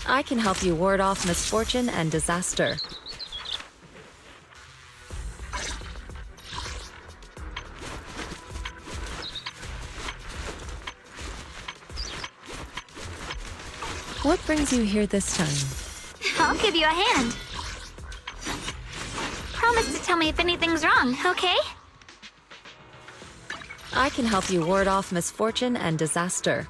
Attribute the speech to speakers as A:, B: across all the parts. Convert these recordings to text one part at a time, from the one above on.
A: I can help you ward off misfortune and disaster. What brings you here this time?
B: I'll give you a hand. Promise to tell me if anything's wrong, okay?
A: I can help you ward off misfortune and disaster.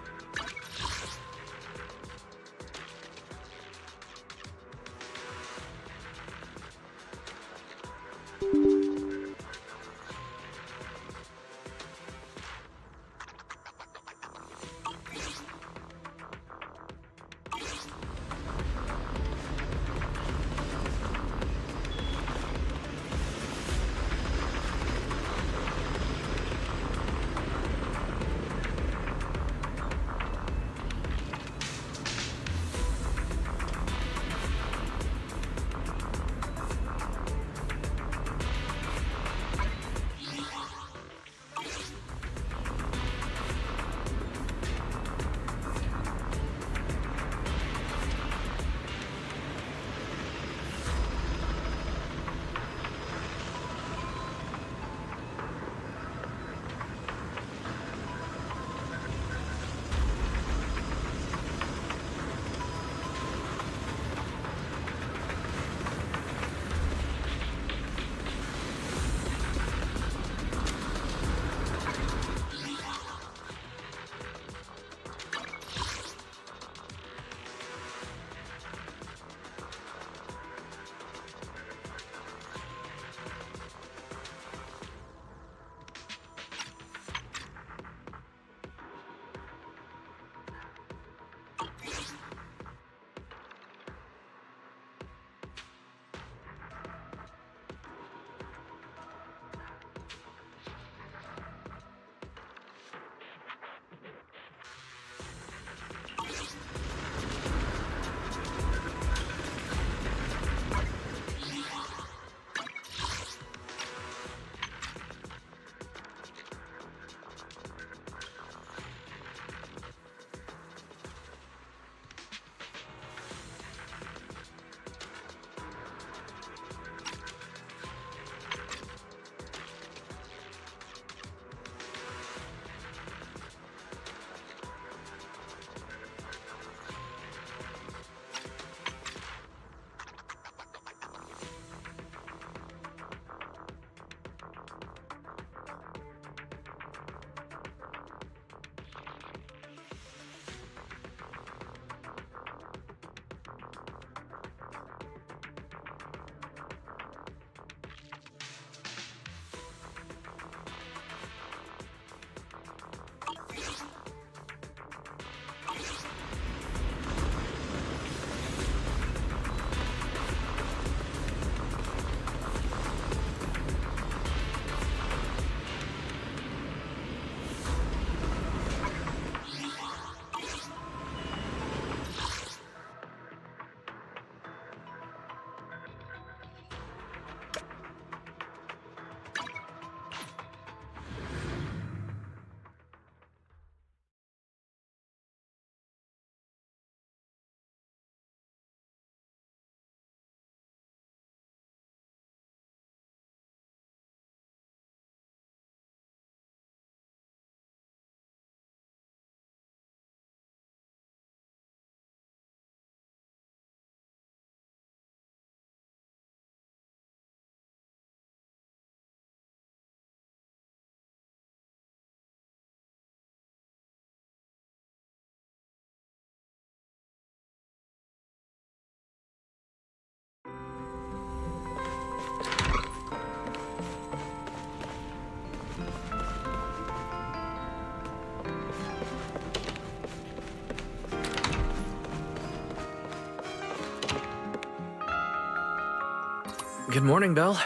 C: Good morning, Belle.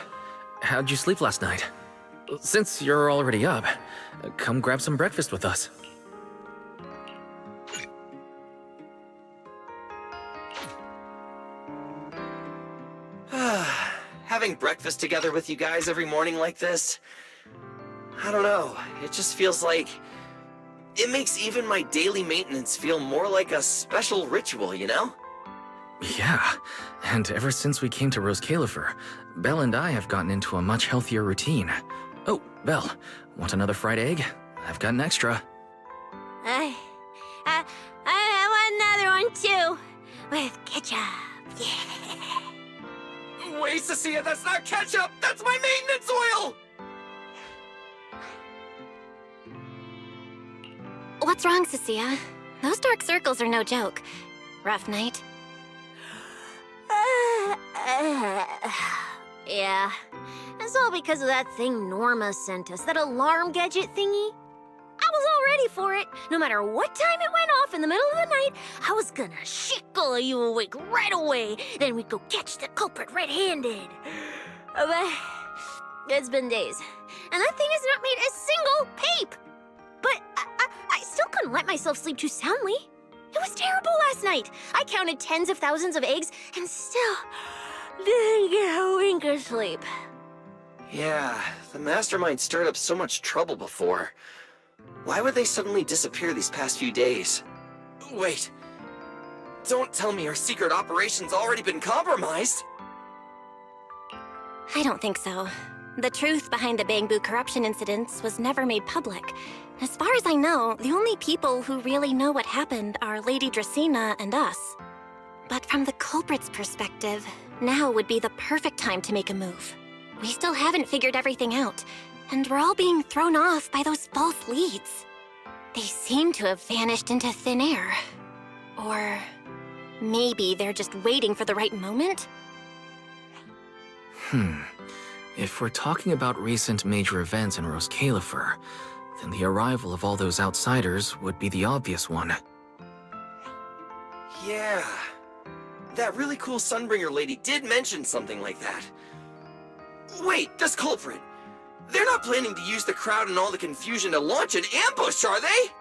C: How'd you sleep last night? Since you're already up, come grab some breakfast with us.
D: Having breakfast together with you guys every morning like this, I don't know, it just feels like it makes even my daily maintenance feel more like a special ritual, you know?
C: Yeah, and ever since we came to Rose Califer, Belle and I have gotten into a much healthier routine. Oh, Belle, want another fried egg? I've got an extra.
E: I want another one too, with ketchup. Yeah.
D: Wait, Cecilia, that's not ketchup! That's my maintenance oil!
E: What's wrong, Cecilia? Those dark circles are no joke. Rough night? Yeah. It's all because of that thing Norma sent us, that alarm gadget thingy. I was all ready for it. No matter what time it went off in the middle of the night, I was gonna shickle you awake right away. Then we'd go catch the culprit red-handed. But it's been days, and that thing has not made a single peep. But I still couldn't let myself sleep too soundly. It was terrible last night. I counted tens of thousands of eggs and still didn't get a wink of sleep.
D: Yeah, the mastermind stirred up so much trouble before. Why would they suddenly disappear these past few days? Wait, don't tell me our secret operation's already been compromised!
E: I don't think so. The truth behind the Bamboo corruption incidents was never made public. As far as I know, the only people who really know what happened are Lady Dracaena and us. But from the culprit's perspective, now would be the perfect time to make a move. We still haven't figured everything out, and we're all being thrown off by those false leads. They seem to have vanished into thin air. Or maybe they're just waiting for the right moment?
C: If we're talking about recent major events in Rose Califer, then the arrival of all those outsiders would be the obvious one.
D: Yeah. That really cool Sunbringer lady did mention something like that. Wait, this culprit! They're not planning to use the crowd and all the confusion to launch an ambush, are they?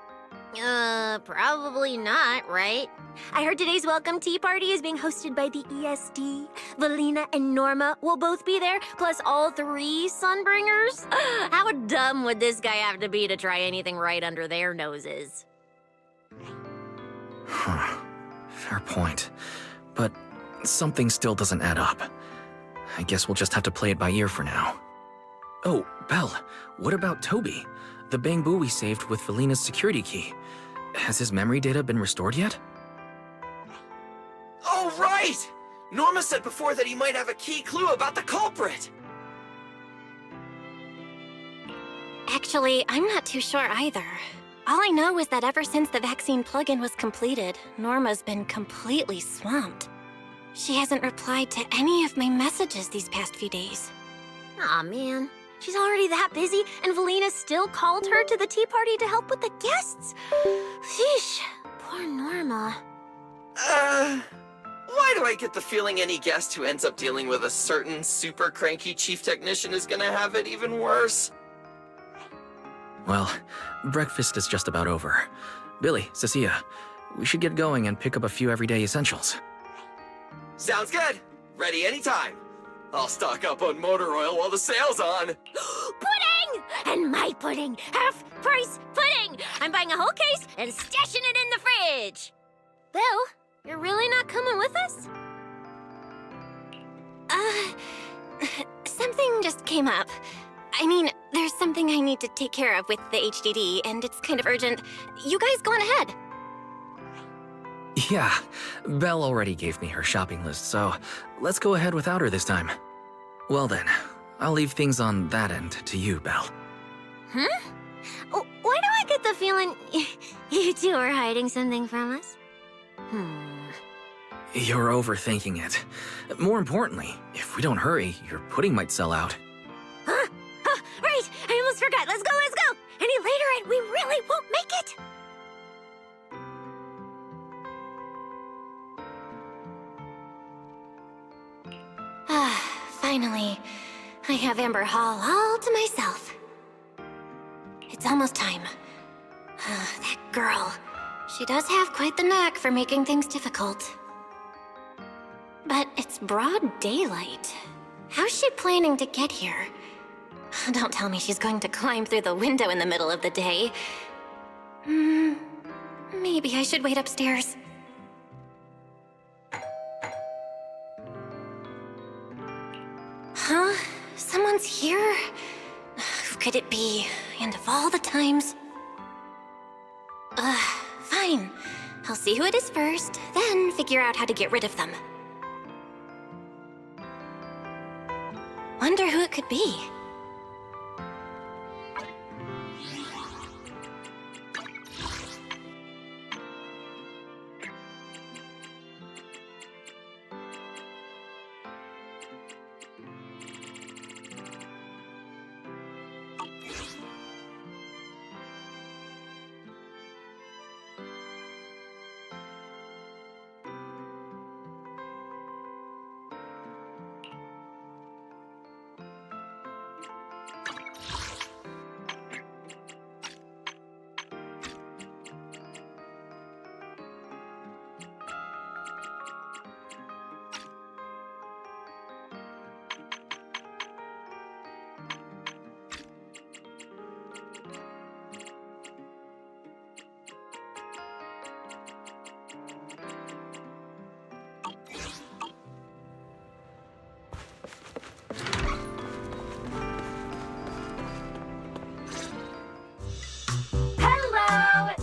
E: Probably not, right? I heard today's welcome tea party is being hosted by the ESD. Valina and Norma will both be there, plus all three Sunbringers. How dumb would this guy have to be to try anything right under their noses?
C: Fair point. But something still doesn't add up. I guess we'll just have to play it by ear for now. Oh, Belle, what about Toby? The Bamboo we saved with Valina's security key. Has his memory data been restored yet?
D: Oh, right! Norma said before that he might have a key clue about the culprit!
E: Actually, I'm not too sure either. All I know is that ever since the vaccine plugin was completed, Norma's been completely swamped. She hasn't replied to any of my messages these past few days. Aw, man. She's already that busy, and Valina still called her to the tea party to help with the guests. Sheesh, poor Norma.
D: Why do I get the feeling any guest who ends up dealing with a certain super cranky chief technician is gonna have it even worse?
C: Well, breakfast is just about over. Billy, Cecilia, we should get going and pick up a few everyday essentials.
D: Sounds good! Ready anytime! I'll stock up on motor oil while the sale's on!
E: Pudding! And my pudding! Half-price pudding! I'm buying a whole case and stashing it in the fridge! Bill, you're really not coming with us? Something just came up. I mean, there's something I need to take care of with the HDD, and it's kind of urgent. You guys go on ahead.
C: Yeah, Belle already gave me her shopping list, so let's go ahead without her this time. Well then, I'll leave things on that end to you, Belle.
E: Huh? Why do I get the feeling you two are hiding something from us?
C: You're overthinking it. More importantly, if we don't hurry, your pudding might sell out.
E: Huh? Right! I almost forgot. Let's go, let's go! Any later and we really won't make it! Finally, I have Amber Hall all to myself. It's almost time. That girl. She does have quite the knack for making things difficult. But it's broad daylight. How's she planning to get here? Don't tell me she's going to climb through the window in the middle of the day. Maybe I should wait upstairs. Huh? Someone's here? Who could it be? And of all the times... Fine. I'll see who it is first, then figure out how to get rid of them. Wonder who it could be.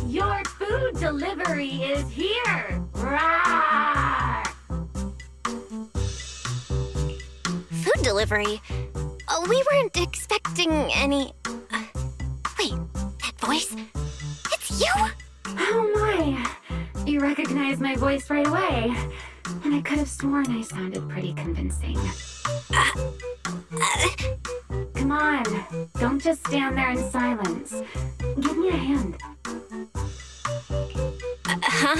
F: Your food delivery is here! Rawr!
E: Food delivery? We weren't expecting any... wait, that voice? It's you?
F: Oh my! You recognize my voice right away. And I could have sworn I sounded pretty convincing. Come on, don't just stand there in silence. Give me a hand.
E: Huh?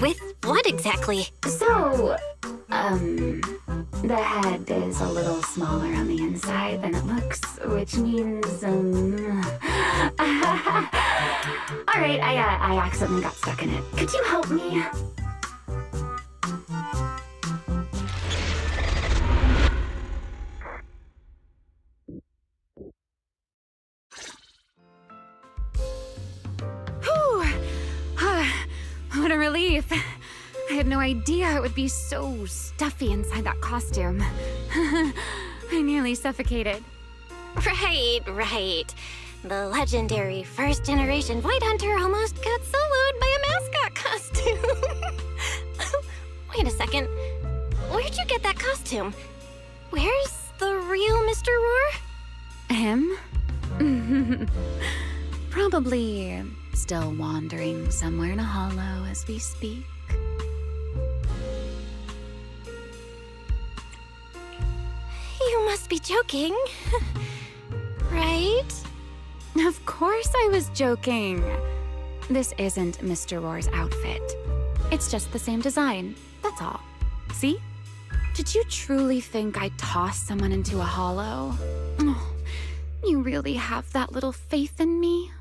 E: With what exactly?
F: So, the head is a little smaller on the inside than it looks, which means, Alright, I accidentally got stuck in it. Could you help me?
G: What a relief. I had no idea it would be so stuffy inside that costume. I nearly suffocated.
E: Right. The legendary first-generation Void Hunter almost got soloed by a mascot costume. Wait a second. Where'd you get that costume? Where's the real Mr. Roar?
G: Him? Probably still wandering somewhere in a hollow as we speak.
E: You must be joking. Right?
G: Of course I was joking. This isn't Mr. Roar's outfit. It's just the same design, that's all. See? Did you truly think I'd toss someone into a hollow? Oh, you really have that little faith in me?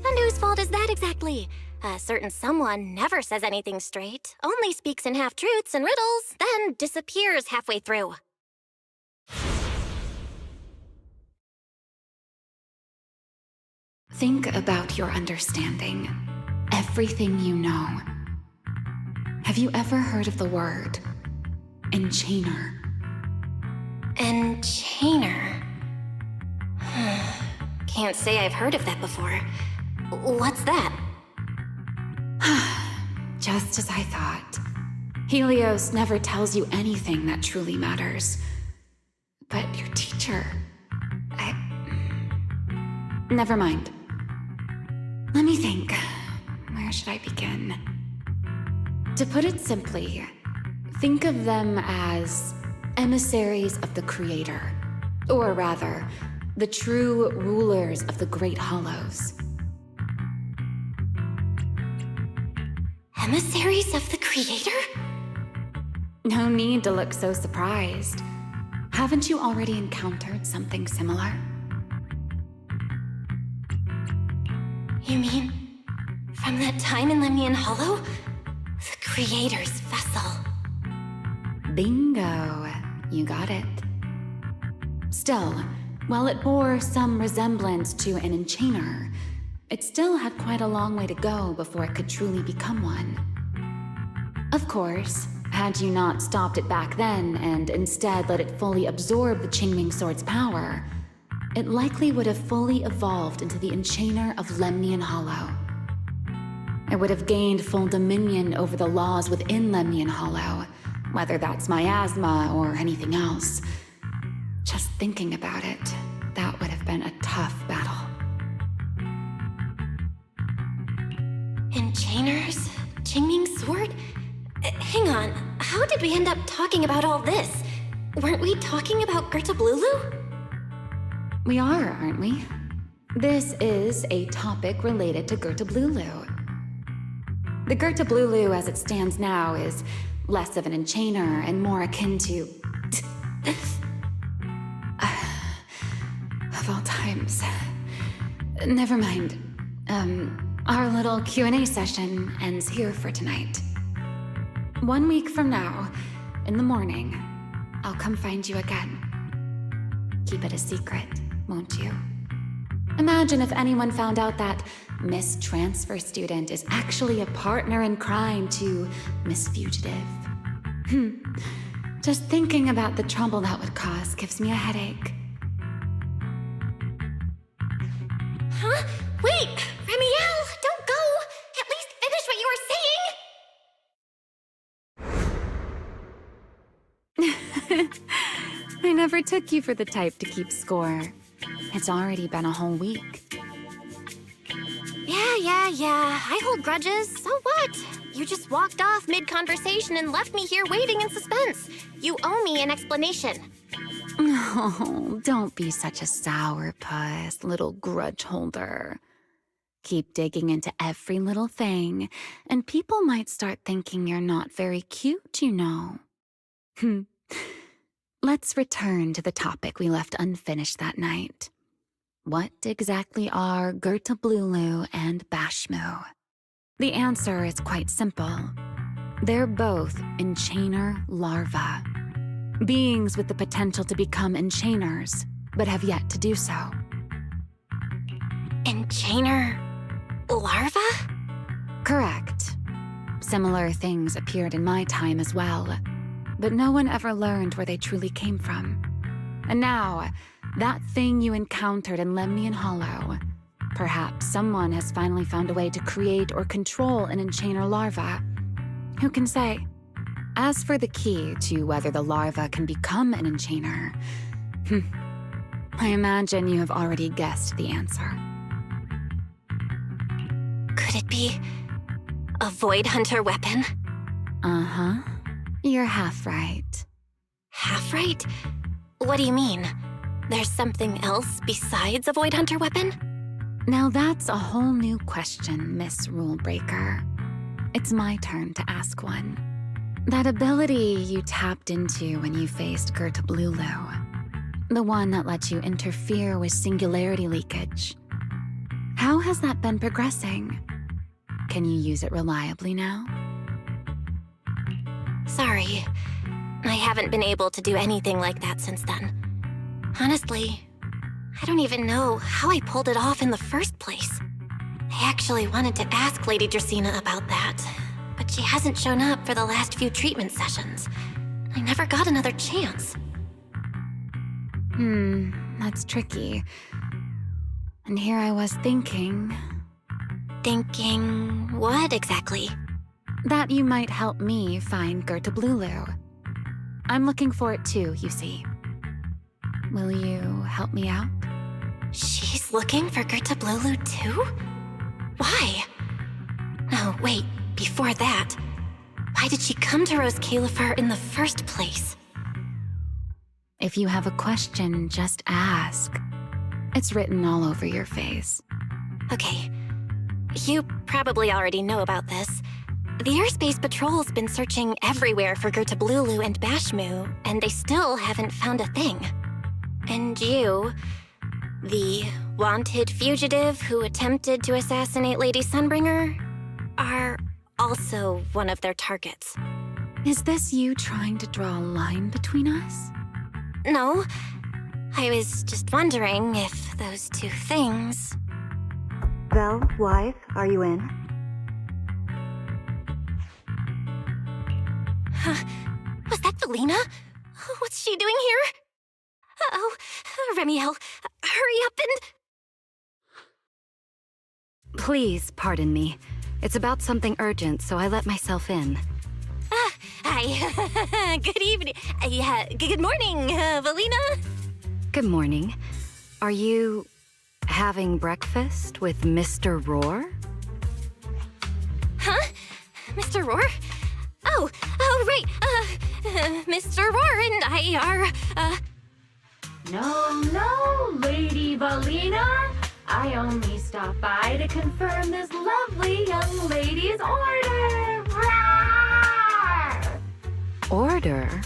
E: And whose fault is that exactly? A certain someone never says anything straight, only speaks in half-truths and riddles, then disappears halfway through.
G: Think about your understanding. Everything you know. Have you ever heard of the word enchainer?
E: Enchainer? Can't say I've heard of that before. What's that?
G: Just as I thought. Helios never tells you anything that truly matters. But your teacher... Never mind. Let me think. Where should I begin? To put it simply, think of them as emissaries of the Creator. Or rather, the true rulers of the Great Hollows.
E: Emissaries of the Creator?
G: No need to look so surprised. Haven't you already encountered something similar?
E: You mean, from that time in Lemnian Hollow? The Creator's vessel.
G: Bingo. You got it. Still, while it bore some resemblance to an enchainer, it still had quite a long way to go before it could truly become one. Of course, Had you not stopped it back then and instead let it fully absorb the Qingming Sword's power, it likely would have fully evolved into the Enchainer of Lemnian Hollow. It would have gained full dominion over the laws within Lemnian Hollow, whether that's miasma or anything else. Just thinking about it, that would have been a tough battle.
E: Enchainers? Qingming Sword? Hang on, how did we end up talking about all this? Weren't we talking about Gertablulu?
G: We are, aren't we? This is a topic related to Gertablulu. The Gertablulu as it stands now is less of an enchainer and more akin to... of all times. Never mind. Our little Q&A session ends here for tonight. 1 week from now, in the morning, I'll come find you again. Keep it a secret, won't you? Imagine if anyone found out that Miss Transfer Student is actually a partner in crime to Miss Fugitive. Just thinking about the trouble that would cause gives me a headache.
E: Huh? Wait! Remiel, don't go! At least finish what you were saying!
G: I never took you for the type to keep score. It's already been a whole week.
E: Yeah. I hold grudges. So what? You just walked off mid-conversation and left me here waiting in suspense. You owe me an explanation.
G: Oh, don't be such a sourpuss, little grudge holder. Keep digging into every little thing, and people might start thinking you're not very cute, you know. Let's return to the topic we left unfinished that night. What exactly are Gertablulu and Bashmu? The answer is quite simple. They're both enchainer larvae. Beings with the potential to become enchainers, but have yet to do so.
E: Enchainer larva?
G: Correct. Similar things appeared in my time as well, but no one ever learned where they truly came from. And now, that thing you encountered in Lemnian Hollow, perhaps someone has finally found a way to create or control an enchainer larva. Who can say? As for the key to whether the larva can become an enchainer, I imagine you have already guessed the answer.
E: Could it be a Void Hunter weapon?
G: Uh-huh. You're half right.
E: Half right? What do you mean? There's something else besides a Void Hunter weapon?
G: Now that's a whole new question, Miss Rulebreaker. It's my turn to ask one. That ability you tapped into when you faced Gertablulu, the one that lets you interfere with singularity leakage. How has that been progressing? Can you use it reliably now?
E: Sorry, I haven't been able to do anything like that since then. Honestly, I don't even know how I pulled it off in the first place. I actually wanted to ask Lady Dracaena about that, but she hasn't shown up for the last few treatment sessions. I never got another chance.
G: That's tricky. And here I was thinking...
E: Thinking what exactly?
G: that you might help me find Gertablulu. I'm looking for it too, you see. Will you help me out?
E: She's looking for Gertablulu too? Why? No, wait, before that, why did she come to Rose Califar in the first place?
G: If you have a question, just ask. It's written all over your face.
E: Okay, you probably already know about this. The Airspace Patrol's been searching everywhere for Gertablulu and Bashmu, and they still haven't found a thing. And you, the wanted fugitive who attempted to assassinate Lady Sunbringer, are also one of their targets.
G: Is this you trying to draw a line between us?
E: No, I was just wondering if those two things...
H: Vel, wife, are you in?
E: Was that Valina? What's she doing here? Uh-oh. Remiel, hurry up and...
I: Please pardon me. It's about something urgent, so I let myself in.
E: Hi. Good evening. Good morning, Valina.
I: Good morning. Are you having breakfast with Mr. Roar?
E: Huh? Mr. Roar? Oh, right. Mr. Roar and I are,
F: No, Lady Valina. I only stopped by to confirm this lovely young lady's order. Rawr!
I: Order?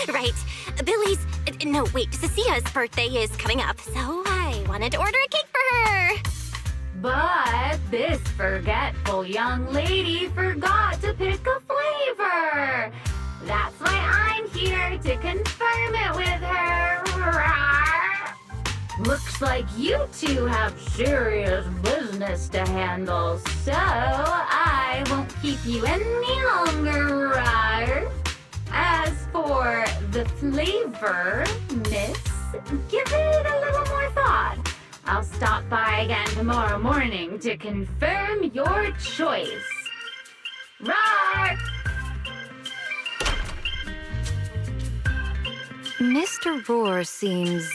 E: Right. Billy's... No, wait, Cecia's birthday is coming up, so I wanted to order a cake for her.
F: But this forgetful young lady forgot to pick a flavor. That's why I'm here to confirm it with her. Rawr! Looks like you two have serious business to handle, so I won't keep you any longer. Rawr! As for the flavor, miss, give it a little more thought. I'll stop by again tomorrow morning to confirm your choice. Roar!
I: Mr. Roar seems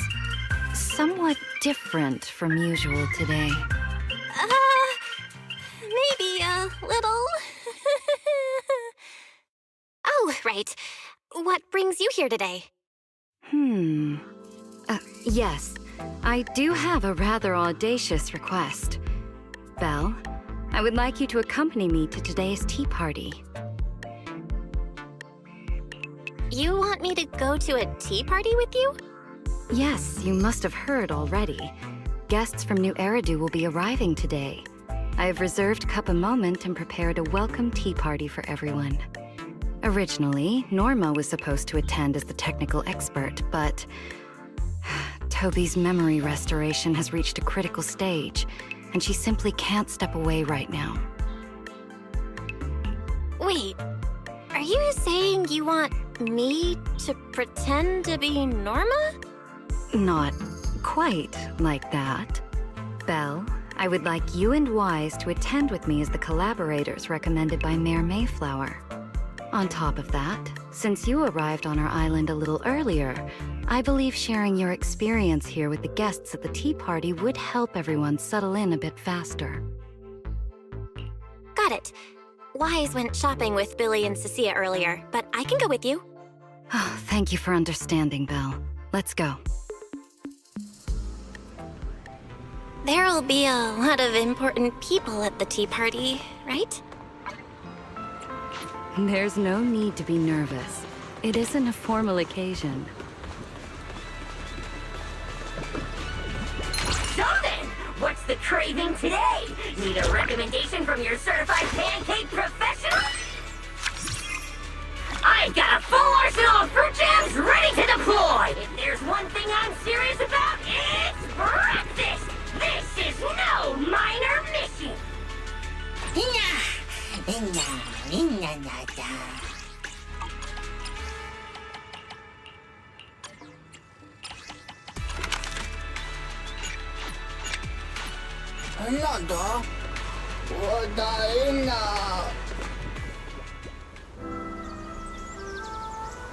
I: somewhat different from usual today.
E: Maybe a little. Oh, right. What brings you here today?
I: Yes, I do have a rather audacious request. Belle, I would like you to accompany me to today's tea party.
E: You want me to go to a tea party with you?
I: Yes, you must have heard already. Guests from New Eridu will be arriving today. I have reserved Cup a Moment and prepared a welcome tea party for everyone. Originally, Norma was supposed to attend as the technical expert, but Toby's memory restoration has reached a critical stage, and she simply can't step away right now.
E: Wait, are you saying you want me to pretend to be Norma?
I: Not quite like that. Belle, I would like you and Wise to attend with me as the collaborators recommended by Mayor Mayflower. On top of that, since you arrived on our island a little earlier, I believe sharing your experience here with the guests at the tea party would help everyone settle in a bit faster.
E: Got it. Wise went shopping with Billy and Cecilia earlier, but I can go with you.
I: Oh, thank you for understanding, Belle. Let's go.
E: There'll be a lot of important people at the tea party, right?
I: There's no need to be nervous. It isn't a formal occasion.
F: So then, what's the craving today? Need a recommendation from your certified pancake professional? I've got a full arsenal of fruit jams ready to deploy! If there's one thing I'm serious about, it's breakfast! This is no minor mission!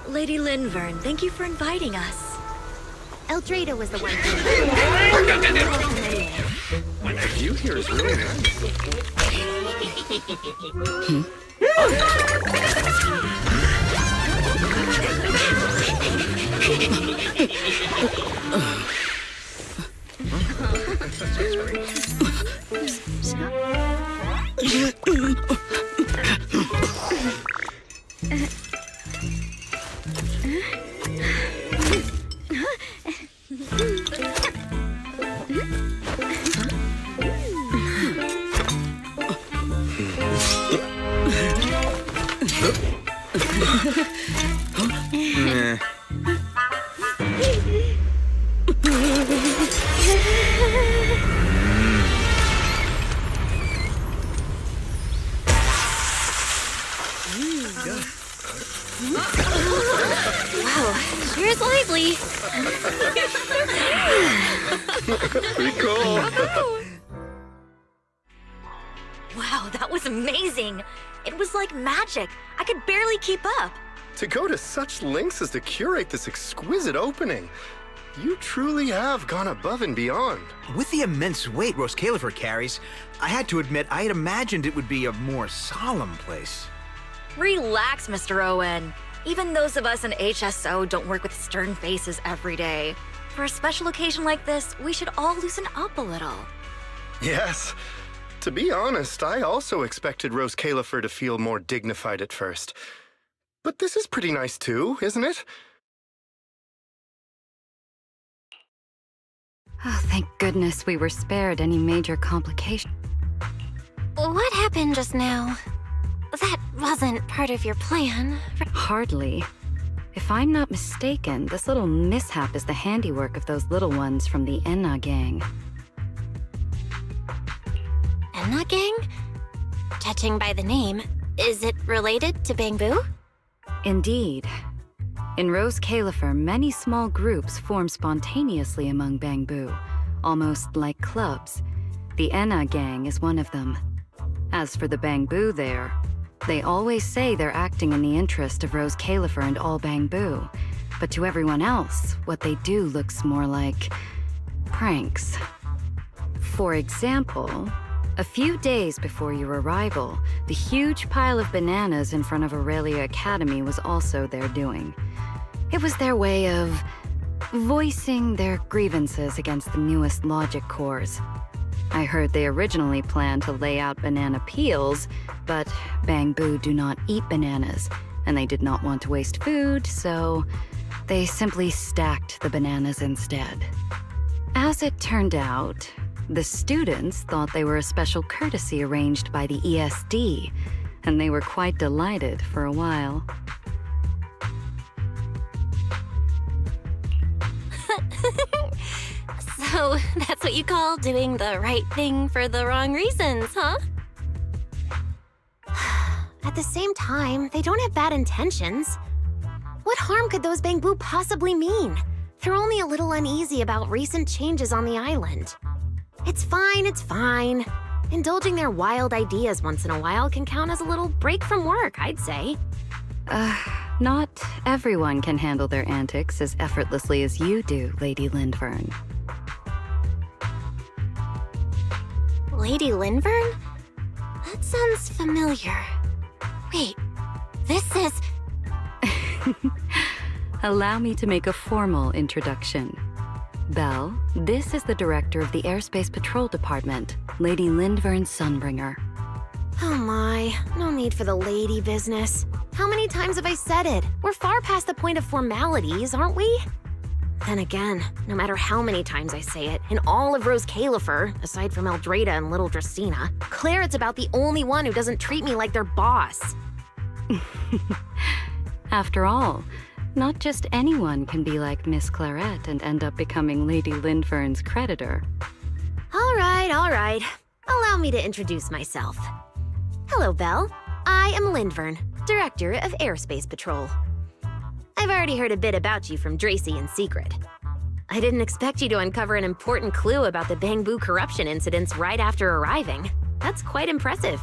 A: Lady Linvern, thank you for inviting us.
E: Eldrada was the one
C: My view here is really nice.
J: Pretty cool.
E: Wow, that was amazing. It was like magic. I could barely keep up.
J: To go to such lengths as to curate this exquisite opening, you truly have gone above and beyond.
K: With the immense weight Rose Califer carries, I had to admit I had imagined it would be a more solemn place.
L: Relax, Mr. Owen. Even those of us in HSO don't work with stern faces every day. For a special occasion like this, we should all loosen up a little.
J: Yes. To be honest, I also expected Rose Califer to feel more dignified at first. But this is pretty nice too, isn't it?
I: Oh, thank goodness we were spared any major complication.
E: What happened just now? That wasn't part of your plan.
I: Hardly. If I'm not mistaken, this little mishap is the handiwork of those little ones from the Enna gang.
E: Enna gang? Judging by the name, is it related to Bangbu?
I: Indeed. In Rose Califer, many small groups form spontaneously among Bangbu, almost like clubs. The Enna gang is one of them. As for the Bangbu there, they always say they're acting in the interest of Rose Califer and all Bangbu, but to everyone else, what they do looks more like pranks. For example, a few days before your arrival, the huge pile of bananas in front of Aurelia Academy was also their doing. It was their way of voicing their grievances against the newest logic cores. I heard they originally planned to lay out banana peels, but Bangbu do not eat bananas, and they did not want to waste food, so they simply stacked the bananas instead. As it turned out, the students thought they were a special courtesy arranged by the ESD, and they were quite delighted for a while.
E: So, that's what you call doing the right thing for the wrong reasons, huh? At the same time, they don't have bad intentions. What harm could those Bangbu possibly mean? They're only a little uneasy about recent changes on the island. It's fine, it's fine. Indulging their wild ideas once in a while can count as a little break from work, I'd say.
I: Not everyone can handle their antics as effortlessly as you do, Lady Lindvern.
E: Lady Lindvern? That sounds familiar. Wait, this is...
I: Allow me to make a formal introduction. Belle, this is the director of the Airspace Patrol Department, Lady Lindvern Sunbringer.
E: Oh my, no need for the lady business. How many times have I said it? We're far past the point of formalities, aren't we? Then again, no matter how many times I say it, in all of Rose Califer, aside from Eldrada and Little Dracena, Claret's about the only one who doesn't treat me like their boss.
I: After all, not just anyone can be like Miss Claret and end up becoming Lady Lindvern's creditor.
E: All right. Allow me to introduce myself. Hello, Belle. I am Lindvern, Director of Airspace Patrol. I've already heard a bit about you from Dracy in secret. I didn't expect you to uncover an important clue about the Bangbu corruption incidents right after arriving. That's quite impressive.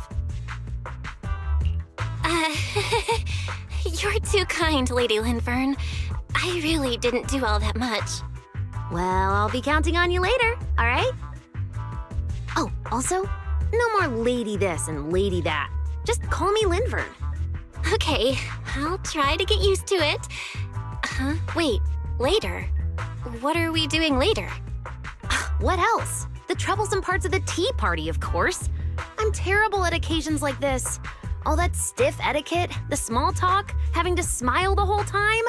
E: You're too kind, Lady Lindvern. I really didn't do all that much. Well, I'll be counting on you later, all right? Oh, also, no more lady this and lady that. Just call me Lindvern. Okay, I'll try to get used to it. Wait, later? What are we doing later? What else? The troublesome parts of the tea party, of course. I'm terrible at occasions like this. All that stiff etiquette, the small talk, having to smile the whole time.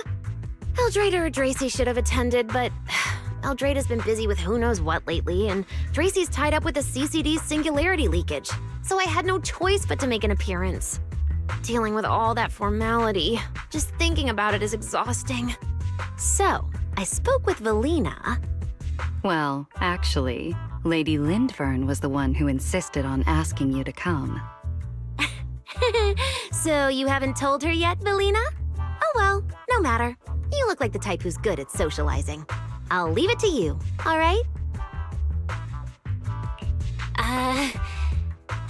E: Eldrada or Dracy should have attended, but Eldrada's been busy with who knows what lately, and Dracy's tied up with the CCD's singularity leakage, so I had no choice but to make an appearance. Dealing with all that formality, just thinking about it is exhausting. So, I spoke with Valina.
I: Well, actually, Lady Lindvern was the one who insisted on asking you to come.
E: So you haven't told her yet, Valina? Oh well, no matter. You look like the type who's good at socializing. I'll leave it to you, all right?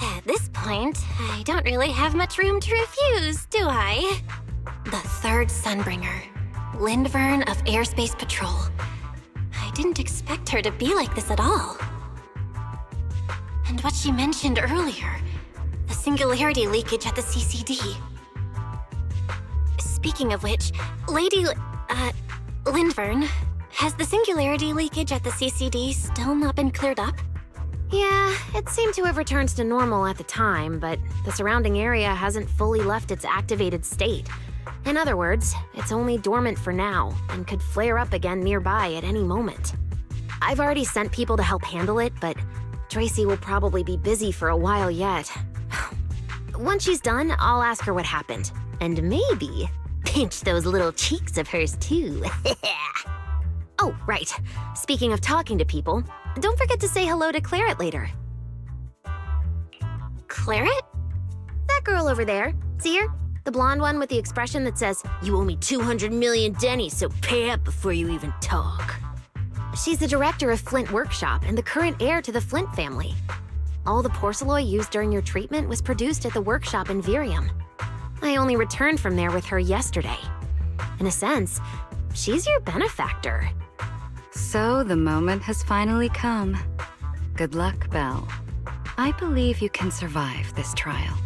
E: At this point, I don't really have much room to refuse, do I? The third Sunbringer, Lindvern of Airspace Patrol. I didn't expect her to be like this at all. And what she mentioned earlier, the singularity leakage at the CCD. Speaking of which, Lady Lindvern, has the singularity leakage at the CCD still not been cleared up?
M: Yeah, it seemed to have returned to normal at the time, but the surrounding area hasn't fully left its activated state. In other words, it's only dormant for now, and could flare up again nearby at any moment. I've already sent people to help handle it, but Tracy will probably be busy for a while yet. Once she's done, I'll ask her what happened. And maybe pinch those little cheeks of hers too. Oh, right. Speaking of talking to people, don't forget to say hello to Claret later.
E: Claret?
M: That girl over there. See her? The blonde one with the expression that says, "You owe me 200 million dennies, so pay up before you even talk." She's the director of Flint Workshop and the current heir to the Flint family. All the porcelain used during your treatment was produced at the workshop in Virium. I only returned from there with her yesterday. In a sense, she's your benefactor.
I: So the moment has finally come. Good luck, Belle. I believe you can survive this trial.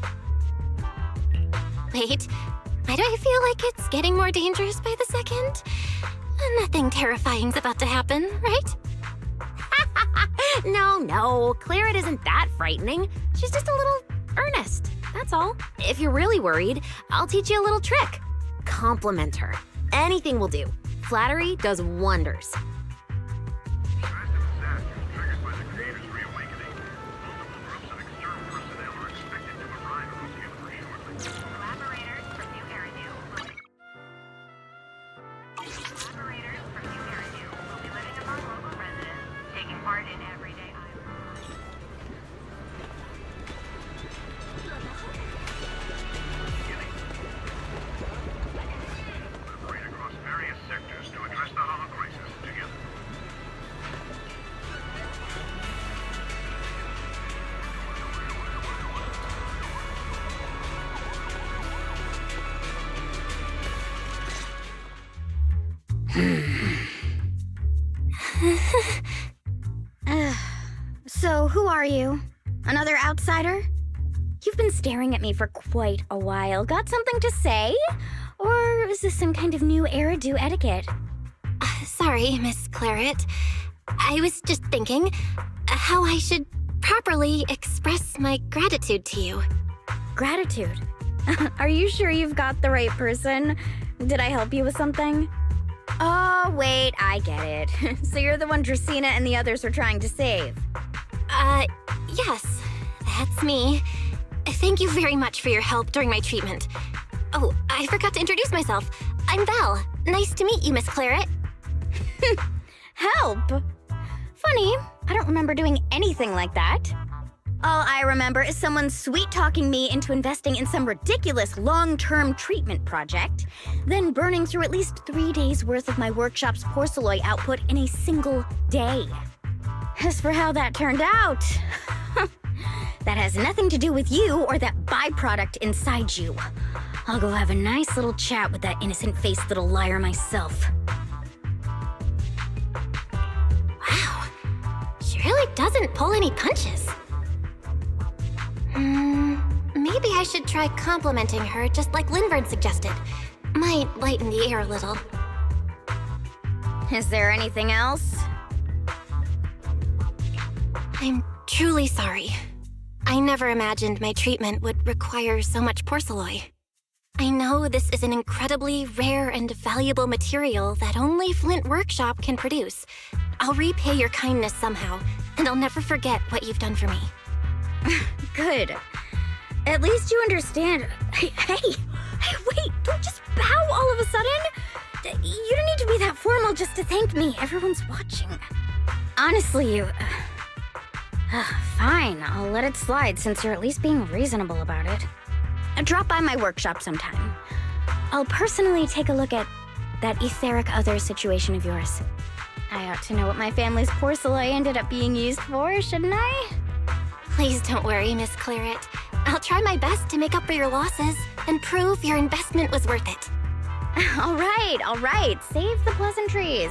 E: Wait, why do I feel like it's getting more dangerous by the second? Nothing terrifying's about to happen, right?
M: No, Claret isn't that frightening. She's just a little earnest, that's all. If you're really worried, I'll teach you a little trick. Compliment her. Anything will do. Flattery does wonders.
N: So, who are you? Another outsider? You've been staring at me for quite a while. Got something to say? Or is this some kind of new Eridu etiquette?
E: Sorry, Miss Claret. I was just thinking how I should properly express my gratitude to you.
N: Gratitude? Are you sure you've got the right person? Did I help you with something? Oh, wait, I get it. So you're the one Dracaena and the others are trying to save.
E: Yes, that's me. Thank you very much for your help during my treatment. Oh, I forgot to introduce myself. I'm Belle. Nice to meet you, Miss Claret.
N: Help? Funny, I don't remember doing anything like that. All I remember is someone sweet-talking me into investing in some ridiculous long-term treatment project, then burning through at least 3 days' worth of my workshop's porcelain output in a single day. As for how that turned out, that has nothing to do with you or that byproduct inside you. I'll go have a nice little chat with that innocent-faced little liar myself.
E: Wow, she really doesn't pull any punches. Maybe I should try complimenting her just like Lindvern suggested. Might lighten the air a little.
N: Is there anything else?
E: I'm truly sorry. I never imagined my treatment would require so much porcelain. I know this is an incredibly rare and valuable material that only Flint Workshop can produce. I'll repay your kindness somehow, and I'll never forget what you've done for me.
N: Good. At least you understand. Hey, wait, don't just bow all of a sudden. You don't need to be that formal just to thank me. Everyone's watching. Honestly, you... fine, I'll let it slide since you're at least being reasonable about it. Drop by my workshop sometime. I'll personally take a look at that etheric other situation of yours. I ought to know what my family's porcelain ended up being used for, shouldn't I?
E: Please don't worry, Miss Claret. I'll try my best to make up for your losses and prove your investment was worth it.
N: All right. Save the pleasantries.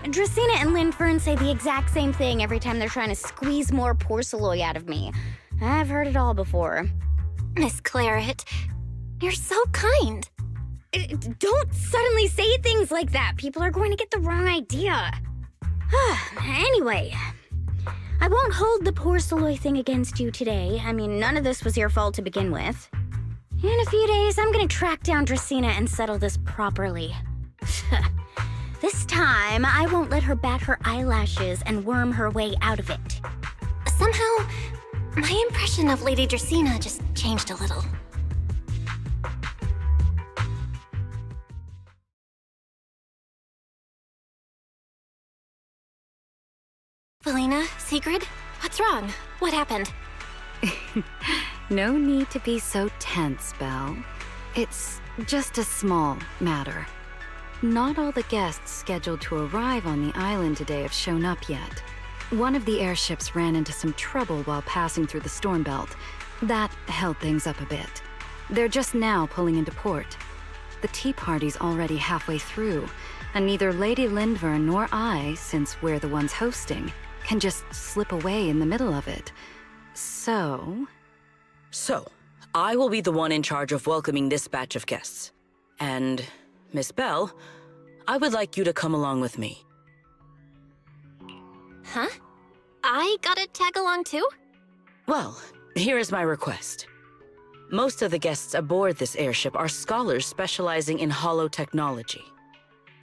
N: Dracaena and Lindfern say the exact same thing every time they're trying to squeeze more porceloy out of me. I've heard it all before.
E: Miss Claret, you're so kind.
N: Don't suddenly say things like that. People are going to get the wrong idea. Anyway, I won't hold the porceloy thing against you today. I mean, none of this was your fault to begin with. In a few days, I'm gonna track down Dracaena and settle this properly. This time, I won't let her bat her eyelashes and worm her way out of it.
E: Somehow, my impression of Lady Dracaena just changed a little. Valina, Sigrid, what's wrong? What happened?
I: No need to be so tense, Belle. It's just a small matter. Not all the guests scheduled to arrive on the island today have shown up yet. One of the airships ran into some trouble while passing through the storm belt. That held things up a bit. They're just now pulling into port. The tea party's already halfway through, and neither Lady Lindvern nor I, since we're the ones hosting, can just slip away in the middle of it. So,
O: I will be the one in charge of welcoming this batch of guests. And, Miss Belle, I would like you to come along with me.
E: Huh? I gotta tag along too?
O: Well, here is my request. Most of the guests aboard this airship are scholars specializing in holo technology.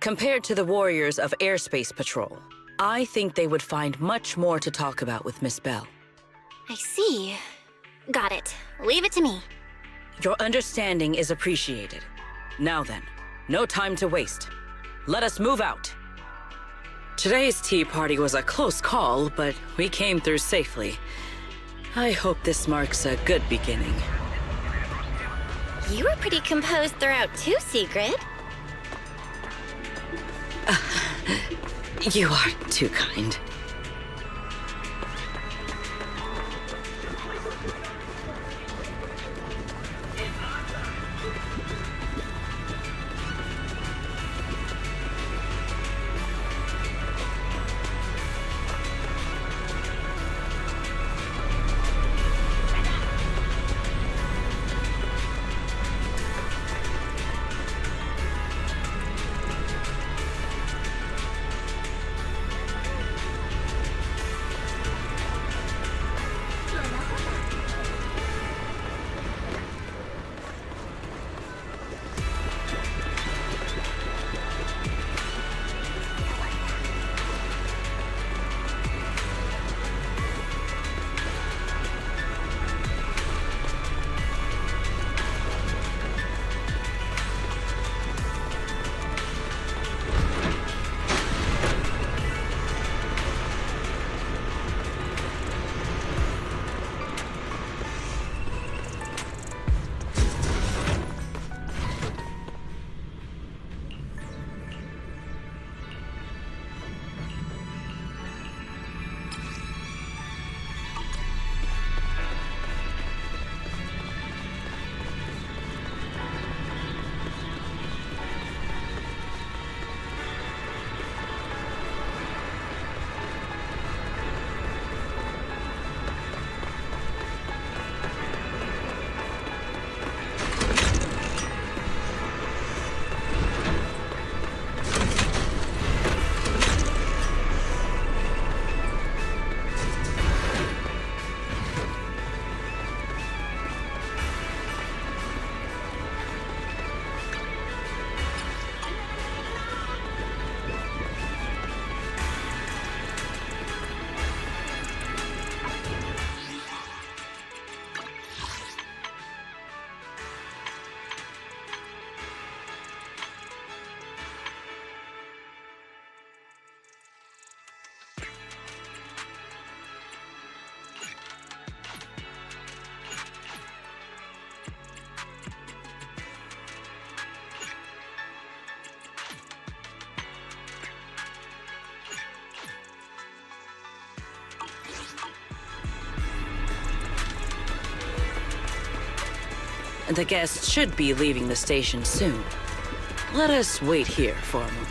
O: Compared to the warriors of Airspace Patrol, I think they would find much more to talk about with Miss Belle.
E: I see. Got it. Leave it to me.
O: Your understanding is appreciated. Now then, no time to waste. Let us move out. Today's tea party was a close call, but we came through safely. I hope this marks a good beginning.
E: You were pretty composed throughout too, Sigrid.
O: You are too kind. The guests should be leaving the station soon. Let us wait here for a moment.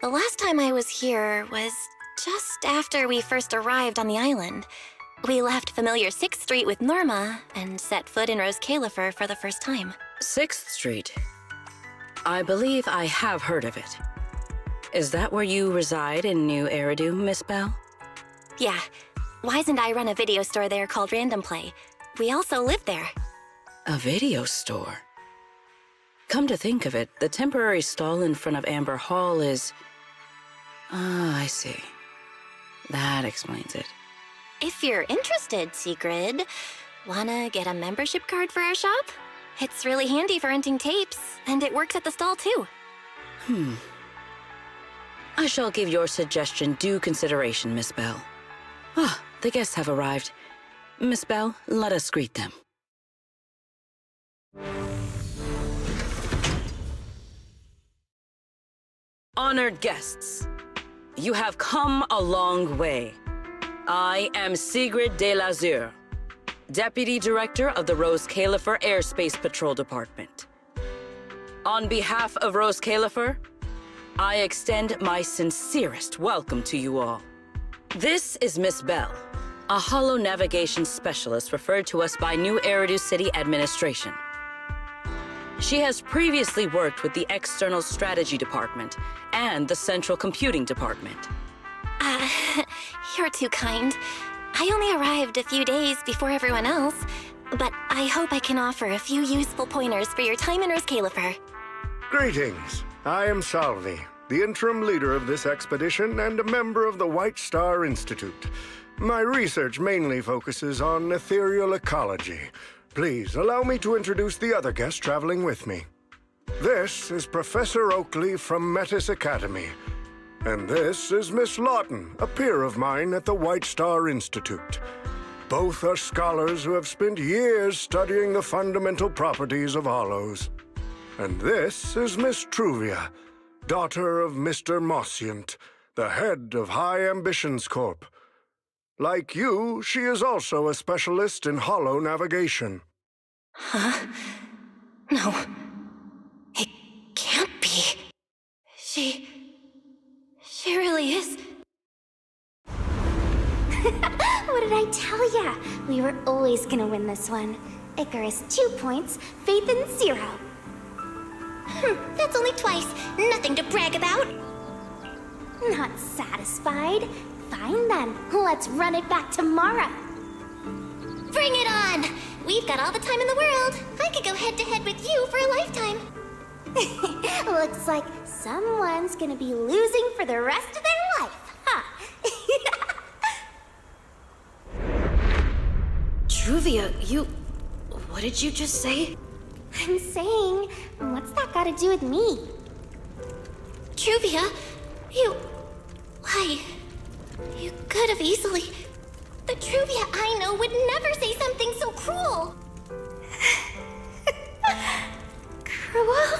M: The last time I was here was just after we first arrived on the island. We left familiar 6th Street with Norma and set foot in Rose Califer for the first time.
O: 6th Street. I believe I have heard of it. Is that where you reside in New Eridu, Miss Bell?
M: Yeah. Wise and I run a video store there called Random Play. We also live there.
O: A video store? Come to think of it, the temporary stall in front of Amber Hall is... Ah, I see. That explains it.
M: If you're interested, Sigrid, wanna get a membership card for our shop? It's really handy for renting tapes, and it works at the stall too.
O: I shall give your suggestion due consideration, Miss Bell. Ah, the guests have arrived. Miss Bell, let us greet them. Honored guests, you have come a long way. I am Sigrid de Lazure, Deputy Director of the Rose Califer Airspace Patrol Department. On behalf of Rose Califer, I extend my sincerest welcome to you all. This is Miss Bell, a holo navigation specialist referred to us by New Eridu City Administration. She has previously worked with the External Strategy Department and the Central Computing Department.
M: You're too kind. I only arrived a few days before everyone else, but I hope I can offer a few useful pointers for your time in Rose Califer.
J: Greetings. I am Salvi, the interim leader of this expedition and a member of the White Star Institute. My research mainly focuses on ethereal ecology. Please allow me to introduce the other guest traveling with me. This is Professor Oakley from Metis Academy. And this is Miss Lawton, a peer of mine at the White Star Institute. Both are scholars who have spent years studying the fundamental properties of hollows. And this is Miss Truvia, daughter of Mr. Mossient, the head of High Ambitions Corp. Like you, she is also a specialist in hollow navigation.
M: Huh? No. It can't be. She really is.
N: What did I tell ya? We were always gonna win this one. Icarus 2 points, Phaethon 0. That's only twice. Nothing to brag about. Not satisfied? Fine then. Let's run it back tomorrow.
E: Bring it on! We've got all the time in the world. I could go head-to-head with you for a lifetime.
N: Looks like someone's gonna be losing for the rest of their life, huh?
M: Truvia, what did you just say?
N: I'm saying, what's that got to do with me?
E: Truvia, why? You could have easily... The Truvia I know would never say something so cruel.
N: Cruel?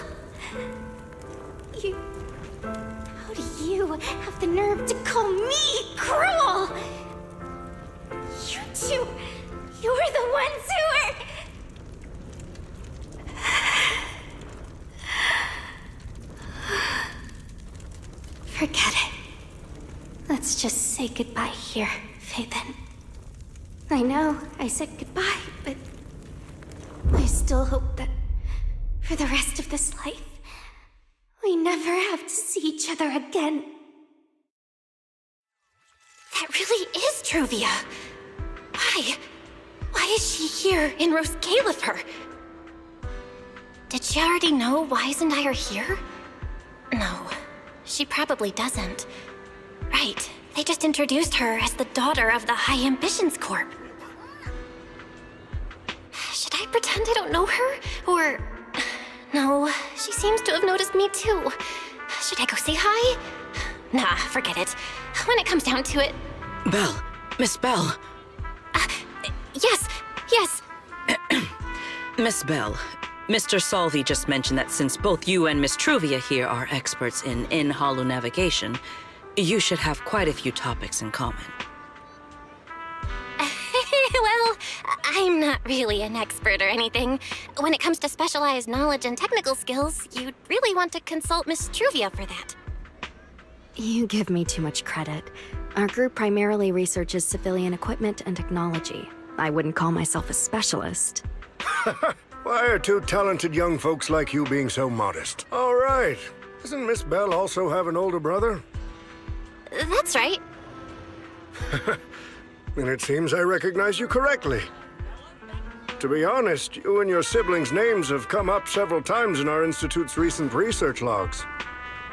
N: How do you have the nerve to call me cruel? You two, you're the ones who are... Forget it. Let's just say goodbye here, Phaethon. I know I said goodbye, but I still hope that for the rest of this life, we never have to see each other again.
M: That really is Truvia. Why is she here in Rose Califer? Did she already know Wise and I are here? No, she probably doesn't. Right, they just introduced her as the daughter of the High Ambitions Corp. Should I pretend I don't know her? Or... No, she seems to have noticed me too. Should I go say hi? Nah, forget it. When it comes down to it...
O: Bell, Miss Bell.
M: Yes.
O: Miss Bell, Mr. Salvi just mentioned that since both you and Miss Truvia here are experts in holo navigation, you should have quite a few topics in common.
E: Well, I'm not really an expert or anything. When it comes to specialized knowledge and technical skills, you'd really want to consult Miss Truvia for that.
M: You give me too much credit. Our group primarily researches civilian equipment and technology. I wouldn't call myself a specialist.
J: Why are two talented young folks like you being so modest? All right. Doesn't Miss Bell also have an older brother?
E: That's right.
J: Then it seems I recognize you correctly. To be honest, you and your siblings' names have come up several times in our Institute's recent research logs.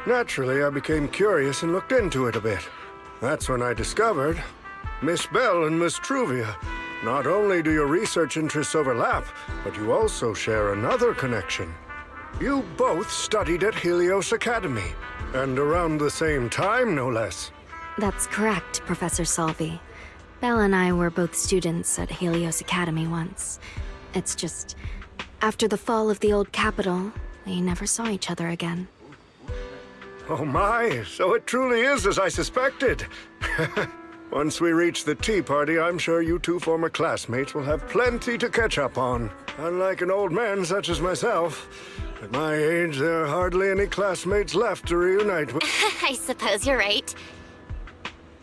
J: Naturally, I became curious and looked into it a bit. That's when I discovered Miss Bell and Miss Truvia. Not only do your research interests overlap, but you also share another connection. You both studied at Helios Academy, and around the same time, no less.
M: That's correct, Professor Salvi. Belle and I were both students at Helios Academy once. It's just, after the fall of the old capital, we never saw each other again.
J: Oh my, so it truly is as I suspected. Once we reach the tea party, I'm sure you two former classmates will have plenty to catch up on. Unlike an old man such as myself, at my age, there are hardly any classmates left to reunite with.
E: I suppose you're right.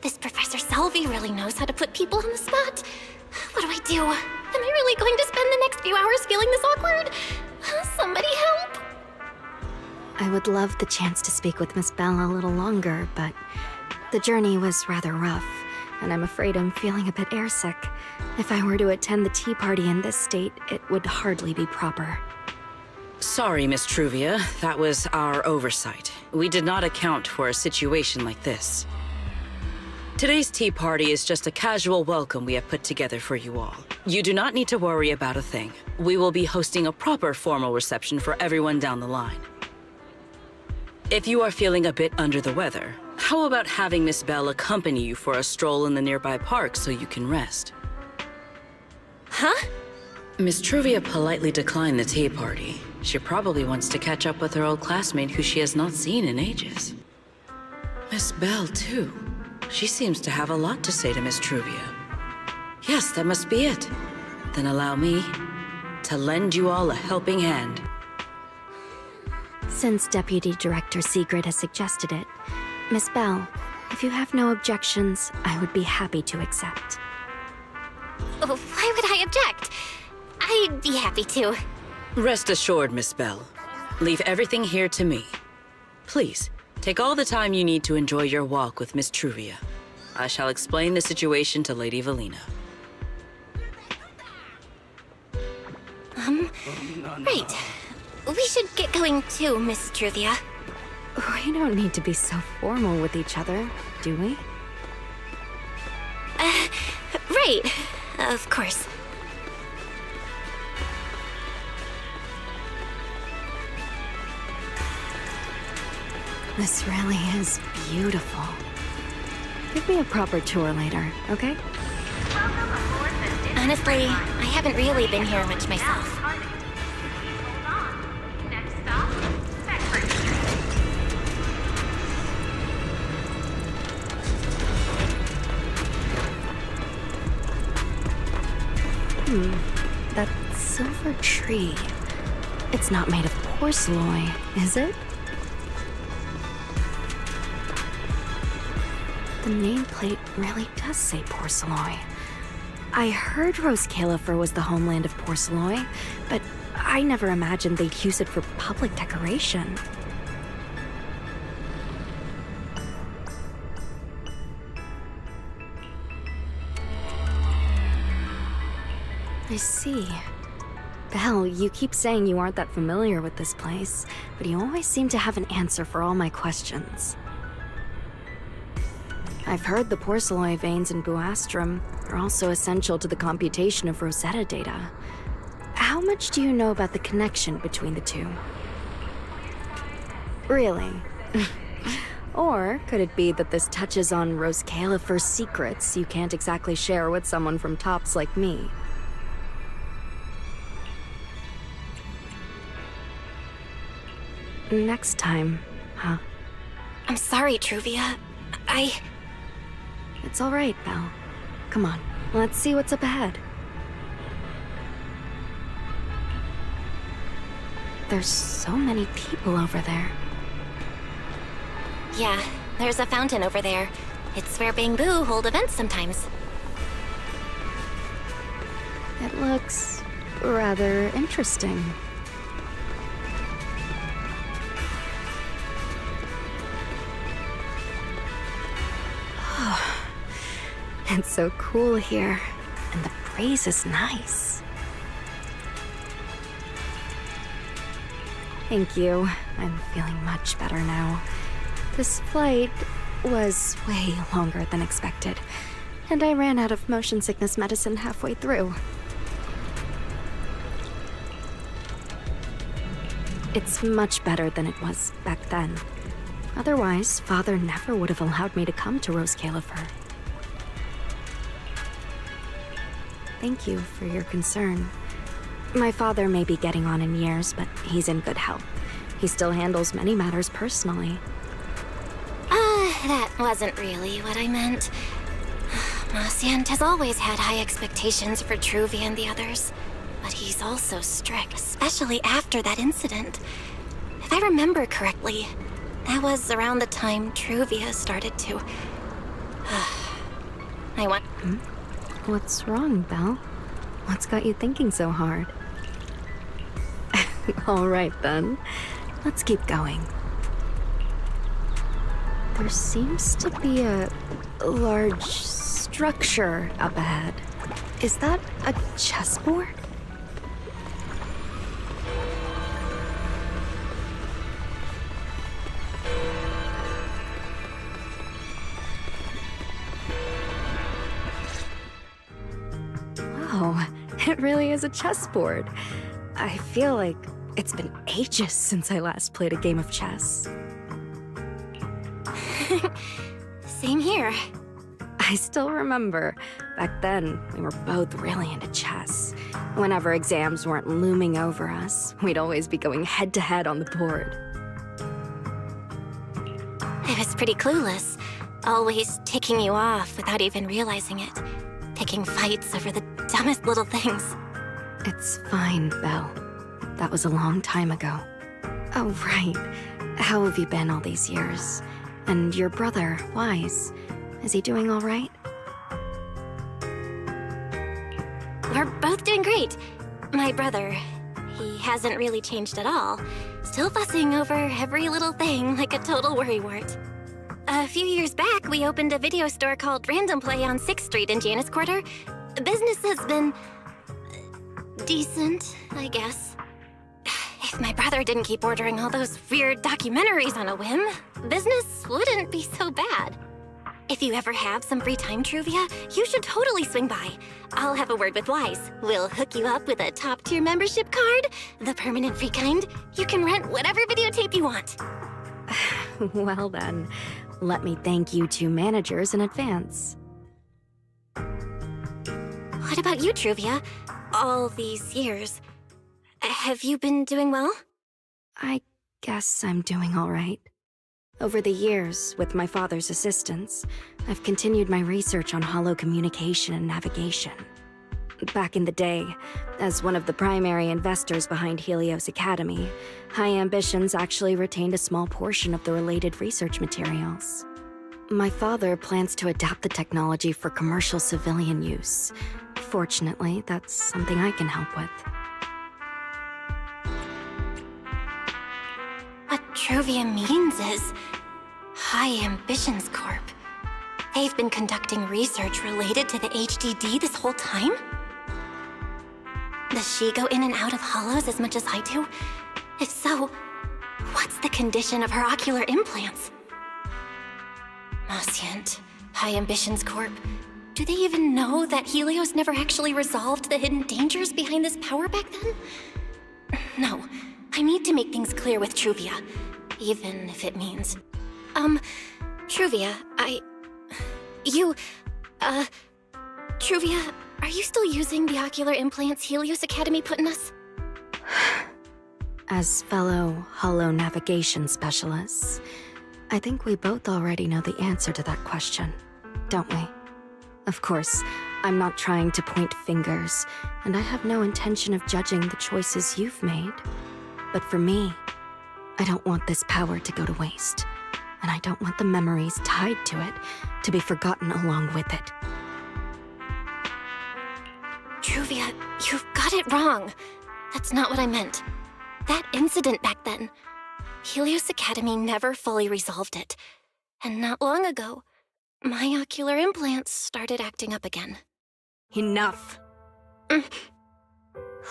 E: This Professor Salvi really knows how to put people on the spot. What do I do? Am I really going to spend the next few hours feeling this awkward? Somebody help!
M: I would love the chance to speak with Miss Bell a little longer, but the journey was rather rough, and I'm afraid I'm feeling a bit airsick. If I were to attend the tea party in this state, it would hardly be proper.
O: Sorry, Miss Truvia. That was our oversight. We did not account for a situation like this. Today's tea party is just a casual welcome we have put together for you all. You do not need to worry about a thing. We will be hosting a proper formal reception for everyone down the line. If you are feeling a bit under the weather, how about having Miss Bell accompany you for a stroll in the nearby park so you can rest?
E: Huh?
O: Miss Truvia politely declined the tea party. She probably wants to catch up with her old classmate who she has not seen in ages. Miss Bell, too. She seems to have a lot to say to Miss Truvia. Yes, that must be it. Then allow me to lend you all a helping hand.
M: Since Deputy Director Sigrid has suggested it, Miss Bell, if you have no objections, I would be happy to accept.
E: Why would I object? I'd be happy to.
O: Rest assured, Miss Bell. Leave everything here to me. Please, take all the time you need to enjoy your walk with Miss Truvia. I shall explain the situation to Lady Valina.
E: Right. We should get going too, Miss Truvia.
M: We don't need to be so formal with each other, do we?
E: Right. Of course.
M: This really is beautiful. Give me a proper tour later, okay?
E: Honestly, I haven't really been here much myself.
M: That silver tree. It's not made of porcelain, is it? The nameplate really does say porcelain. I heard Rose Califer was the homeland of porcelain, but I never imagined they'd use it for public decoration. I see. Belle, you keep saying you aren't that familiar with this place, but you always seem to have an answer for all my questions. I've heard the porcelain veins in Buastrum are also essential to the computation of Rosetta data. How much do you know about the connection between the two? Really? Or could it be that this touches on Rose Califer's secrets you can't exactly share with someone from Tops like me? next time, huh?
E: I'm sorry, Truvia.
M: It's all right, Belle. Come on, let's see what's up ahead. There's so many people over there.
E: Yeah, there's a fountain over there. It's where Bangbu hold events sometimes.
M: It looks rather interesting. It's so cool here, and the breeze is nice. Thank you. I'm feeling much better now. This flight was way longer than expected, and I ran out of motion sickness medicine halfway through. It's much better than it was back then. Otherwise, Father never would have allowed me to come to Rose Califer. Thank you for your concern. My father may be getting on in years, but he's in good health. He still handles many matters personally.
E: That wasn't really what I meant. Marciant has always had high expectations for Truvia and the others, but he's also strict, especially after that incident. If I remember correctly, that was around the time Truvia started to...
M: What's wrong, Belle? What's got you thinking so hard? All right, then. Let's keep going. There seems to be a large structure up ahead. Is that a chessboard? Wow, it really is a chessboard. I feel like it's been ages since I last played a game of chess.
E: Same here.
M: I still remember. Back then, we were both really into chess. Whenever exams weren't looming over us, we'd always be going head-to-head on the board.
E: I was pretty clueless, always ticking you off without even realizing it. Picking fights over the dumbest little things.
M: It's fine, Belle. That was a long time ago. Oh, right. How have you been all these years? And your brother, Wise, is he doing all right?
E: We're both doing great. My brother, he hasn't really changed at all. Still fussing over every little thing like a total worrywart. A few years back, we opened a video store called Random Play on 6th Street in Janus Quarter. Business has been... decent, I guess. If my brother didn't keep ordering all those weird documentaries on a whim, business wouldn't be so bad. If you ever have some free time, Truvia, you should totally swing by. I'll have a word with Wise. We'll hook you up with a top-tier membership card, the permanent free kind. You can rent whatever videotape you want.
M: Well then, let me thank you two managers in advance.
E: What about you, Truvia? All these years, have you been doing well?
M: I guess I'm doing all right. Over the years, with my father's assistance, I've continued my research on holo communication and navigation. Back in the day, as one of the primary investors behind Helios Academy, High Ambitions actually retained a small portion of the related research materials. My father plans to adapt the technology for commercial civilian use. Fortunately, that's something I can help with.
E: What Truvia means is High Ambitions Corp. They've been conducting research related to the HDD this whole time? Does she go in and out of holos as much as I do? If so, what's the condition of her ocular implants? Marciant, High Ambitions Corp. Do they even know that Helios never actually resolved the hidden dangers behind this power back then? No, I need to make things clear with Truvia, even if it means... Truvia, Truvia, are you still using the ocular implants Helios Academy put in us?
M: As fellow holo navigation specialists, I think we both already know the answer to that question, don't we? Of course, I'm not trying to point fingers, and I have no intention of judging the choices you've made. But for me, I don't want this power to go to waste, and I don't want the memories tied to it to be forgotten along with it.
E: Truvia, you've got it wrong. That's not what I meant. That incident back then, Helios Academy never fully resolved it. And not long ago, my ocular implants started acting up again.
M: Enough!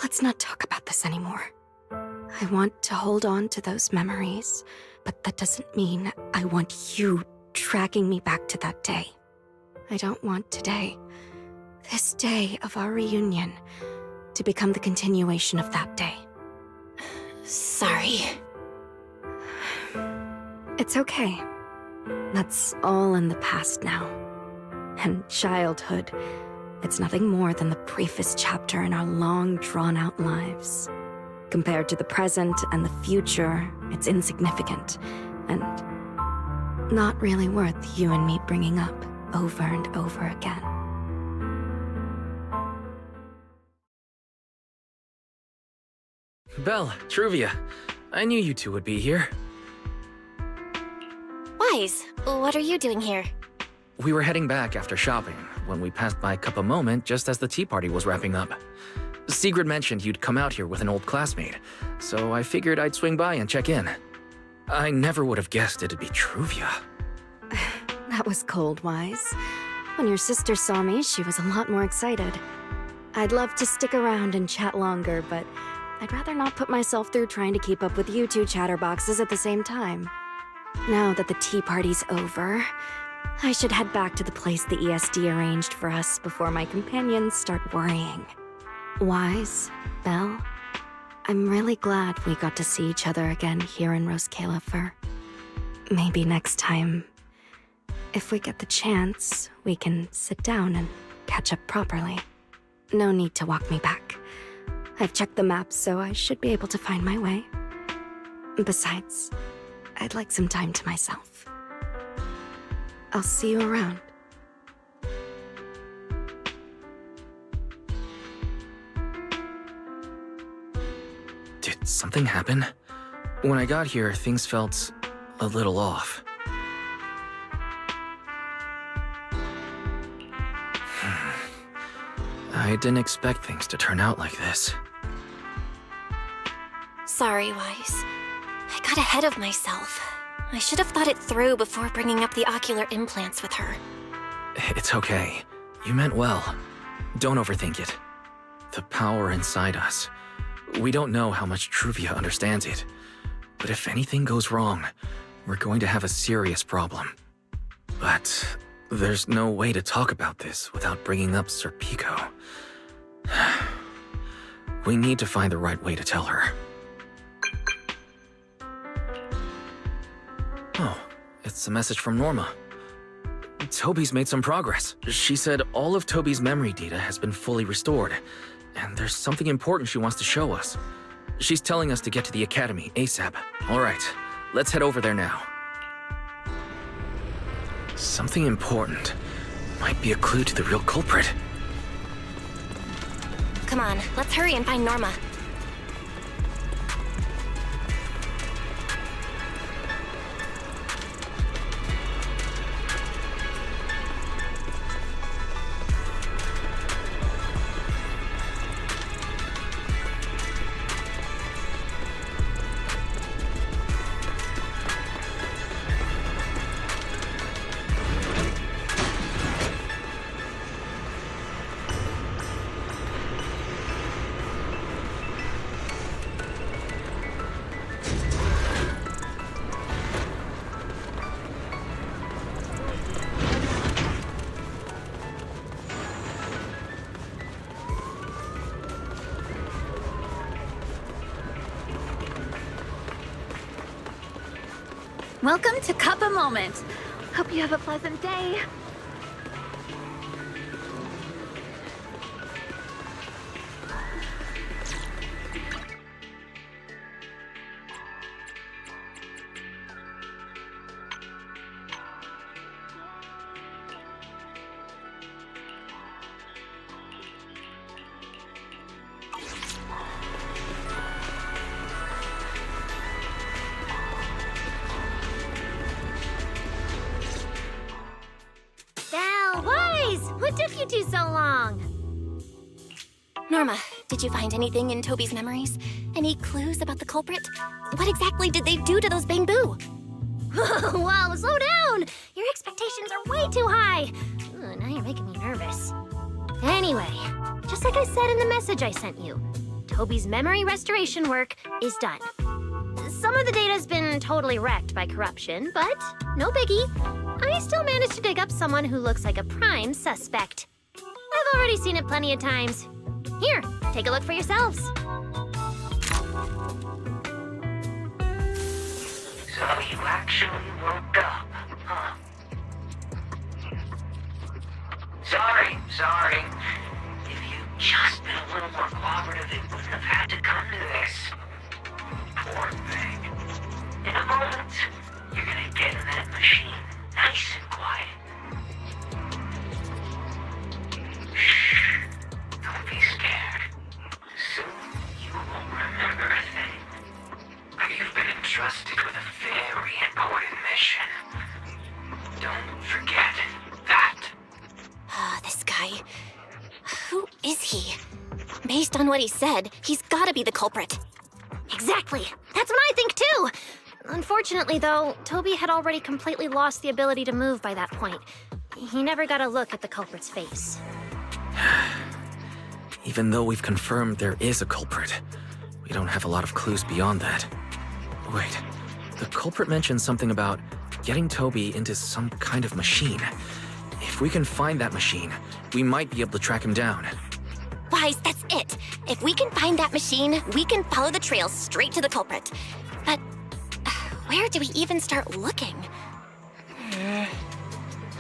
M: Let's not talk about this anymore. I want to hold on to those memories, but that doesn't mean I want you dragging me back to that day. I don't want today, this day of our reunion, to become the continuation of that day.
E: Sorry.
M: It's okay. That's all in the past now. And childhood, it's nothing more than the briefest chapter in our long, drawn-out lives. Compared to the present and the future, it's insignificant, and not really worth you and me bringing up over and over again.
C: Belle, Truvia, I knew you two would be here.
E: Wise, what are you doing here?
C: We were heading back after shopping when we passed by Cup Moment just as the tea party was wrapping up. Sigrid mentioned you'd come out here with an old classmate, so I figured I'd swing by and check in. I never would have guessed it'd be Truvia.
M: That was cold, Wise. When your sister saw me, she was a lot more excited. I'd love to stick around and chat longer, but I'd rather not put myself through trying to keep up with you two chatterboxes at the same time. Now that the tea party's over, I should head back to the place the ESD arranged for us before my companions start worrying. Wise, Belle, I'm really glad we got to see each other again here in Roskilde. Maybe next time, if we get the chance, we can sit down and catch up properly. No need to walk me back. I've checked the map, so I should be able to find my way. Besides, I'd like some time to myself. I'll see you around.
C: Did something happen? When I got here, things felt a little off. I didn't expect things to turn out like this.
E: Sorry, Wise. I got ahead of myself. I should have thought it through before bringing up the ocular implants with her.
C: It's okay. You meant well. Don't overthink it. The power inside us. We don't know how much Truvia understands it. But if anything goes wrong, we're going to have a serious problem. But there's no way to talk about this without bringing up Sir Pico. We need to find the right way to tell her. Oh, it's a message from Norma. Toby's made some progress. She said all of Toby's memory data has been fully restored, and there's something important she wants to show us. She's telling us to get to the academy ASAP. All right, let's head over there now. Something important. Might be a clue to the real culprit.
E: Come on, let's hurry and find Norma.
F: Welcome to Cuppa Moment. Hope you have a pleasant day.
E: What took you two so long?
N: Norma, did you find anything in Toby's memories? Any clues about the culprit? What exactly did they do to those bamboo?
E: Whoa, slow down! Your expectations are way too high. Ugh, now you're making me nervous. Anyway, just like I said in the message I sent you, Toby's memory restoration work is done. Some of the data's been totally wrecked by corruption, but no biggie. I still managed to dig up someone who looks like a prime suspect. I've already seen it plenty of times. Here, take a look for yourselves.
P: So you actually woke up, huh? Sorry. If you'd just been a little more cooperative, it wouldn't have had to come to this. Poor thing. In a moment, you're gonna get in that machine, nice and quiet. Shh. Don't be scared. Soon you won't remember a thing. You've been entrusted with a very important mission. Don't forget that.
N: This guy. Who is he? Based on what he said, he's gotta be the culprit.
E: Exactly. That's what I think too. Unfortunately, though, Toby had already completely lost the ability to move by that point. He never got a look at the culprit's face.
C: Even though we've confirmed there is a culprit, we don't have a lot of clues beyond that. Wait, the culprit mentioned something about getting Toby into some kind of machine. If we can find that machine, we might be able to track him down.
N: Wise, that's it. If we can find that machine, we can follow the trail straight to the culprit. But where do we even start looking?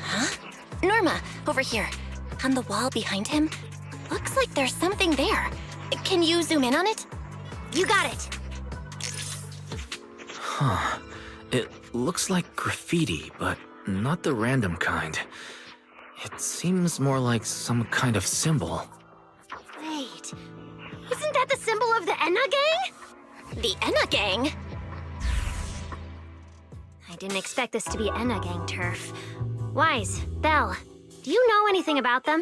N: Huh? Norma, over here. On the wall behind him. Looks like there's something there. Can you zoom in on it?
E: You got it.
C: Huh. It looks like graffiti, but not the random kind. It seems more like some kind of symbol.
E: Wait, isn't that the symbol of the Enna Gang?
N: The Enna Gang?
E: I didn't expect this to be Enna Gang turf. Wise, Belle, do you know anything about them?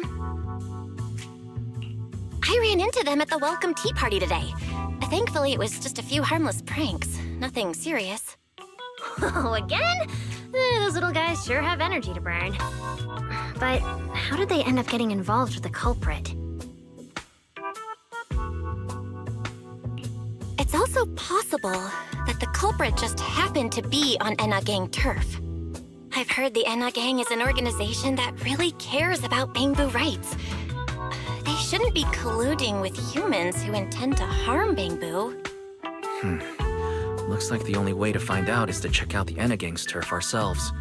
N: I ran into them at the welcome tea party today. Thankfully, it was just a few harmless pranks. Nothing serious.
E: Oh, again? Those little guys sure have energy to burn. But how did they end up getting involved with the culprit?
N: It's also possible that the culprit just happened to be on Enna Gang turf. I've heard the Enna Gang is an organization that really cares about bamboo rights. They shouldn't be colluding with humans who intend to harm bamboo.
C: Looks like the only way to find out is to check out the Enna Gang's turf ourselves.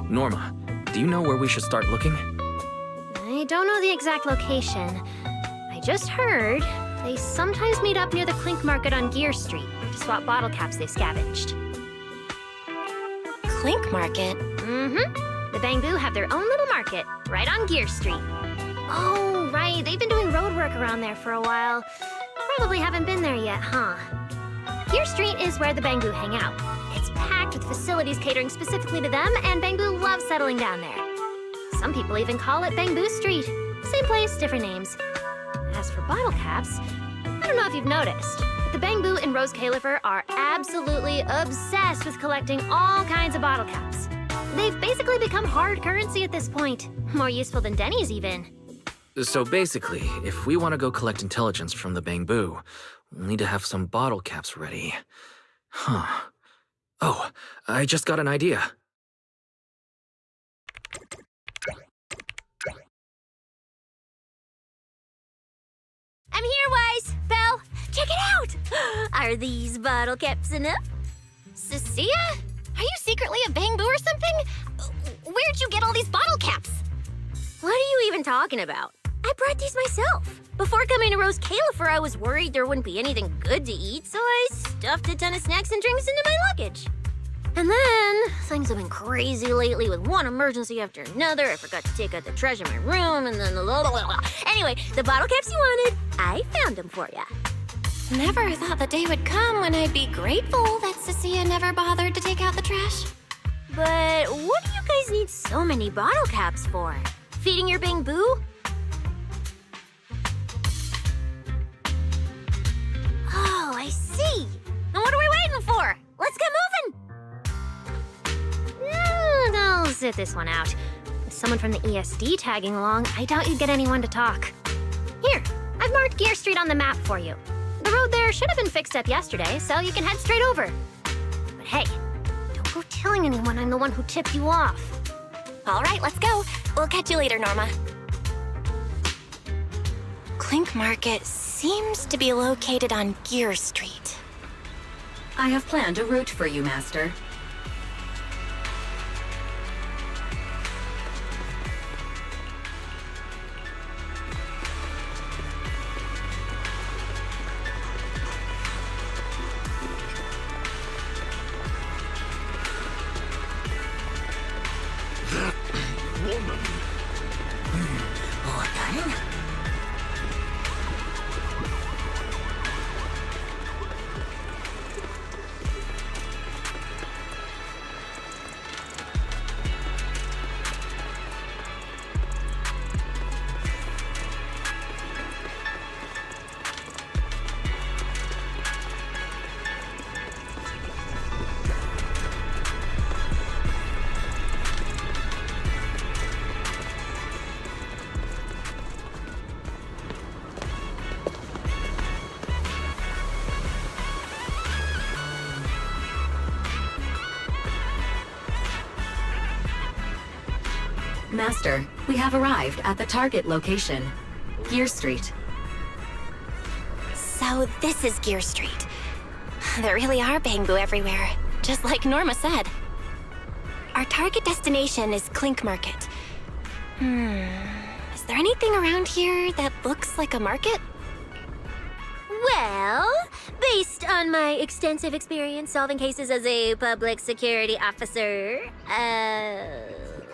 C: Norma, do you know where we should start looking?
E: I don't know the exact location. I just heard they sometimes meet up near the Clink Market on Gear Street to swap bottle caps they've scavenged.
N: Clink Market?
E: Mm-hmm. The Bamboo have their own little market right on Gear Street. Oh, right. They've been doing road work around there for a while. Probably haven't been there yet, huh? Gear Street is where the Bamboo hang out. It's packed with facilities catering specifically to them, and Bamboo loves settling down there. Some people even call it Bamboo Street. Same place, different names. As for bottle caps, I don't know if you've noticed, but the Bamboo and Rose Califer are absolutely obsessed with collecting all kinds of bottle caps. They've basically become hard currency at this point. More useful than Denny's, even.
C: So basically, if we want to go collect intelligence from the Bamboo, we'll need to have some bottle caps ready. Huh. Oh, I just got an idea.
E: I'm here, Wise. Belle, check it out! Are these bottle caps enough?
N: Cecilia? Are you secretly a Bamboo or something? Where'd you get all these bottle caps?
E: What are you even talking about? I brought these myself. Before coming to Rose Califer, I was worried there wouldn't be anything good to eat, so I stuffed a ton of snacks and drinks into my luggage. And then, things have been crazy lately with one emergency after another. I forgot to take out the trash in my room, and then Anyway, the bottle caps you wanted, I found them for ya.
N: Never thought the day would come when I'd be grateful that Cecilia never bothered to take out the trash.
E: But what do you guys need so many bottle caps for? Feeding your bamboo? Oh, I see. Then what are we waiting for? Let's get moving! I'll sit this one out. With someone from the ESD tagging along, I doubt you'd get anyone to talk. Here, I've marked Gear Street on the map for you. The road there should have been fixed up yesterday, so you can head straight over. But hey, don't go telling anyone I'm the one who tipped you off.
M: All right, let's go. We'll catch you later, Norma. Clink Market seems to be located on Gear Street.
L: I have planned a route for you, Master. Master, we have arrived at the target location, Gear Street.
M: So this is Gear Street. There really are bamboo everywhere, just like Norma said. Our target destination is Clink Market. Is there anything around here that looks like a market?
E: Well, based on my extensive experience solving cases as a public security officer,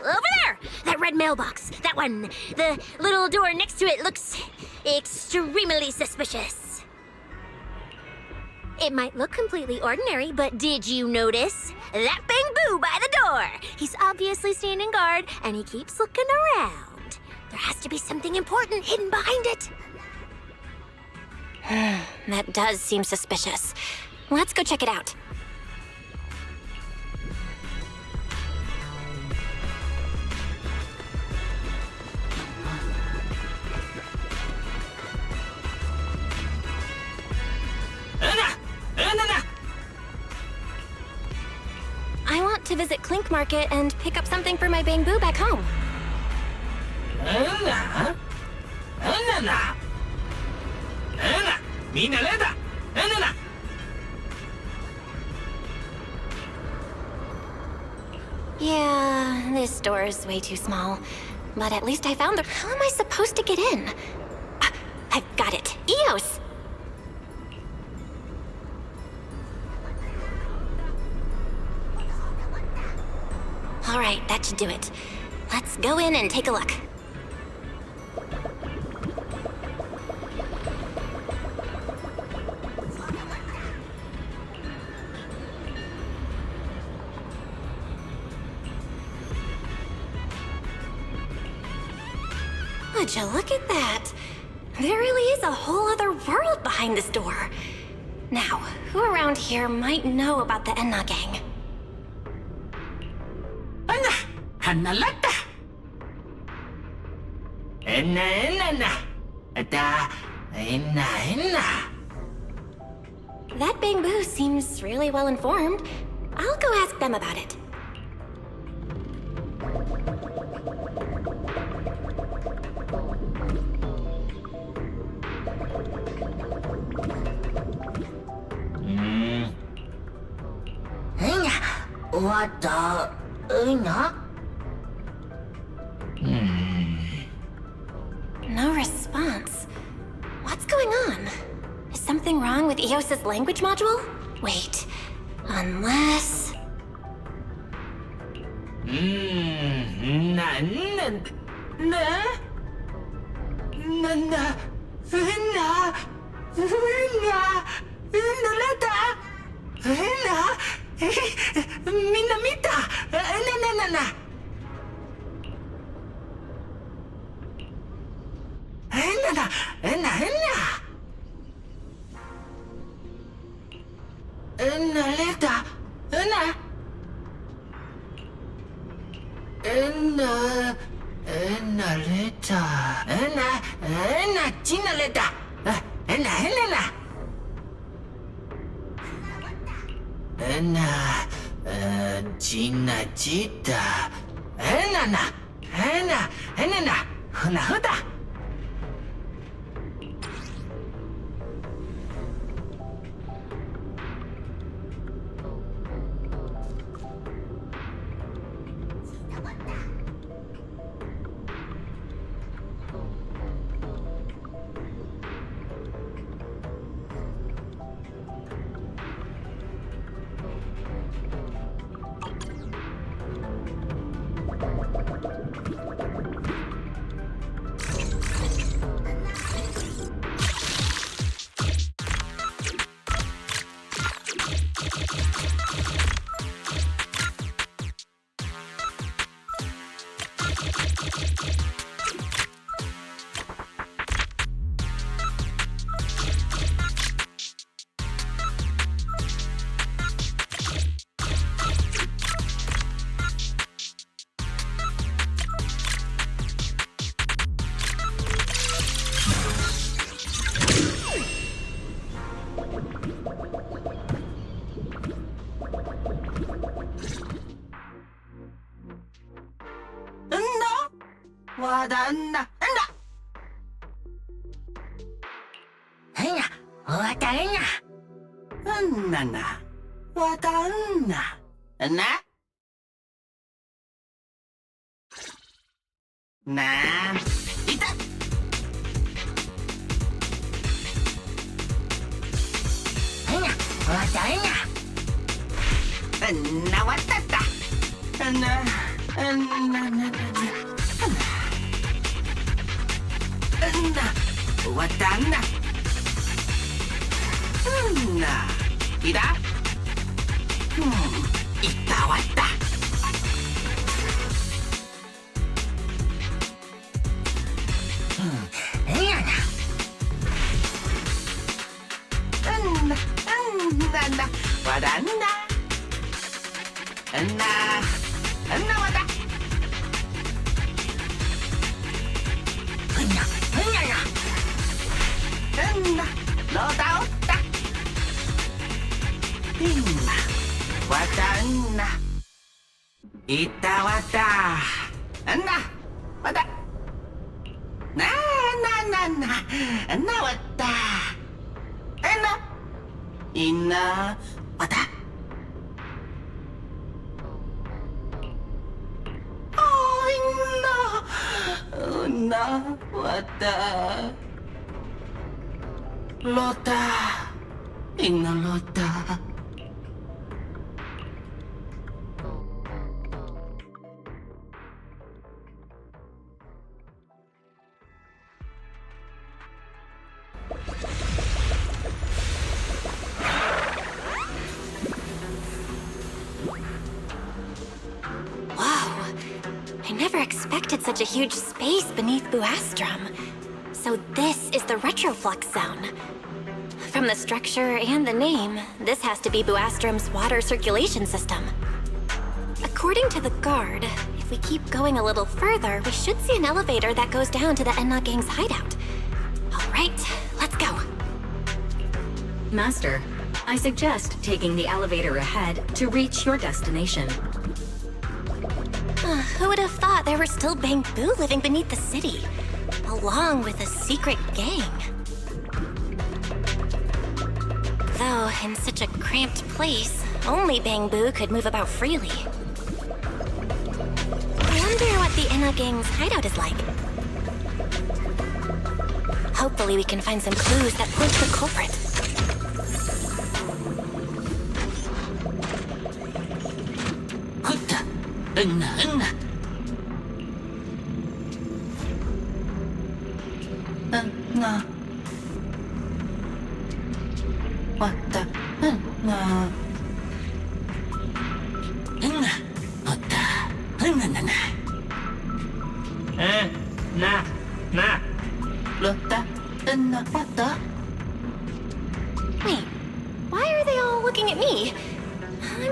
E: over there! That red mailbox! That one! The little door next to it looks extremely suspicious. It might look completely ordinary, but did you notice? That bamboo by the door! He's obviously standing guard, and he keeps looking around. There has to be something important hidden behind it.
M: That does seem suspicious. Let's go check it out. I want to visit Clink Market and pick up something for my bamboo back home. Yeah, this door is way too small. But at least I found the... How am I supposed to get in? I've got it. EOS! All right, that should do it. Let's go in and take a look. Would you look at that? There really is a whole other world behind this door. Now, who around here might know about the Enna gang? That bamboo seems really well informed. I'll go ask them about it. No response. What's going on? Is something wrong with EOS's language module? Wait, unless...
P: Leta, Una. Una Leta. Una China Leta. Una. Una China Chita. Una. Huda. Wadanna. Hanya, wadanya. Nana, wadanna. Na. Na. Ita. Hanya, wadanya. Na watata. Na. Watanna. Ida. Ita wata. Yana. Wadanna. Wada. Lotautta. Inna. Watanna. Itawata. Anna. Wata. Na. Anna wata. Anna. Inna. Wata. Oh, inna. Unna. Wata. Lota. Inna Lota.
M: Whoa! I never expected such a huge space beneath Buastrum. So this is the retroflux zone. From the structure and the name, this has to be Buastrum's water circulation system. According to the guard, if we keep going a little further, we should see an elevator that goes down to the Enna Gang's hideout. All right, let's go.
Q: Master, I suggest taking the elevator ahead to reach your destination.
M: Who would have thought there were still Bamboo living beneath the city, along with a secret gang? Though, in such a cramped place, only Bamboo could move about freely. I wonder what the Enna Gang's hideout is like. Hopefully we can find some clues that point to the culprit. Wait, why are they all looking at me?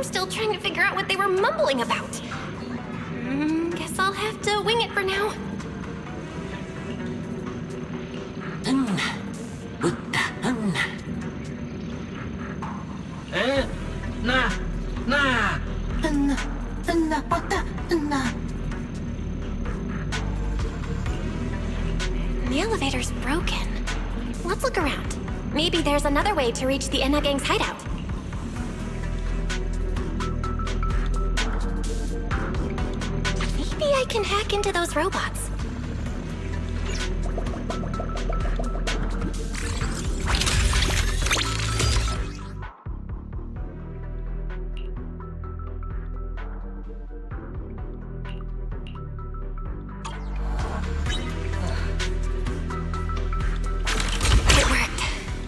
M: I'm still trying to figure out what they were mumbling about. Guess I'll have to wing it for now. The elevator's broken. Let's look around. Maybe there's another way to reach the Enna Gang's hideout. Maybe I can hack into those robots.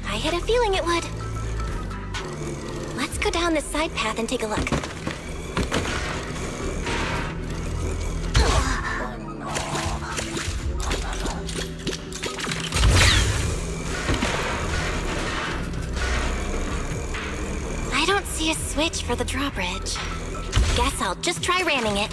M: I had a feeling it would. Let's go down this side path and take a look. I don't see a switch for the drawbridge. Guess I'll just try ramming it.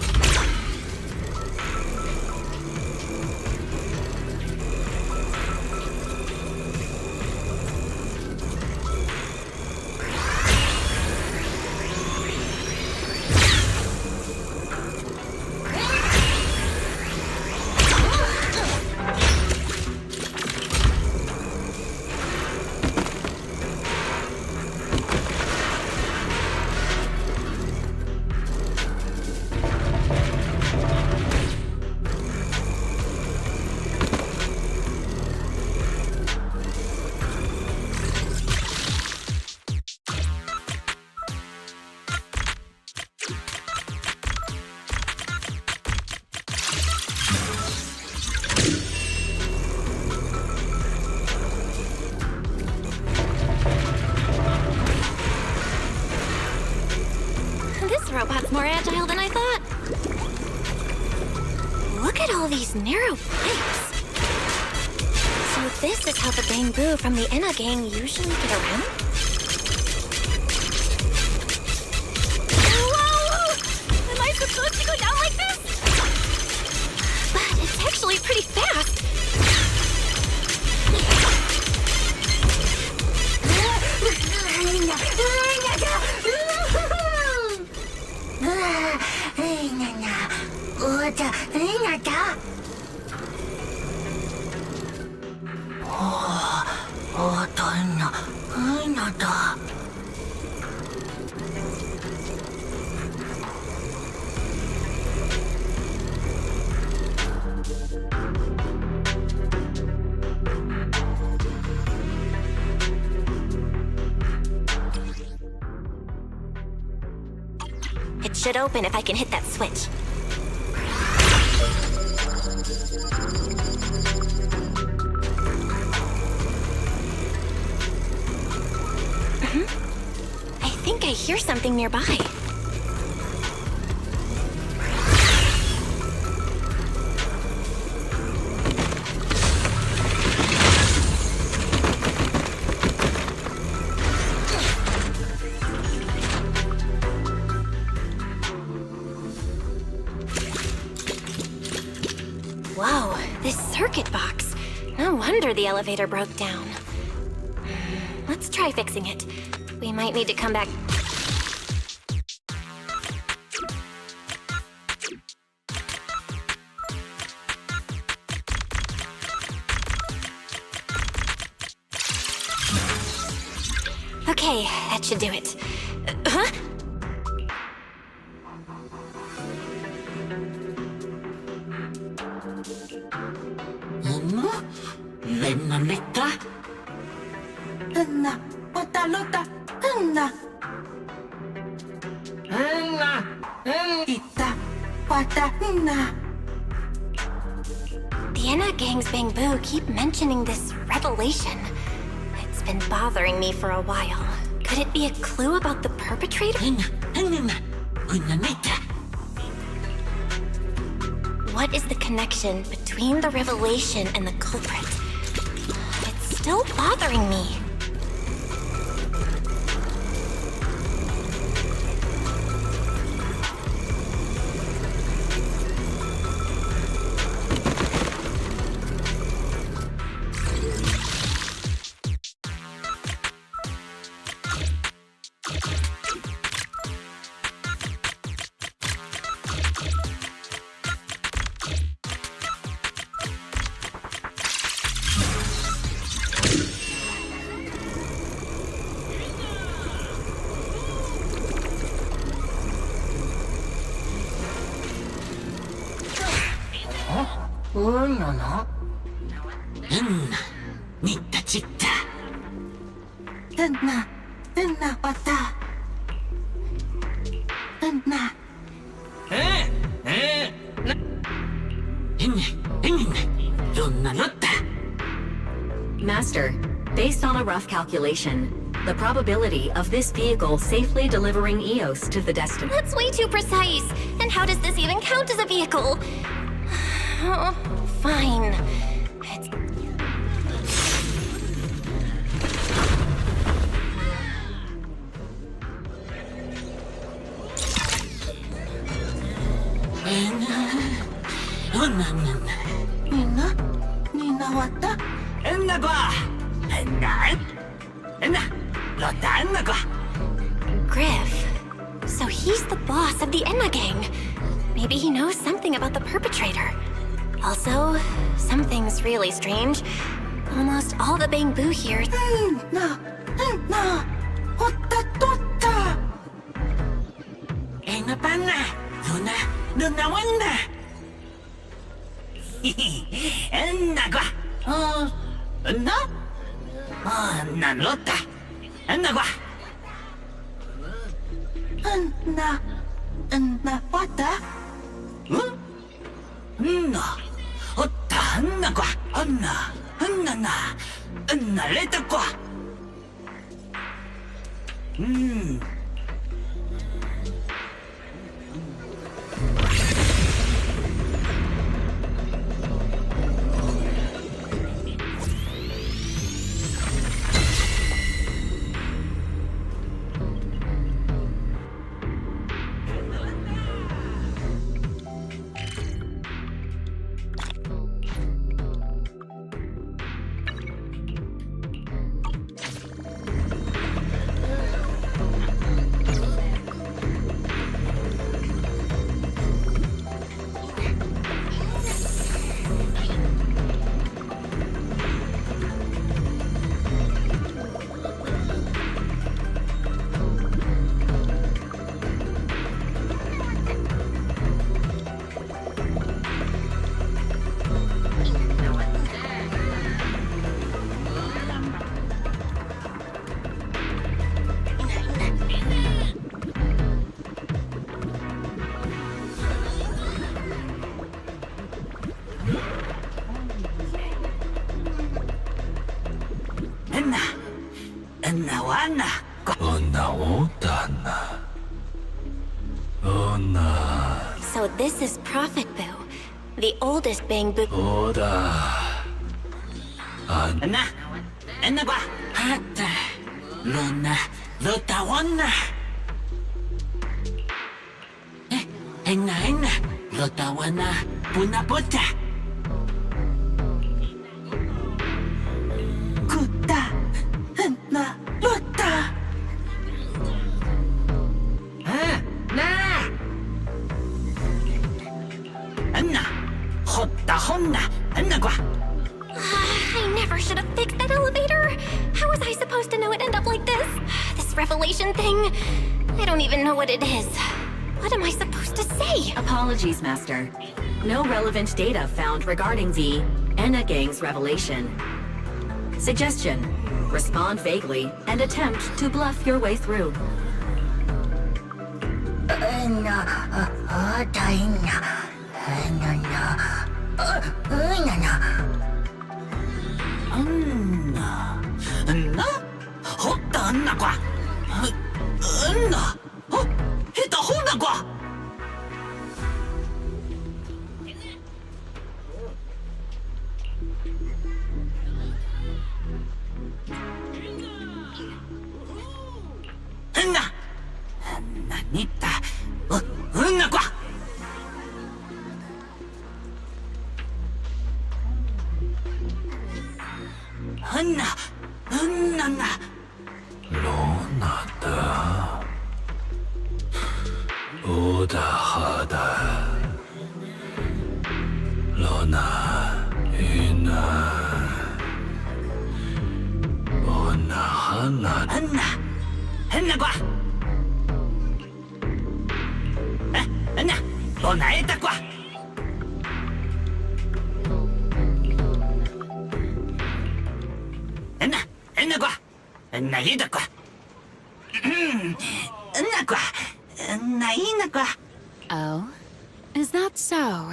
M: This robot's more agile than I thought. Look at all these narrow pipes. So this is how the Bamboo from the Enna Gang usually get around? Whoa! Am I supposed to go down like this? But it's actually pretty fast. It should open if I can hit that switch. I think I hear something nearby. Whoa, this circuit box. No wonder the elevator broke down. Let's try fixing it. We might need to come back. Okay, that should do it. Huh? The Enna Gang's Bamboo keep mentioning this revelation. It's been bothering me for a while. Could it be a clue about the perpetrator? What is the connection between the revelation and the culprit? It's still bothering me.
P: no. Nita Jika. Wata.
Q: Master, based on a rough calculation, the probability of this vehicle safely delivering EOS to the destination.
E: That's way too precise. And how does this even count as a vehicle? Oh, fine. It's...
P: Nina wata?
E: Griff. So he's the boss of the Enna gang. Maybe he knows something about the perpetrator. Also, something's really strange. Almost all the bamboo here... So this is Prophet Boo, the oldest bamboo... I never should have fixed that elevator. How was I supposed to know it'd end up like this? This revelation thing, I don't even know what it is. What am I supposed to say?
Q: Apologies, Master. No relevant data found regarding the Enna gang's revelation. Suggestion: respond vaguely and attempt to bluff your way through.
G: Oh? Is that so?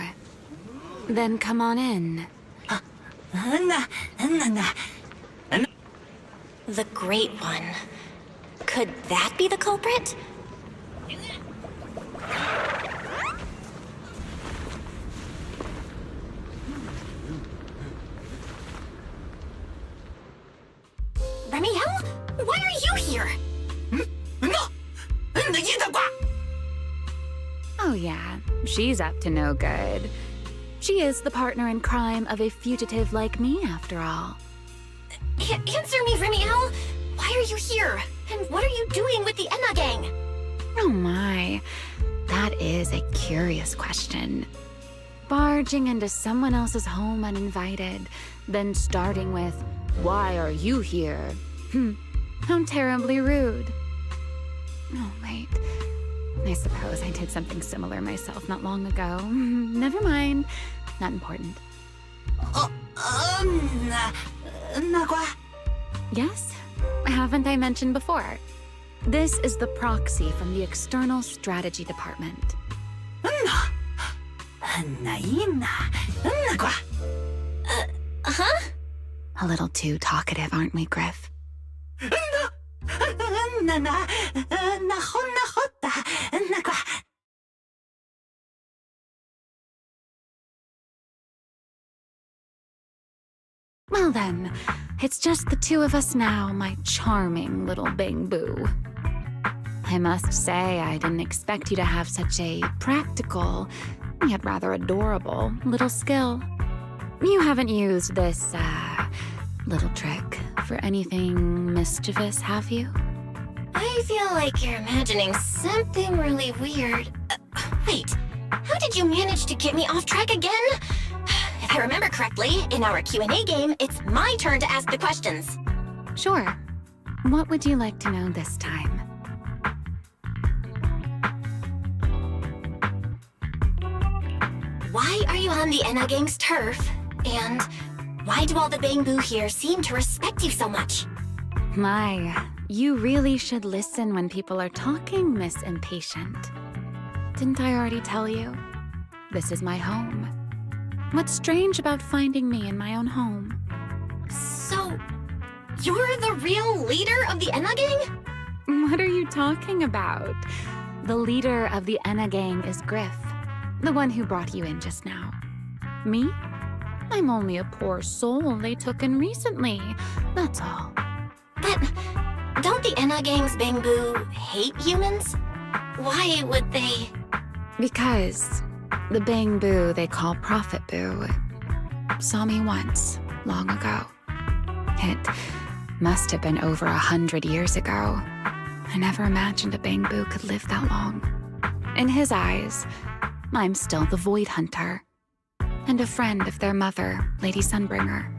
G: Then come on in.
E: The Great One. Could that be the culprit? Remiel? Why are you here?
G: Oh yeah, she's up to no good. She is the partner in crime of a fugitive like me, after all.
E: Answer me, Remiel! Why are you here? And what are you doing with the Enna gang?
G: Oh my, that is a curious question. Barging into someone else's home uninvited, then starting with, "Why are you here?" How terribly rude. Oh, wait. I suppose I did something similar myself not long ago. Never mind. Not important. Yes? Haven't I mentioned before? This is the proxy from the External Strategy Department. A little too talkative, aren't we, Griff? Well then, it's just the two of us now, my charming little bang-boo. I must say, I didn't expect you to have such a practical, yet rather adorable, little skill. You haven't used this, little trick for anything mischievous, have you?
E: I feel like you're imagining something really weird. Wait, how did you manage to get me off track again? If I remember correctly, in our Q&A game, it's my turn to ask the questions.
G: Sure. What would you like to know this time?
E: Why are you on the Enna gang's turf? And why do all the Bang-Boo here seem to respect you so much?
G: My, you really should listen when people are talking, Miss Impatient. Didn't I already tell you? This is my home. What's strange about finding me in my own home?
E: So, you're the real leader of the Enna gang?
G: What are you talking about? The leader of the Enna gang is Griff, the one who brought you in just now. Me? I'm only a poor soul they took in recently, that's all.
E: But don't the Enna gang's Bang-Boo hate humans? Why would they?
G: Because the Bang-Boo they call Prophet Boo saw me once, long ago. It must have been over 100 years ago. I never imagined a Bang-Boo could live that long. In his eyes, I'm still the Void Hunter, and a friend of their mother, Lady Sunbringer,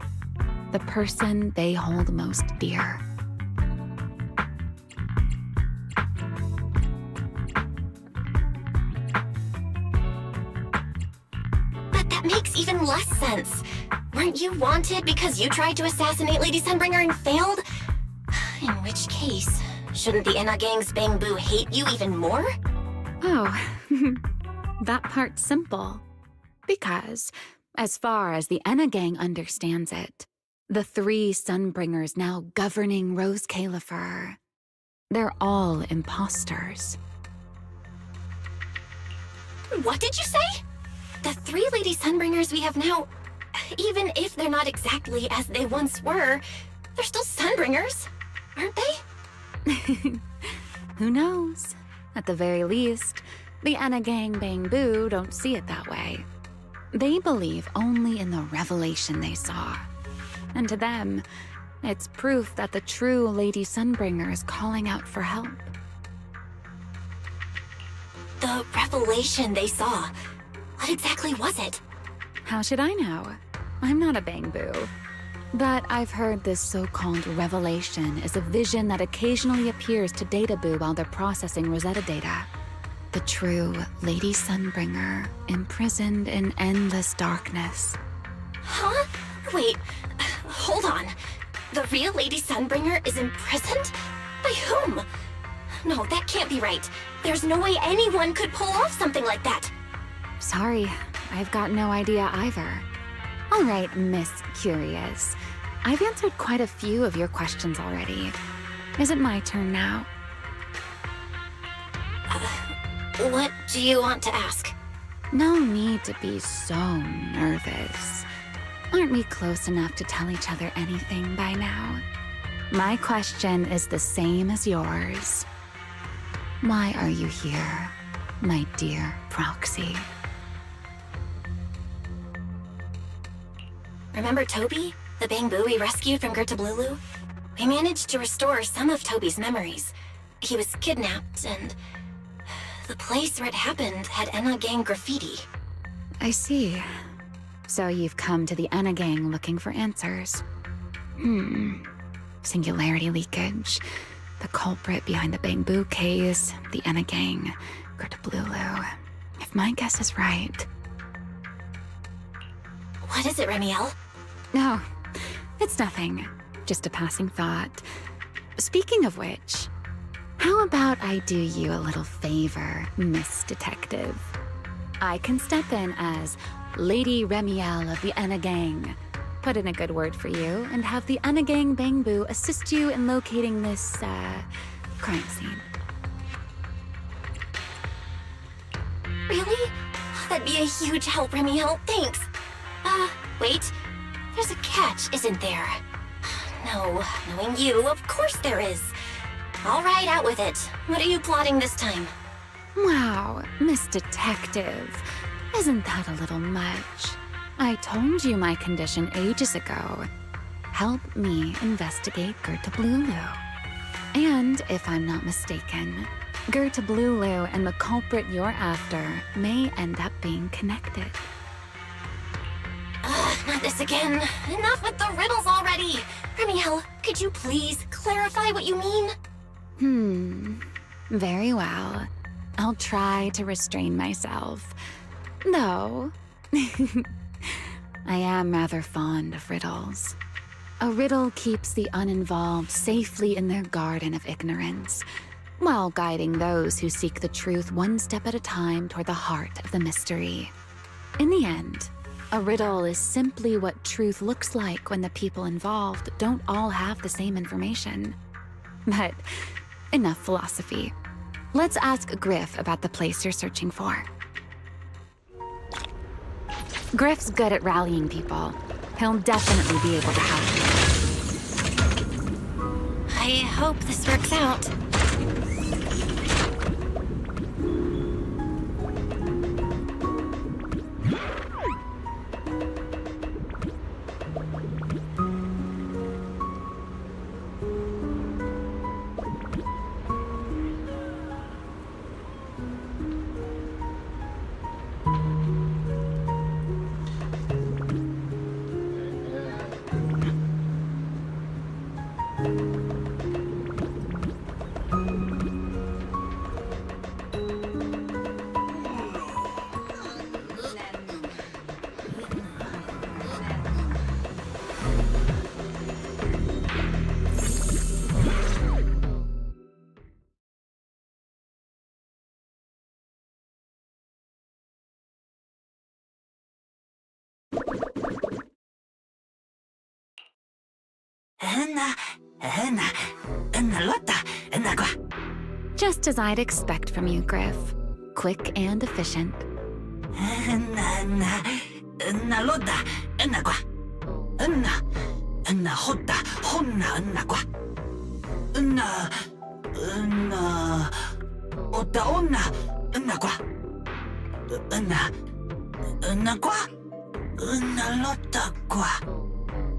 G: the person they hold most dear.
E: But that makes even less sense. Weren't you wanted because you tried to assassinate Lady Sunbringer and failed? In which case, shouldn't the Enna gang's Bang-Boo hate you even more?
G: Oh, that part's simple. Because, as far as the Enna gang understands it, the 3 Sunbringers now governing Rose Califer, they're all imposters.
E: What did you say? The 3 Lady Sunbringers we have now, even if they're not exactly as they once were, they're still Sunbringers, aren't they?
G: Who knows? At the very least, the Enna gang Bang-Boo don't see it that way. They believe only in the revelation they saw. And to them, it's proof that the true Lady Sunbringer is calling out for help.
E: The revelation they saw. What exactly was it?
G: How should I know? I'm not a Bang-Boo. But I've heard this so-called revelation is a vision that occasionally appears to Data Boo while they're processing Rosetta data. The true Lady Sunbringer, imprisoned in endless darkness.
E: Huh? Wait, hold on. The real Lady Sunbringer is imprisoned? By whom? No, that can't be right. There's no way anyone could pull off something like that.
G: Sorry, I've got no idea either. All right, Miss Curious. I've answered quite a few of your questions already. Is it my turn now?
E: What do you want to ask?
G: No need to be so nervous. Aren't we close enough to tell each other anything by now? My question is the same as yours. Why are you here, my dear Proxy?
E: Remember Toby? The bamboo we rescued from Gertablulu? We managed to restore some of Toby's memories. He was kidnapped, and the place where it happened had Enna Gang graffiti.
G: I see. So you've come to the Enna Gang looking for answers. Singularity leakage, the culprit behind the bamboo case, the Enna Gang, Gertablulu. If my guess is right...
E: What is it, Remiel?
G: No, it's nothing. Just a passing thought. Speaking of which, how about I do you a little favor, Miss Detective? I can step in as Lady Remiel of the Enna Gang, put in a good word for you, and have the Enna Gang Bamboo assist you in locating this, crime scene.
E: Really? That'd be a huge help, Remiel. Thanks. Wait. There's a catch, isn't there? No, knowing you, of course there is. All right, out with it. What are you plotting this time?
G: Wow, Miss Detective. Isn't that a little much? I told you my condition ages ago. Help me investigate Gertablulu. And if I'm not mistaken, Gertablulu and the culprit you're after may end up being connected.
E: Not this again. Enough with the riddles already. Remiel, could you please clarify what you mean?
G: Very well. I'll try to restrain myself. Though, I am rather fond of riddles. A riddle keeps the uninvolved safely in their garden of ignorance, while guiding those who seek the truth one step at a time toward the heart of the mystery. In the end, a riddle is simply what truth looks like when the people involved don't all have the same information. But enough philosophy. Let's ask Griff about the place you're searching for. Griff's good at rallying people. He'll definitely be able to help you.
E: I hope this works out.
G: Just as I'd expect from you, Griff. Quick and efficient.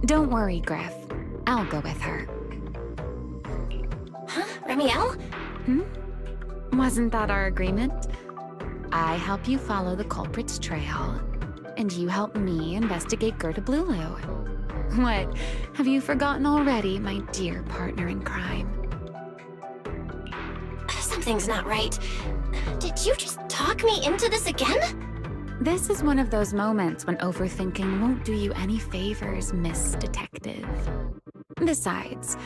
G: Don't worry, Griff. I'll go with her.
E: Huh? Remiel?
G: Wasn't that our agreement? I help you follow the culprit's trail, and you help me investigate Gertablulu. What? Have you forgotten already, my dear partner in crime?
E: Something's not right. Did you just talk me into this again?
G: This is one of those moments when overthinking won't do you any favors, Miss Detective. Besides,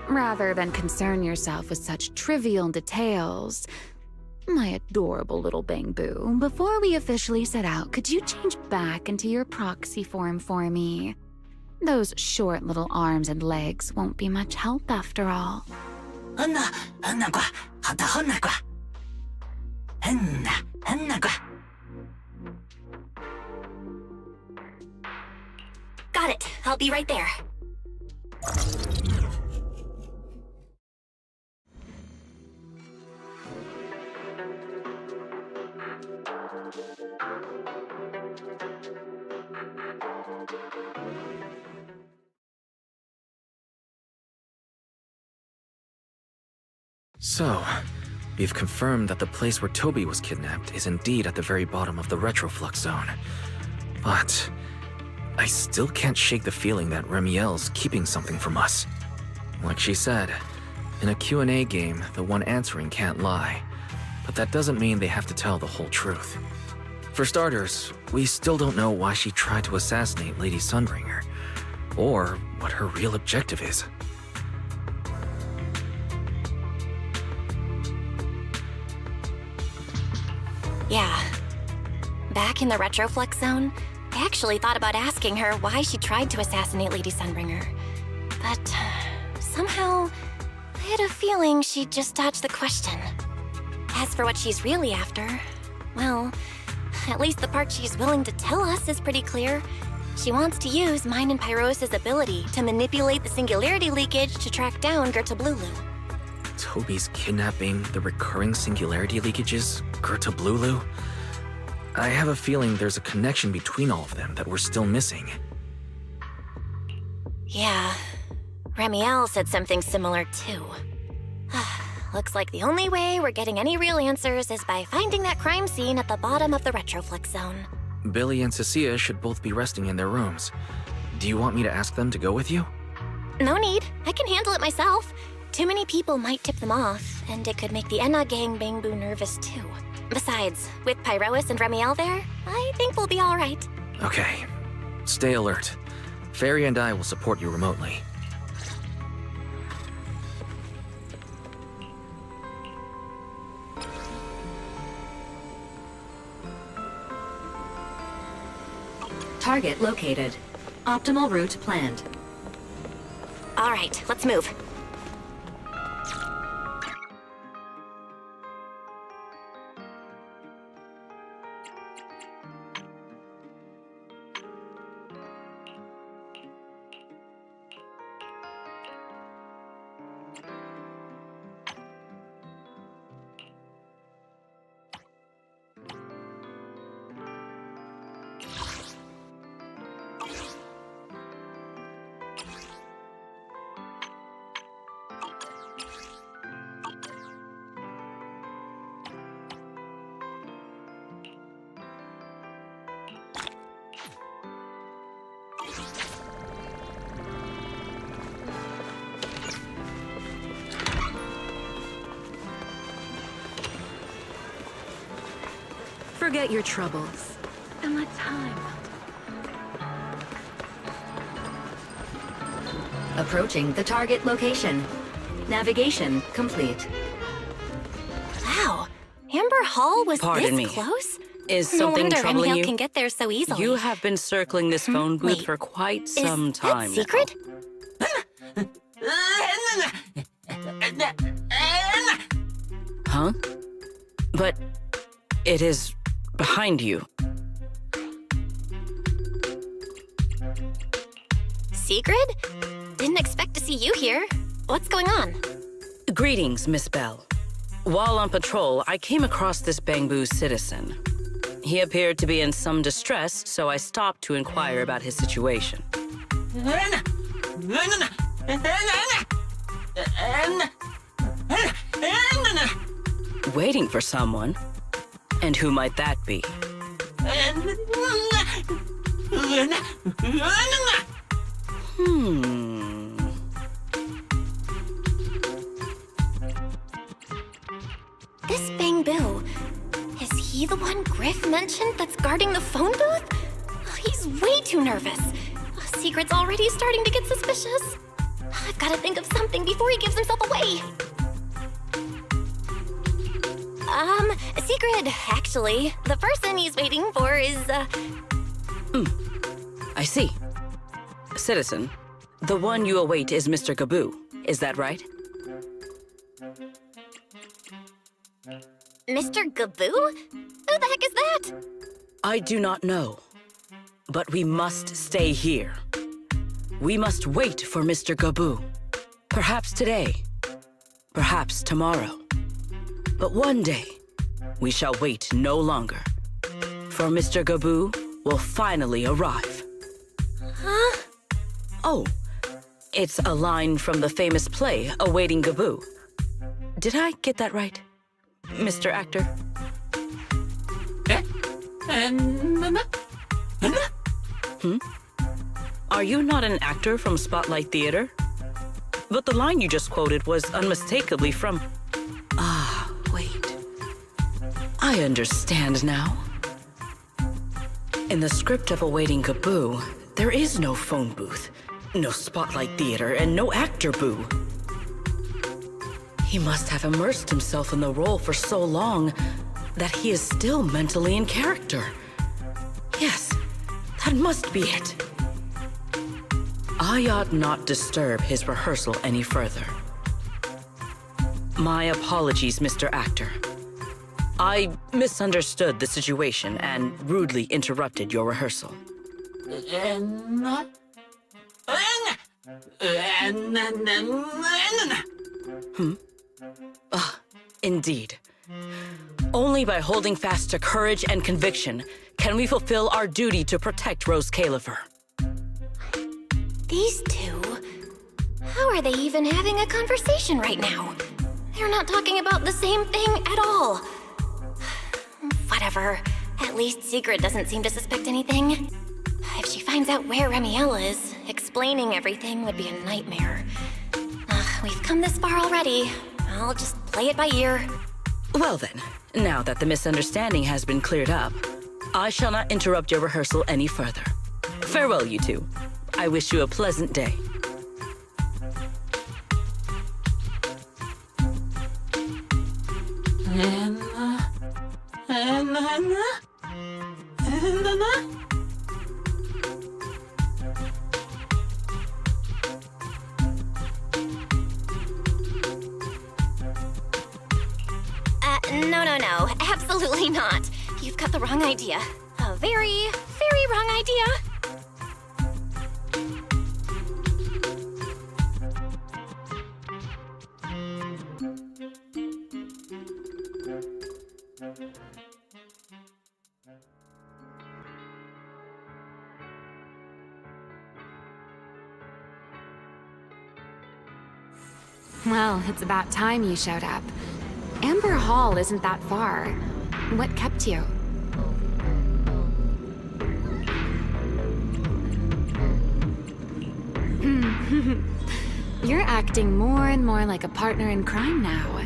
G: rather than concern yourself with such trivial details, my adorable little Bang Boo, before we officially set out, could you change back into your proxy form for me? Those short little arms and legs won't be much help after all.
B: Got it. I'll be right there.
C: So, we've confirmed that the place where Toby was kidnapped is indeed at the very bottom of the retroflux zone. But I still can't shake the feeling that Remiel's keeping something from us. Like she said, in a Q&A game, the one answering can't lie. But that doesn't mean they have to tell the whole truth. For starters, we still don't know why she tried to assassinate Lady Sunbringer, or what her real objective is.
M: Yeah. Back in the retroflux zone, I actually thought about asking her why she tried to assassinate Lady Sunbringer. But somehow, I had a feeling she'd just dodge the question. As for what she's really after, well, at least the part she's willing to tell us is pretty clear. She wants to use mine and Pyros' ability to manipulate the singularity leakage to track down Gerta-Blulu.
C: Toby's kidnapping, the recurring singularity leakages, Gerta-Blulu? I have a feeling there's a connection between all of them that we're still missing.
M: Yeah, Remiel said something similar too. Looks like the only way we're getting any real answers is by finding that crime scene at the bottom of the retroflux zone.
C: Billy and Cecilia should both be resting in their rooms. Do you want me to ask them to go with you?
M: No need, I can handle it myself. Too many people might tip them off, and it could make the Enna gang Bang Boo nervous too. Besides, with Pyrois and Remiel there, I think we'll be all right.
C: Okay. Stay alert. Fairy and I will support you remotely.
Q: Target located. Optimal route planned.
M: All right, let's move.
A: Forget your troubles. And let time.
Q: Approaching the target location. Navigation complete.
M: Wow, Amber Hall was
O: Pardon me.
M: this close?
O: Is
M: No
O: something
M: wonder
O: troubling
M: Remiel
O: you?
M: can get there so easily.
O: You have been circling this phone booth
M: Wait,
O: for quite some
M: is
O: time
M: that secret?
O: Huh? But it is behind you.
M: Sigrid? Didn't expect to see you here. What's going on?
O: Greetings, Miss Bell. While on patrol, I came across this Bang Boo citizen. He appeared to be in some distress, so I stopped to inquire about his situation. Waiting for someone? And who might that be?
M: This Bang Boo, is he the one Griff mentioned that's guarding the phone booth? Oh, he's way too nervous. Sigrid's already starting to get suspicious. I've
E: gotta think of something before he gives himself away. Secret, actually. The person he's waiting for is,
O: I see. Citizen, the one you await is Mr. Coba2. Is that right?
E: Mr. Coba2? Who the heck is that?
O: I do not know. But we must stay here. We must wait for Mr. Coba2. Perhaps today. Perhaps tomorrow. But one day, we shall wait no longer. For Mr. Coba2 will finally arrive.
E: Huh?
O: Oh, it's a line from the famous play, Awaiting Coba2. Did I get that right, Mr. Actor? Are you not an actor from Spotlight Theater? But the line you just quoted was unmistakably from... Ah, wait. I understand now. In the script of Awaiting Coba2, there is no phone booth, no Spotlight Theater, and no actor boo. He must have immersed himself in the role for so long that he is still mentally in character. Yes, that must be it. I ought not disturb his rehearsal any further. My apologies, Mr. Actor. I misunderstood the situation and rudely interrupted your rehearsal. Indeed. Only by holding fast to courage and conviction can we fulfill our duty to protect Rose Califer.
E: These two? How are they even having a conversation right now? They're not talking about the same thing at all. Whatever. At least Secret doesn't seem to suspect anything. If she finds out where Remiel is, explaining everything would be a nightmare. We've come this far already. I'll just play it by ear.
O: Well then, now that the misunderstanding has been cleared up, I shall not interrupt your rehearsal any further. Farewell, you two. I wish you a pleasant day.
E: No. Absolutely not. You've got the wrong idea. A very, very wrong idea.
G: Well, it's about time you showed up. Amber Hall isn't that far. What kept you? You're acting more and more like a partner in crime now.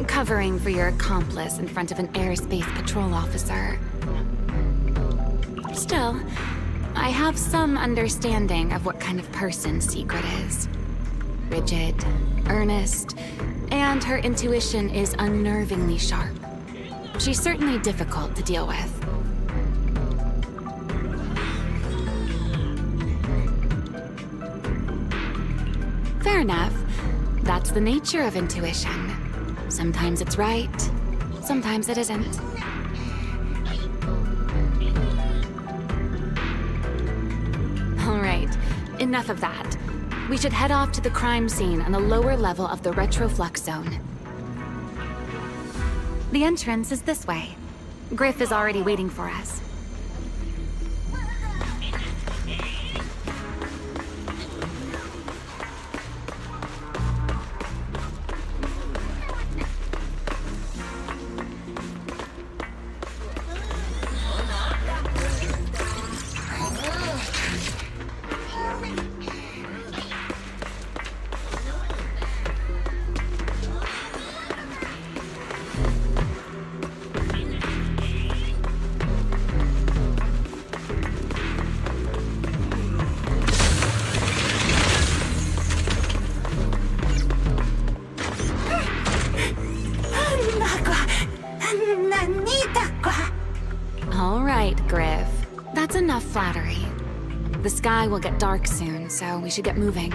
G: Covering for your accomplice in front of an airspace patrol officer. Still, I have some understanding of what kind of person Secret is. Rigid, earnest, and her intuition is unnervingly sharp. She's certainly difficult to deal with. Fair enough. That's the nature of intuition. Sometimes it's right, sometimes it isn't. All right, enough of that. We should head off to the crime scene on the lower level of the retroflux zone. The entrance is this way. Griff is already waiting for us. That's enough flattery. The sky will get dark soon, so we should get moving.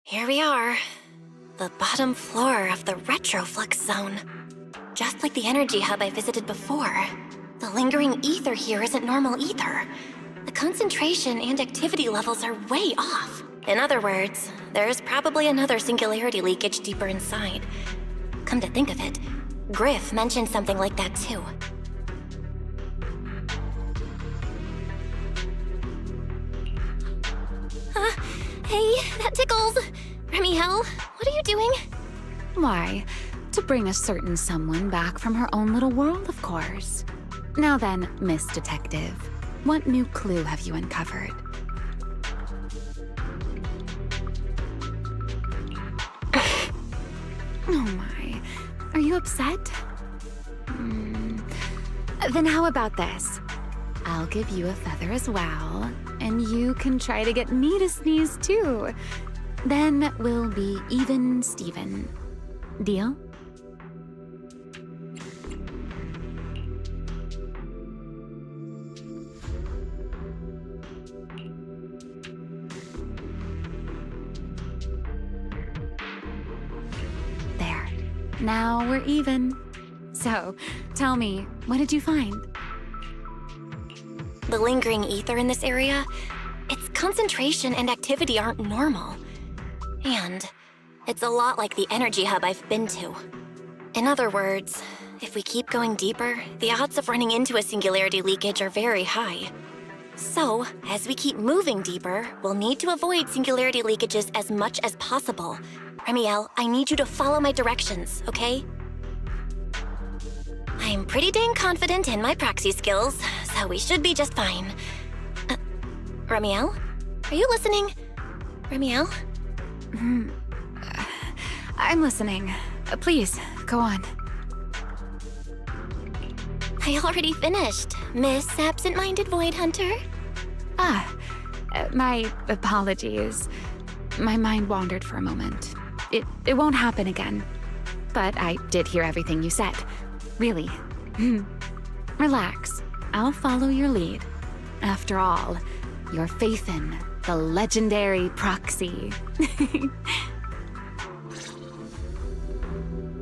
M: Here we are. The bottom floor of the Retroflux zone. Just like the energy hub I visited before. The lingering ether here isn't normal either. The concentration and activity levels are way off. In other words, there's probably another singularity leakage deeper inside. Come to think of it, Griff mentioned something like that too. Hey, that tickles! Remiel, what are you doing?
G: Why, to bring a certain someone back from her own little world, of course. Now then, Miss Detective, what new clue have you uncovered? Oh my, are you upset? Then how about this? I'll give you a feather as well, and you can try to get me to sneeze too. Then we'll be even Steven. Deal? There. Now we're even. So, tell me, what did you find?
M: The lingering ether in this area, its concentration and activity aren't normal. And it's a lot like the energy hub I've been to. In other words, if we keep going deeper, the odds of running into a singularity leakage are very high. So, as we keep moving deeper, we'll need to avoid singularity leakages as much as possible. Remiel, I need you to follow my directions, okay? I'm pretty dang confident in my proxy skills, so we should be just fine. Remiel? Are you listening? Remiel?
G: I'm listening. Please, go on.
M: I already finished, Miss Absent-Minded Void Hunter.
G: My apologies. My mind wandered for a moment. It won't happen again. But I did hear everything you said. Really. Relax. I'll follow your lead. After all, your faith in the legendary proxy.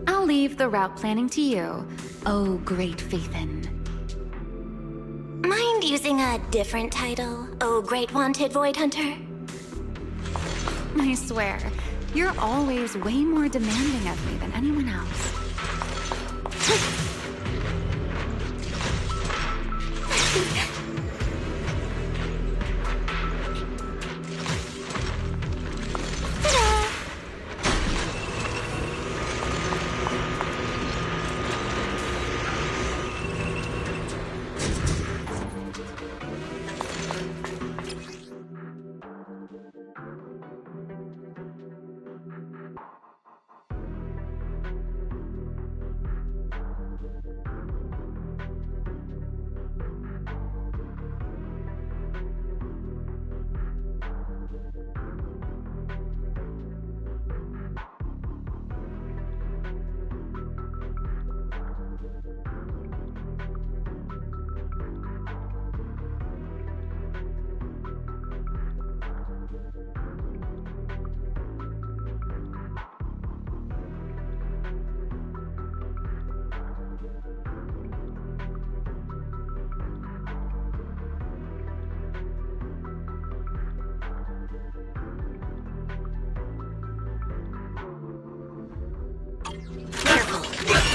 G: I'll leave the route planning to you, oh great Faithin.
M: Mind using a different title, oh great wanted Void Hunter?
G: I swear, you're always way more demanding of me than anyone else.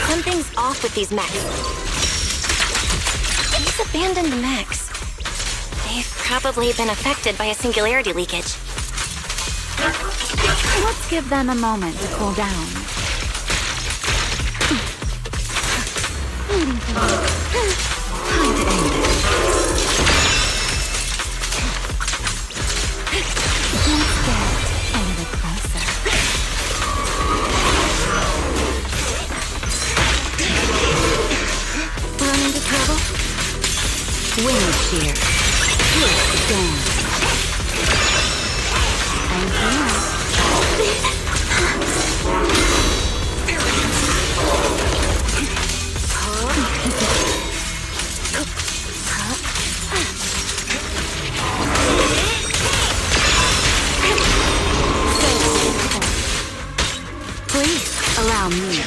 M: Something's off with these mechs. These abandoned mechs. They've probably been affected by a singularity leakage.
G: Let's give them a moment to cool down.
I: Time to end this.
G: trouble? Wind shear. Here's the dance. I'm here. Please allow me.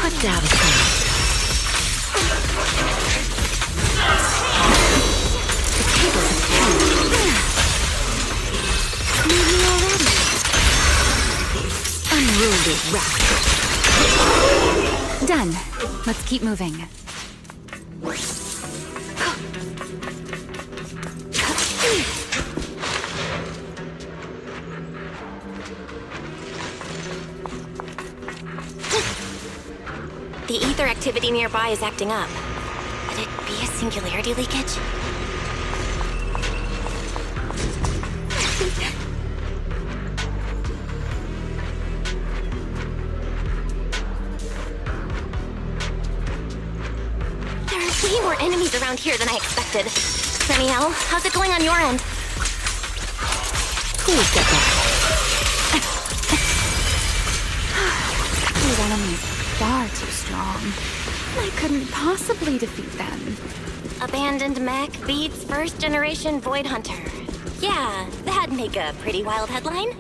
G: Put that aside. The tables have turned. Need me already? Unruly rascal. Done. Let's keep moving.
M: The ether activity nearby is acting up. Could it be a singularity leakage? There are way more enemies around here than I expected. Remiel, how's it going on your end?
G: Please get back. These enemies are far too strong. I couldn't possibly defeat them.
M: Abandoned mech beats first generation Void Hunter. Yeah, that'd make a pretty wild headline.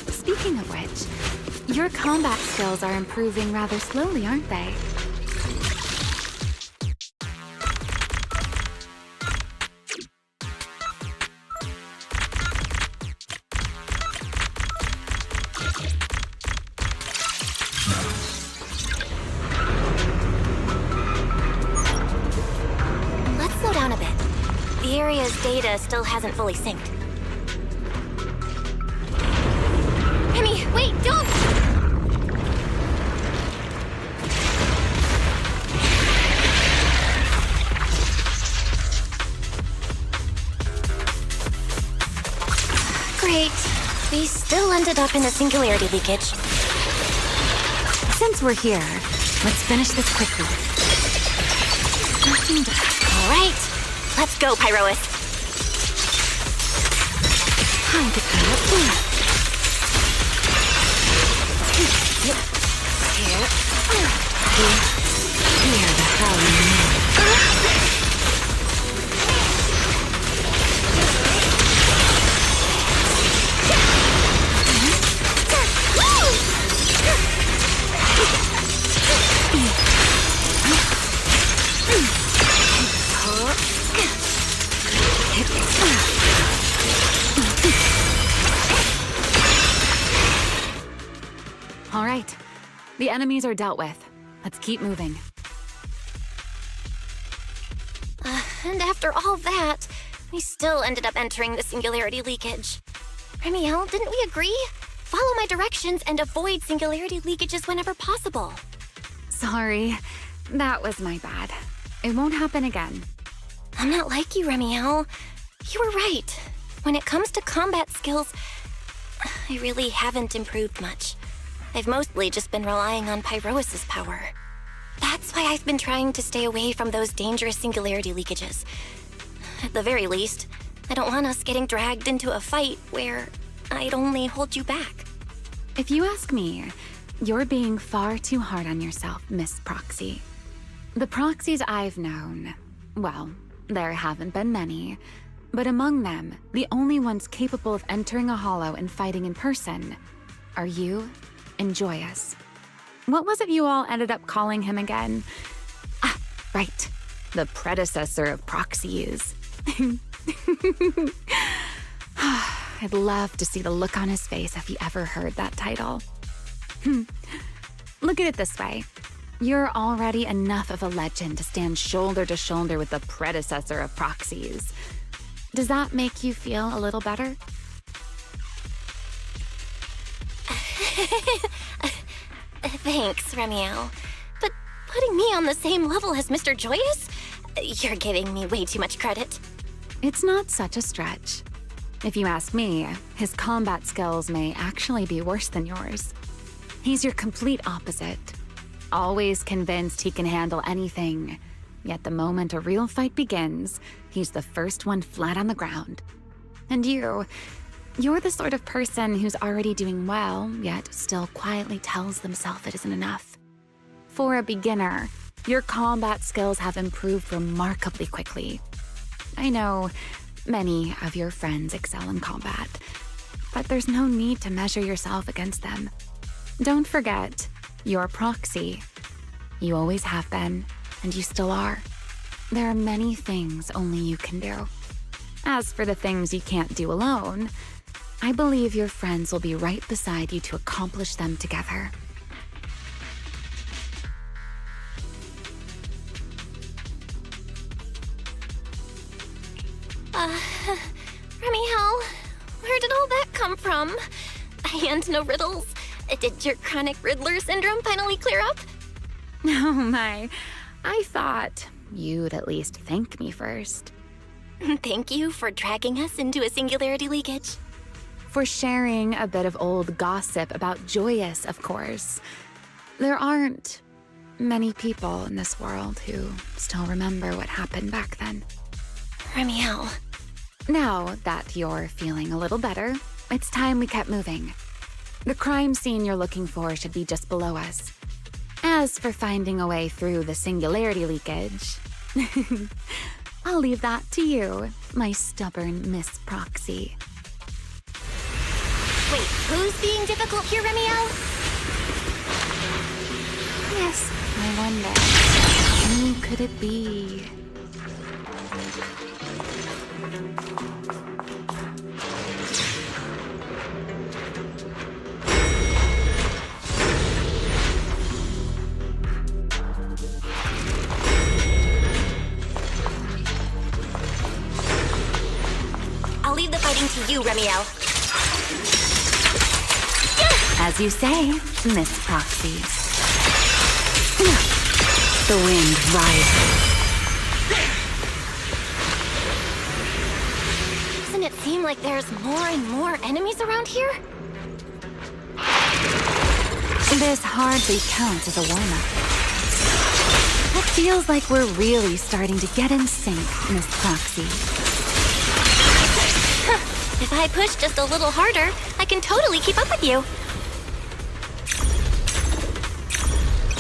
G: Speaking of which, your combat skills are improving rather slowly, aren't they?
M: Let's slow down a bit. The area's data still hasn't fully synced. Remy, wait, don't! Great. We still ended up in a singularity leakage.
G: Since we're here, let's finish this quickly. Nothing but...
M: All right. Let's go, Pyrois.
G: Time to cut up. Hear the howling noise. All right. The enemies are dealt with. Let's keep moving.
M: And after all that, we still ended up entering the singularity leakage. Remiel, didn't we agree? Follow my directions and avoid singularity leakages whenever possible.
G: Sorry. That was my bad. It won't happen again.
M: I'm not like you, Remiel. You were right. When it comes to combat skills, I really haven't improved much. I've mostly just been relying on Pyrois' power. That's why I've been trying to stay away from those dangerous singularity leakages. At the very least, I don't want us getting dragged into a fight where I'd only hold you back.
G: If you ask me, you're being far too hard on yourself, Miss Proxy. The proxies I've known, well, there haven't been many, but among them, the only ones capable of entering a hollow and fighting in person are you and Joyous. What was it you all ended up calling him again? Ah, right. The predecessor of proxies. I'd love to see the look on his face if he ever heard that title. Look at it this way. You're already enough of a legend to stand shoulder to shoulder with the predecessor of proxies. Does that make you feel a little better?
M: Thanks, Remiel. But putting me on the same level as Mr. Joyous? You're giving me way too much credit.
G: It's not such a stretch. If you ask me, his combat skills may actually be worse than yours. He's your complete opposite. Always convinced he can handle anything. Yet the moment a real fight begins, he's the first one flat on the ground. And you're the sort of person who's already doing well, yet still quietly tells themselves it isn't enough. For a beginner, your combat skills have improved remarkably quickly. I know many of your friends excel in combat, but there's no need to measure yourself against them. Don't forget, you're proxy. You always have been, and you still are. There are many things only you can do. As for the things you can't do alone, I believe your friends will be right beside you to accomplish them together.
E: Remy-Hel, where did all that come from? And no riddles? Did your chronic Riddler syndrome finally clear up?
G: Oh my, I thought you'd at least thank me first.
E: Thank you for dragging us into a singularity leakage.
G: For sharing a bit of old gossip about Joyous, of course. There aren't many people in this world who still remember what happened back then.
E: Remy-Hel.
G: Now that you're feeling a little better, it's time we kept moving. The crime scene you're looking for should be just below us. As for finding a way through the singularity leakage, I'll leave that to you, my stubborn Miss Proxy.
E: Wait, who's being difficult here, Remy-Hel?
G: Yes, I wonder, who could it be?
E: I'll leave the fighting to you, Remy-Hel.
G: As you say, Miss Proxy. The wind rises.
E: Doesn't it seem like there's more and more enemies around here?
G: This hardly counts as a warm-up. It feels like we're really starting to get in sync, Miss Proxy.
E: If I push just a little harder, I can totally keep up with you.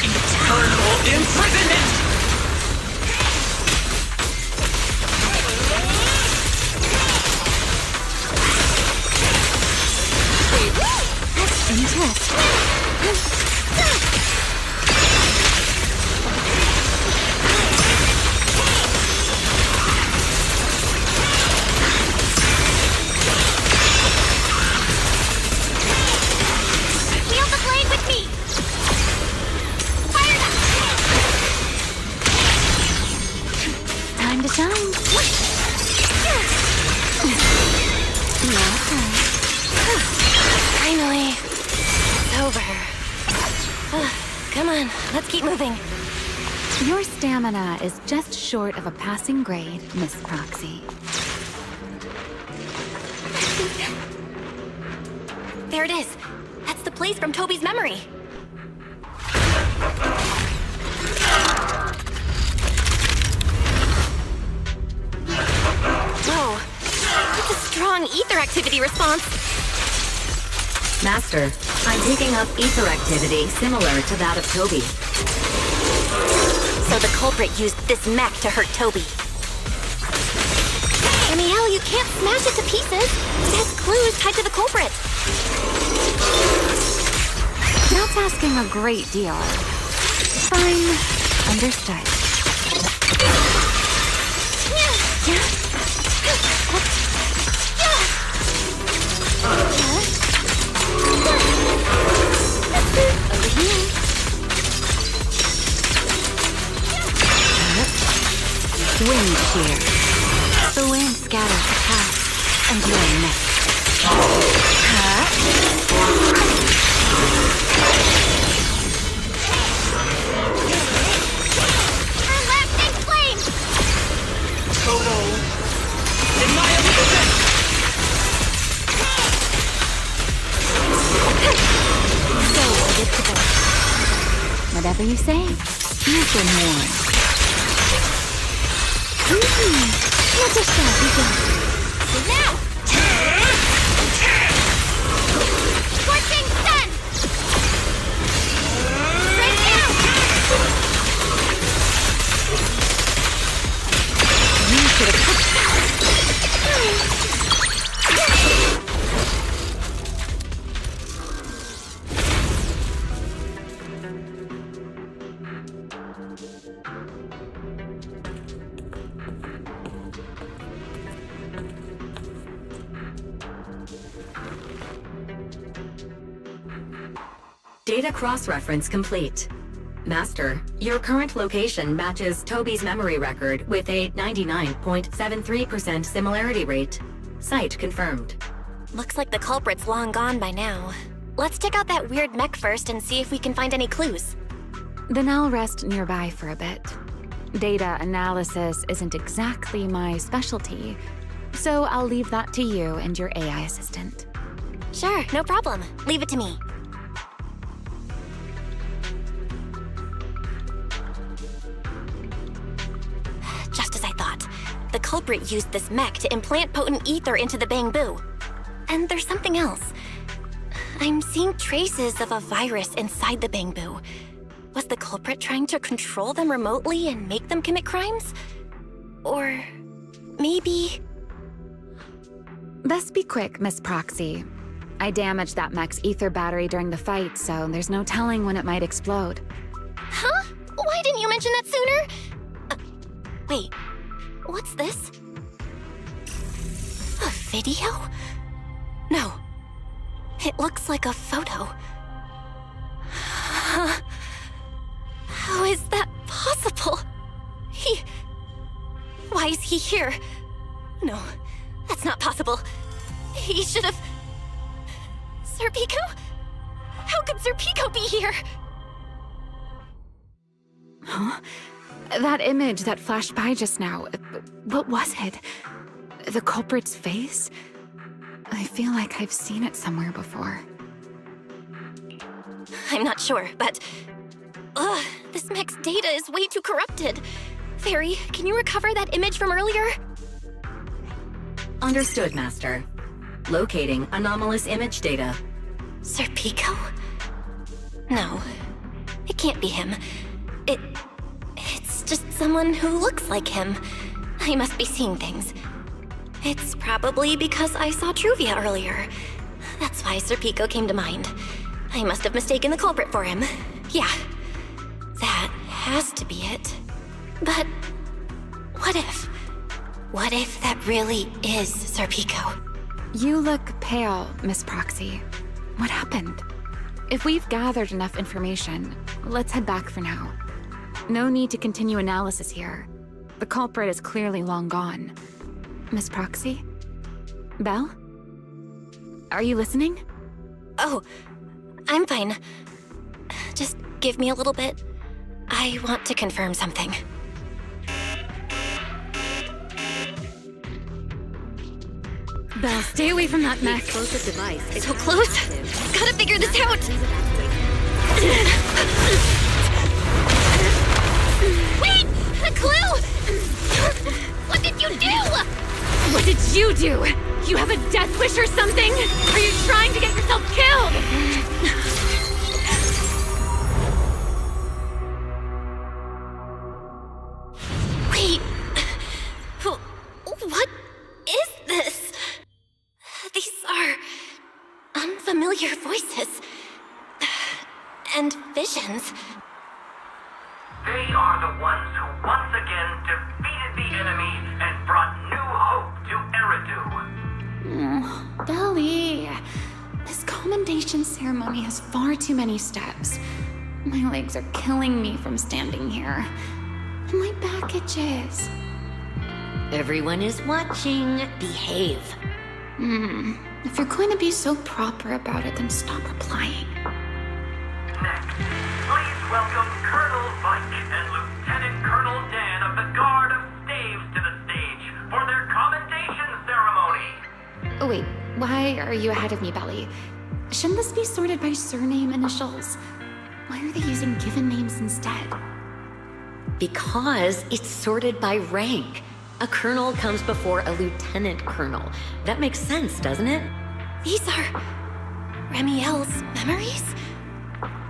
P: Eternal imprisonment!
G: That's interesting.
E: Feel the blade with me! Fire
G: Time to shine.
E: Finally. It's over. Come on, let's keep moving.
G: Your stamina is just short of a passing grade, Miss Proxy.
E: There it is. That's the place from Toby's memory. Whoa. That's a strong ether activity response.
Q: Master, I'm picking up ether activity similar to that of Toby.
E: So the culprit used this mech to hurt Toby. Remy-Hel, you can't smash it to pieces. It has clues tied to the culprit.
G: That's asking a great deal. Fine. Understood.
E: Over here.
G: Wind shear. The wind scatters the past, and you're next.
E: Lasting flame!
P: Total annihilation!
G: Whatever you say. You've been warned. Not a shabby guess.
E: Now! Scorching sun! Right now!
G: You should have put
Q: Data cross-reference complete. Master, your current location matches Toby's memory record with a 99.73% similarity rate. Site confirmed.
B: Looks like the culprit's long gone by now. Let's check out that weird mech first and see if we can find any clues.
G: Then I'll rest nearby for a bit. Data analysis isn't exactly my specialty, so I'll leave that to you and your AI assistant.
B: Sure, no problem. Leave it to me. Just as I thought. The culprit used this mech to implant potent ether into the bamboo. And there's something else. I'm seeing traces of a virus inside the bamboo. Was the culprit trying to control them remotely and make them commit crimes? Or maybe...
G: Best be quick, Miss Proxy. I damaged that mech's ether battery during the fight, so there's no telling when it might explode.
B: Huh? Why didn't you mention that sooner? Wait, what's this? A video? No. It looks like a photo. How is that possible? Why is he here? No, that's not possible. He should have... Serpico? How could Serpico be here?
G: Huh? That image that flashed by just now, what was it? The culprit's face? I feel like I've seen it somewhere before.
B: I'm not sure, but... Ugh, this mech's data is way too corrupted. Fairy, can you recover that image from earlier?
Q: Understood, Master. Locating anomalous image data.
B: Serpico? No, it can't be him. It's just someone who looks like him. I must be seeing things. It's probably because I saw Truvia earlier. That's why Serpico came to mind. I must have mistaken the culprit for him. Yeah, that has to be it. But what if? What if that really is Serpico?
G: You look pale, Miss Proxy. What happened? If we've gathered enough information, let's head back for now. No need to continue analysis here. The culprit is clearly long gone. Miss Proxy? Belle? Are you listening?
B: Oh, I'm fine. Just give me a little bit. I want to confirm something.
G: Belle, stay away from that mess.
B: Explosive device is so close. Gotta figure this out. Wait! A clue! What did you do?
G: What did you do? You have a death wish or something? Are you trying to get yourself killed?
B: Wait. What is this? These are unfamiliar voices. And visions.
P: They are the ones who once again defeated the enemy and brought new hope to Eridu.
G: Belly, this commendation ceremony has far too many steps. My legs are killing me from standing here. And my back itches.
B: Everyone is watching. Behave.
G: If you're going to be so proper about it, then stop replying.
P: Next, please welcome Colonel Vike and Lieutenant Colonel Dan of the Guard of Staves to the stage for their commendation ceremony.
G: Wait, why are you ahead of me, Belly? Shouldn't this be sorted by surname initials? Why are they using given names instead?
Q: Because it's sorted by rank. A colonel comes before a lieutenant colonel. That makes sense, doesn't it?
B: These are Remiel's memories?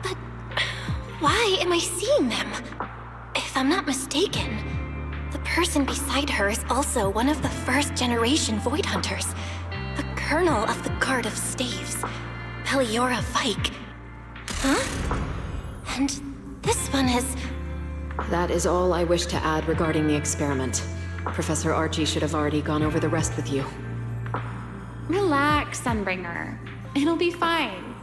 B: But why am I seeing them? If I'm not mistaken, the person beside her is also one of the first-generation Void Hunters. A colonel of the Guard of Staves, Peliora Vike. Huh? And this one is...
M: That is all I wish to add regarding the experiment. Professor Archie should have already gone over the rest with you.
G: Relax, Sunbringer. It'll be fine.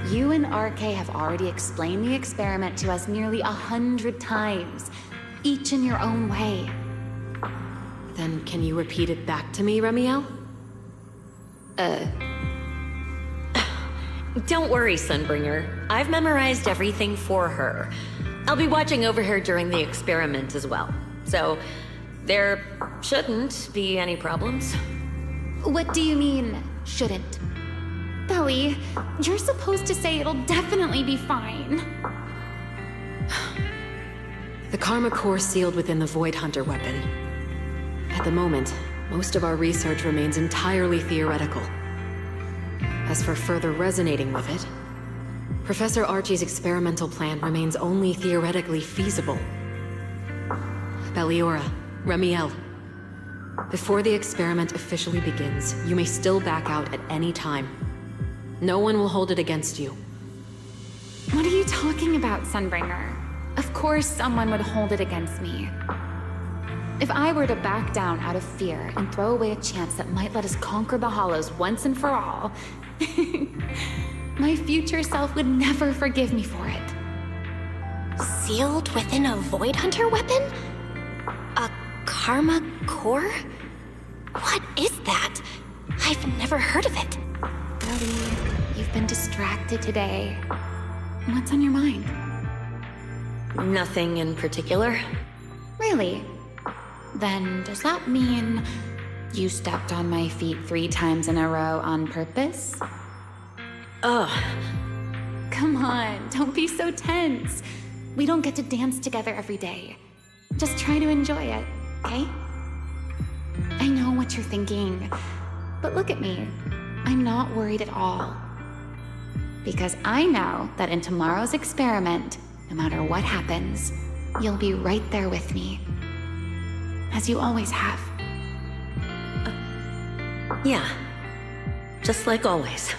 G: You and RK have already explained the experiment to us nearly 100 times, each in your own way.
M: Then can you repeat it back to me, Remiel?
Q: Don't worry, Sunbringer. I've memorized everything for her. I'll be watching over her during the experiment as well. So, there shouldn't be any problems.
G: What do you mean, shouldn't? Belly, you're supposed to say it'll definitely be fine.
M: The Karma Core sealed within the Void Hunter weapon. At the moment, most of our research remains entirely theoretical. As for further resonating with it, Professor Archie's experimental plan remains only theoretically feasible. Peliora, Remiel, before the experiment officially begins, you may still back out at any time. No one will hold it against you.
G: What are you talking about, Sunbringer? Of course someone would hold it against me. If I were to back down out of fear and throw away a chance that might let us conquer the Hollows once and for all, my future self would never forgive me for it.
B: Sealed within a Void Hunter weapon? A Karma Core? What is that? I've never heard of it.
G: Ellie, you've been distracted today. What's on your mind?
Q: Nothing in particular.
G: Really? Then does that mean you stepped on my feet 3 times in a row on purpose?
Q: Ugh.
G: Come on, don't be so tense. We don't get to dance together every day. Just try to enjoy it, okay? I know what you're thinking, but look at me. I'm not worried at all. Because I know that in tomorrow's experiment, no matter what happens, you'll be right there with me. As you always have.
Q: Yeah. Just like always.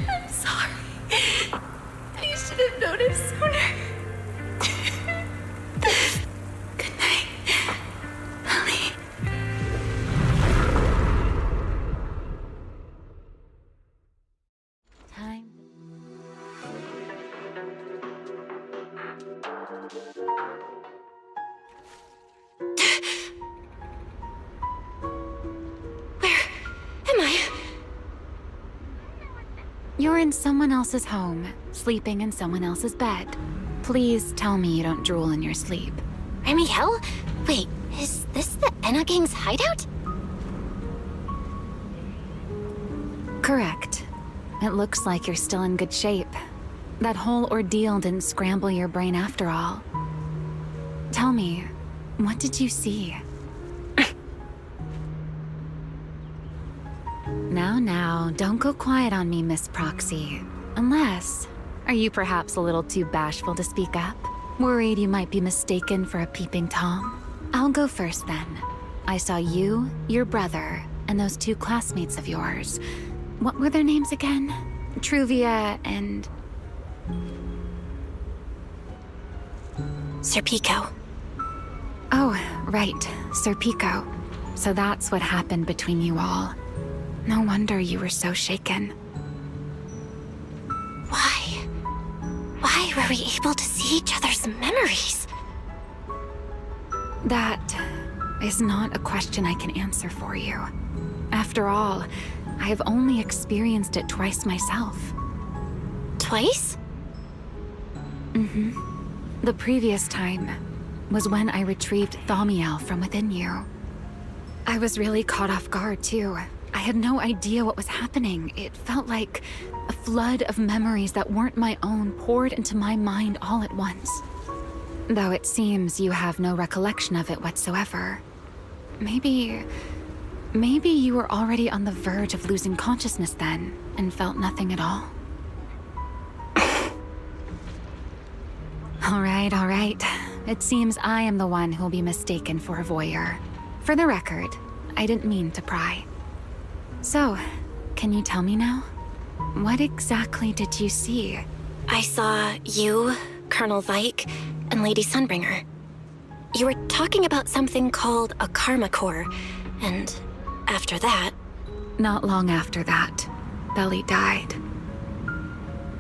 G: I'm sorry. I should have noticed sooner. Good night, Belly. Time.
B: Am I?
G: You're in someone else's home, sleeping in someone else's bed. Please tell me you don't drool in your sleep.
B: Remiel? Wait, is this the Enna Gang's hideout?
G: Correct. It looks like you're still in good shape. That whole ordeal didn't scramble your brain after all. Tell me, what did you see? Now, don't go quiet on me, Miss Proxy. Unless, are you perhaps a little too bashful to speak up? Worried you might be mistaken for a peeping Tom? I'll go first then. I saw you, your brother, and those 2 classmates of yours. What were their names again? Truvia and...
B: Serpico.
G: Oh, right, Serpico. So that's what happened between you all. No wonder you were so shaken.
B: Why? Why were we able to see each other's memories?
G: That is not a question I can answer for you. After all, I have only experienced it twice myself.
B: Twice?
G: Mm-hmm. The previous time, was when I retrieved Thaumiel from within you. I was really caught off guard, too. I had no idea what was happening. It felt like a flood of memories that weren't my own poured into my mind all at once. Though it seems you have no recollection of it whatsoever. Maybe you were already on the verge of losing consciousness then, and felt nothing at all. All right. It seems I am the one who'll be mistaken for a voyeur. For the record, I didn't mean to pry. So, can you tell me now? What exactly did you see?
B: I saw you, Colonel Vike, and Lady Sunbringer. You were talking about something called a karma core, and after that...
G: Not long after that, Belly died.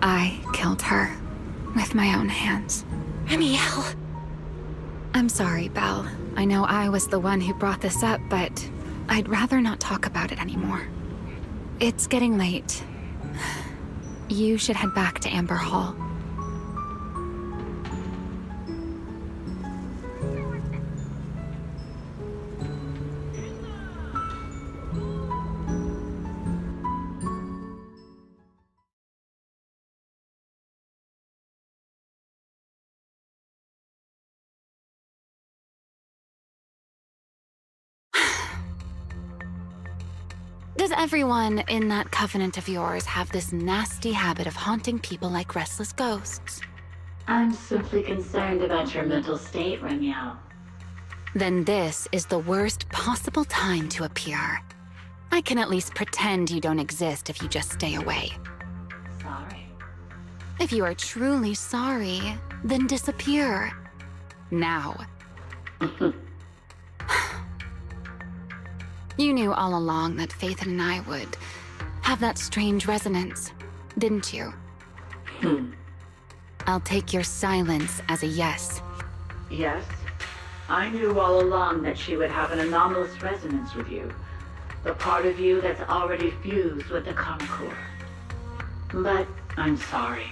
G: I killed her with my own hands.
B: Remiel.
G: I'm sorry, Belle. I know I was the one who brought this up, but I'd rather not talk about it anymore. It's getting late. You should head back to Amber Hall. Does everyone in that covenant of yours have this nasty habit of haunting people like restless ghosts?
F: I'm simply concerned about your mental state, Remiel.
G: Then this is the worst possible time to appear. I can at least pretend you don't exist if you just stay away.
F: Sorry.
G: If you are truly sorry, then disappear. Now. You knew all along that Faith and I would have that strange resonance, didn't you? I'll take your silence as a yes.
F: Yes. I knew all along that she would have an anomalous resonance with you. The part of you that's already fused with the karma core. But I'm sorry.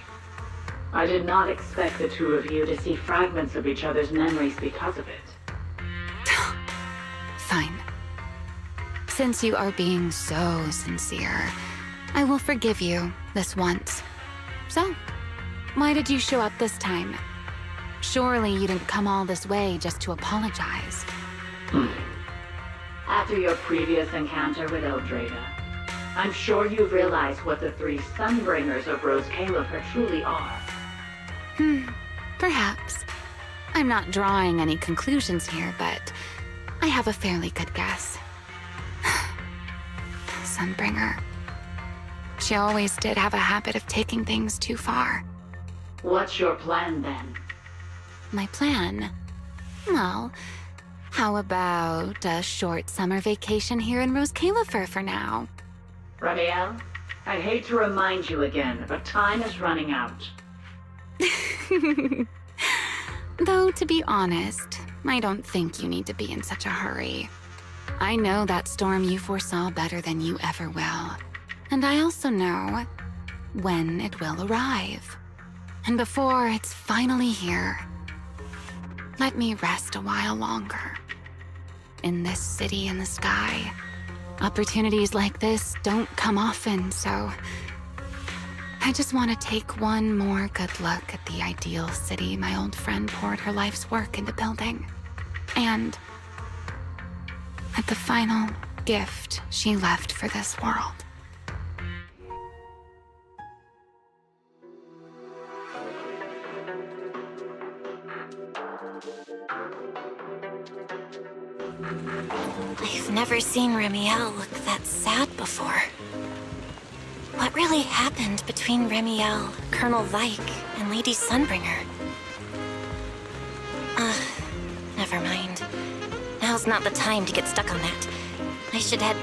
F: I did not expect the two of you to see fragments of each other's memories because of it.
G: Fine. Since you are being so sincere, I will forgive you this once. So, why did you show up this time? Surely you didn't come all this way just to apologize.
F: After your previous encounter with Eldrada, I'm sure you've realized what the three Sunbringers of Rose Califer truly are.
G: Perhaps. I'm not drawing any conclusions here, but I have a fairly good guess. Sunbringer. She always did have a habit of taking things too far.
F: What's your plan then?
G: My plan? Well, how about a short summer vacation here in Rose Califer for now?
F: Remiel, I hate to remind you again, but time is running out.
G: Though, to be honest, I don't think you need to be in such a hurry. I know that storm you foresaw better than you ever will. And I also know when it will arrive. And before it's finally here, let me rest a while longer. In this city in the sky, opportunities like this don't come often, so I just want to take one more good look at the ideal city my old friend poured her life's work into building. And at the final gift she left for this world.
B: I've never seen Remiel look that sad before. What really happened between Remiel, Colonel Vike, and Lady Sunbringer? Never mind. Now's not the time to get stuck on that. I should head...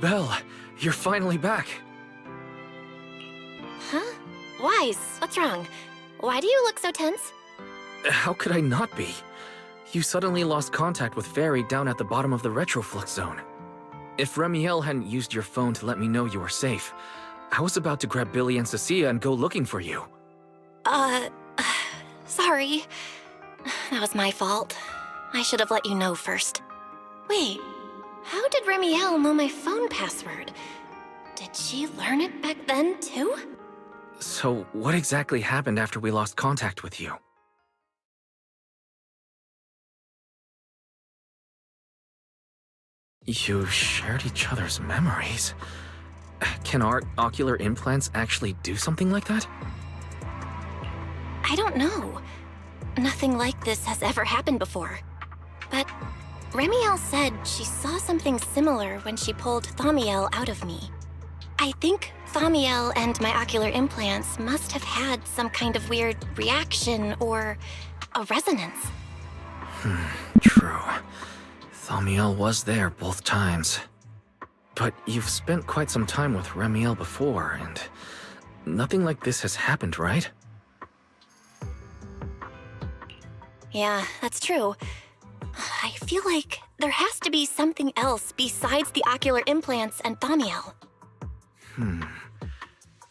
C: Belle, you're finally back.
B: Huh? Wise, what's wrong? Why do you look so tense?
C: How could I not be? You suddenly lost contact with Fairy down at the bottom of the retroflux zone. If Remiel hadn't used your phone to let me know you were safe, I was about to grab Billy and Cecilia and go looking for you.
B: Sorry. That was my fault. I should have let you know first. Wait, how did Remiel know my phone password? Did she learn it back then, too?
C: So, what exactly happened after we lost contact with you? You shared each other's memories. Can our ocular implants actually do something like that?
B: I don't know. Nothing like this has ever happened before. But Remiel said she saw something similar when she pulled Thaumiel out of me. I think Thaumiel and my ocular implants must have had some kind of weird reaction or a resonance.
C: True. Thaumiel was there both times. But you've spent quite some time with Remiel before, and nothing like this has happened, right?
B: Yeah, that's true. I feel like there has to be something else besides the ocular implants and Thaumiel.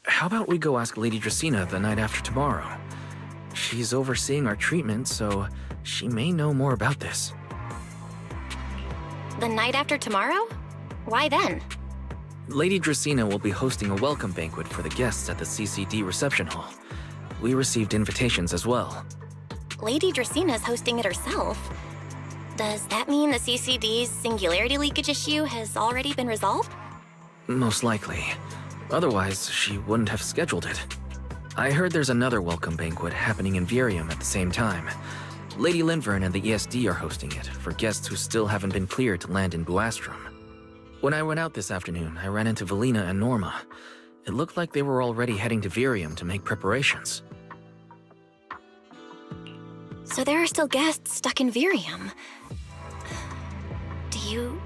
C: How about we go ask Lady Dracaena the night after tomorrow? She's overseeing our treatment, so she may know more about this.
B: The night after tomorrow? Why then?
C: Lady Dracaena will be hosting a welcome banquet for the guests at the CCD reception hall. We received invitations as well.
B: Lady Dracena's hosting it herself. Does that mean the CCD's singularity leakage issue has already been resolved?
C: Most likely. Otherwise, she wouldn't have scheduled it. I heard there's another welcome banquet happening in Virium at the same time. Lady Linvern and the ESD are hosting it for guests who still haven't been cleared to land in Buastrom. When I went out this afternoon, I ran into Valina and Norma. It looked like they were already heading to Virium to make preparations.
B: So there are still guests stuck in Virium. Do you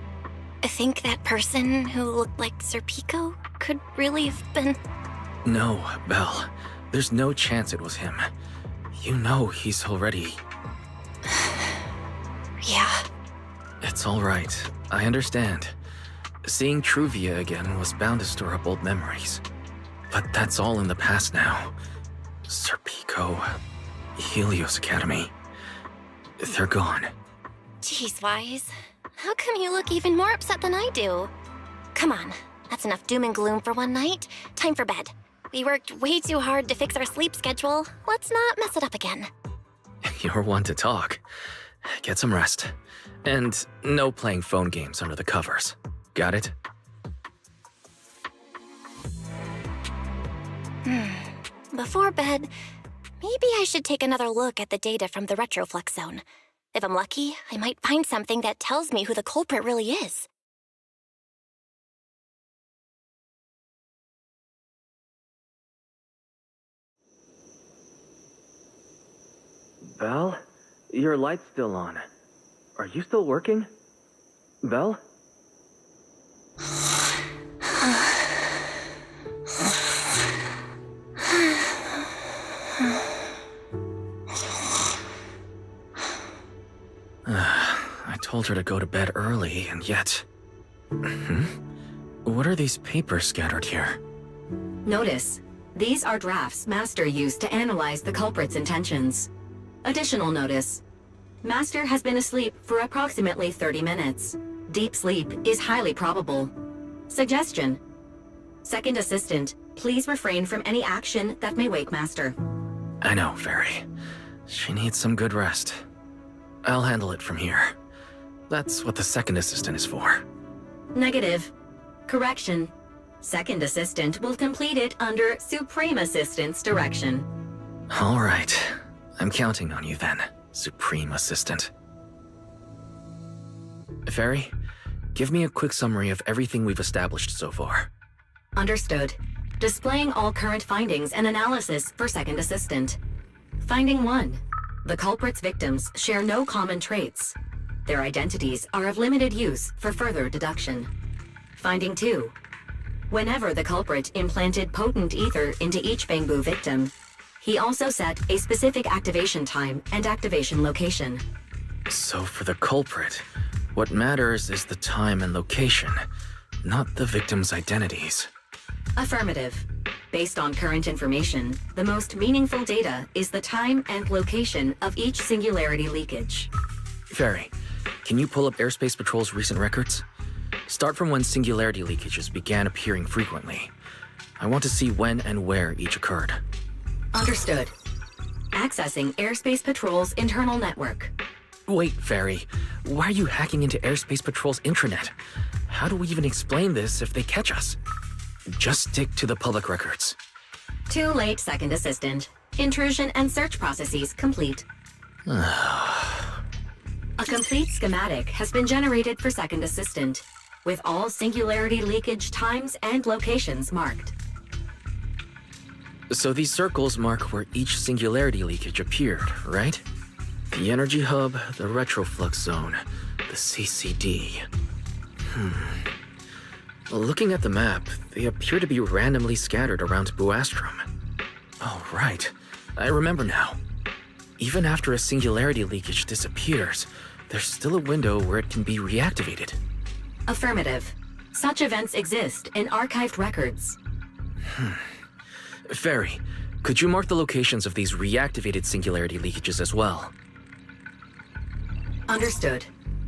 B: think that person who looked like Sir Pico could really have been...
C: No, Belle. There's no chance it was him. You know he's already...
B: Yeah.
C: It's all right. I understand. Seeing Truvia again was bound to stir up old memories. But that's all in the past now. Sir Pico, Helios Academy. They're gone.
B: Jeez, Wise. How come you look even more upset than I do? Come on. That's enough doom and gloom for one night. Time for bed. We worked way too hard to fix our sleep schedule. Let's not mess it up again.
C: You're one to talk. Get some rest. And no playing phone games under the covers. Got it?
B: Before bed, maybe I should take another look at the data from the retroflux zone. If I'm lucky, I might find something that tells me who the culprit really is.
C: Belle? Your light's still on. Are you still working? Belle? I told her to go to bed early, and yet... What are these papers scattered here?
Q: Notice, these are drafts Master used to analyze the culprit's intentions. Additional notice, Master has been asleep for approximately 30 minutes. Deep sleep is highly probable. Suggestion. Second Assistant, please refrain from any action that may wake Master.
C: I know, Fairy. She needs some good rest. I'll handle it from here. That's what the Second Assistant is for.
Q: Negative. Correction. Second Assistant will complete it under Supreme Assistant's direction.
C: All right. I'm counting on you then, Supreme Assistant. Fairy, give me a quick summary of everything we've established so far.
Q: Understood. Displaying all current findings and analysis for Second Assistant. Finding 1. The culprit's victims share no common traits. Their identities are of limited use for further deduction. Finding 2. Whenever the culprit implanted potent ether into each bamboo victim, he also set a specific activation time and activation location.
C: So for the culprit, what matters is the time and location, not the victims' identities.
Q: Affirmative. Based on current information, the most meaningful data is the time and location of each singularity leakage.
C: Fairy, can you pull up Airspace Patrol's recent records? Start from when singularity leakages began appearing frequently. I want to see when and where each occurred.
Q: Understood. Accessing Airspace Patrol's internal network.
C: Wait, Fairy. Why are you hacking into Airspace Patrol's intranet? How do we even explain this if they catch us? Just stick to the public records.
Q: Too late, Second Assistant. Intrusion and search processes complete. A complete schematic has been generated for Second Assistant, with all singularity leakage times and locations marked.
C: So these circles mark where each singularity leakage appeared, right? The energy hub, the retroflux zone, the CCD. Looking at the map, they appear to be randomly scattered around Buastrom. Oh, right. I remember now. Even after a singularity leakage disappears, there's still a window where it can be reactivated.
Q: Affirmative. Such events exist in archived records.
C: Fairy, could you mark the locations of these reactivated singularity leakages as well?
Q: Understood.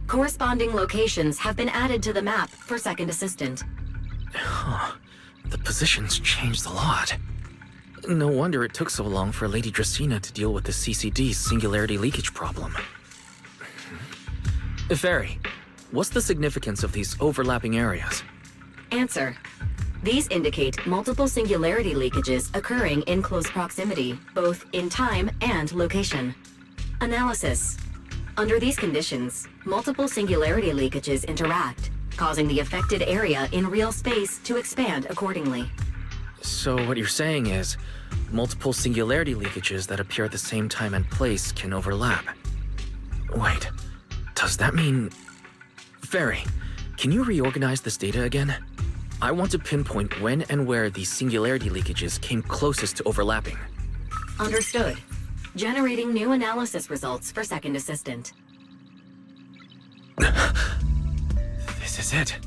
Q: Corresponding locations have been added to the map for Second Assistant.
C: Huh. The positions changed a lot. No wonder it took so long for Lady Dracena to deal with the CCD's singularity leakage problem. Fairy, what's the significance of these overlapping areas?
Q: Answer. These indicate multiple singularity leakages occurring in close proximity, both in time and location. Analysis. Under these conditions, multiple singularity leakages interact, causing the affected area in real space to expand accordingly.
C: So what you're saying is, multiple singularity leakages that appear at the same time and place can overlap. Wait, does that mean... Fairy, can you reorganize this data again? I want to pinpoint when and where these singularity leakages came closest to overlapping.
Q: Understood. Generating new analysis results for Second Assistant.
C: This is it.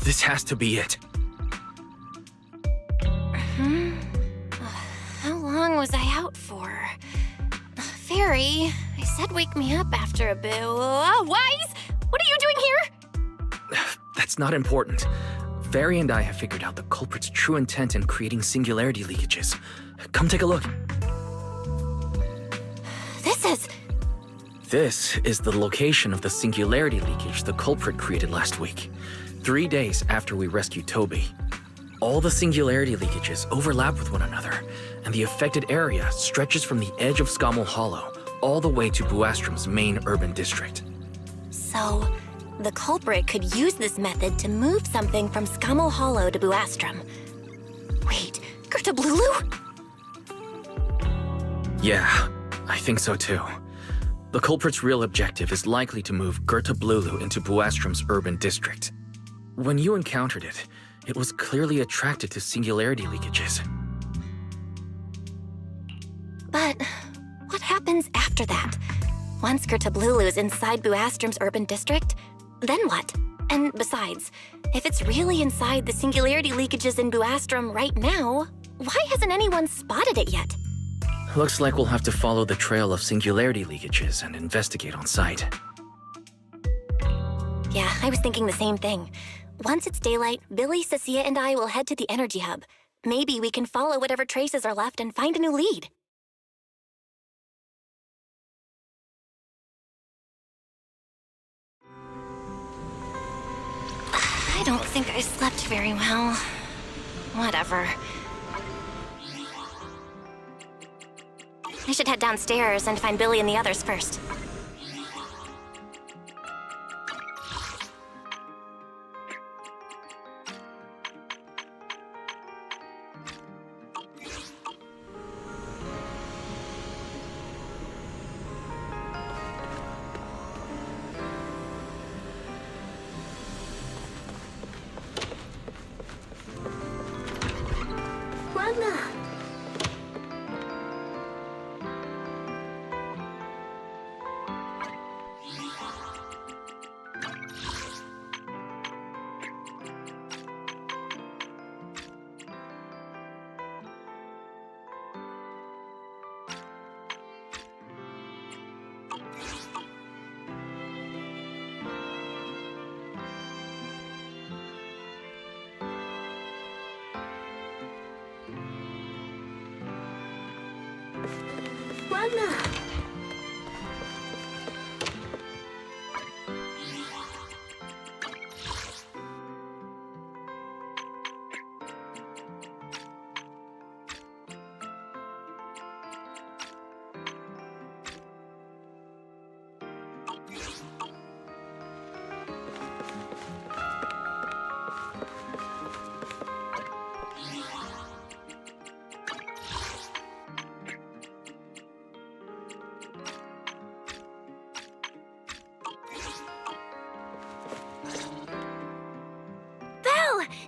C: This has to be it.
E: How long was I out for? Fairy, I said wake me up after a bit. Wise? What are you doing here?
C: That's not important. Fairy and I have figured out the culprit's true intent in creating singularity leakages. Come take a look. This is the location of the singularity leakage the culprit created last week, 3 days after we rescued Toby. All the singularity leakages overlap with one another, and the affected area stretches from the edge of Scommel Hollow all the way to Buastrom's main urban district.
B: So, the culprit could use this method to move something from Scommel Hollow to Buastrom. Wait, Gertablulu?
C: Yeah, I think so too. The culprit's real objective is likely to move Gertablulu into Buastrom's urban district. When you encountered it, it was clearly attracted to singularity leakages.
B: But what happens after that? Once Gertablulu is inside Buastrom's urban district, then what? And besides, if it's really inside the singularity leakages in Buastrom right now, why hasn't anyone spotted it yet?
C: Looks like we'll have to follow the trail of singularity leakages and investigate on site.
B: Yeah, I was thinking the same thing. Once it's daylight, Billy, Cecilia, and I will head to the energy hub. Maybe we can follow whatever traces are left and find a new lead. I don't think I slept very well. Whatever. I should head downstairs and find Billy and the others first.
E: Voila!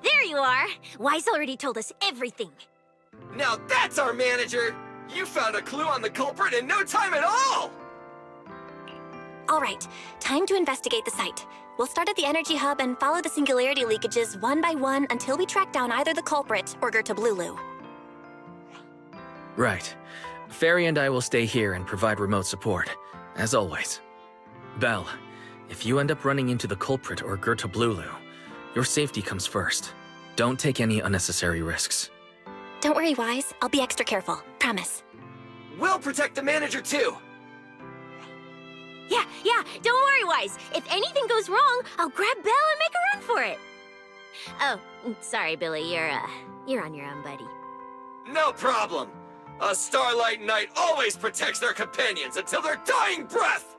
E: There you are! Wise already told us everything.
D: Now that's our manager! You found a clue on the culprit in no time at all!
B: All right, time to investigate the site. We'll start at the energy hub and follow the singularity leakages one by one until we track down either the culprit or Gerta-Blulu.
C: Right. Fairy and I will stay here and provide remote support, as always. Belle, if you end up running into the culprit or Gerta-Blulu, your safety comes first. Don't take any unnecessary risks.
B: Don't worry, Wise. I'll be extra careful. Promise.
D: We'll protect the manager too!
E: Yeah, don't worry, Wise. If anything goes wrong, I'll grab Belle and make a run for it. Oh, sorry, Billy. You're on your own, buddy.
D: No problem! A Starlight Knight always protects their companions until their dying breath!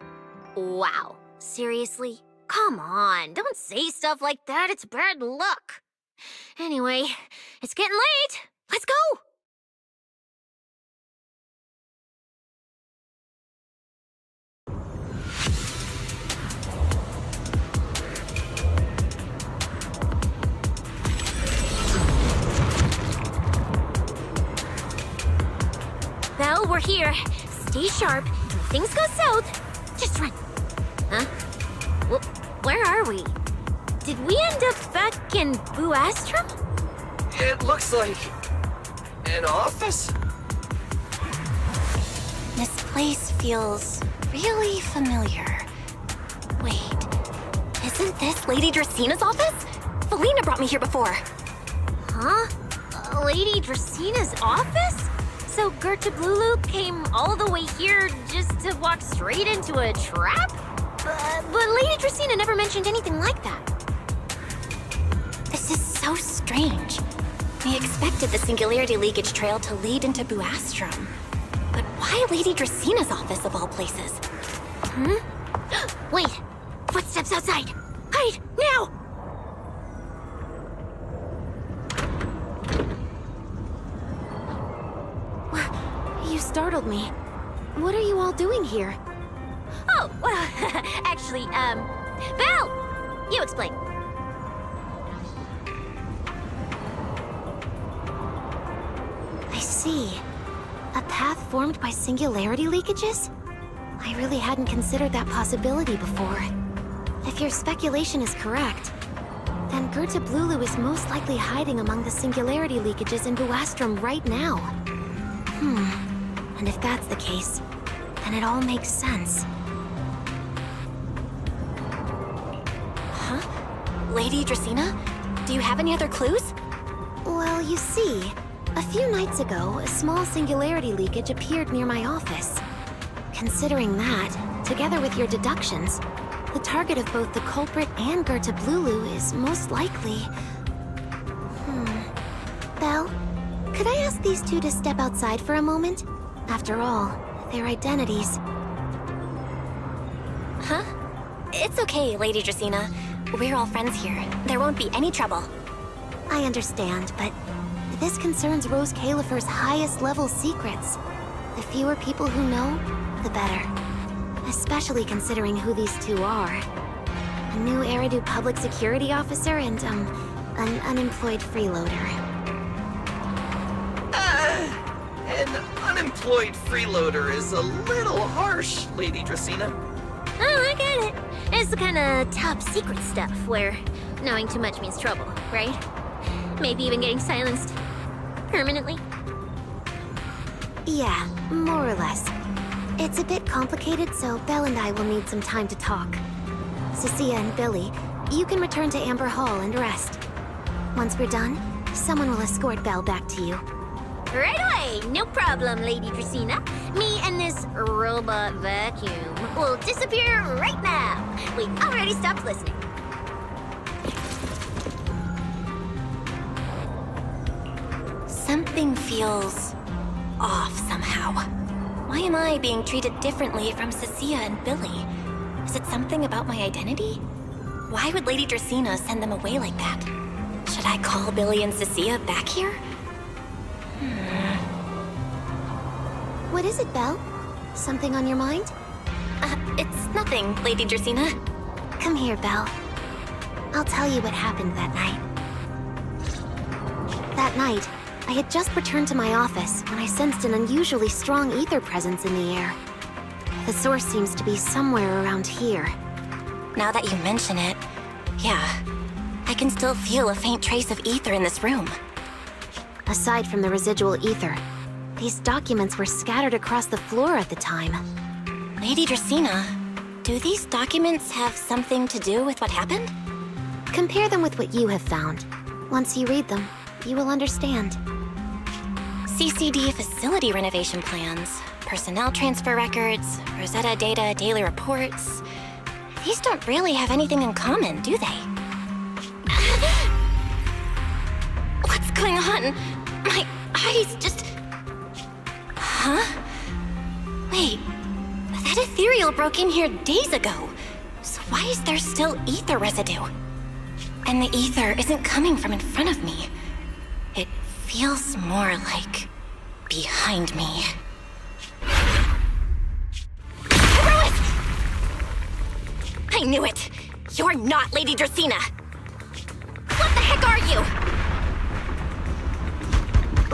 E: Wow. Seriously? Come on, don't say stuff like that. It's bad luck. Anyway, it's getting late. Let's go! Belle, we're here. Stay sharp. If things go south, just run. Huh? Where are we? Did we end up back in Buastrum?
D: It looks like... an office?
B: This place feels really familiar. Wait, isn't this Lady Dracina's office? Felina brought me here before.
E: Huh? Lady Dracina's office? So Gerta-Blulu came all the way here just to walk straight into a trap? But Lady Dracina never mentioned anything like that.
B: This is so strange. We expected the singularity leakage trail to lead into Buastrum. But why Lady Dracina's office of all places?
E: Wait! Footsteps outside! Hide! Now! You startled me. What are you all doing here? Oh, well, actually, Belle! You explain. I see. A path formed by singularity leakages? I really hadn't considered that possibility before. If your speculation is correct, then Gerta-Blulu is most likely hiding among the singularity leakages in Buastrum right now. And if that's the case, then it all makes sense.
B: Huh? Lady Dracina? Do you have any other clues?
E: Well, you see, a few nights ago, a small singularity leakage appeared near my office. Considering that, together with your deductions, the target of both the culprit and Gerta-Blulu is most likely... Belle, could I ask these two to step outside for a moment? After all, their identities...
B: Huh? It's okay, Lady Dracina. We're all friends here. There won't be any trouble.
E: I understand, but this concerns Rose Califer's highest level secrets. The fewer people who know, the better. Especially considering who these two are. A new Eridu public security officer and, an unemployed freeloader.
D: An unemployed freeloader is a little harsh, Lady Dracina.
E: Oh, I get it. It's the kind of top secret stuff where knowing too much means trouble, right? Maybe even getting silenced permanently. Yeah, more or less. It's a bit complicated, so Belle and I will need some time to talk. Cecilia and Billy, you can return to Amber Hall and rest. Once we're done, someone will escort Belle back to you. Right away, no problem, Lady Dracaena. Me and this robot vacuum will disappear right now. We already stopped listening.
B: Something feels off somehow. Why am I being treated differently from Cecilia and Billy? Is it something about my identity? Why would Lady Dracaena send them away like that? Should I call Billy and Cecilia back here?
M: What is it, Belle? Something on your mind?
B: It's nothing, Lady Dracaena.
M: Come here, Belle. I'll tell you what happened that night. That night, I had just returned to my office when I sensed an unusually strong ether presence in the air. The source seems to be somewhere around here.
B: Now that you mention it, yeah, I can still feel a faint trace of ether in this room.
M: Aside from the residual ether, these documents were scattered across the floor at the time.
B: Lady Dracaena, do these documents have something to do with what happened?
M: Compare them with what you have found. Once you read them, you will understand.
B: CCD facility renovation plans, personnel transfer records, Rosetta data daily reports. These don't really have anything in common, do they? What's going on? My eyes just... Huh? Wait, that ethereal broke in here days ago. So why is there still ether residue? And the ether isn't coming from in front of me. It feels more like behind me. I knew it! You're not Lady Dracaena! What the heck are you?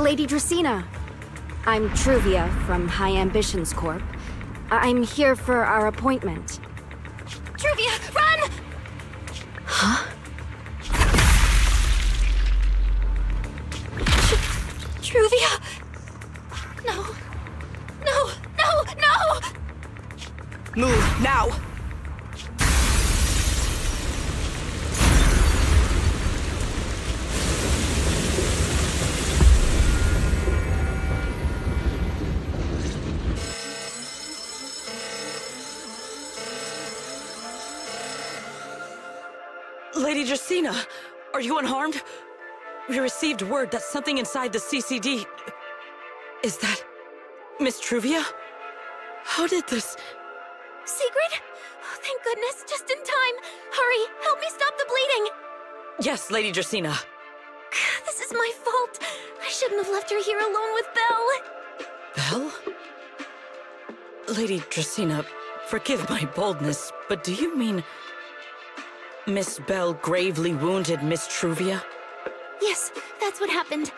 H: Lady Dracaena, I'm Truvia from High Ambitions Corp. I'm here for our appointment.
B: Truvia, run!
H: Huh?
B: Truvia! No. No, no, no!
O: Move, now! Lady Dracaena, are you unharmed? We received word that something inside the CCD... Is that... Miss Truvia? How did this...
E: Secret? Oh, thank goodness, just in time. Hurry, help me stop the bleeding.
O: Yes, Lady Dracaena.
E: This is my fault. I shouldn't have left her here alone with Belle.
O: Belle? Lady Dracaena, forgive my boldness, but do you mean... Miss Belle gravely wounded Miss Truvia?
M: Yes, that's what happened.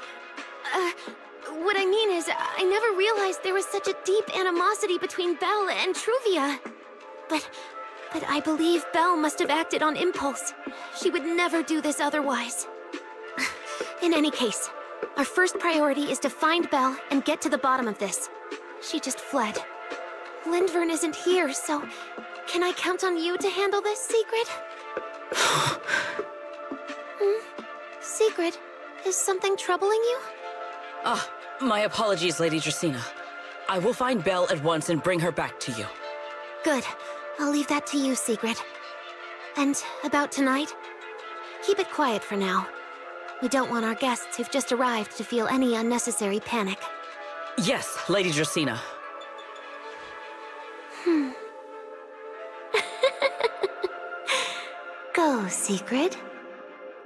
M: What I mean is, I never realized there was such a deep animosity between Belle and Truvia. But I believe Belle must have acted on impulse. She would never do this otherwise. In any case, our first priority is to find Belle and get to the bottom of this. She just fled. Lindvern isn't here, so can I count on you to handle this, Secret? Secret, is something troubling you?
O: My apologies, Lady Dracaena. I will find Belle at once and bring her back to you.
M: Good. I'll leave that to you, Secret. And about tonight? Keep it quiet for now. We don't want our guests who've just arrived to feel any unnecessary panic.
O: Yes, Lady Dracaena.
M: Go, Secret.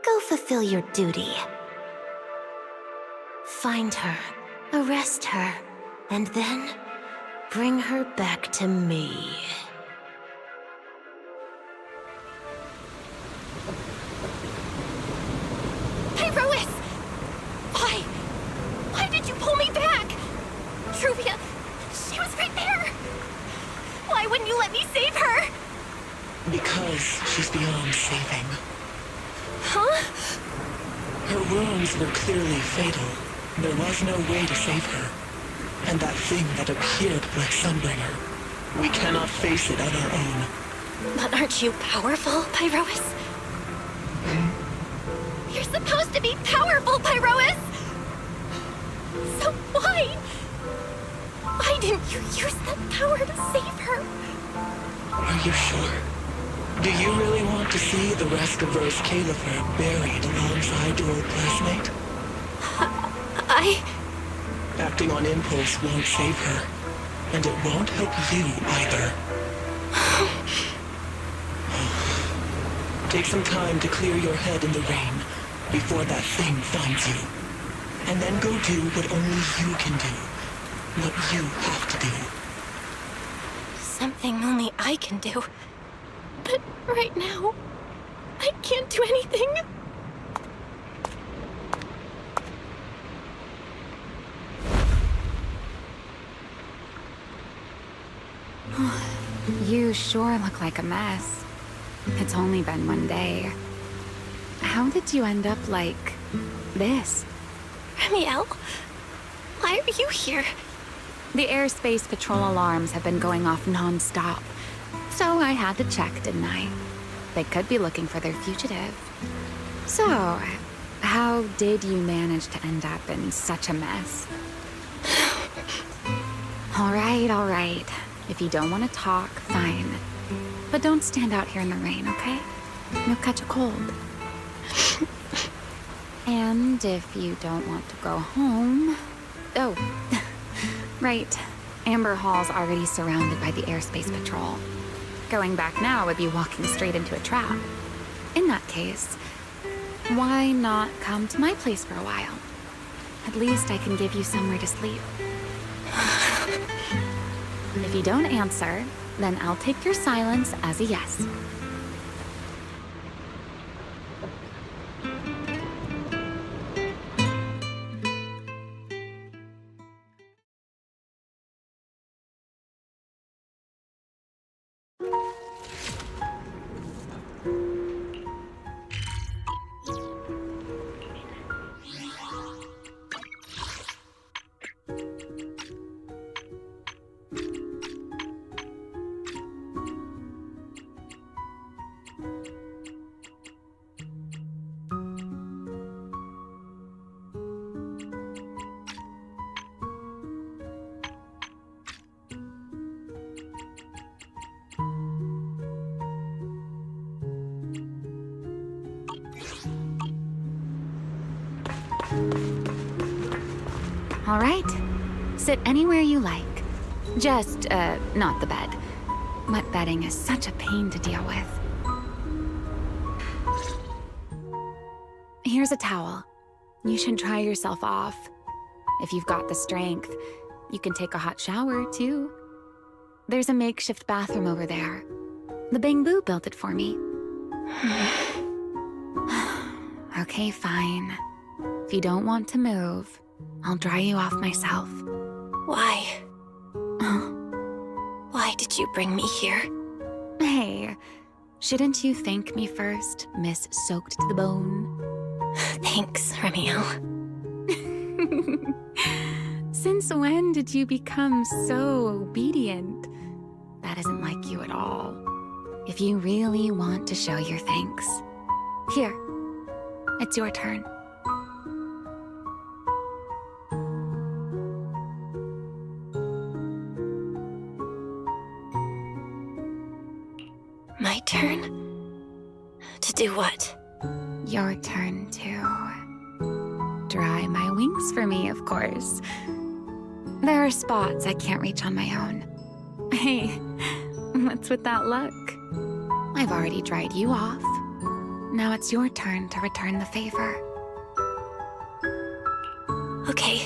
M: Go fulfill your duty. Find her, arrest her, and then bring her back to me.
B: Pyrois! Why? Why did you pull me back? Truvia, she was right there! Why wouldn't you let me save her?
R: Because she's beyond saving.
B: Huh?
R: Her wounds were clearly fatal. There was no way to save her. And that thing that appeared like Sunbringer, we cannot face it on our own.
B: But aren't you powerful, Pyrois? You're supposed to be powerful, Pyrois! So why? Why didn't you use that power to save her?
R: Are you sure? Do you really want to see the rest of Rose Califer buried alongside your old classmate? Acting on impulse won't save her, and it won't help you either. Take some time to clear your head in the rain before that thing finds you. And then go do what only you can do. What you have to do.
B: Something only I can do. But right now, I can't do anything.
G: You sure look like a mess. It's only been one day. How did you end up like this?
B: Ramiel, why are you here?
G: The airspace patrol alarms have been going off non-stop. So I had to check, didn't I? They could be looking for their fugitive. So, how did you manage to end up in such a mess? All right. If you don't want to talk, fine. But don't stand out here in the rain, okay? You'll catch a cold. And if you don't want to go home... Oh, right. Amber Hall's already surrounded by the airspace patrol. Going back now would be walking straight into a trap. In that case, why not come to my place for a while? At least I can give you somewhere to sleep. If you don't answer, then I'll take your silence as a yes. All right. Sit anywhere you like. Just, not the bed. Wet bedding is such a pain to deal with. Here's a towel. You should dry yourself off. If you've got the strength, you can take a hot shower, too. There's a makeshift bathroom over there. The Bamboo built it for me. Okay, fine. If you don't want to move, I'll dry you off myself.
B: Why? Why did you bring me here?
G: Hey, shouldn't you thank me first, Miss Soaked to the Bone?
B: Thanks, Ramiel.
G: Since when did you become so obedient? That isn't like you at all. If you really want to show your thanks, here, it's your turn.
B: My turn? To do what?
G: Your turn to dry my wings for me, of course. There are spots I can't reach on my own. Hey, what's with that look? I've already dried you off. Now it's your turn to return the favor.
B: Okay.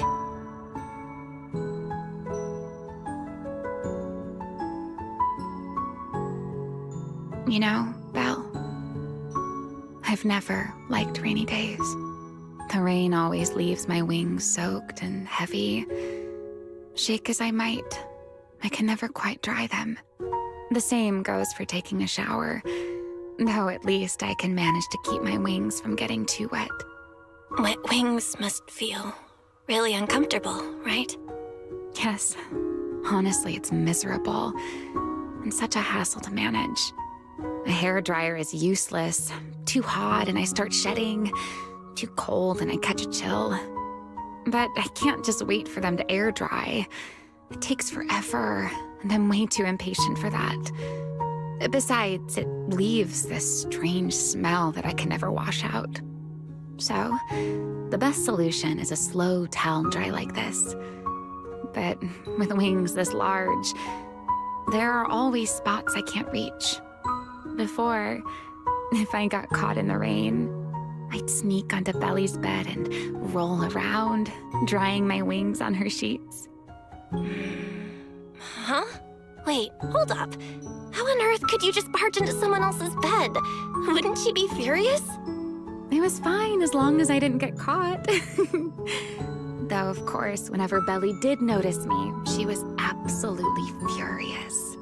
G: You know, Belle, I've never liked rainy days. The rain always leaves my wings soaked and heavy. Shake as I might, I can never quite dry them. The same goes for taking a shower, though at least I can manage to keep my wings from getting too wet.
B: Wet wings must feel really uncomfortable, right?
G: Yes. Honestly, it's miserable and such a hassle to manage. A hairdryer is useless. Too hot and I start shedding. Too cold and I catch a chill. But I can't just wait for them to air dry. It takes forever, and I'm way too impatient for that. Besides, it leaves this strange smell that I can never wash out. So, the best solution is a slow towel dry like this. But with wings this large, there are always spots I can't reach. Before, if I got caught in the rain, I'd sneak onto Belly's bed and roll around, drying my wings on her sheets.
B: Huh? Wait, hold up. How on earth could you just barge into someone else's bed? Wouldn't she be furious?
G: It was fine as long as I didn't get caught. Though, of course, whenever Belly did notice me, she was absolutely furious.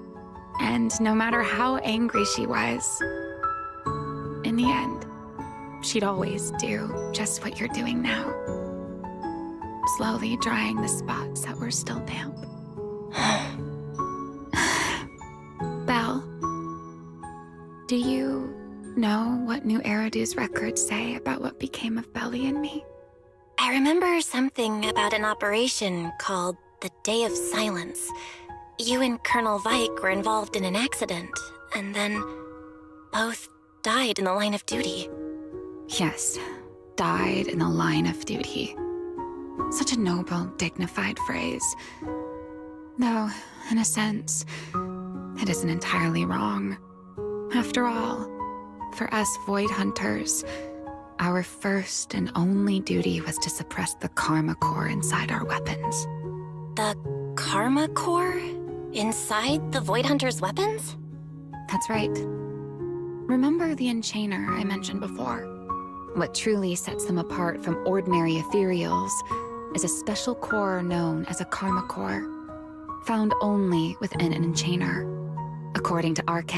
G: And no matter how angry she was, in the end, she'd always do just what you're doing now. Slowly drying the spots that were still damp. Belle, do you know what New Eridu's records say about what became of Belly and me?
B: I remember something about an operation called the Day of Silence. You and Colonel Vike were involved in an accident, and then both died in the line of duty.
G: Yes, died in the line of duty. Such a noble, dignified phrase. Though, in a sense, it isn't entirely wrong. After all, for us Void Hunters, our first and only duty was to suppress the Karma Core inside our weapons.
B: The Karma Core? Inside the Void Hunter's weapons?
G: That's right. Remember the Enchainer I mentioned before? What truly sets them apart from ordinary ethereals is a special core known as a Karma Core, found only within an Enchainer. According to RK,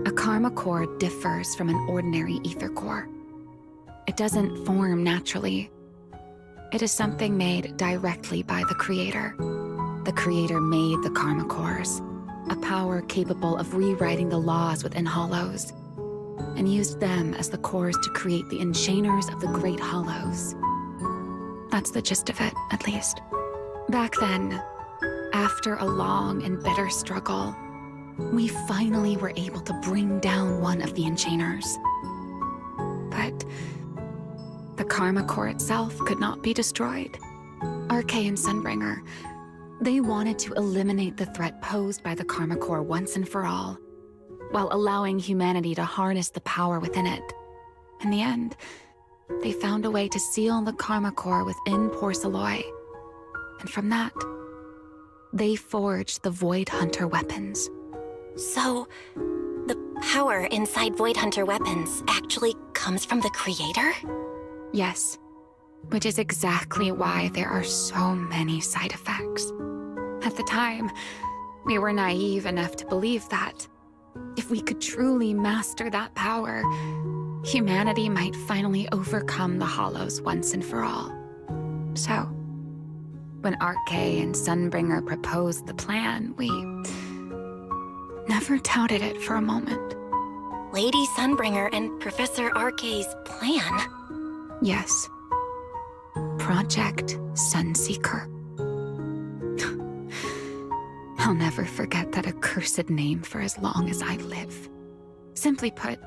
G: a Karma Core differs from an ordinary Ether Core. It doesn't form naturally. It is something made directly by the Creator. The Creator made the Karma Cores, a power capable of rewriting the laws within Hollows, and used them as the cores to create the Enchainers of the Great Hollows. That's the gist of it, at least. Back then, after a long and bitter struggle, we finally were able to bring down one of the Enchainers. But the Karma Core itself could not be destroyed. RK and Sunbringer, they wanted to eliminate the threat posed by the Karma Core once and for all, while allowing humanity to harness the power within it. In the end, they found a way to seal the Karma Core within Porceloy. And from that, they forged the Void Hunter weapons.
B: So, the power inside Void Hunter weapons actually comes from the Creator?
G: Yes, which is exactly why there are so many side effects. At the time, we were naive enough to believe that if we could truly master that power, humanity might finally overcome the Hollows once and for all. So, when RK and Sunbringer proposed the plan, we never doubted it for a moment.
B: Lady Sunbringer and Professor RK's plan?
G: Yes. Project Sunseeker. I'll never forget that accursed name for as long as I live. Simply put,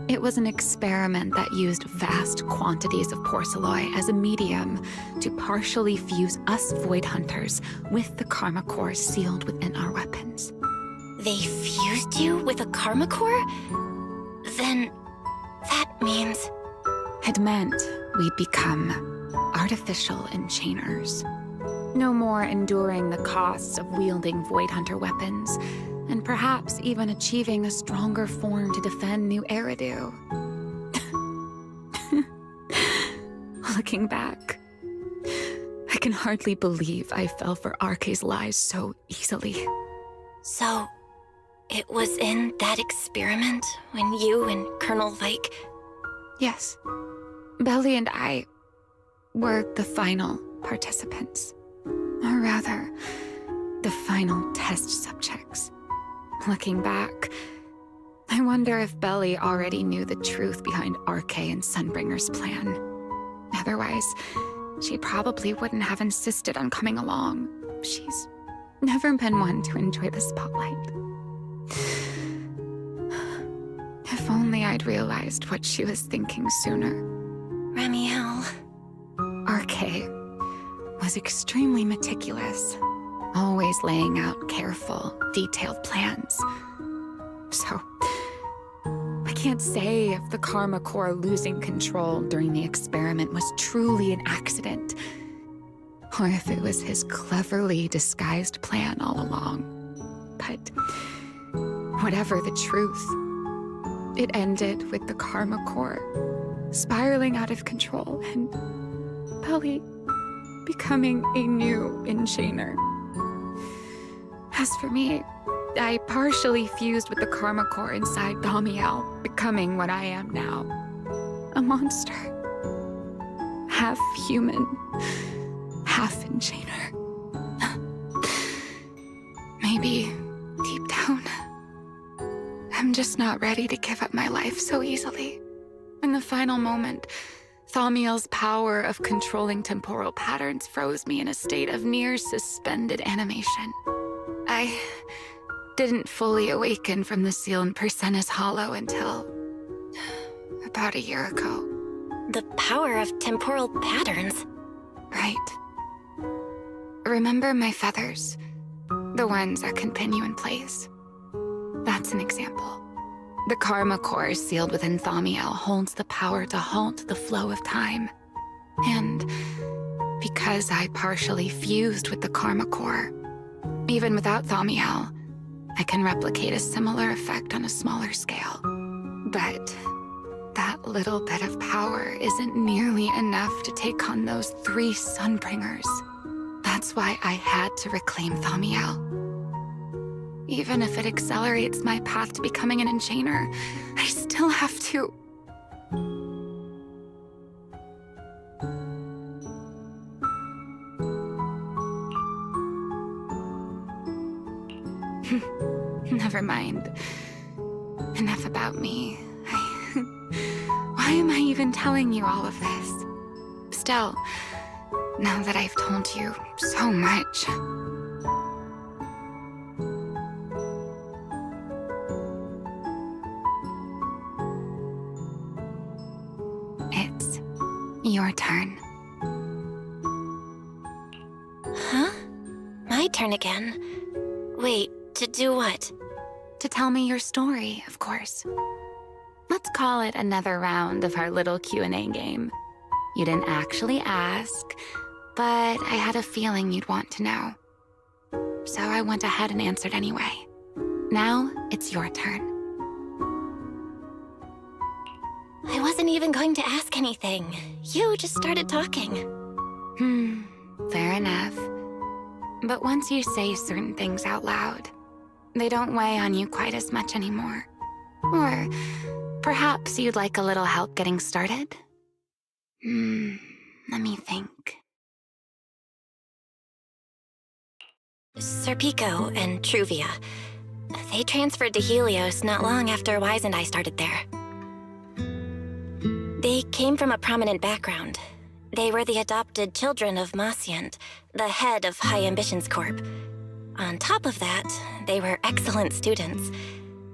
G: it was an experiment that used vast quantities of porceloy as a medium to partially fuse us Void Hunters with the Karma Core sealed within our weapons.
B: They fused you with a Karma Core? Then that means...
G: It meant we'd become artificial enchainers. No more enduring the costs of wielding Void Hunter weapons, and perhaps even achieving a stronger form to defend New Eridu. Looking back, I can hardly believe I fell for RK's lies so easily.
B: So, it was in that experiment when you and Colonel Vike...
G: Yes. Belly and I were the final participants. Or rather, the final test subjects. Looking back, I wonder if Belly already knew the truth behind RK and Sunbringer's plan. Otherwise, she probably wouldn't have insisted on coming along. She's never been one to enjoy the spotlight. If only I'd realized what she was thinking sooner.
B: Ramiel.
G: RK was extremely meticulous, always laying out careful, detailed plans. So, I can't say if the Karma Core losing control during the experiment was truly an accident, or if it was his cleverly disguised plan all along. But whatever the truth, it ended with the Karma Core spiraling out of control and Belly becoming a new enchainer. As for me, I partially fused with the Karma Core inside Thaumiel, becoming what I am now. A monster. Half human, half enchainer. Maybe, deep down, I'm just not ready to give up my life so easily. In the final moment, Thaumiel's power of controlling temporal patterns froze me in a state of near suspended animation. I didn't fully awaken from the seal in Persena's Hollow until about a year ago.
B: The power of temporal patterns.
G: Right. Remember my feathers? The ones that can pin you in place? That's an example. The Karma Core sealed within Thaumiel holds the power to halt the flow of time. And because I partially fused with the Karma Core, even without Thaumiel, I can replicate a similar effect on a smaller scale. But that little bit of power isn't nearly enough to take on those 3 Sunbringers. That's why I had to reclaim Thaumiel. Even if it accelerates my path to becoming an enchainer, I still have to... Never mind. Enough about me. Why am I even telling you all of this? Still, now that I've told you so much... It's your turn.
B: Huh? My turn again? Wait, to do what?
G: To tell me your story, of course. Let's call it another round of our little Q&A game. You didn't actually ask, but I had a feeling you'd want to know. So I went ahead and answered anyway. Now, it's your turn.
B: I wasn't even going to ask anything. You just started talking.
G: Fair enough. But once you say certain things out loud, they don't weigh on you quite as much anymore. Or perhaps you'd like a little help getting started? Let me think.
B: Serpico and Truvia. They transferred to Helios not long after Wise and I started there. They came from a prominent background. They were the adopted children of Masyant, the head of High Ambitions Corp. On top of that, they were excellent students.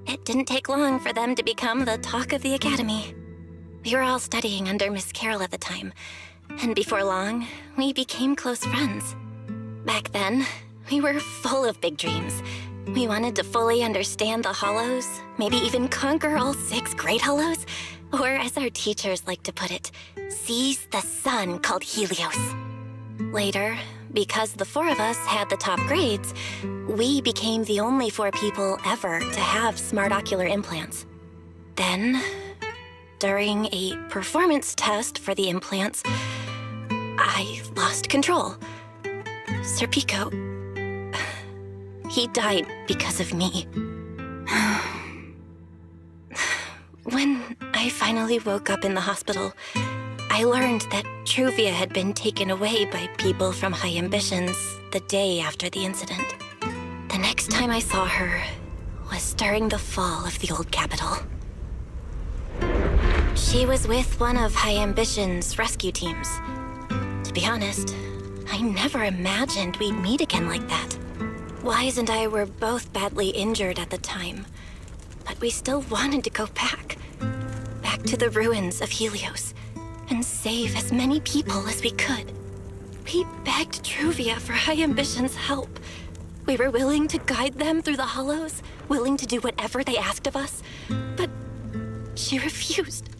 B: It didn't take long for them to become the talk of the academy. We were all studying under Miss Carroll at the time, and before long, we became close friends. Back then, we were full of big dreams. We wanted to fully understand the Hollows, maybe even conquer all 6 Great Hollows, or as our teachers like to put it, seize the sun called Helios. Later, because the 4 of us had the top grades, we became the only 4 people ever to have smart ocular implants. Then, during a performance test for the implants, I lost control. Serpico, he died because of me. When I finally woke up in the hospital, I learned that Truvia had been taken away by people from High Ambitions the day after the incident. The next time I saw her was during the fall of the old capital. She was with one of High Ambition's rescue teams. To be honest, I never imagined we'd meet again like that. Wise and I were both badly injured at the time, but we still wanted to go back. Back to the ruins of Helios, and save as many people as we could. We begged Truvia for High Ambition's help. We were willing to guide them through the hollows, willing to do whatever they asked of us, but she refused,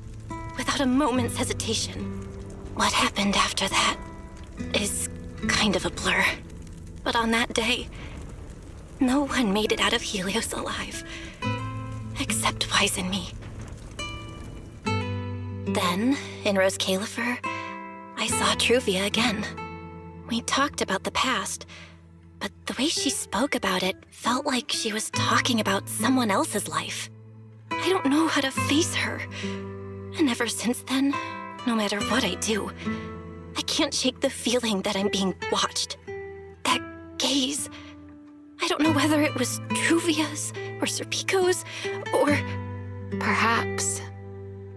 B: without a moment's hesitation. What happened after that is kind of a blur. But on that day, no one made it out of Helios alive, except Wise and me. Then, in Rose Califer, I saw Truvia again. We talked about the past, but the way she spoke about it felt like she was talking about someone else's life. I don't know how to face her. And ever since then, no matter what I do, I can't shake the feeling that I'm being watched. That gaze. I don't know whether it was Truvia's or Serpico's or...
G: Perhaps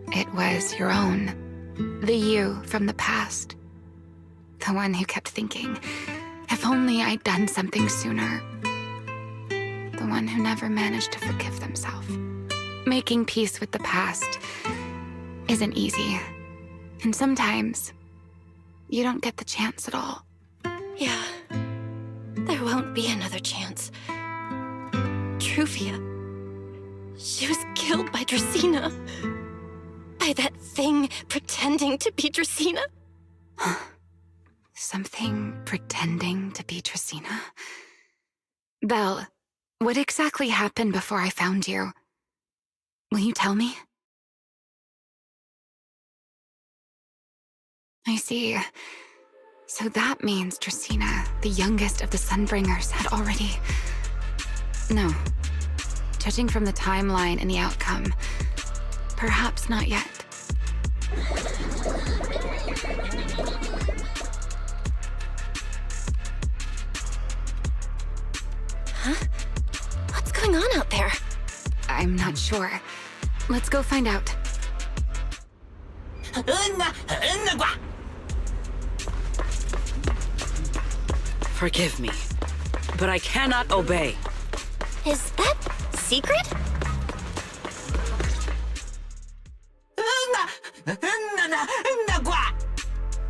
G: it was your own. The you from the past. The one who kept thinking, if only I'd done something sooner. The one who never managed to forgive themselves. Making peace with the past isn't easy. And sometimes, you don't get the chance at all.
B: Yeah, there won't be another chance. Truvia, she was killed by Dracena. By that thing pretending to be Dracena.
G: Something pretending to be Dracena? Belle, what exactly happened before I found you? Will you tell me? I see. So that means Dracena, the youngest of the Sunbringers, had already... No. Judging from the timeline and the outcome, perhaps not yet.
B: Huh? What's going on out there?
G: I'm not sure. Let's go find out.
O: Forgive me, but I cannot obey.
B: Is that secret?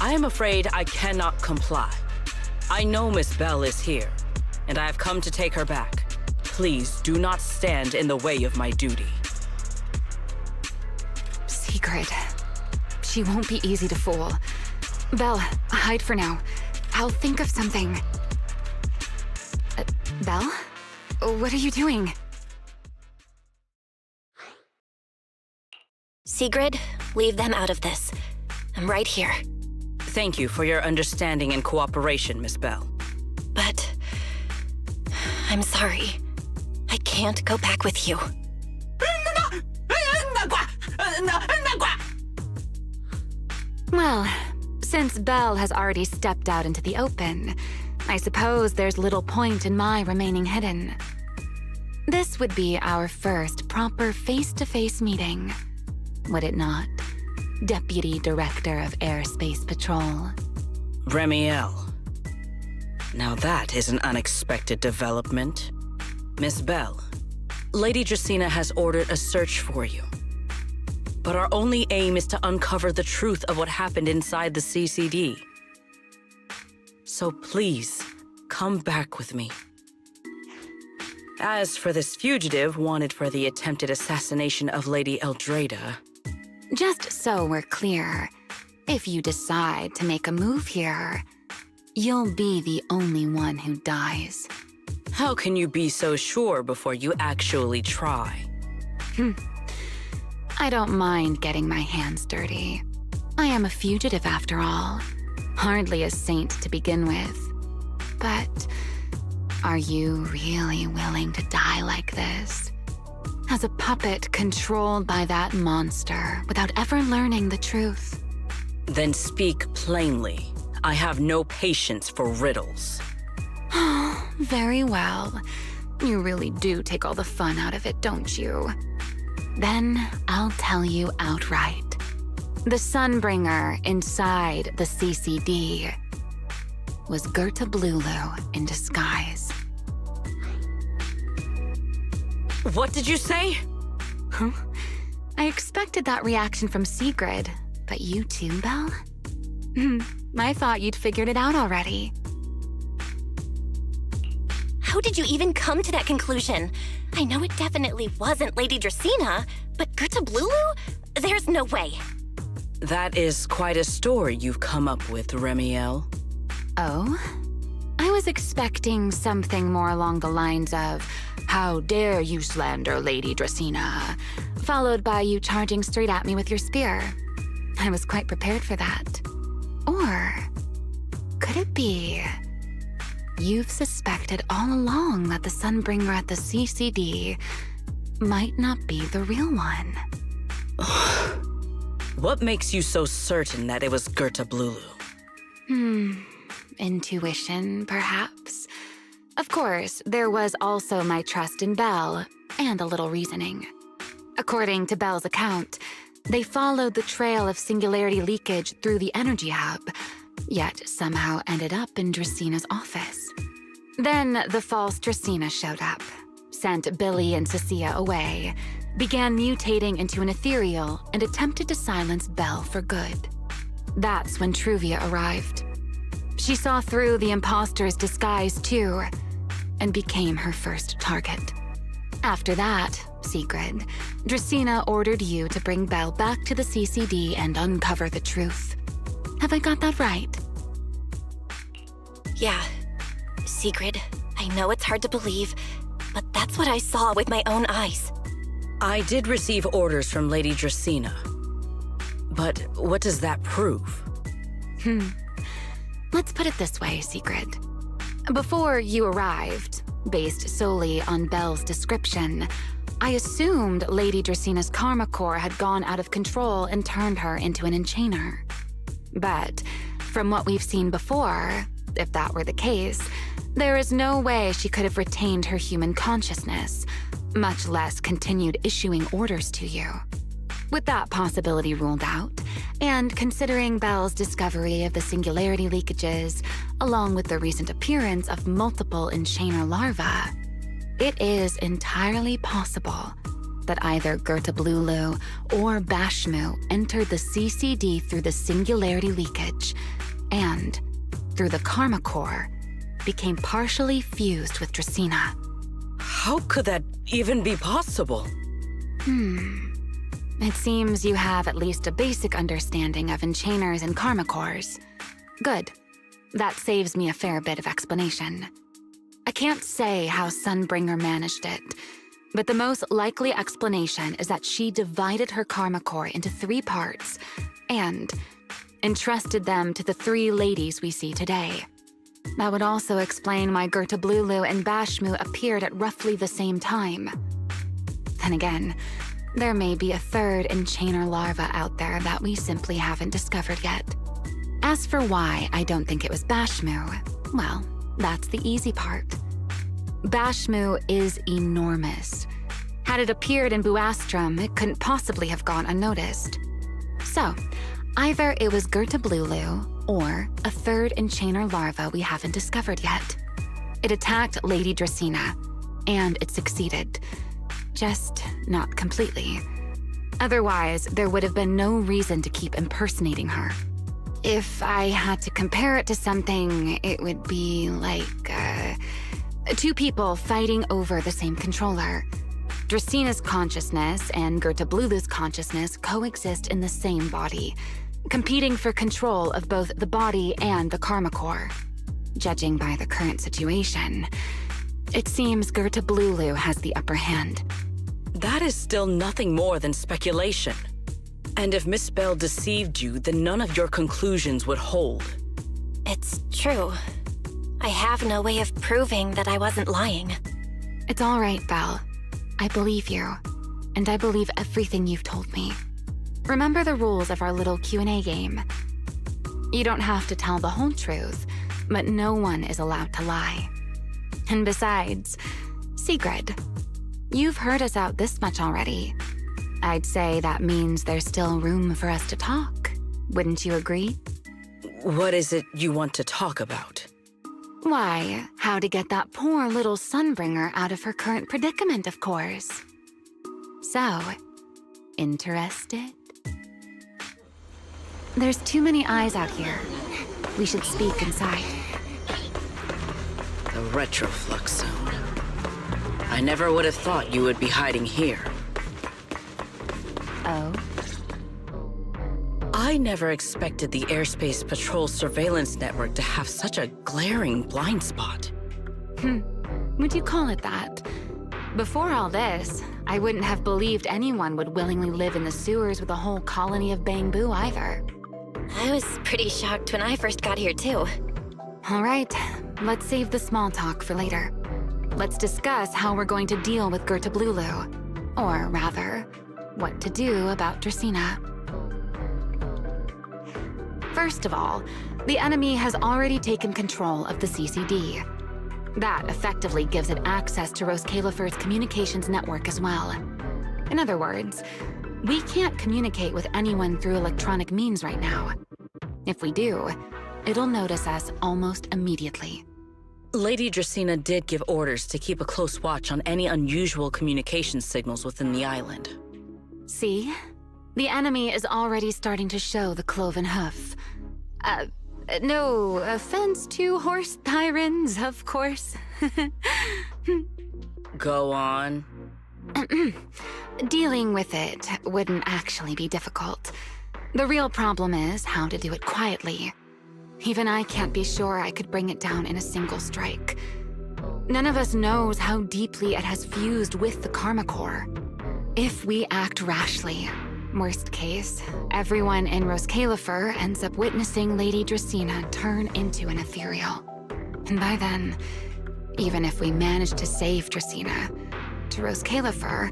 O: I am afraid I cannot comply. I know Miss Belle is here, and I have come to take her back. Please do not stand in the way of my duty.
G: Secret. She won't be easy to fool. Belle, hide for now. I'll think of something. Belle? What are you doing?
B: Sigrid, leave them out of this. I'm right here.
O: Thank you for your understanding and cooperation, Miss Belle.
B: But... I'm sorry. I can't go back with you.
G: Well, since Belle has already stepped out into the open, I suppose there's little point in my remaining hidden. This would be our first proper face-to-face meeting, would it not, Deputy Director of Airspace Patrol?
O: Remiel. Now that is an unexpected development. Miss Belle, Lady Dracena has ordered a search for you. But our only aim is to uncover the truth of what happened inside the CCD. So please, come back with me. As for this fugitive wanted for the attempted assassination of Lady Eldrada...
G: Just so we're clear, if you decide to make a move here, you'll be the only one who dies.
O: How can you be so sure before you actually try?
G: I don't mind getting my hands dirty. I am a fugitive after all. Hardly a saint to begin with. But are you really willing to die like this? As a puppet controlled by that monster without ever learning the truth?
O: Then speak plainly. I have no patience for riddles.
G: Very well. You really do take all the fun out of it, don't you? Then I'll tell you outright. The Sunbringer inside the CCD was coba2 in disguise.
O: What did you say?
G: Huh? I expected that reaction from Sigrid, but you too, Belle? I thought you'd figured it out already.
B: How did you even come to that conclusion? I know it definitely wasn't Lady Dracaena, but coba2? There's no way.
O: That is quite a story you've come up with, Remiel.
G: Oh? I was expecting something more along the lines of, "How dare you slander Lady Dracaena?" followed by you charging straight at me with your spear. I was quite prepared for that. Or could it be you've suspected all along that the Sunbringer at the CCD might not be the real one?
O: What makes you so certain that it was coba2?
G: Intuition, perhaps. Of course, there was also my trust in Belle, and a little reasoning. According to Belle's account, they followed the trail of singularity leakage through the energy hub, yet somehow ended up in Draceena's office. Then the false Dracaena showed up, sent Billy and Cecilia away, began mutating into an ethereal, and attempted to silence Belle for good. That's when Truvia arrived. She saw through the imposter's disguise too, and became her first target. After that, Sigrid, Dracaena ordered you to bring Belle back to the CCD and uncover the truth. Have I got that right?
B: Yeah. Sigrid, I know it's hard to believe, but that's what I saw with my own eyes.
O: I did receive orders from Lady Dracaena. But what does that prove?
G: Let's put it this way, Sigrid. Before you arrived, based solely on Belle's description, I assumed Lady Draceena's karma core had gone out of control and turned her into an enchainer. But from what we've seen before, if that were the case, there is no way she could have retained her human consciousness, much less continued issuing orders to you. With that possibility ruled out, and considering Belle's discovery of the singularity leakages, along with the recent appearance of multiple enchainer larvae, it is entirely possible that either coba2 or Bashmu entered the CCD through the singularity leakage, and, through the karma core, became partially fused with Dracaena.
O: How could that even be possible?
G: It seems you have at least a basic understanding of enchainers and karma cores. Good. That saves me a fair bit of explanation. I can't say how Sunbringer managed it, but the most likely explanation is that she divided her karma core into 3 parts and entrusted them to the 3 ladies we see today. That would also explain why coba2 and Bashmu appeared at roughly the same time. Then again, there may be a 3rd enchainer larva out there that we simply haven't discovered yet. As for why I don't think it was Bashmu, well, that's the easy part. Bashmu is enormous. Had it appeared in Buastrum, it couldn't possibly have gone unnoticed. So, either it was coba2 or a 3rd enchainer larva we haven't discovered yet. It attacked Lady Dracaena, and it succeeded. Just not completely. Otherwise, there would have been no reason to keep impersonating her. If I had to compare it to something, it would be like, 2 people fighting over the same controller. Draceena's consciousness and coba2's consciousness coexist in the same body, competing for control of both the body and the karma core. Judging by the current situation, it seems coba2 has the upper hand.
O: That is still nothing more than speculation. And if Miss Belle deceived you, then none of your conclusions would hold.
B: It's true. I have no way of proving that I wasn't lying.
G: It's all right, Belle. I believe you, and I believe everything you've told me. Remember the rules of our little Q&A game. You don't have to tell the whole truth, but no one is allowed to lie. And besides, Sigrid, you've heard us out this much already. I'd say that means there's still room for us to talk. Wouldn't you agree?
O: What is it you want to talk about?
G: Why, how to get that poor little Sunbringer out of her current predicament, of course. So, interested? There's too many eyes out here. We should speak inside.
O: The Retroflux Zone. I never would have thought you would be hiding here.
G: Oh?
O: I never expected the Airspace Patrol surveillance network to have such a glaring blind spot.
G: Would you call it that? Before all this, I wouldn't have believed anyone would willingly live in the sewers with a whole colony of bamboo either.
B: I was pretty shocked when I first got here, too.
G: All right, let's save the small talk for later. Let's discuss how we're going to deal with Gertablulu. Or rather, what to do about Dracaena. First of all, the enemy has already taken control of the CCD. That effectively gives it access to Roskalifer's communications network as well. In other words, we can't communicate with anyone through electronic means right now. If we do, it'll notice us almost immediately.
O: Lady Dracaena did give orders to keep a close watch on any unusual communication signals within the island.
G: See? The enemy is already starting to show the cloven hoof. No offense to horse tyrants, of course.
O: Go on.
G: Dealing with it wouldn't actually be difficult. The real problem is how to do it quietly. Even I can't be sure I could bring it down in a single strike. None of us knows how deeply it has fused with the Karma Core. If we act rashly, worst case, everyone in Roskalifer ends up witnessing Lady Dracaena turn into an ethereal. And by then, even if we manage to save Dracaena, to Roskalifer,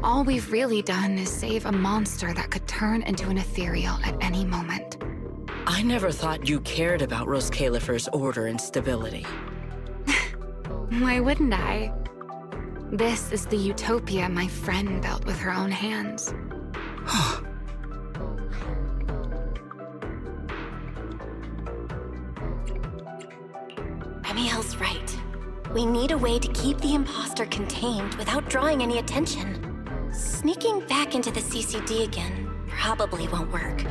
G: all we've really done is save a monster that could turn into an ethereal at any moment.
O: I never thought you cared about Roskalifer's order and stability.
G: Why wouldn't I? This is the utopia my friend built with her own hands.
B: Remiel's right. We need a way to keep the imposter contained without drawing any attention. Sneaking back into the CCD again probably won't work.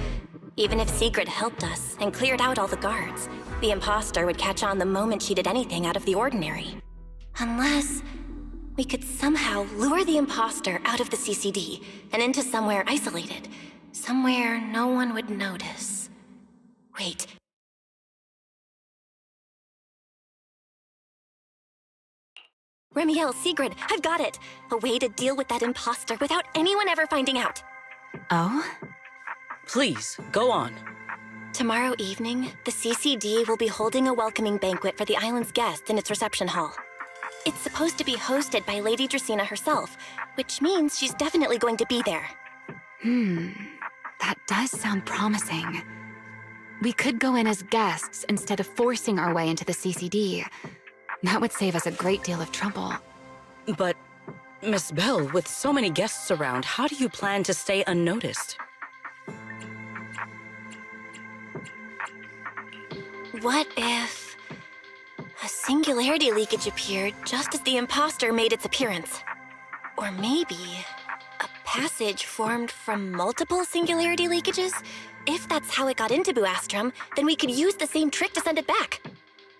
B: Even if Sigrid helped us and cleared out all the guards, the imposter would catch on the moment she did anything out of the ordinary. Unless we could somehow lure the imposter out of the CCD and into somewhere isolated. Somewhere no one would notice. Wait. Remiel, Sigrid, I've got it! A way to deal with that imposter without anyone ever finding out.
G: Oh?
O: Please, go on.
B: Tomorrow evening, the CCD will be holding a welcoming banquet for the island's guests in its reception hall. It's supposed to be hosted by Lady Dracaena herself, which means she's definitely going to be there.
G: That does sound promising. We could go in as guests instead of forcing our way into the CCD. That would save us a great deal of trouble.
O: But, Miss Bell, with so many guests around, how do you plan to stay unnoticed?
B: What if a singularity leakage appeared just as the imposter made its appearance? Or maybe a passage formed from multiple singularity leakages? If that's how it got into Buastrum, then we could use the same trick to send it back.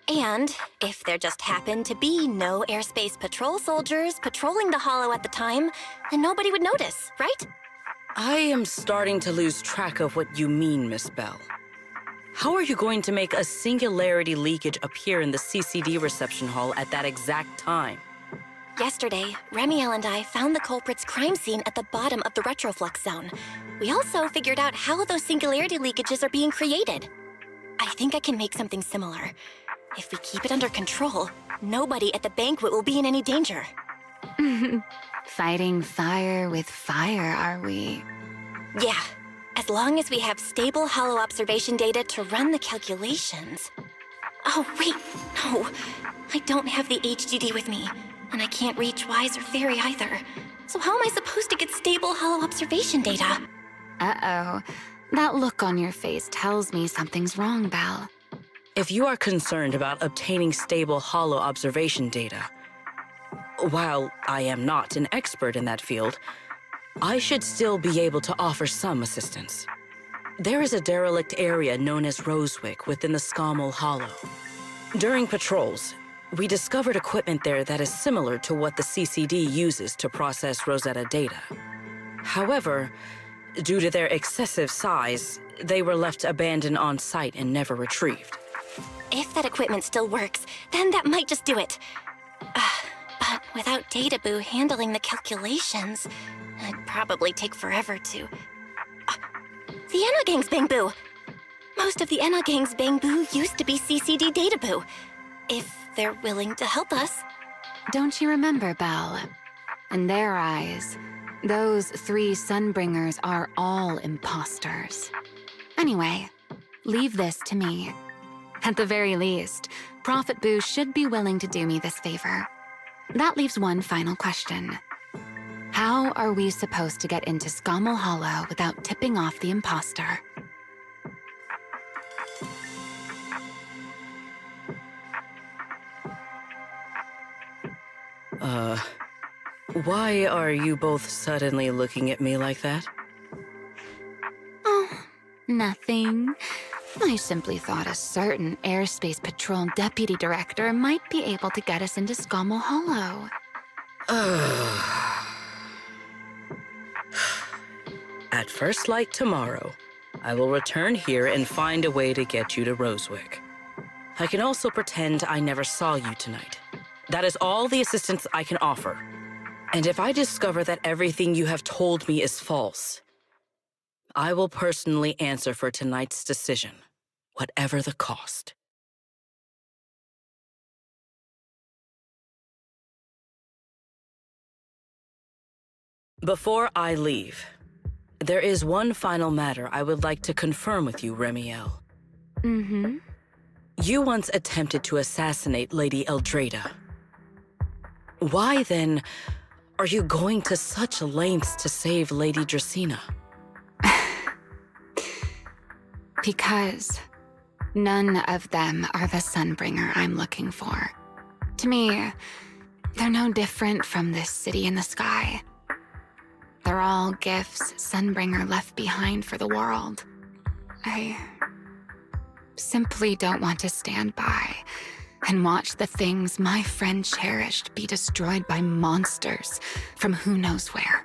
B: And if there just happened to be no airspace patrol soldiers patrolling the Hollow at the time, then nobody would notice, right?
O: I am starting to lose track of what you mean, Miss Bell. How are you going to make a singularity leakage appear in the CCD reception hall at that exact time?
B: Yesterday, Remiel and I found the culprit's crime scene at the bottom of the Retroflux Zone. We also figured out how those singularity leakages are being created. I think I can make something similar. If we keep it under control, nobody at the banquet will be in any danger.
G: Fighting fire with fire, are we?
B: Yeah, as long as we have stable Hollow observation data to run the calculations. Oh, wait, no. I don't have the HDD with me. And I can't reach Wise or Fairy either. So how am I supposed to get stable hollow observation data?
G: Uh-oh. That look on your face tells me something's wrong, Belle.
O: If you are concerned about obtaining stable hollow observation data, while I am not an expert in that field, I should still be able to offer some assistance. There is a derelict area known as Rosewick within the Scommel Hollow. During patrols, we discovered equipment there that is similar to what the CCD uses to process Rosetta data. However, due to their excessive size, they were left abandoned on site and never retrieved.
B: If that equipment still works, then that might just do it. But without Databoo handling the calculations, it'd probably take forever to... The Enna Gang's Bangboo! Most of the Enna Gang's Bangboo used to be CCD Databoo. If they're willing to help us.
G: Don't you remember, Belle? In their eyes, those 3 Sunbringers are all imposters. Anyway, leave this to me. At the very least, Prophet Boo should be willing to do me this favor. That leaves one final question. How are we supposed to get into Scommel Hollow without tipping off the imposter?
O: Why are you both suddenly looking at me like that?
G: Oh, nothing. I simply thought a certain Airspace Patrol Deputy Director might be able to get us into Scommel Hollow.
O: At first light tomorrow, I will return here and find a way to get you to Rosewick. I can also pretend I never saw you tonight. That is all the assistance I can offer. And if I discover that everything you have told me is false, I will personally answer for tonight's decision, whatever the cost. Before I leave, there is one final matter I would like to confirm with you, Remiel.
G: Mm-hmm.
O: You once attempted to assassinate Lady Eldrada. Why, then, are you going to such lengths to save Lady Dracena?
G: Because none of them are the Sunbringer I'm looking for. To me, they're no different from this city in the sky. They're all gifts Sunbringer left behind for the world. I simply don't want to stand by and watch the things my friend cherished be destroyed by monsters from who knows where.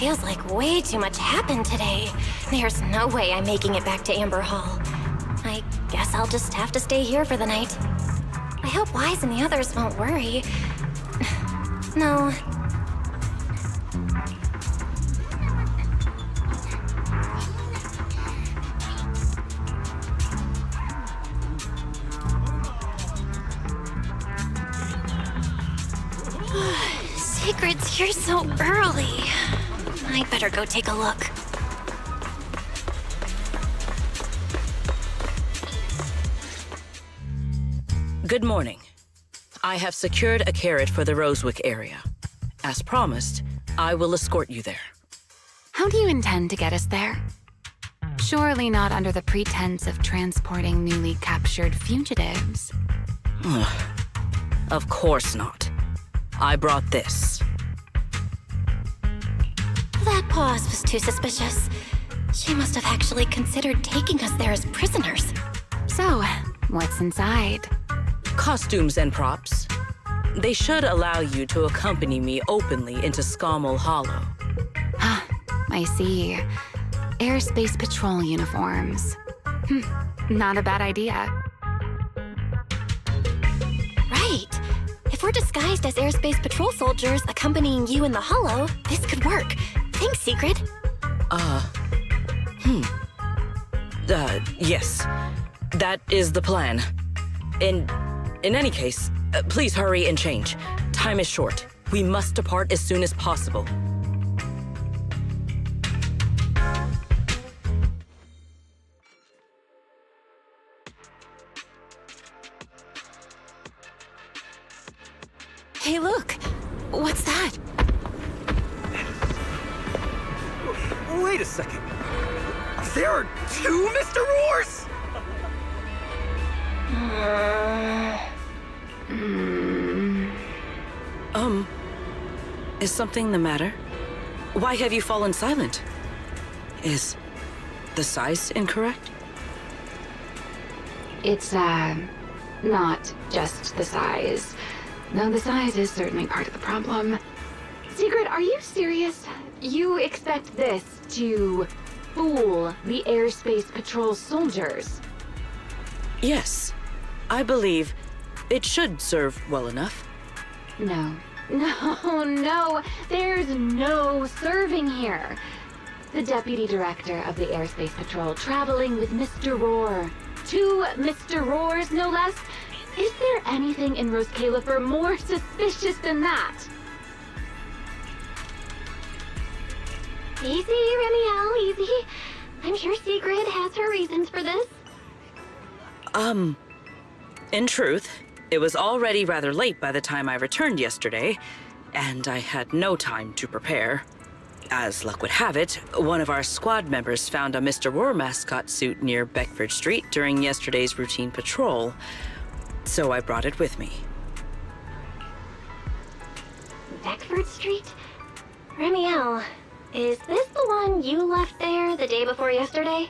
B: Feels like way too much happened today. There's no way I'm making it back to Amber Hall. I guess I'll just have to stay here for the night. I hope Wise and the others won't worry. No. Secret's here so early. I'd better go take a look.
O: Good morning. I have secured a carrot for the Rosewick area. As promised, I will escort you there.
G: How do you intend to get us there? Surely not under the pretense of transporting newly captured fugitives.
O: Of course not. I brought this.
B: That pause was too suspicious. She must have actually considered taking us there as prisoners.
G: So, what's inside?
O: Costumes and props. They should allow you to accompany me openly into Scommel Hollow.
G: I see. Airspace Patrol uniforms. Not a bad idea.
B: Right. If we're disguised as Airspace Patrol soldiers accompanying you in the Hollow, this could work. Thanks, Secret.
O: Yes. That is the plan. In any case, please hurry and change. Time is short. We must depart as soon as possible.
G: Hey, look! What's that?
K: Wait a second. There are two Mr. Roars?
O: Is something the matter? Why have you fallen silent? Is the size incorrect?
G: It's, not just the size. Though the size is certainly part of the problem. Secret, are you serious? You expect this to fool the Airspace Patrol soldiers?
O: Yes. I believe it should serve well enough.
G: No. No. There's no serving here. The Deputy Director of the Airspace Patrol traveling with Mr. Roar. 2 Mr. Roars, no less. Is there anything in Rose Califer more suspicious than that?
E: Easy, Remiel, easy. I'm sure Sigrid has her reasons for this.
O: In truth, it was already rather late by the time I returned yesterday, and I had no time to prepare. As luck would have it, one of our squad members found a Mr. Roar mascot suit near Beckford Street during yesterday's routine patrol, so I brought it with me.
E: Beckford Street? Remiel, is this the one you left there the day before yesterday?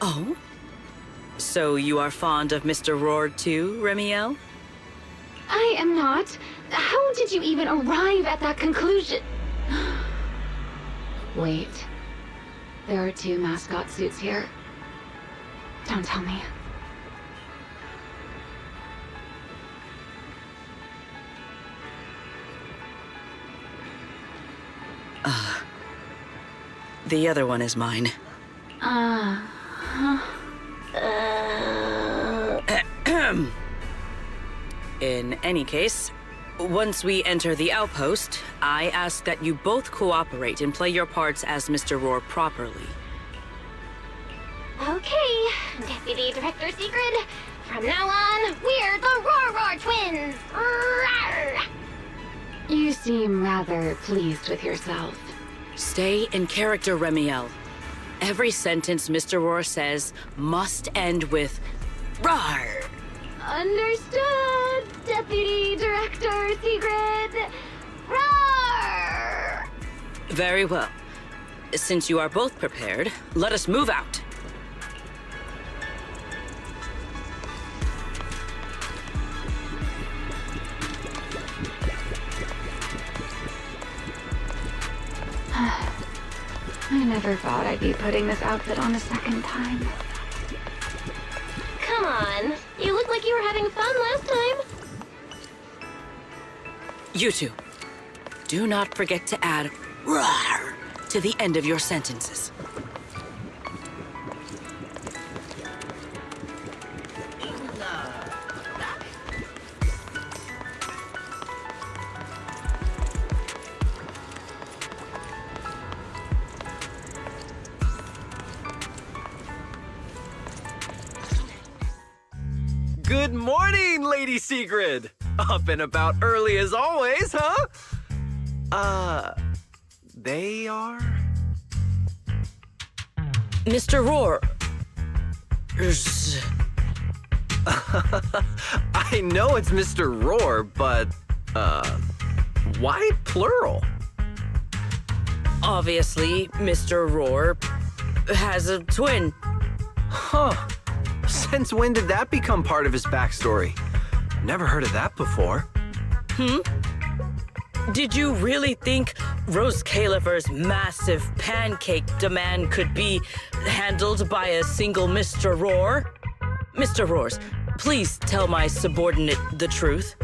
O: Oh? So you are fond of Mr. Roar too, Remiel?
G: I am not. How did you even arrive at that conclusion? Wait. There are 2 mascot suits here. Don't tell me.
O: The other one is mine. In any case, once we enter the outpost, I ask that you both cooperate and play your parts as Mr. Roar properly.
E: Okay, Deputy Director Sigrid. From now on, we're the Roar Twins! Rawr!
G: You seem rather pleased with yourself.
O: Stay in character, Remiel. Every sentence Mr. Roar says must end with "Rawr."
E: Understood, Deputy Director Sigrid. Rawr!
O: Very well. Since you are both prepared, let us move out.
F: never thought I'd be putting this outfit on a second time.
E: Come on. You looked like you were having fun last time.
O: You two, do not forget to add "rawr" to the end of your sentences.
S: Good morning, Lady Sigrid! Up and about early as always, huh? They are?
O: Mr. Roar.
S: I know it's Mr. Roar, but, why plural?
O: Obviously, Mr. Roar has a twin.
S: Huh. Since when did that become part of his backstory? Never heard of that before.
O: Did you really think Rose Califer's massive pancake demand could be handled by a single Mr. Roar? Mr. Roars, please tell my subordinate the truth.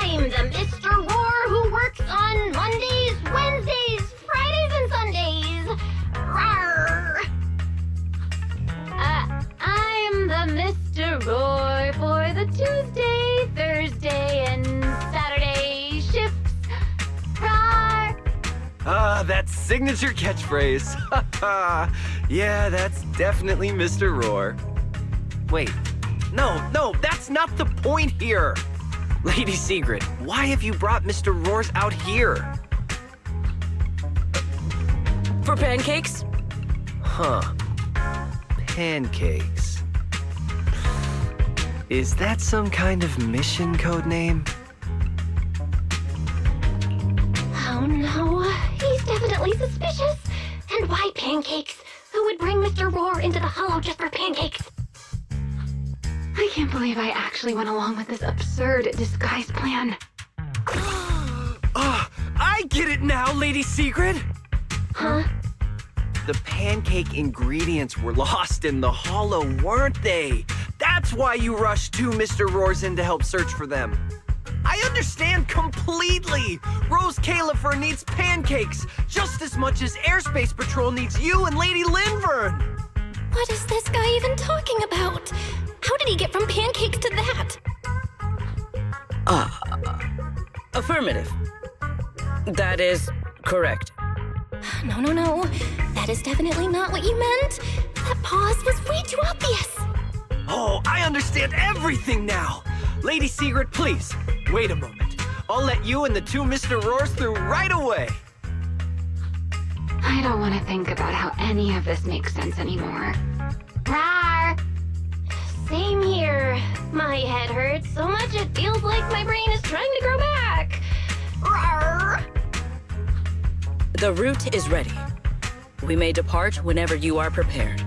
E: I'm the Mr. Roar who works on Mondays, Wednesdays, Fridays, and Sundays. Rawr. I'm the Mr. Roar for the Tuesday, Thursday, and Saturday shifts. Rawr.
S: That signature catchphrase. Yeah, that's definitely Mr. Roar. Wait, no, that's not the point here. Lady Sigrid, why have you brought Mr. Roars out here?
O: For pancakes?
S: Huh. Pancakes. Is that some kind of mission code name?
E: Oh no, he's definitely suspicious. And why pancakes? Who would bring Mr. Roar into the hollow just for pancakes?
F: I can't believe I actually went along with this absurd disguise plan.
S: I get it now, Lady Sigrid!
E: Huh?
S: The pancake ingredients were lost in the hollow, weren't they? That's why you rushed two Mr. Roars in to help search for them. I understand completely! Rose Califer needs pancakes just as much as Airspace Patrol needs you and Lady Linvern!
E: What is this guy even talking about? How did he get from pancakes to that?
O: Affirmative. That is correct.
E: No. That is definitely not what you meant. That pause was way too obvious.
S: Oh, I understand everything now! Lady Sigrid, please, wait a moment. I'll let you and the two Mr. Roars through right away.
F: I don't want to think about how any of this makes sense anymore.
E: Rawr! Same here. My head hurts so much it feels like my brain is trying to grow back. Rawr!
O: The route is ready. We may depart whenever you are prepared.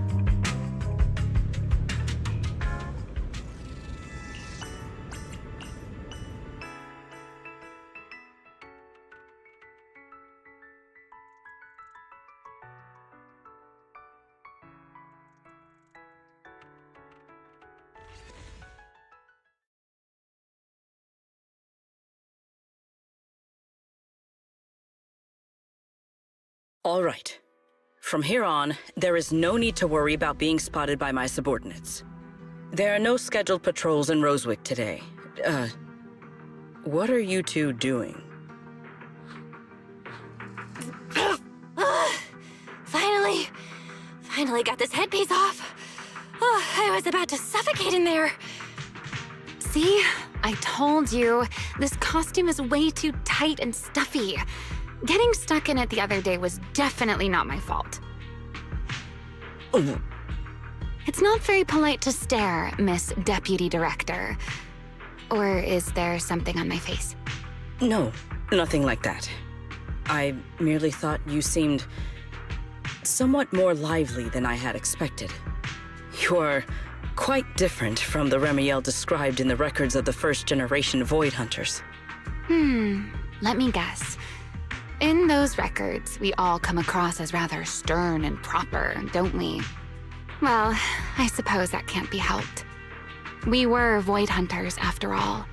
O: All right. From here on, there is no need to worry about being spotted by my subordinates. There are no scheduled patrols in Rosewick today. What are you two doing?
E: Finally got this headpiece off. Oh, I was about to suffocate in there.
H: See? I told you. This costume is way too tight and stuffy. Getting stuck in it the other day was definitely not my fault.
O: Oh.
H: It's not very polite to stare, Miss Deputy Director. Or is there something on my face?
O: No, nothing like that. I merely thought you seemed somewhat more lively than I had expected. You're quite different from the Remiel described in the records of the first-generation Void Hunters.
G: Let me guess. In those records, we all come across as rather stern and proper, don't we? Well, I suppose that can't be helped. We were void hunters, after all.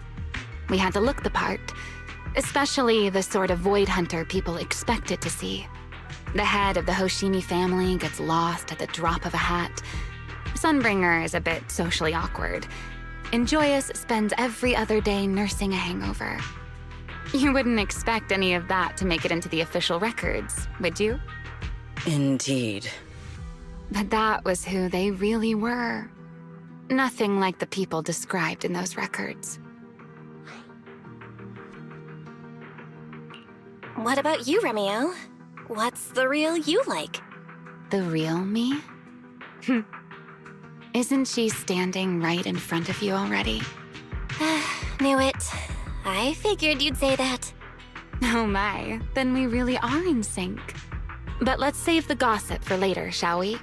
G: We had to look the part, especially the sort of void hunter people expected to see. The head of the Hoshimi family gets lost at the drop of a hat. Sunbringer is a bit socially awkward. And Joyous spends every other day nursing a hangover. You wouldn't expect any of that to make it into the official records, would you?
O: Indeed.
G: But that was who they really were. Nothing like the people described in those records.
B: What about you, Remiel? What's the real you like?
G: The real me? Isn't she standing right in front of you already?
B: Knew it. I figured you'd say that.
G: Oh my, then we really are in sync. But let's save the gossip for later, shall we?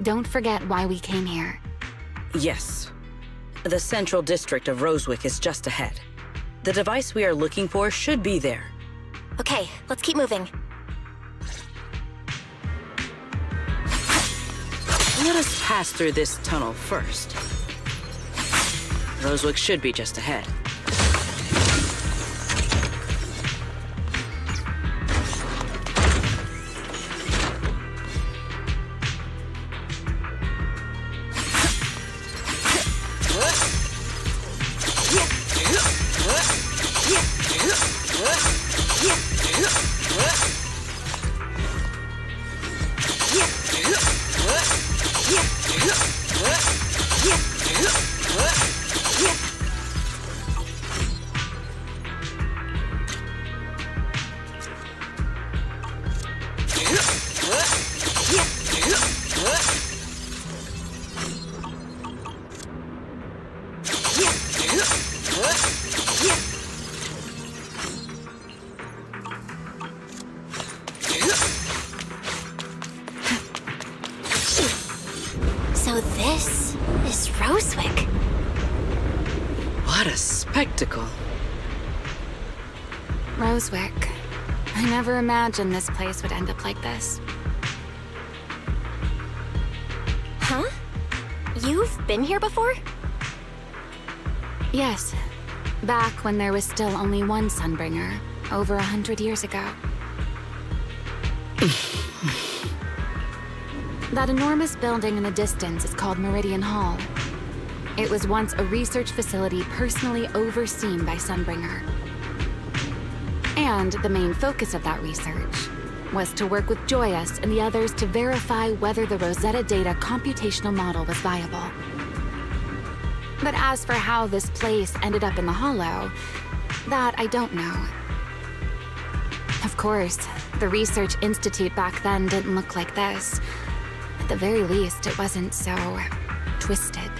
G: Don't forget why we came here.
O: Yes. The central district of Rosewick is just ahead. The device we are looking for should be there.
B: Okay, let's keep moving.
O: Let us pass through this tunnel first. Rosewick should be just ahead.
B: So this is Rosewick.
O: What a spectacle.
G: Rosewick. I never imagined this place would end up like this.
B: Huh? You've been here before?
G: Yes. Back when there was still only one Sunbringer, over 100 years ago. That enormous building in the distance is called Meridian Hall. It was once a research facility personally overseen by Sunbringer. And the main focus of that research was to work with Joyous and the others to verify whether the Rosetta Data computational model was viable. But as for how this place ended up in the Hollow, that I don't know. Of course, the Research Institute back then didn't look like this. At the very least, it wasn't so twisted.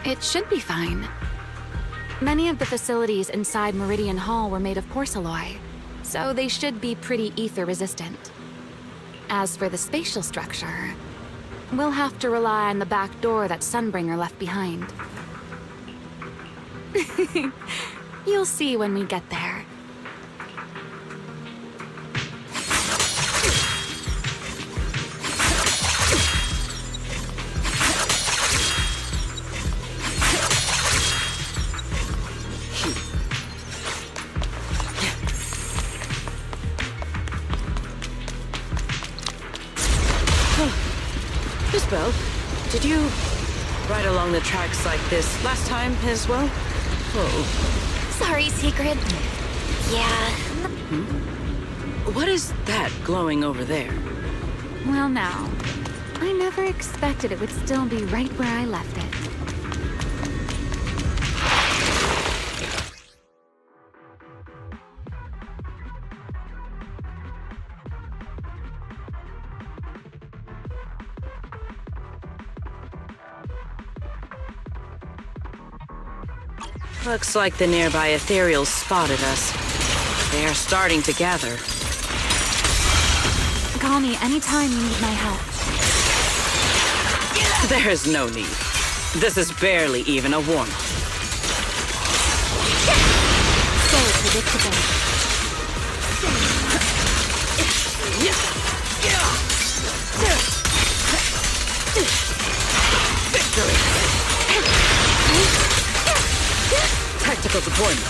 G: It should be fine. Many of the facilities inside Meridian Hall were made of porcelain, so they should be pretty ether-resistant. As for the spatial structure, we'll have to rely on the back door that Sunbringer left behind. You'll see when we get there.
O: Miss Bell, did you ride along the tracks like this last time as well? Oh.
B: Sorry, Secret. Yeah.
O: What is that glowing over there?
G: Well now, I never expected it would still be right where I left it.
O: Looks like the nearby ethereals spotted us. They are starting to gather.
G: Call me anytime you need my help.
O: There is no need. This is barely even a warm-up.
G: So predictable.
O: Victory! Tactical deployment.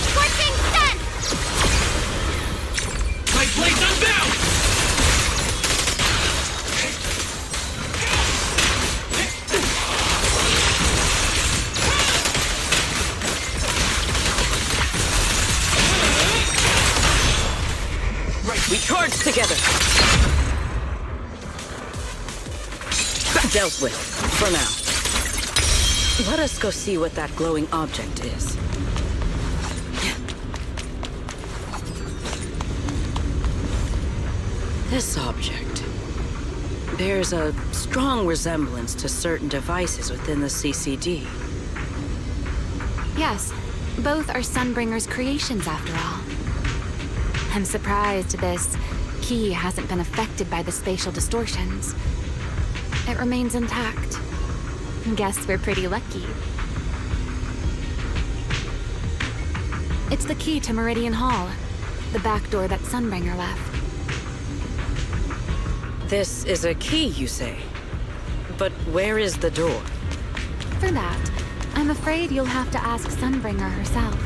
E: Scorching sun!
P: My blade's unbound!
O: We charge together. Dealt with, for now. Let us go see what that glowing object is. This object bears a strong resemblance to certain devices within the CCD.
G: Yes, both are Sunbringer's creations after all. I'm surprised this key hasn't been affected by the spatial distortions. It remains intact. Guess we're pretty lucky. It's the key to Meridian Hall, the back door that Sunbringer left.
O: This is a key, you say? But where is the door?
G: For that, I'm afraid you'll have to ask Sunbringer herself.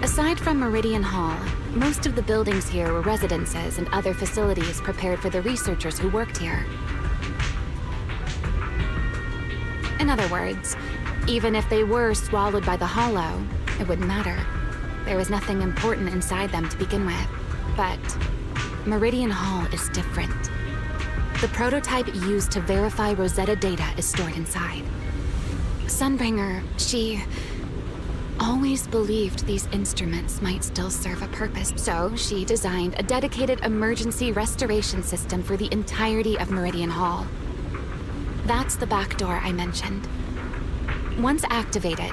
G: Aside from Meridian Hall, most of the buildings here were residences and other facilities prepared for the researchers who worked here. In other words, even if they were swallowed by the Hollow, it wouldn't matter. There was nothing important inside them to begin with. But Meridian Hall is different. The prototype used to verify Rosetta data is stored inside. Sunbringer, she always believed these instruments might still serve a purpose, so she designed a dedicated emergency restoration system for the entirety of Meridian Hall. That's the back door I mentioned. Once activated,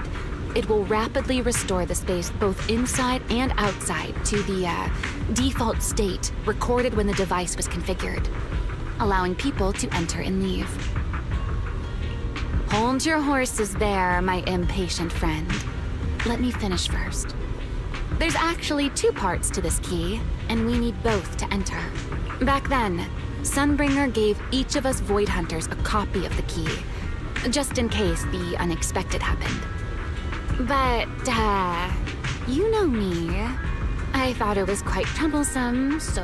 G: it will rapidly restore the space both inside and outside to the default state recorded when the device was configured, allowing people to enter and leave. Hold your horses there, my impatient friend. Let me finish first. There's actually two parts to this key, and we need both to enter. Back then, Sunbringer gave each of us Void Hunters a copy of the key, just in case the unexpected happened. But, you know me. I thought it was quite troublesome, so,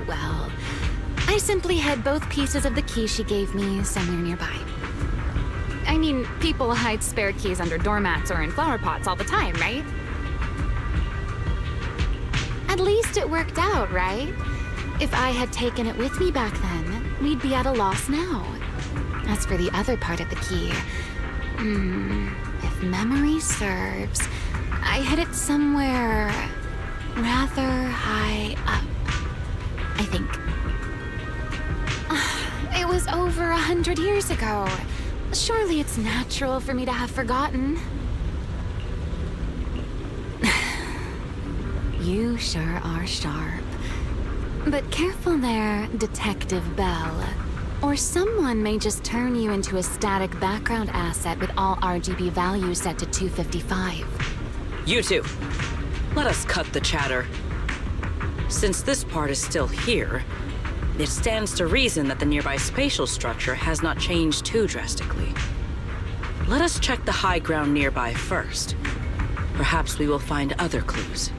G: well, I simply hid both pieces of the key she gave me somewhere nearby. I mean, people hide spare keys under doormats or in flower pots all the time, right? At least it worked out, right? If I had taken it with me back then, we'd be at a loss now. As for the other part of the key, if memory serves, I hid it somewhere rather high up, I think. It was over 100 years ago. Surely it's natural for me to have forgotten. You sure are sharp. But careful there, Detective Bell. Or someone may just turn you into a static background asset with all RGB values set to 255.
O: You two, let us cut the chatter. Since this part is still here, it stands to reason that the nearby spatial structure has not changed too drastically. Let us check the high ground nearby first. Perhaps we will find other clues.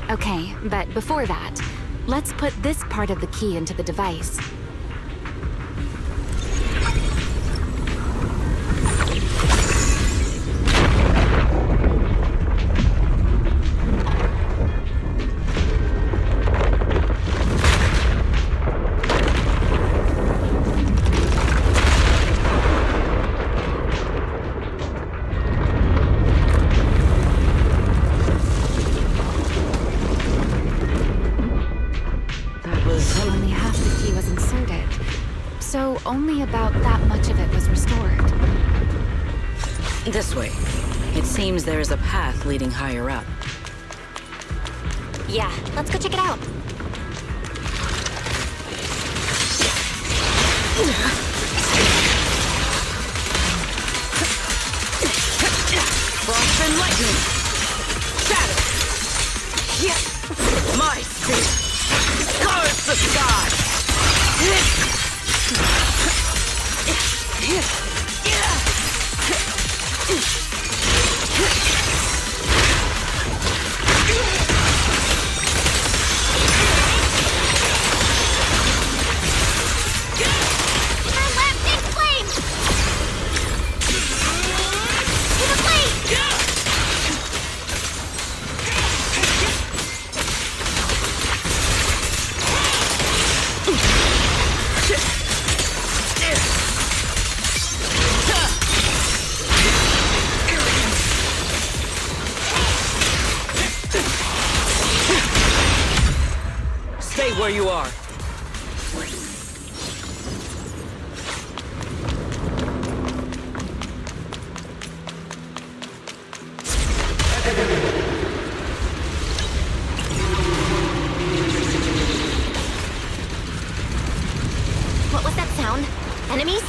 G: Okay, but before that, let's put this part of the key into the device. about that much of it was restored.
O: This way. It seems there is a path leading higher up.
B: Yeah, let's go check it out.
O: Frost and lightning! Shadow! My speed! Carves the sky! Stay where you are.
B: What was that sound? Enemies?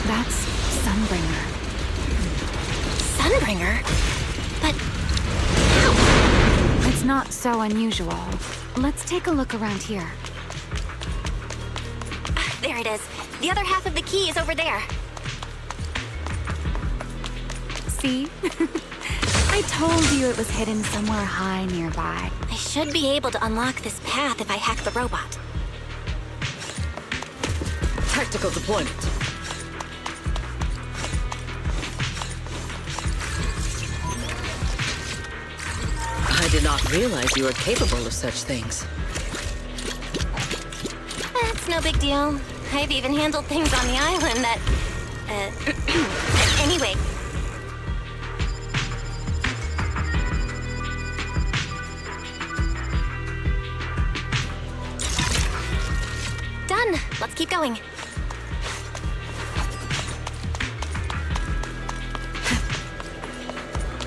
G: That's Sunbringer.
B: Sunbringer? But
G: It's not so unusual. Let's take a look around here.
B: there it is. The other half of the key is over there.
G: See? I told you it was hidden somewhere high nearby.
B: I should be able to unlock this path if I hack the robot.
O: Tactical deployment. I did not realize you were capable of such things.
B: That's no big deal. I've even handled things on the island that... anyway. Done. Let's keep going.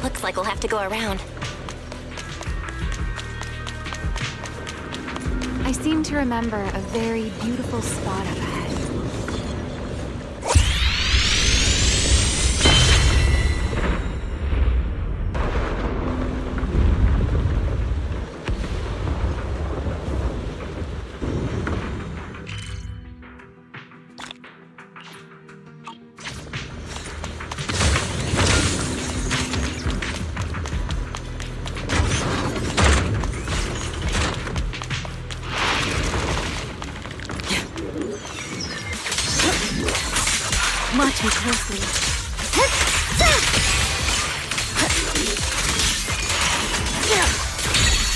B: Looks like we'll have to go around.
G: I seem to remember a very beautiful spot up ahead. Watch me closely.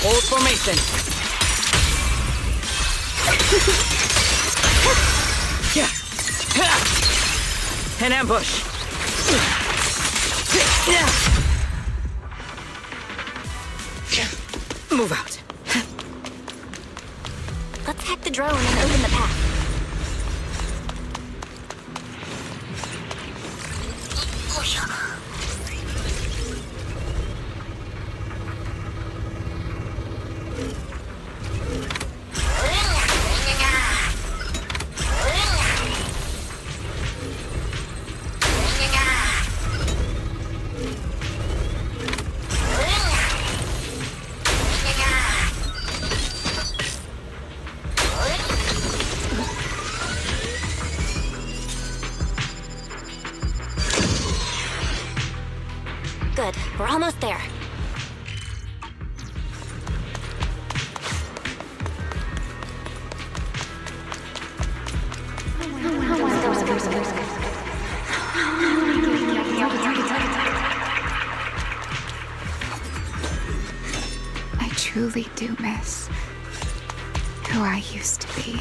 O: Hold formation. An ambush. Move out.
B: Let's hack the drone and open the path. Good. We're almost there.
G: I truly do miss who I used to be.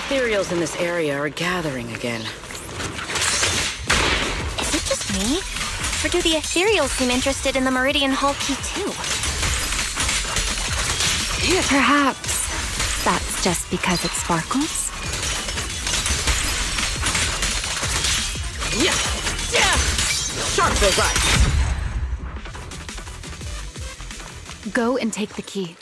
O: ethereals in this area are gathering again.
B: Is it just me? Or do the ethereals seem interested in the Meridian Hall key too?
G: Perhaps that's just because it sparkles?
O: Yeah! Sharp those eyes!
G: Go and take the key.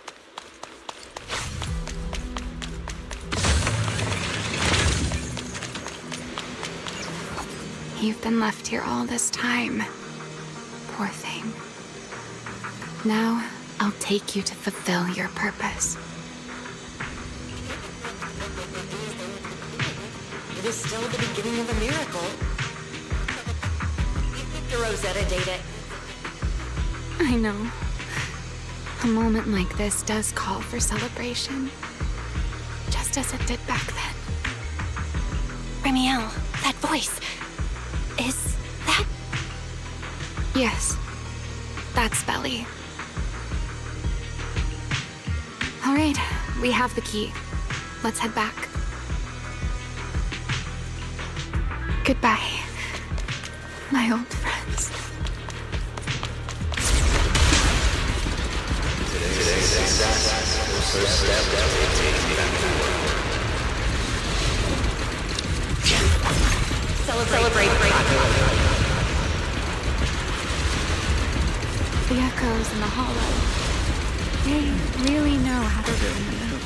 G: You've been left here all this time. Poor thing. Now, I'll take you to fulfill your purpose.
Q: It is still the beginning of a miracle. The Rosetta data.
G: I know. A moment like this does call for celebration. Just as it did back then.
B: Remiel, that voice. Is that...
G: Yes. That's Belly. All right, we have the key. Let's head back. Goodbye, my old friends.
P: Today's success was first step to taking back the world.
Q: Celebrate popular.
G: The echoes in the hollow. They really know how to ruin the mood.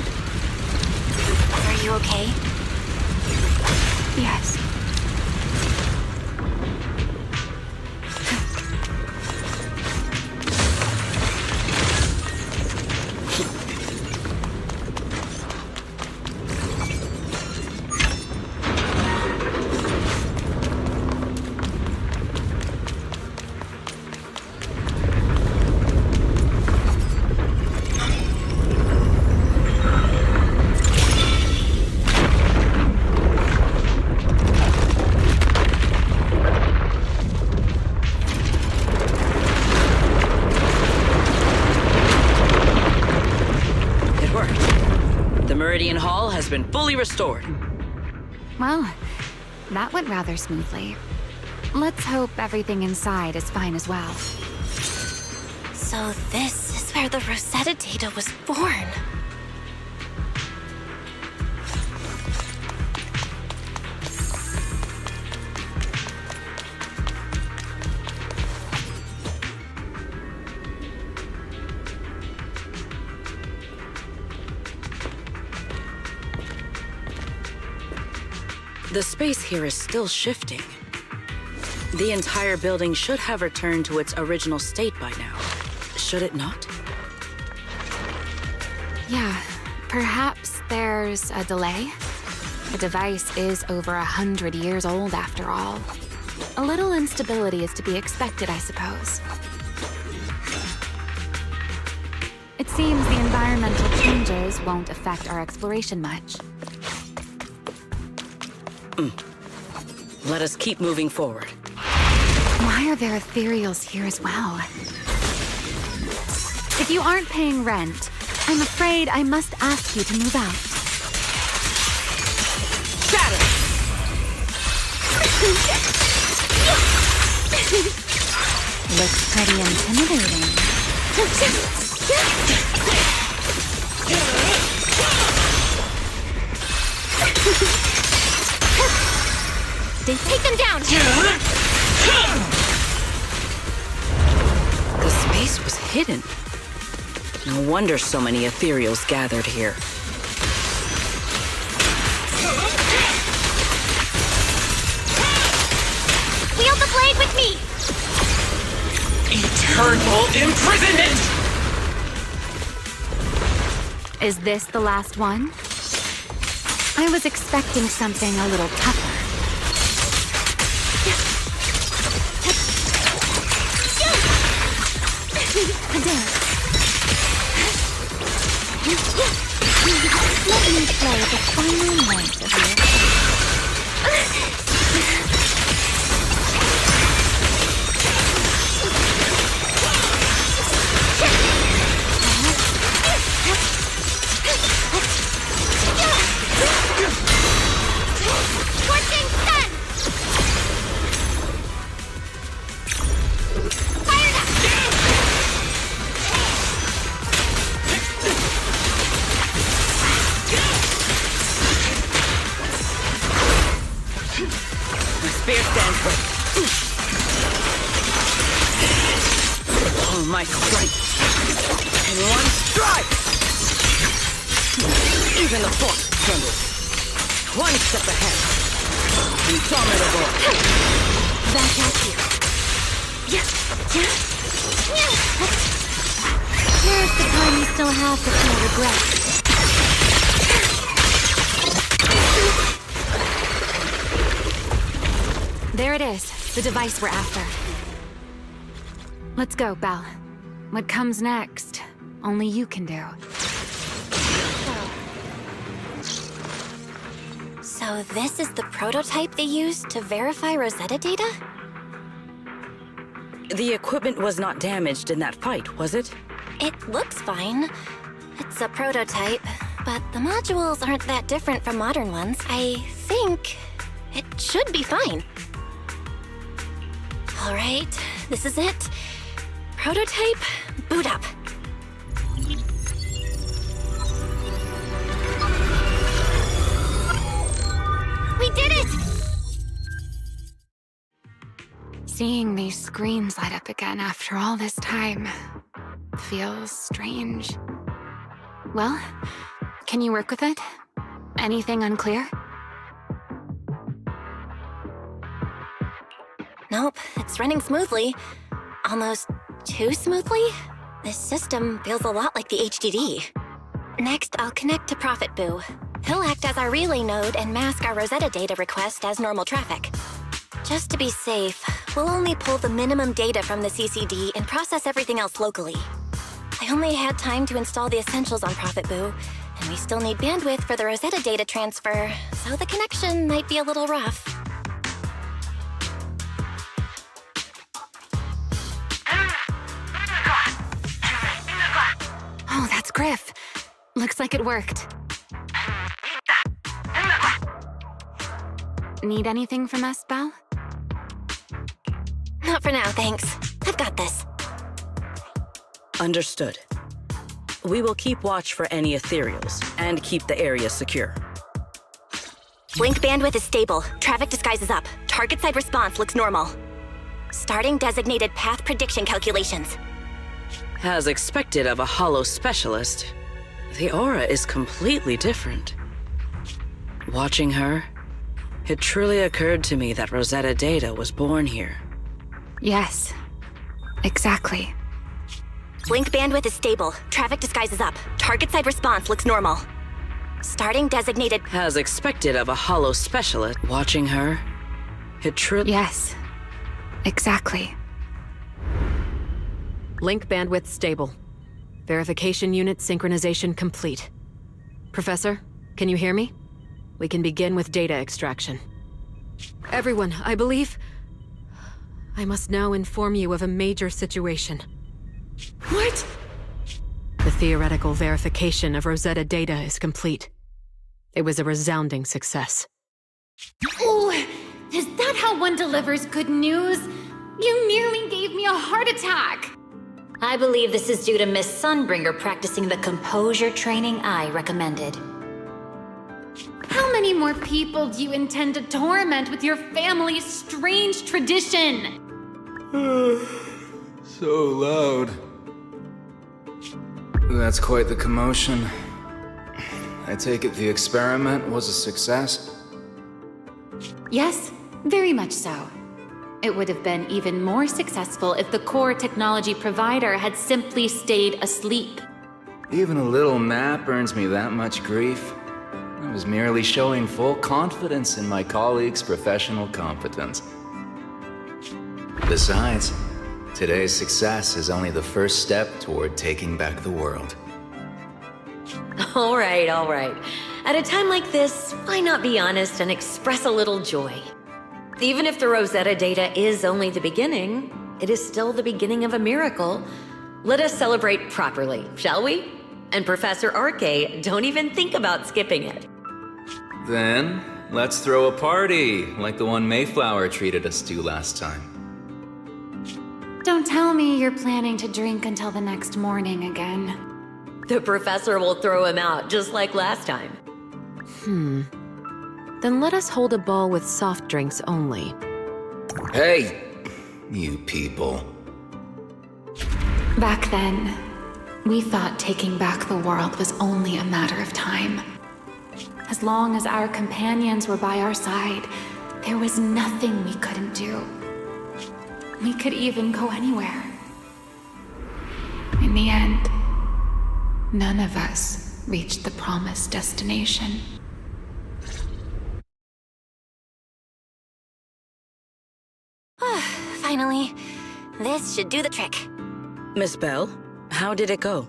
B: Are you okay?
G: Yes.
O: Meridian Hall has been fully restored.
G: Well, that went rather smoothly. Let's hope everything inside is fine as well.
B: So this is where the Rosetta data was born.
O: The space here is still shifting. The entire building should have returned to its original state by now. Should it not?
G: Yeah, perhaps there's a delay. The device is over 100 years old after all. A little instability is to be expected, I suppose. It seems the environmental changes won't affect our exploration much.
O: Let us keep moving forward.
G: Why are there ethereals here as well? If you aren't paying rent, I'm afraid I must ask you to move out.
O: Shatter!
G: Looks pretty intimidating.
E: Take them down!
O: The space was hidden. No wonder so many ethereals gathered here.
E: Wield the blade with me!
R: Eternal imprisonment!
G: Is this the last one? I was expecting something a little tougher. Let me play the final note of your...
O: My spear stands ready. All my strength. In one strike! Even the force trembles. One step ahead. Indomitable.
M: Back at you. Yeah. Here's the time you still have to feel regret.
G: There it is, the device we're after. Let's go, Belle. What comes next, only you can do.
B: So this is the prototype they used to verify Rosetta data?
O: The equipment was not damaged in that fight, was it?
B: It looks fine. It's a prototype, but the modules aren't that different from modern ones. I think it should be fine. All right, this is it. Prototype, boot up.
M: We did it!
G: Seeing these screens light up again after all this time feels strange. Well, can you work with it? Anything unclear?
B: Nope, it's running smoothly. Almost too smoothly? This system feels a lot like the HDD. Next, I'll connect to Prophet Boo. He'll act as our relay node and mask our Rosetta data request as normal traffic. Just to be safe, we'll only pull the minimum data from the CCD and process everything else locally. I only had time to install the essentials on Prophet Boo, and we still need bandwidth for the Rosetta data transfer, so the connection might be a little rough.
G: Oh, that's Griff. Looks like it worked. Need anything from us, Belle?
B: Not for now, thanks. I've got this.
O: Understood. We will keep watch for any ethereals and keep the area secure.
B: Link bandwidth is stable. Traffic disguise is up. Target side response looks normal. Starting designated path prediction calculations.
O: As expected of a holo specialist, the aura is completely different. Watching her, it truly occurred to me that Rosetta data was born here.
G: Yes, exactly.
B: Link bandwidth is stable. Traffic disguise is up. Target side response looks normal. Starting designated...
O: As expected of a holo specialist, watching her, it truly...
G: Yes, exactly.
T: Link bandwidth stable. Verification unit synchronization complete. Professor, can you hear me? We can begin with data extraction. Everyone, I believe... I must now inform you of a major situation.
M: What?
T: The theoretical verification of Rosetta data is complete. It was a resounding success.
H: Oh, is that how one delivers good news? You nearly gave me a heart attack!
L: I believe this is due to Miss Sunbringer practicing the composure training I recommended.
H: How many more people do you intend to torment with your family's strange tradition?
U: So loud. That's quite the commotion. I take it the experiment was a success?
H: Yes, very much so. It would have been even more successful if the core technology provider had simply stayed asleep.
U: Even a little nap earns me that much grief. I was merely showing full confidence in my colleagues' professional competence. Besides, today's success is only the first step toward taking back the world.
L: All right. At a time like this, why not be honest and express a little joy? Even if the Rosetta data is only the beginning, it is still the beginning of a miracle. Let us celebrate properly, shall we? And Professor Arke, don't even think about skipping it.
U: Then, let's throw a party, like the one Mayflower treated us to last time.
G: Don't tell me you're planning to drink until the next morning again.
L: The professor will throw him out, just like last time.
T: Then let us hold a ball with soft drinks only.
U: Hey, you people.
G: Back then, we thought taking back the world was only a matter of time. As long as our companions were by our side, there was nothing we couldn't do. We could even go anywhere. In the end, none of us reached the promised destination.
B: Finally. This should do the trick.
O: Miss Bell, how did it go?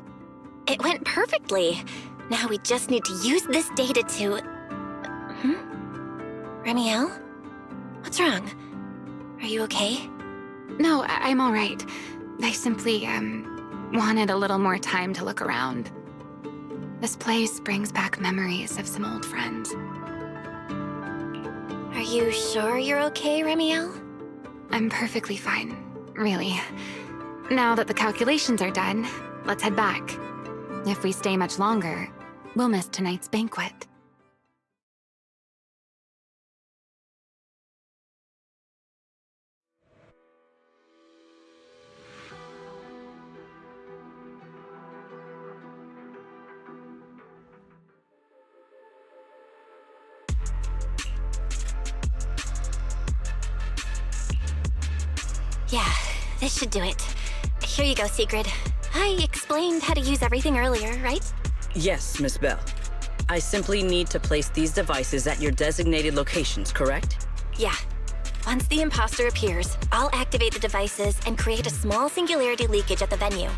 B: It went perfectly. Now we just need to use this data to... Remiel? What's wrong? Are you okay?
G: No, I'm all right. I simply, wanted a little more time to look around. This place brings back memories of some old friends.
B: Are you sure you're okay, Remiel?
G: I'm perfectly fine, really. Now that the calculations are done, let's head back. If we stay much longer, we'll miss tonight's banquet.
B: Yeah, this should do it. Here you go, Sigrid. I explained how to use everything earlier, right?
O: Yes, Miss Bell. I simply need to place these devices at your designated locations, correct?
B: Yeah. Once the imposter appears, I'll activate the devices and create a small singularity leakage at the venue.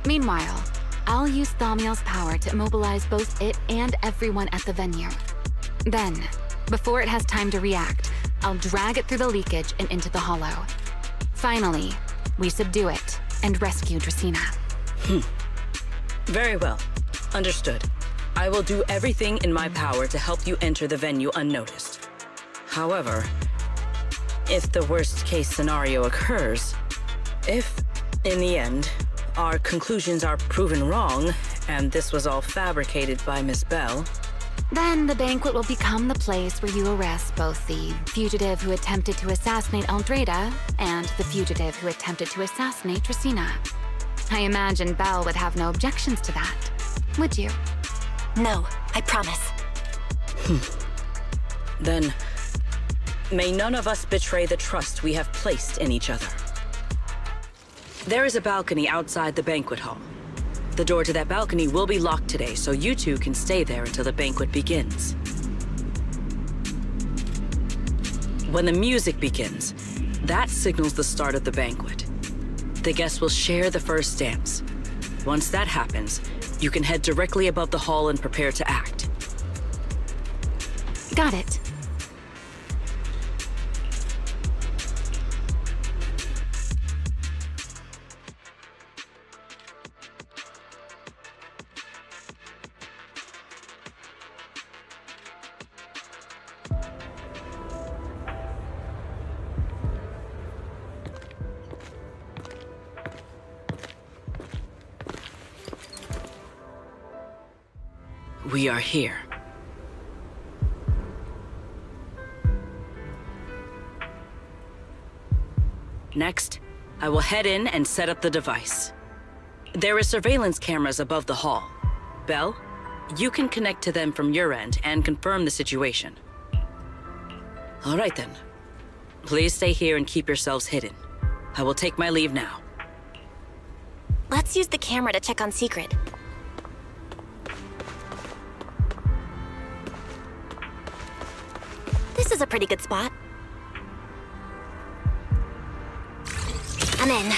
G: Meanwhile, I'll use Thaumiel's power to immobilize both it and everyone at the venue. Then, before it has time to react, I'll drag it through the leakage and into the hollow. Finally, we subdue it and rescue Dracaena.
O: Very well. Understood. I will do everything in my power to help you enter the venue unnoticed. However, if the worst-case scenario occurs, if, in the end, our conclusions are proven wrong, and this was all fabricated by Miss Bell,
G: then the banquet will become the place where you arrest both the fugitive who attempted to assassinate Aldreda and the fugitive who attempted to assassinate Dracaena. I imagine Belle would have no objections to that, would you?
B: No, I promise.
O: Then, may none of us betray the trust we have placed in each other. There is a balcony outside the banquet hall. The door to that balcony will be locked today, so you two can stay there until the banquet begins. When the music begins, that signals the start of the banquet. The guests will share the first dance. Once that happens, you can head directly above the hall and prepare to act.
G: Got it.
O: We are here. Next, I will head in and set up the device. There is surveillance cameras above the hall. Belle, you can connect to them from your end and confirm the situation. All right then. Please stay here and keep yourselves hidden. I will take my leave now.
B: Let's use the camera to check on Sigrid. This is a pretty good spot. I'm in.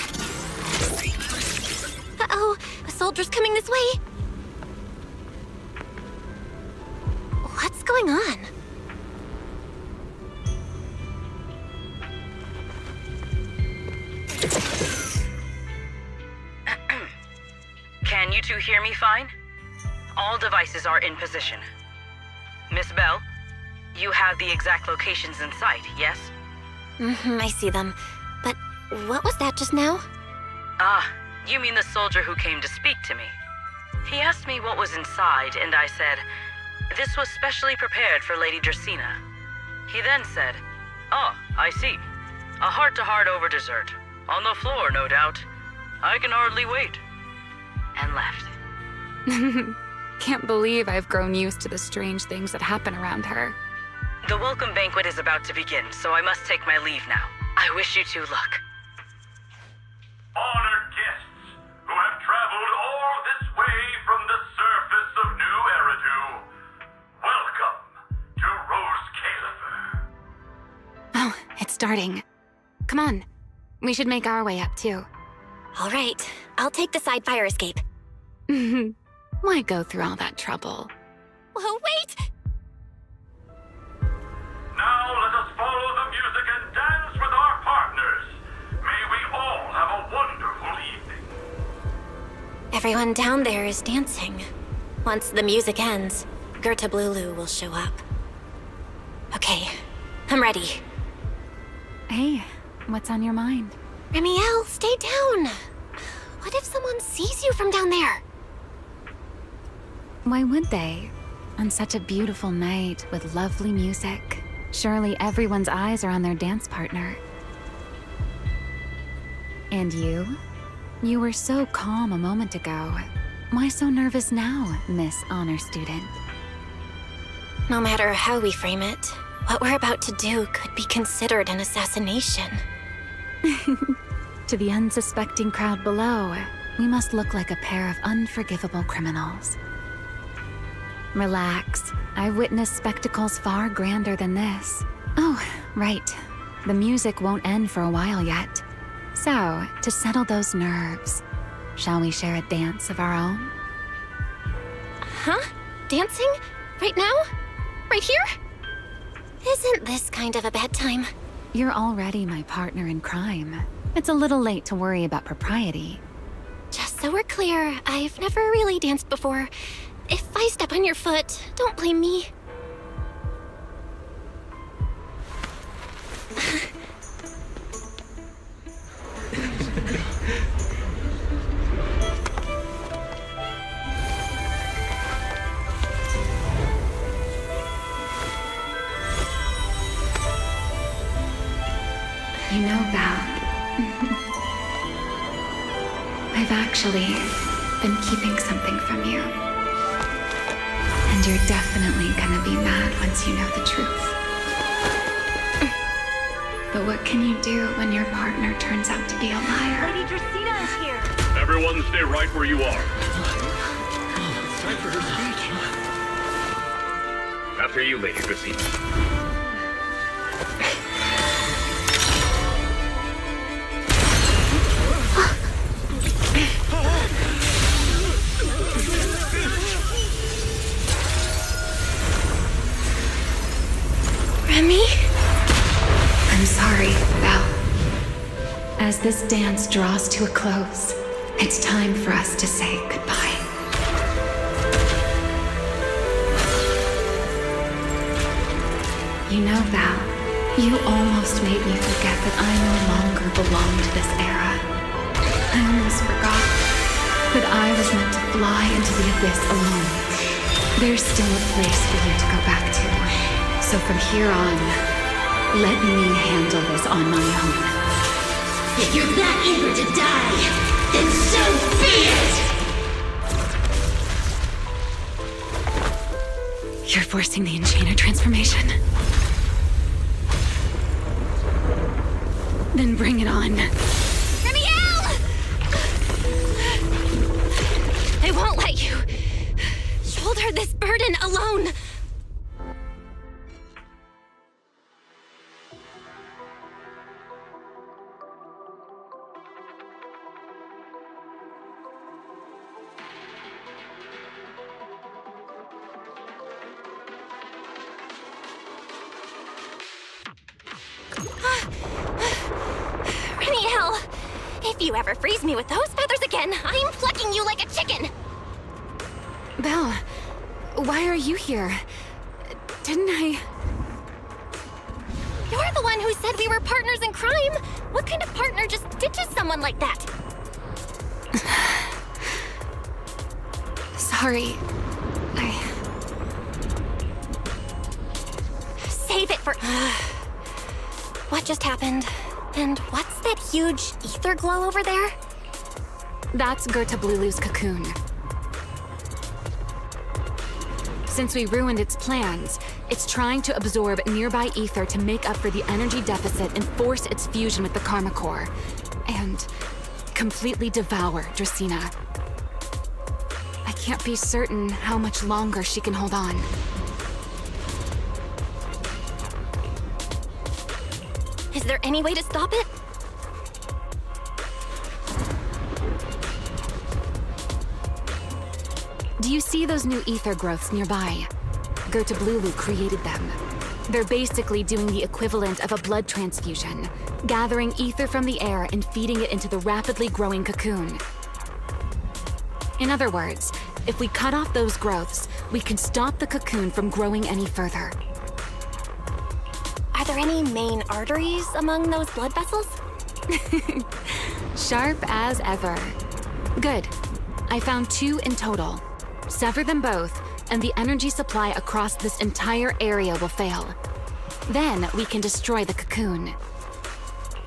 B: Uh-oh, a soldier's coming this way. What's going on?
O: Can you two hear me fine? All devices are in position. Miss Bell, you have the exact locations in sight, yes?
B: I see them. But what was that just now?
O: Ah, you mean the soldier who came to speak to me. He asked me what was inside, and I said, This was specially prepared for Lady Dracaena. He then said, "Oh, I see. A heart-to-heart over dessert. On the floor, no doubt. I can hardly wait." And left.
G: Can't believe I've grown used to the strange things that happen around her.
O: The welcome banquet is about to begin, so I must take my leave now. I wish you two luck.
J: Honored guests who have traveled all this way from the surface of New Eridu, welcome to Rose Califer.
G: Oh, it's starting. Come on. We should make our way up, too.
B: All right, I'll take the side fire escape.
G: Why go through all that trouble?
B: Oh, wait!
J: Now let us follow the music and dance with our partners. May we all have a wonderful evening.
B: Everyone down there is dancing. Once the music ends, Gerta Blulu will show up. Okay, I'm ready.
G: Hey, what's on your mind?
B: Remiel, stay down. What if someone sees you from down there?
G: Why would they? On such a beautiful night with lovely music, surely everyone's eyes are on their dance partner. And you? You were so calm a moment ago. Why so nervous now, Miss Honor Student?
B: No matter how we frame it, what we're about to do could be considered an assassination.
G: To the unsuspecting crowd below, we must look like a pair of unforgivable criminals. Relax. I've witnessed spectacles far grander than this. Oh, right. The music won't end for a while yet. So, to settle those nerves, shall we share a dance of our own?
B: Huh? Dancing? Right now? Right here? Isn't this kind of a bad time?
G: You're already my partner in crime. It's a little late to worry about propriety.
B: Just so we're clear, I've never really danced before. If I step on your foot, don't blame me.
G: You know, Val, I've actually been keeping something from you. And you're definitely gonna be mad once you know the truth. But what can you do when your partner turns out to be a liar?
E: Lady Dracaena is here.
J: Everyone stay right where you are.
K: It's time for her speech.
J: After you, Lady Dracaena.
B: Remy?
G: I'm sorry, Val. As this dance draws to a close, it's time for us to say goodbye. You know, Val, you almost made me forget that I no longer belong to this era. I almost forgot that I was meant to fly into the abyss alone. There's still a place for you to go back to. So from here on, let me handle this on my own.
V: If you're that eager to die, then so be it!
G: You're forcing the Enchanter transformation. Then bring it on.
B: Remiel! I won't let you shoulder this burden alone. Remiel! If you ever freeze me with those feathers again, I'm plucking you like a chicken!
G: Belle, why are you here? Didn't I...
B: You're the one who said we were partners in crime! What kind of partner just ditches someone like that?
G: Sorry.
B: save it for... What just happened? And what's that huge ether glow over there?
G: That's Gerta-Blulu's cocoon. Since we ruined its plans, it's trying to absorb nearby ether to make up for the energy deficit and force its fusion with the Karma Core. And completely devour Dracena. I can't be certain how much longer she can hold on.
B: Is there any way to stop it?
G: Do you see those new ether growths nearby? Gerta-Blulu created them. They're basically doing the equivalent of a blood transfusion, gathering ether from the air and feeding it into the rapidly growing cocoon. In other words, if we cut off those growths, we can stop the cocoon from growing any further.
B: Are there any main arteries among those blood vessels?
G: Sharp as ever. Good. I found 2 in total. Sever them both, and the energy supply across this entire area will fail. Then we can destroy the cocoon.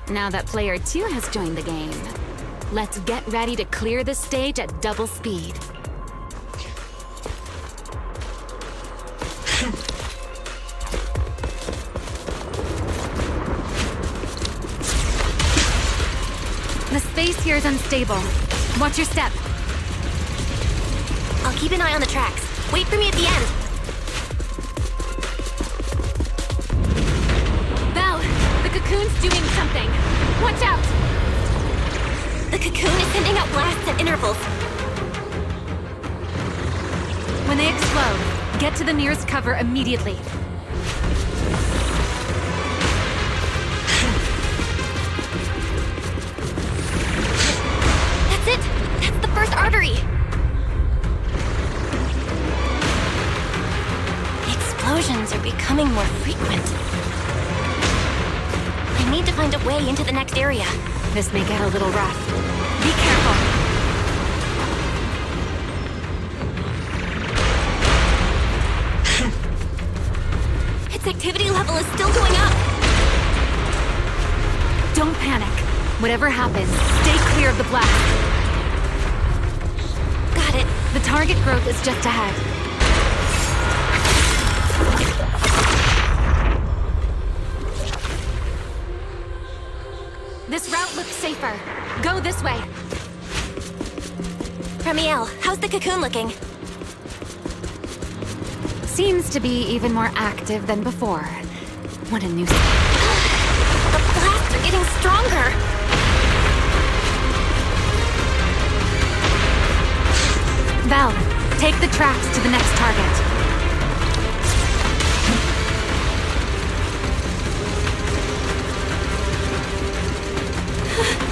G: Now that player 2 has joined the game, let's get ready to clear the stage at double speed. The space here is unstable. Watch your step.
B: I'll keep an eye on the tracks. Wait for me at the end.
G: Val, the cocoon's doing something. Watch out!
B: The cocoon is sending out blasts at intervals.
G: When they explode, get to the nearest cover immediately.
B: That's it! That's the first artery! Explosions are becoming more frequent. I need to find a way into the next area.
G: This may get a little rough. Be careful.
B: Its activity level is still going up.
G: Don't panic. Whatever happens, stay clear of the blast.
B: Got it.
G: The target growth is just ahead. This route looks safer. Go this way.
B: Ramiel, how's the cocoon looking?
G: Seems to be even more active than before. What a nuisance.
B: The blasts are getting stronger.
G: Val, take the tracks to the next target.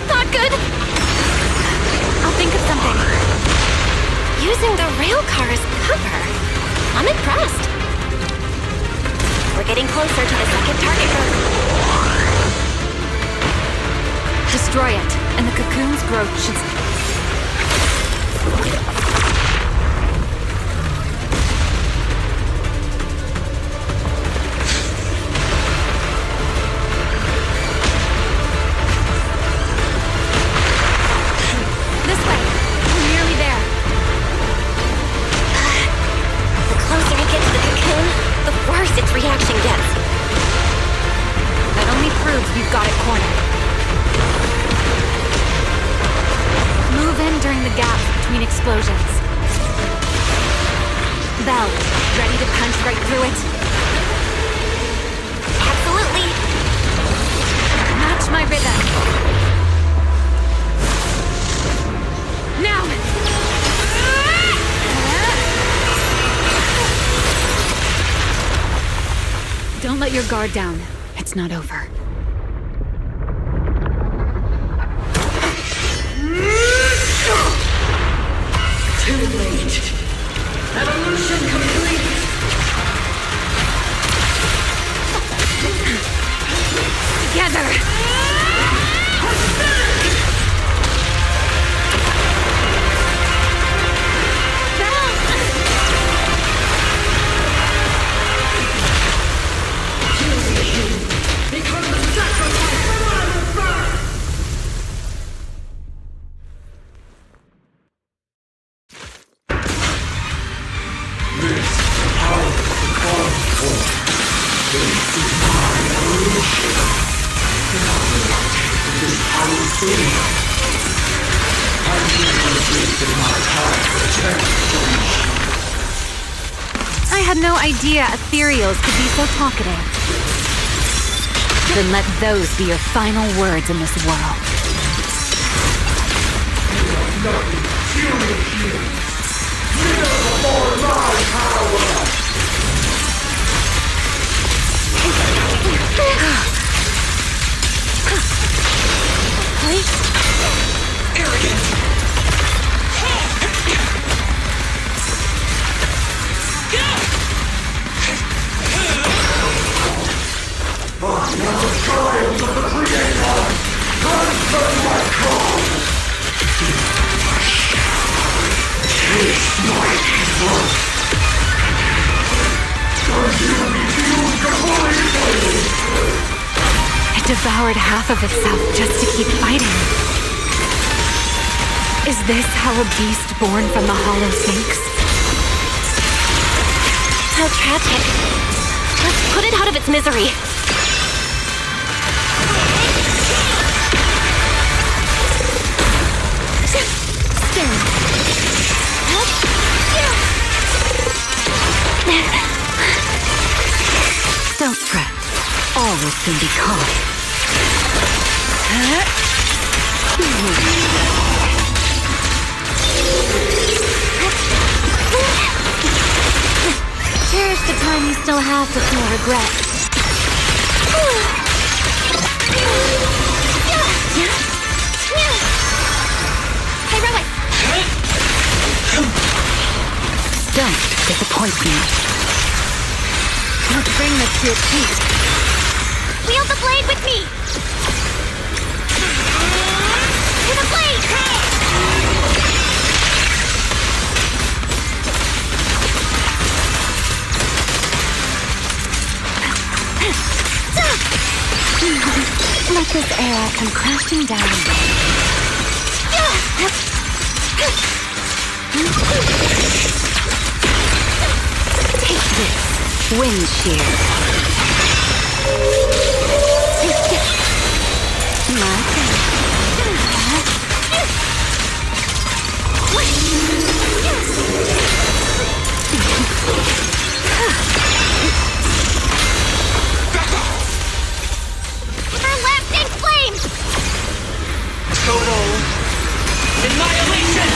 B: Not good!
G: I'll think of something.
B: Using the rail car as cover. I'm impressed. We're getting closer to the second target group.
G: Destroy it, and the cocoon's growth should...
B: its reaction gets.
G: That only proves we've got it cornered. Move in during the gap between explosions. Val, ready to punch right through it?
B: Absolutely.
G: Match my rhythm. Now! Don't let your guard down. It's not over.
V: Too late. Evolution complete.
G: Together! I had no idea ethereals could be so talkative. Then let those be your final words in this world. It devoured half of itself just to keep fighting. Is this how a beast born from the hollow thinks?
B: How tragic. Let's put it out of its misery.
I: Don't fret. All will soon be calm.
G: Cherish the time you still have to feel regret.
B: Heroic!
I: Don't disappoint me.
G: Let's bring this to a peak.
B: Wield the blade with me! To the blade!
G: Let this era come crashing down.
I: Take this. Wind shear.
B: Her lasting flame!
R: Total annihilation!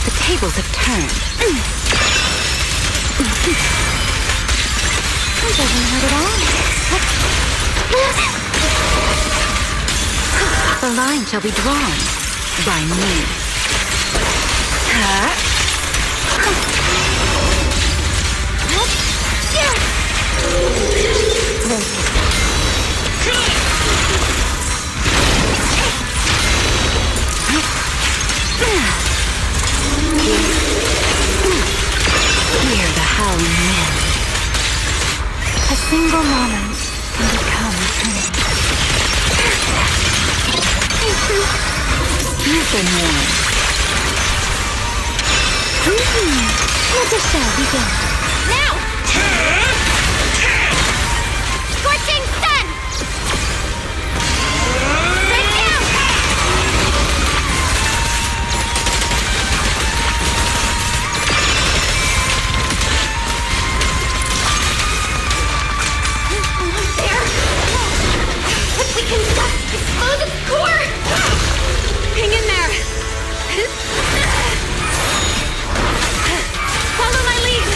I: The tables have turned.
G: It doesn't hurt at all.
I: The line shall be drawn by me. Hear the howling wind.
G: A single moment can become eternity.
I: You've been warned.
G: Let the show begin.
B: Now! Scorching sun! Straight down! There! If we can just expose its core! Hang in there! Follow my lead!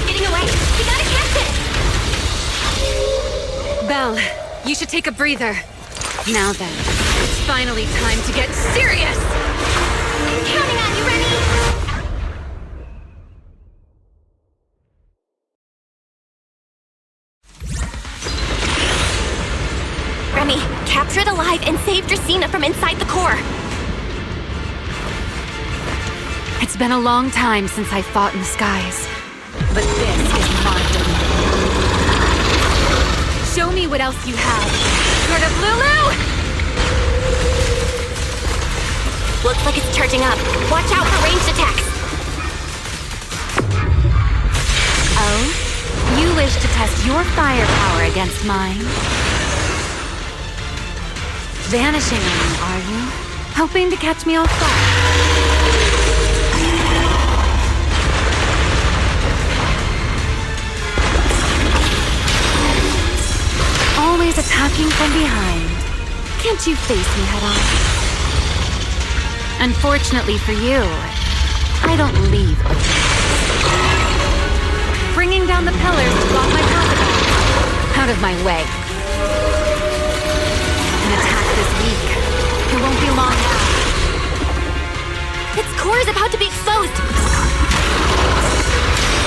B: Getting away! We gotta catch it!
G: Belle, you should take a breather. Now then, it's finally time to get serious!
B: Counting on you, Remy! Remy, capture it alive and save Dracena from inside the core.
G: It's been a long time since I fought in the skies. But this is my domain. Show me what else you have. Sort of Lulu!
B: Looks like it's charging up. Watch out for ranged attacks.
G: Oh? You wish to test your firepower against mine? Vanishing on me, are you? Hoping to catch me off guard? Always attacking from behind. Can't you face me head on? Unfortunately for you, I don't leave a trace. Bringing down the pillars to block my path. Out of my way. An attack this week. It won't be long now.
B: Its core is about to be exposed.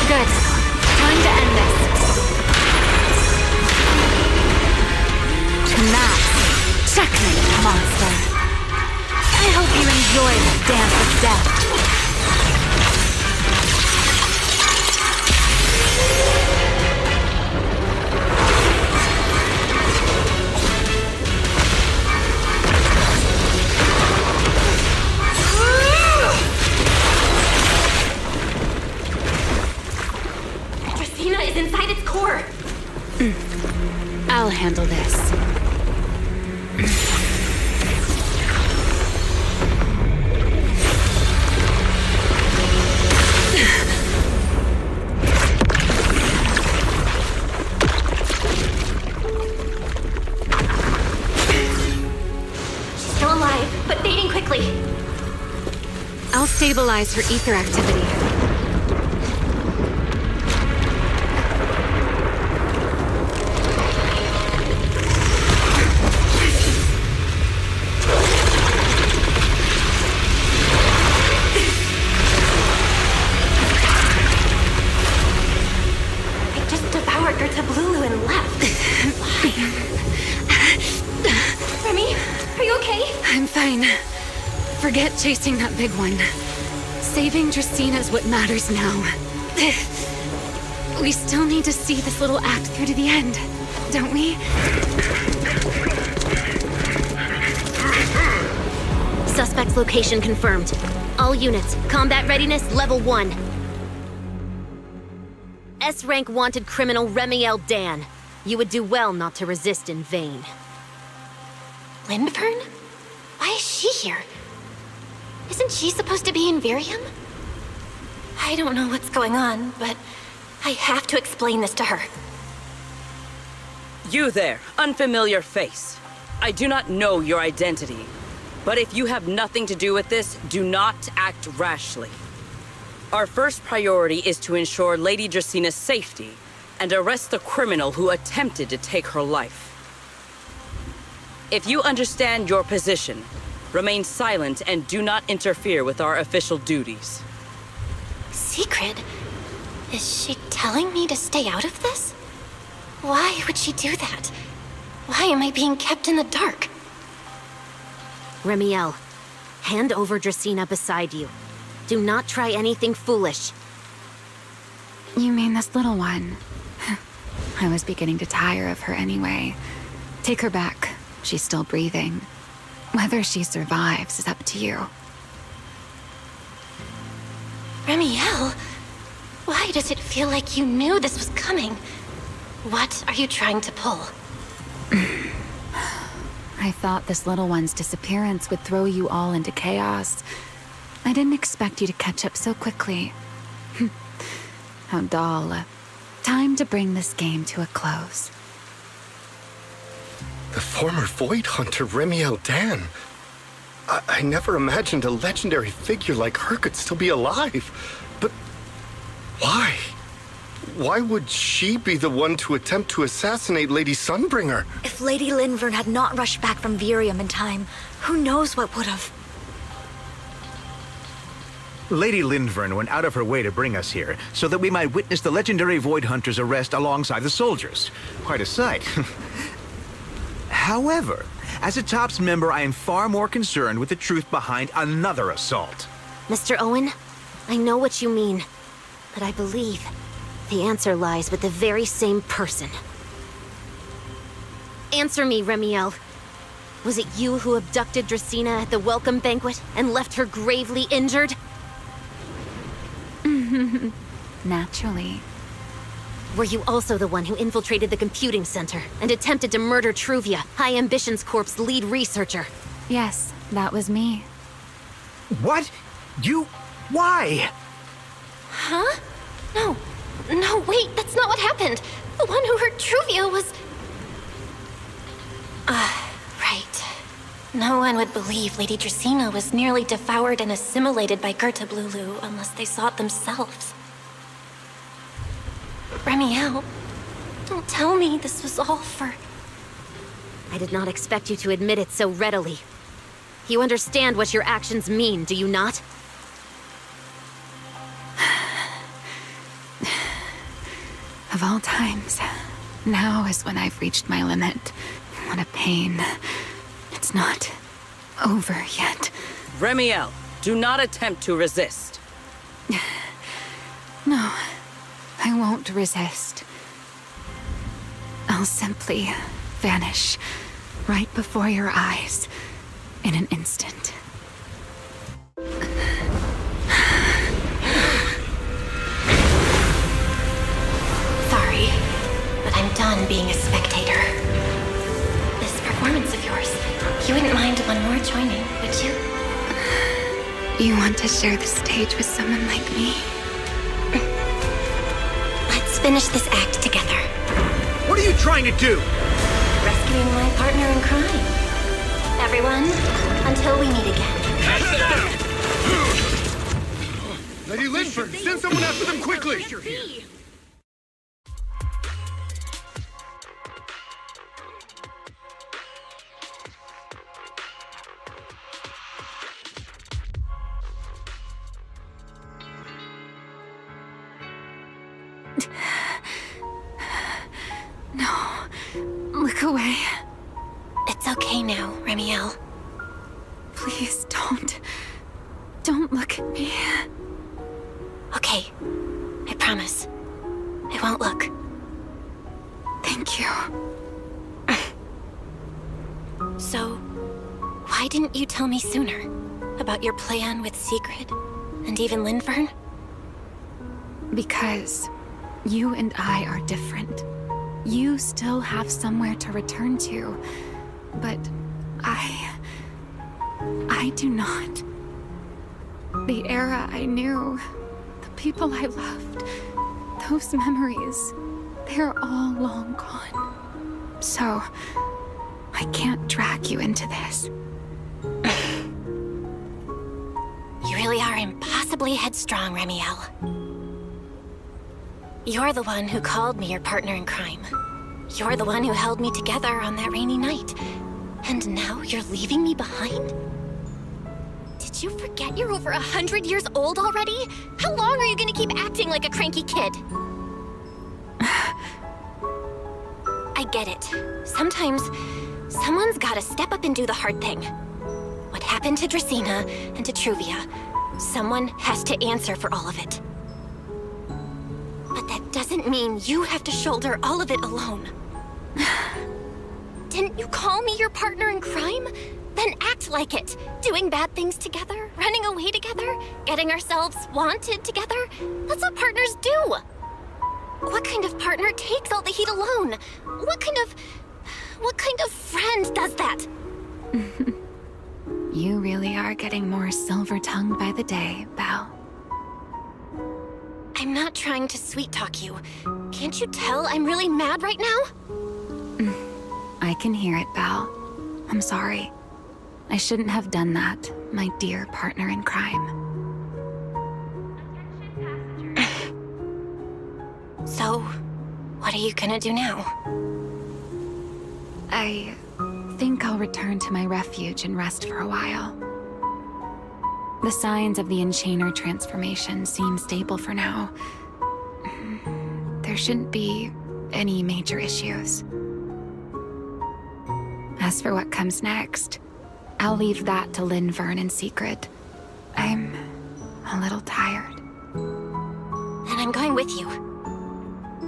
G: Good. Time to end this. Max, checkmate, monster. I hope you enjoy this dance of death.
B: Dracaena is inside its core.
G: I'll handle this.
B: Still alive, but fading quickly.
G: I'll stabilize her ether activity. Forget chasing that big one. Saving Dracaena is what matters now. We still need to see this little act through to the end, don't we?
E: Suspect's location confirmed. All units, combat readiness level 1. S-rank wanted criminal Remiel Dan. You would do well not to resist in vain.
B: Lindvern? Why is she here? Isn't she supposed to be in Virium? I don't know what's going on, but I have to explain this to her.
O: You there, unfamiliar face. I do not know your identity. But if you have nothing to do with this, do not act rashly. Our first priority is to ensure Lady Draceena's safety and arrest the criminal who attempted to take her life. If you understand your position, remain silent and do not interfere with our official duties.
B: Secret? Is she telling me to stay out of this? Why would she do that? Why am I being kept in the dark?
E: Remiel, hand over Dracaena beside you. Do not try anything foolish.
G: You mean this little one? I was beginning to tire of her anyway. Take her back. She's still breathing. Whether she survives is up to you.
B: Remiel, why does it feel like you knew this was coming? What are you trying to pull?
G: I thought this little one's disappearance would throw you all into chaos. I didn't expect you to catch up so quickly. How dull. Time to bring this game to a close.
A: The former Void Hunter Remiel Dan. I never imagined a legendary figure like her could still be alive. But why? Why would she be the one to attempt to assassinate Lady Sunbringer?
N: If Lady Lindvern had not rushed back from Virium in time, who knows what would have...
K: Lady Lindvern went out of her way to bring us here, so that we might witness the legendary Void Hunter's arrest alongside the soldiers. Quite a sight. However, as a TOPS member, I am far more concerned with the truth behind another assault.
E: Mr. Owen, I know what you mean, but I believe the answer lies with the very same person. Answer me, Remiel. Was it you who abducted Dracaena at the welcome banquet and left her gravely injured?
H: Naturally.
E: Were you also the one who infiltrated the computing center and attempted to murder Truvia, High Ambitions Corp's lead researcher?
H: Yes, that was me.
K: What? You... why?
B: Huh? No, wait, that's not what happened. The one who hurt Truvia was... right. No one would believe Lady Dracaena was nearly devoured and assimilated by Gerta Blulu unless they saw it themselves. Remiel, don't tell me this was all for...
E: I did not expect you to admit it so readily. You understand what your actions mean, do you not?
H: Of all times, now is when I've reached my limit. What a pain. It's not over yet.
O: Remiel, do not attempt to resist.
H: No, I won't resist. I'll simply vanish right before your eyes in an instant.
B: Sorry, but I'm done being a spectator. This performance of yours, you wouldn't mind one more joining, would you?
H: You want to share the stage with someone like me?
B: Let's finish this act together.
K: What are you trying to do?
B: Rescuing my partner in crime. Everyone, until we meet again.
A: Lady Linford, send someone after them quickly!
H: No, look away.
B: It's okay now, Remiel.
H: Please don't. Don't look at me.
B: Okay, I promise. I won't look.
H: Thank you.
B: So, why didn't you tell me sooner about your plan with Sigrid and even Linfern?
H: Because you and I are different. You still have somewhere to return to, but I do not. The era I knew, the people I loved, those memories, they're all long gone. So, I can't drag you into this.
B: You really are impossibly headstrong, Remiel. You're the one who called me your partner in crime. You're the one who held me together on that rainy night. And now you're leaving me behind? Did you forget you're over 100 years old already? How long are you gonna keep acting like a cranky kid? I get it. Sometimes, someone's gotta step up and do the hard thing. What happened to Dracaena and to Truvia, someone has to answer for all of it. But that doesn't mean you have to shoulder all of it alone. Didn't you call me your partner in crime? Then act like it. Doing bad things together, running away together, getting ourselves wanted together. That's what partners do. What kind of partner takes all the heat alone? What kind of friend does that?
H: You really are getting more silver-tongued by the day, Belle.
B: I'm not trying to sweet-talk you. Can't you tell I'm really mad right now?
H: I can hear it, Belle. I'm sorry. I shouldn't have done that, my dear partner in crime.
B: So, what are you gonna do now?
H: I think I'll return to my refuge and rest for a while. The signs of the Enchainer transformation seem stable for now. There shouldn't be any major issues. As for what comes next, I'll leave that to Linfern and Sigrid. I'm a little tired.
B: Then I'm going with you.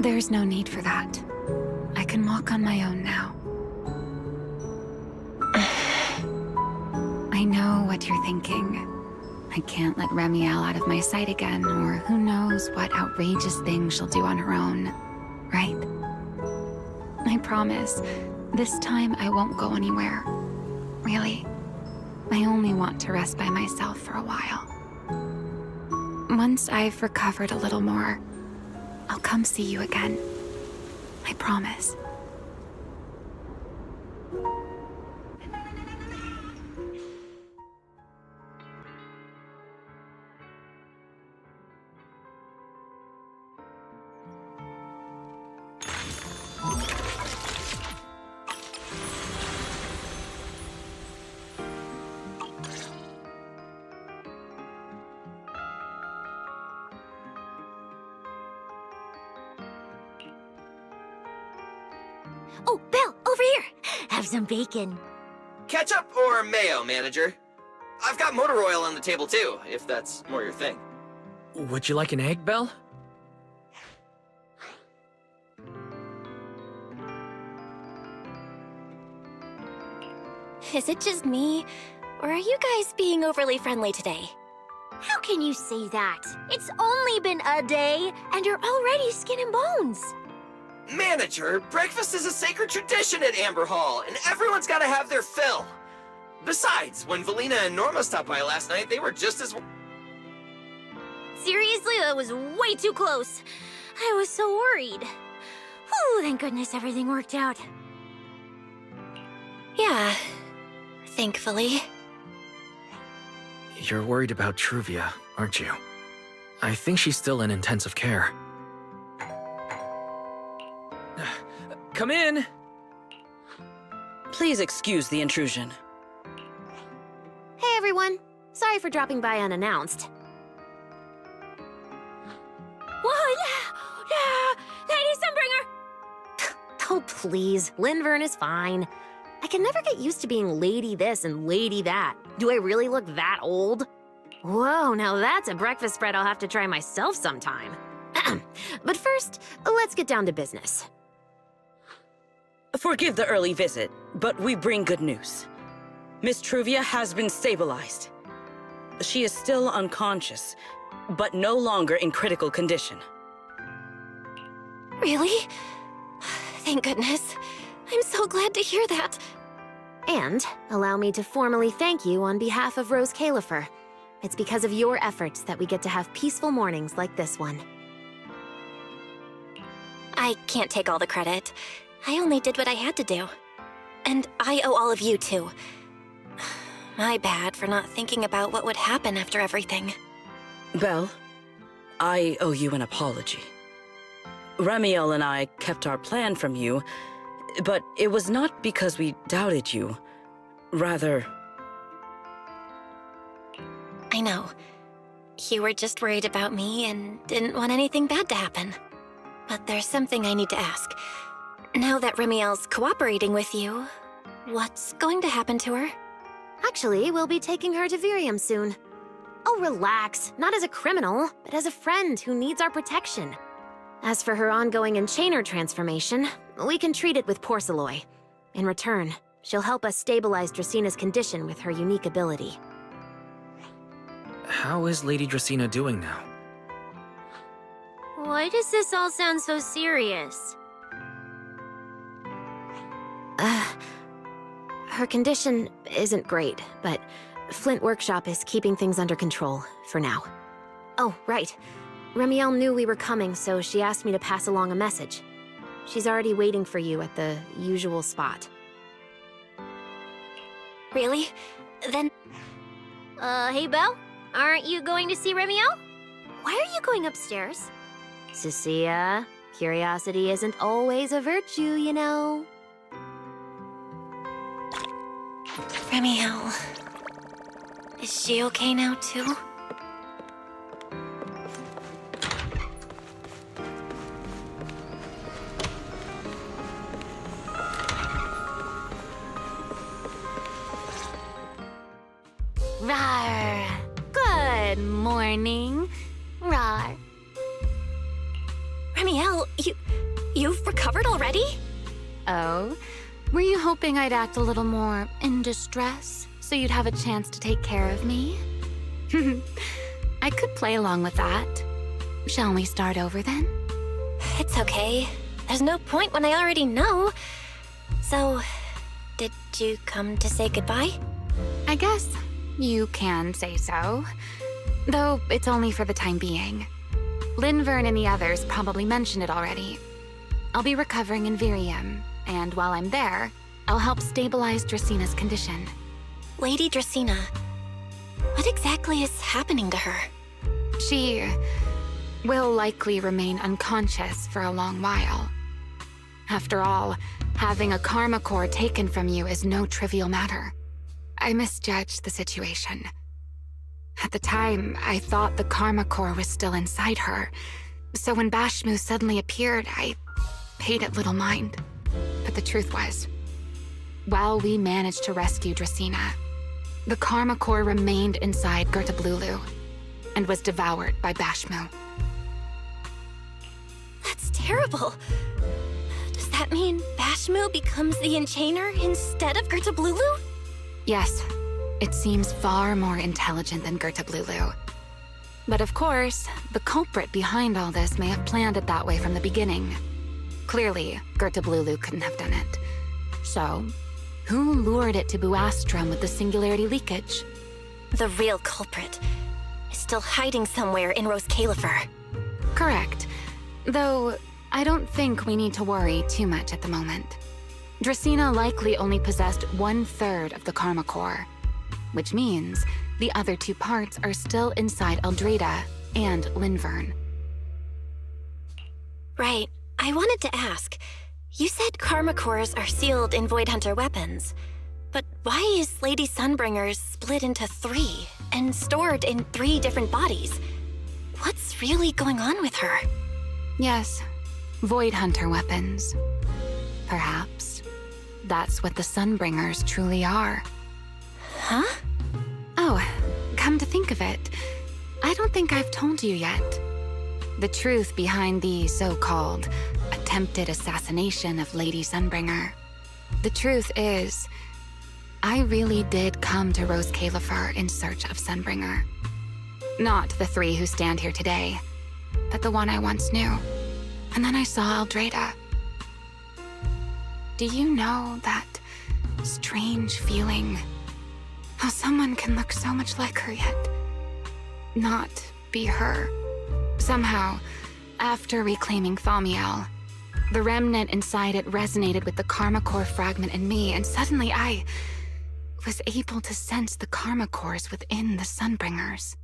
H: There's no need for that. I can walk on my own now. I know what you're thinking. I can't let Remiel out of my sight again, or who knows what outrageous thing she'll do on her own, right? I promise, this time I won't go anywhere. Really. I only want to rest by myself for a while. Once I've recovered a little more, I'll come see you again. I promise.
E: Oh, Belle, over here! Have some bacon.
S: Ketchup or mayo, manager? I've got motor oil on the table too, if that's more your thing.
C: Would you like an egg, Belle?
B: Is it just me? Or are you guys being overly friendly today?
E: How can you say that? It's only been a day, and you're already skin and bones.
S: Manager, breakfast is a sacred tradition at Amber Hall, and everyone's gotta have their fill. Besides, when Valina and Norma stopped by last night, they were just as...
E: Seriously, that was way too close. I was so worried. Whew, thank goodness everything worked out.
B: Yeah, thankfully.
C: You're worried about Truvia, aren't you? I think she's still in intensive care. Come in!
O: Please excuse the intrusion.
E: Hey everyone, sorry for dropping by unannounced. What? Lady Sunbringer! Oh please, Linvern is fine. I can never get used to being lady this and lady that. Do I really look that old? Whoa, now that's a breakfast spread I'll have to try myself sometime. But first, let's get down to business.
O: Forgive the early visit, but we bring good news. Miss Truvia has been stabilized. She is still unconscious, but no longer in critical condition.
B: Really? Thank goodness. I'm so glad to hear that.
E: And allow me to formally thank you on behalf of Rose Califer. It's because of your efforts that we get to have peaceful mornings like this one.
B: I can't take all the credit. I only did what I had to do. And I owe all of you, too. My bad for not thinking about what would happen after everything.
O: Belle, I owe you an apology. Remiel and I kept our plan from you, but it was not because we doubted you. Rather...
B: I know. You were just worried about me and didn't want anything bad to happen. But there's something I need to ask. Now that Remiel's cooperating with you, what's going to happen to her?
E: Actually, we'll be taking her to Virium soon. Oh, relax. Not as a criminal, but as a friend who needs our protection. As for her ongoing enchainer transformation, we can treat it with Porceloy. In return, she'll help us stabilize Dracina's condition with her unique ability.
C: How is Lady Dracina doing now?
E: Why does this all sound so serious? Her condition isn't great, but Flint Workshop is keeping things under control, for now. Oh, right. Remiel knew we were coming, so she asked me to pass along a message. She's already waiting for you at the usual spot.
B: Really? Then...
E: Hey, Belle? Aren't you going to see Remiel? Why are you going upstairs? Cecilia, curiosity isn't always a virtue, you know.
B: Remiel... Is she okay now, too?
E: Rawr. Good morning.
B: You've recovered already?
G: Oh? Were you hoping I'd act a little more in distress so you'd have a chance to take care of me? I could play along with that. Shall we start over then?
B: It's okay. There's no point when I already know. So, did you come to say goodbye?
G: I guess you can say so. Though it's only for the time being. Linvern and the others probably mentioned it already. I'll be recovering in Virium, and while I'm there, I'll help stabilize Dracina's condition.
B: Lady Dracina, what exactly is happening to her?
G: She will likely remain unconscious for a long while. After all, having a karma core taken from you is no trivial matter. I misjudged the situation. At the time, I thought the karma core was still inside her, so when Bashmu suddenly appeared, I paid it little mind. But the truth was, while we managed to rescue Dracina, the karma core remained inside Gertablulu and was devoured by Bashmu.
B: That's terrible. Does that mean Bashmu becomes the Enchainer instead of Gertablulu?
G: Yes, it seems far more intelligent than Gertablulu. But of course, the culprit behind all this may have planned it that way from the beginning. Clearly, Gertablulu couldn't have done it. So, who lured it to Buastrum with the singularity leakage?
B: The real culprit is still hiding somewhere in Rose Califer.
G: Correct. Though, I don't think we need to worry too much at the moment. Dracina likely only possessed 1/3 of the karma core, which means the other 2 parts are still inside Eldreda and Linvern.
B: Right. I wanted to ask, you said karma cores are sealed in Void Hunter weapons, but why is Lady Sunbringer's split into 3 and stored in 3 different bodies? What's really going on with her?
G: Yes, Void Hunter weapons. Perhaps that's what the Sunbringers truly are.
B: Huh?
G: Oh, come to think of it, I don't think I've told you yet. The truth behind the so-called attempted assassination of Lady Sunbringer. The truth is, I really did come to Rose Califer in search of Sunbringer. Not the 3 who stand here today, but the one I once knew. And then I saw Eldreda. Do you know that strange feeling? How someone can look so much like her yet not be her. Somehow, after reclaiming Thaumiel, the remnant inside it resonated with the karma core fragment in me, and suddenly I was able to sense the karma cores within the Sunbringers.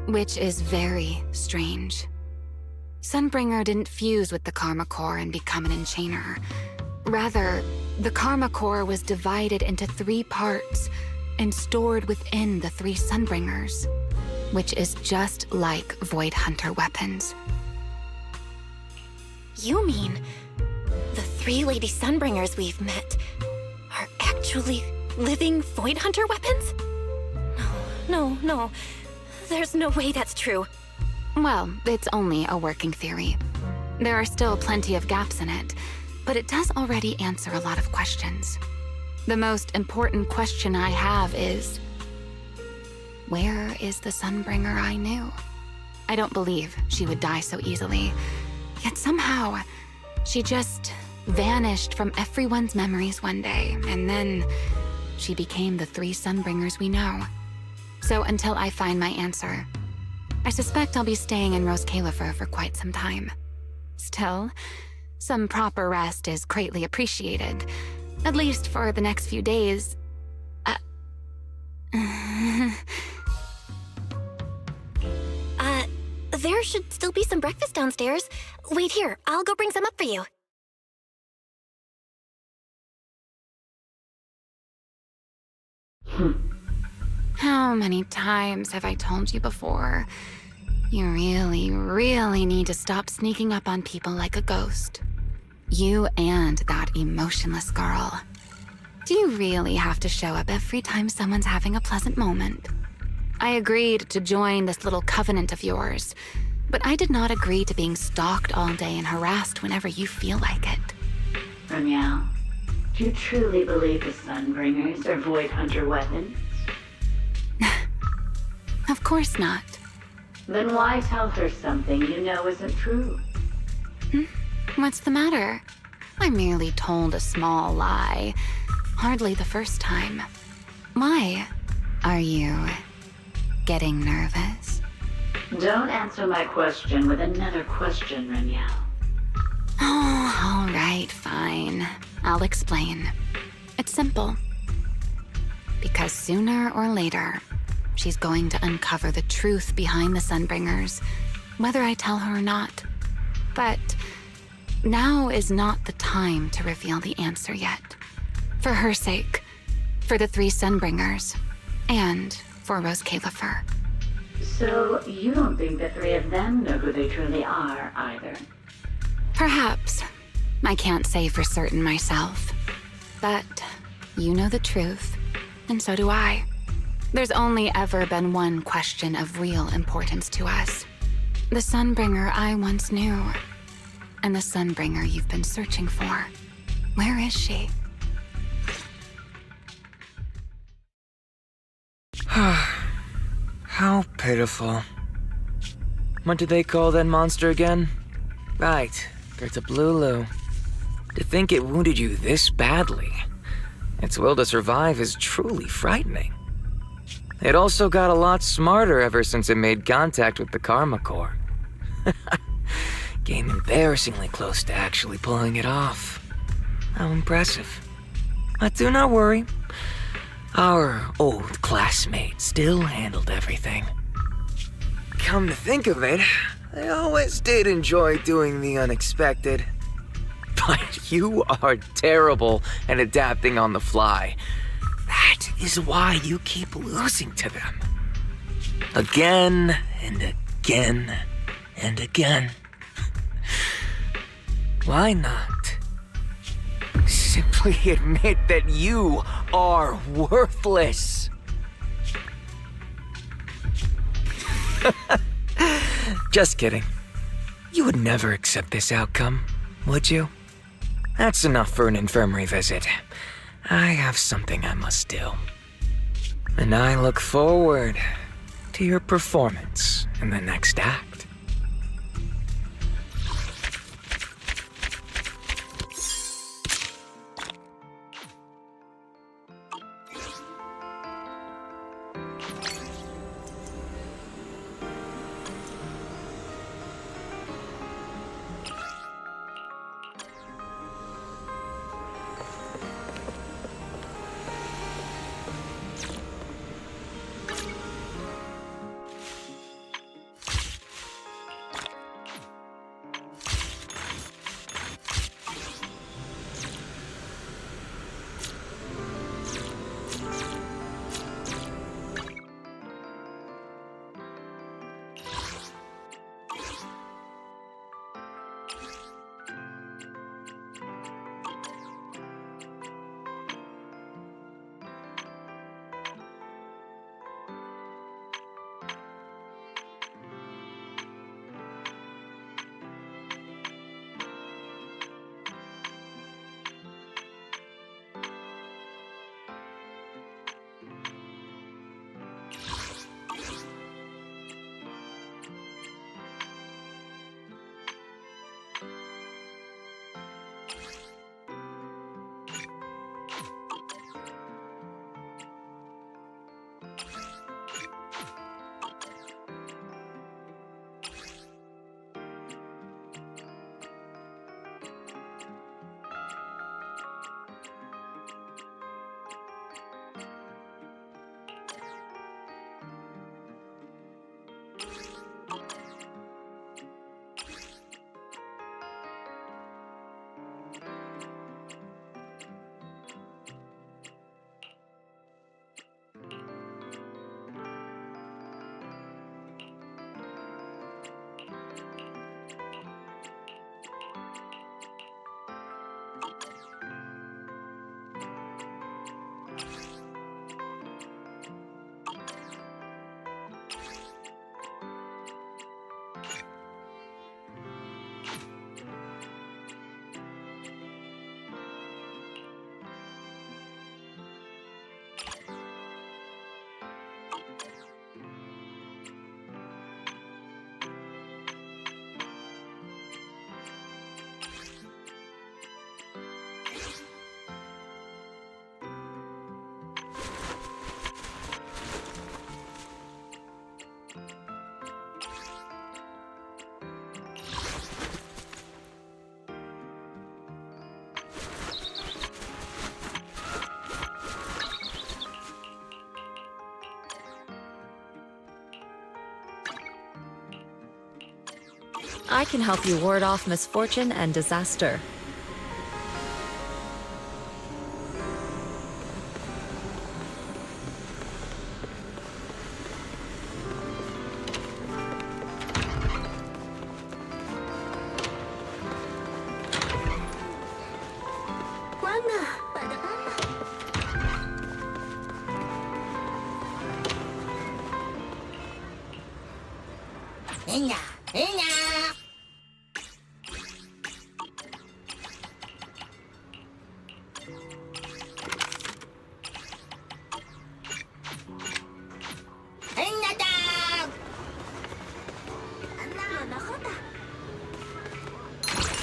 G: Which is very strange. Sunbringer didn't fuse with the karma core and become an enchainer. Rather, the karma core was divided into 3 parts and stored within the 3 Sunbringers, which is just like Void Hunter weapons.
B: You mean the 3 Lady Sunbringers we've met are actually living Void Hunter weapons? No. There's no way that's true.
G: Well, it's only a working theory. There are still plenty of gaps in it, but it does already answer a lot of questions. The most important question I have is, where is the Sunbringer I knew? I don't believe she would die so easily. Yet somehow, she just vanished from everyone's memories one day, and then she became the 3 Sunbringers we know. So until I find my answer, I suspect I'll be staying in Rose Califer for quite some time. Still, some proper rest is greatly appreciated, at least for the next few days.
B: There should still be some breakfast downstairs. Wait here, I'll go bring some up for you.
G: How many times have I told you before? You really need to stop sneaking up on people like a ghost. You and that emotionless girl. Do you really have to show up every time someone's having a pleasant moment? I agreed to join this little covenant of yours, but I did not agree to being stalked all day and harassed whenever you feel like it.
V: Remiel, do you truly believe the Sunbringers are Void Hunter weapons?
G: Of course not.
V: Then why tell her something you know isn't true?
G: What's the matter? I merely told a small lie. Hardly the first time. Why? Are you getting nervous?
V: Don't answer my question with another question, Remiel.
G: Oh, all right, fine. I'll explain. It's simple. Because sooner or later, she's going to uncover the truth behind the Sunbringers, whether I tell her or not. But now is not the time to reveal the answer yet. For her sake, for the 3 Sunbringers, and for Rose Califer.
V: So, you don't think the 3 of them know who they truly are, either?
G: Perhaps. I can't say for certain myself. But you know the truth, and so do I. There's only ever been one question of real importance to us. The Sunbringer I once knew, and the Sunbringer you've been searching for. Where is she?
U: How pitiful. What did they call that monster again? Right, Gertablulu. To think it wounded you this badly. Its will to survive is truly frightening. It also got a lot smarter ever since it made contact with the Karma Core. Came embarrassingly close to actually pulling it off. How impressive. But do not worry. Our old classmate still handled everything. Come to think of it, I always did enjoy doing the unexpected. But you are terrible at adapting on the fly. That is why you keep losing to them. Again and again and again. Why not? Simply admit that you are worthless. Just kidding. You would never accept this outcome, would you? That's enough for an infirmary visit. I have something I must do. And I look forward to your performance in the next act.
D: I can help you ward off misfortune and disaster.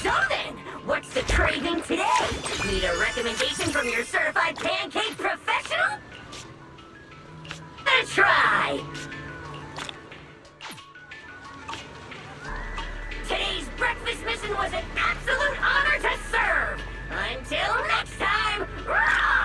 V: So then, what's the craving today? Need a recommendation from your certified pancake professional? Let's try! Today's breakfast mission was an absolute honor to serve! Until next time, roar!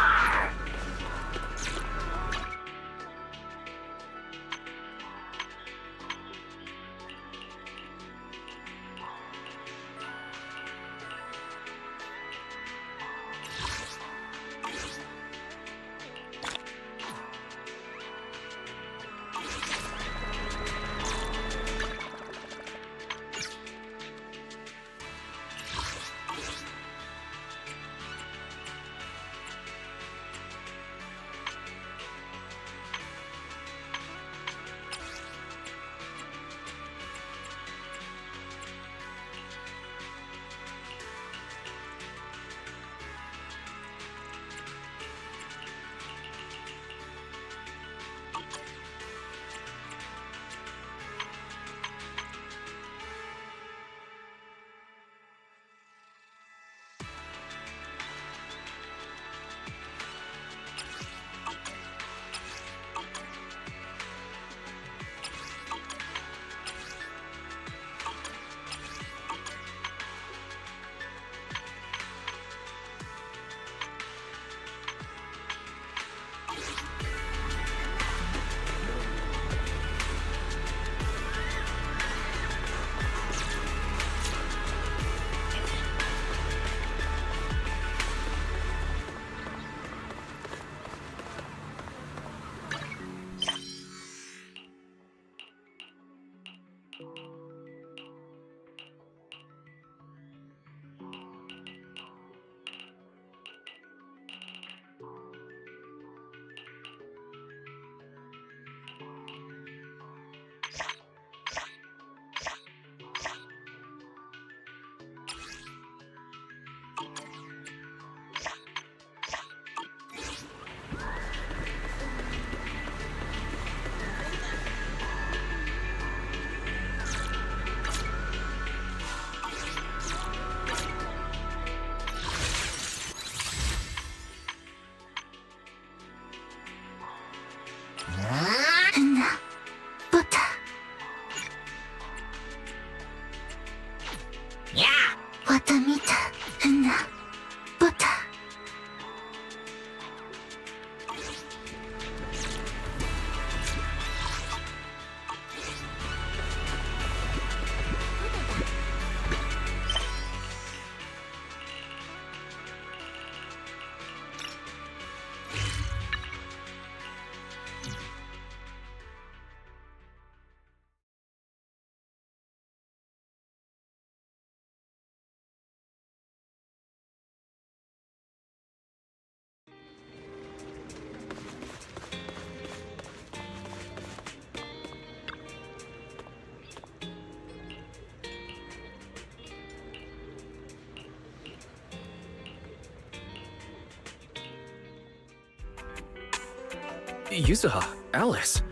C: Yuzuha, Alice,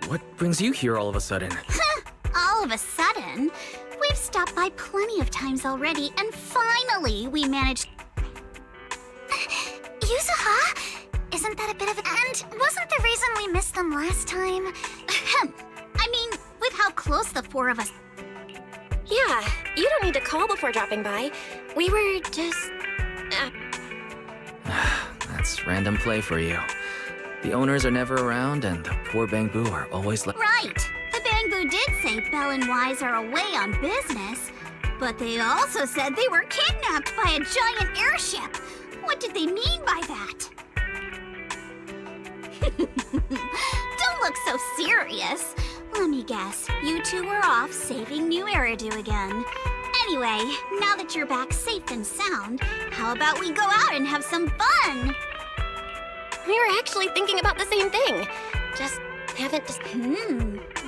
C: what brings you here all of a sudden?
F: All of a sudden? We've stopped by plenty of times already, and finally we managed... Yuzuha? Isn't that a bit of a... And wasn't the reason we missed them last time? I mean, with how close the four of us...
B: Yeah, you don't need to call before dropping by. We were just...
C: That's random play for you. The owners are never around, and the poor Bangbu are always
F: Right! The Bangbu did say Belle and Wise are away on business, but they also said they were kidnapped by a giant airship. What did they mean by that? Don't look so serious. Let me guess, you two were off saving New Eridu again. Anyway, now that you're back safe and sound, how about we go out and have some fun?
B: We were actually thinking about the same thing. Just haven't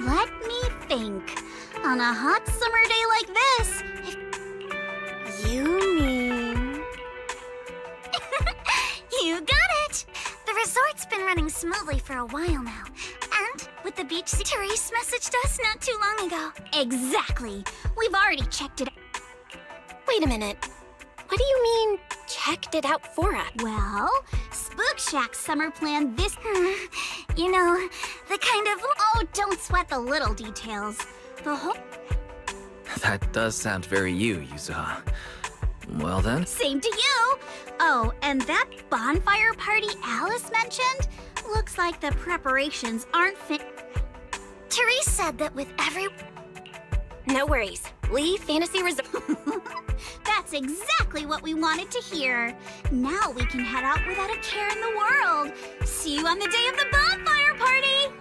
F: Let me think. On a hot summer day like this,
B: You mean...
F: you got it! The resort's been running smoothly for a while now. And with the beach, Therese messaged us not too long ago. Exactly. We've already checked it out.
B: Wait a minute. What do you mean, checked it out for us?
F: Well, Spook Shack's summer plan this... you know, the kind of... Oh, don't sweat the little details. The whole...
C: That does sound very you, Yuzuha. Well then?
F: Same to you! Oh, and that bonfire party Alice mentioned? Looks like the preparations aren't
N: Therese said that with every...
B: No worries. Leave Fantasy Resort.
F: That's exactly what we wanted to hear. Now we can head out without a care in the world. See you on the day of the bonfire party!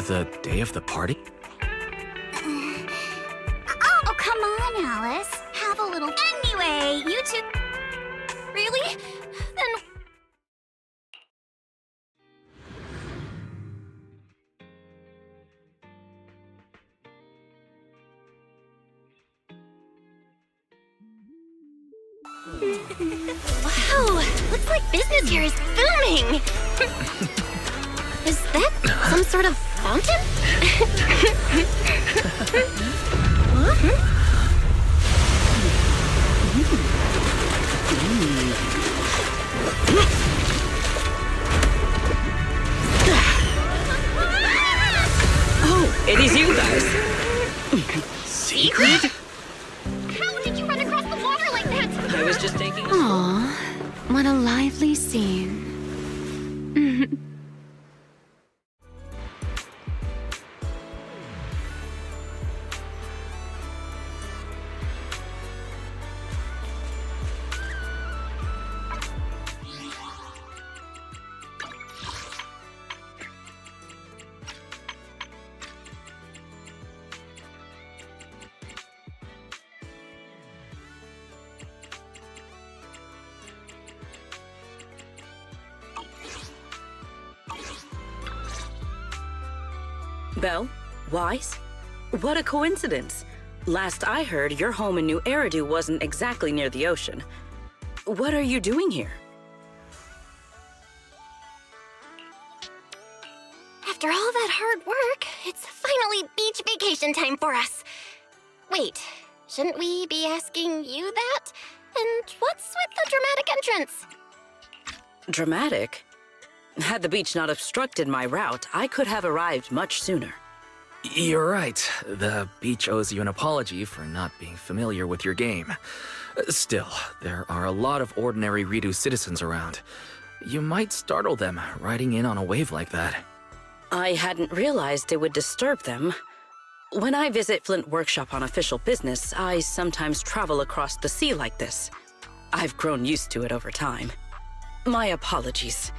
C: The day of the party?
F: Oh, come on, Alice. Have a little... Anyway, you two...
B: Really? Then... Wow! Looks like business here is booming! Is that some sort of fountain?
O: Oh, it is you guys.
B: Secret? How did you run across the water like that?
O: I was just taking a...
H: Aw, what a lively scene.
O: Belle? Wise? What a coincidence. Last I heard, your home in New Eridu wasn't exactly near the ocean. What are you doing here?
B: After all that hard work, it's finally beach vacation time for us. Wait, shouldn't we be asking you that? And what's with the dramatic entrance?
O: Dramatic? Had the beach not obstructed my route, I could have arrived much sooner.
C: You're right. The beach owes you an apology for not being familiar with your game. Still, there are a lot of ordinary Ridu citizens around. You might startle them riding in on a wave like that.
O: I hadn't realized it would disturb them. When I visit Flint Workshop on official business, I sometimes travel across the sea like this. I've grown used to it over time. My apologies.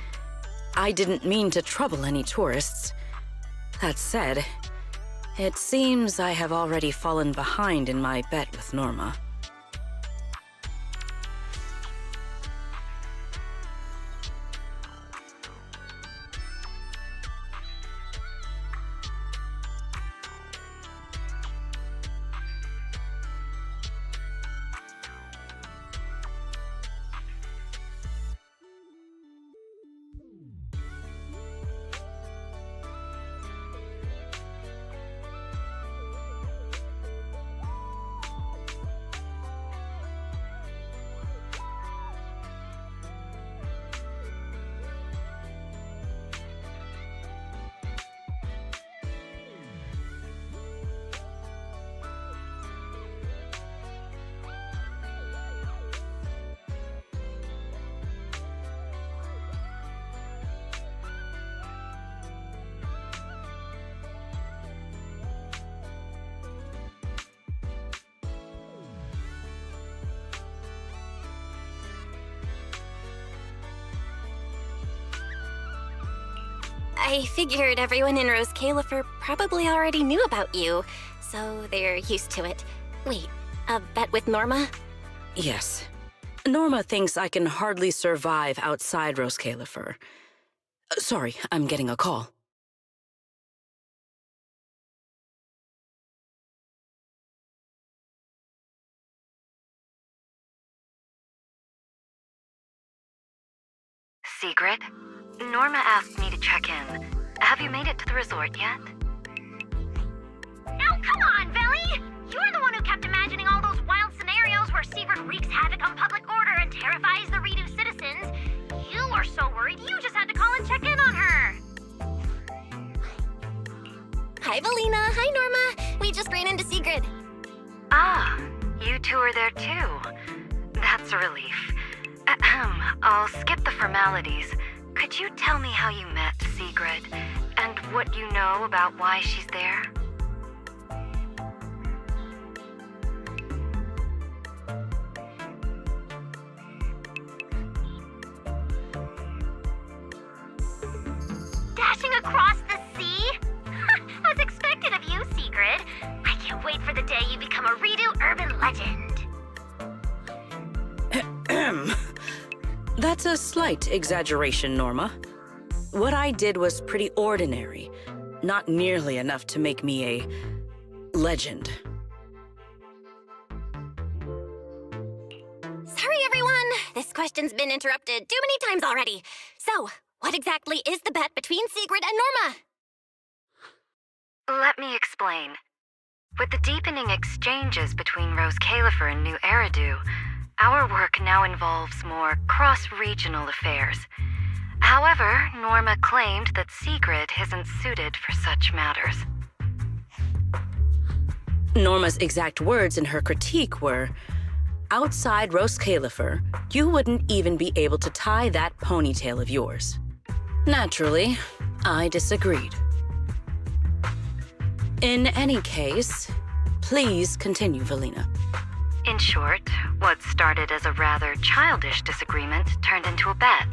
O: I didn't mean to trouble any tourists. That said, it seems I have already fallen behind in my bet with Norma.
B: I figured everyone in Rose Califer probably already knew about you, so they're used to it. Wait, a bet with Norma?
O: Yes. Norma thinks I can hardly survive outside Rose Califer. Sorry, I'm getting a call.
I: Sigrid? Norma asked me to check in. Have you made it to the resort yet?
E: Now, come on, Velly! You're the one who kept imagining all those wild scenarios where Sigrid wreaks havoc on public order and terrifies the Redo citizens. You were so worried you just had to call and check in on her.
B: Hi, Valina. Hi, Norma. We just ran into Sigrid.
I: Ah, you two are there too. That's a relief. I'll skip the formalities. Could you tell me how you met Sigrid, and what you know about why she's there?
E: Dashing across the sea? As expected of you, Sigrid. I can't wait for the day you become a Redo urban legend.
O: That's a slight exaggeration, Norma. What I did was pretty ordinary, not nearly enough to make me a legend.
B: Sorry, everyone. This question's been interrupted too many times already. So, what exactly is the bet between Sigrid and Norma?
I: Let me explain. With the deepening exchanges between Rose Califer and New Eridu, our work now involves more cross-regional affairs. However, Norma claimed that Sigrid isn't suited for such matters.
O: Norma's exact words in her critique were, outside Rose Califer, you wouldn't even be able to tie that ponytail of yours. Naturally, I disagreed. In any case, please continue, Valina.
I: In short, what started as a rather childish disagreement turned into a bet.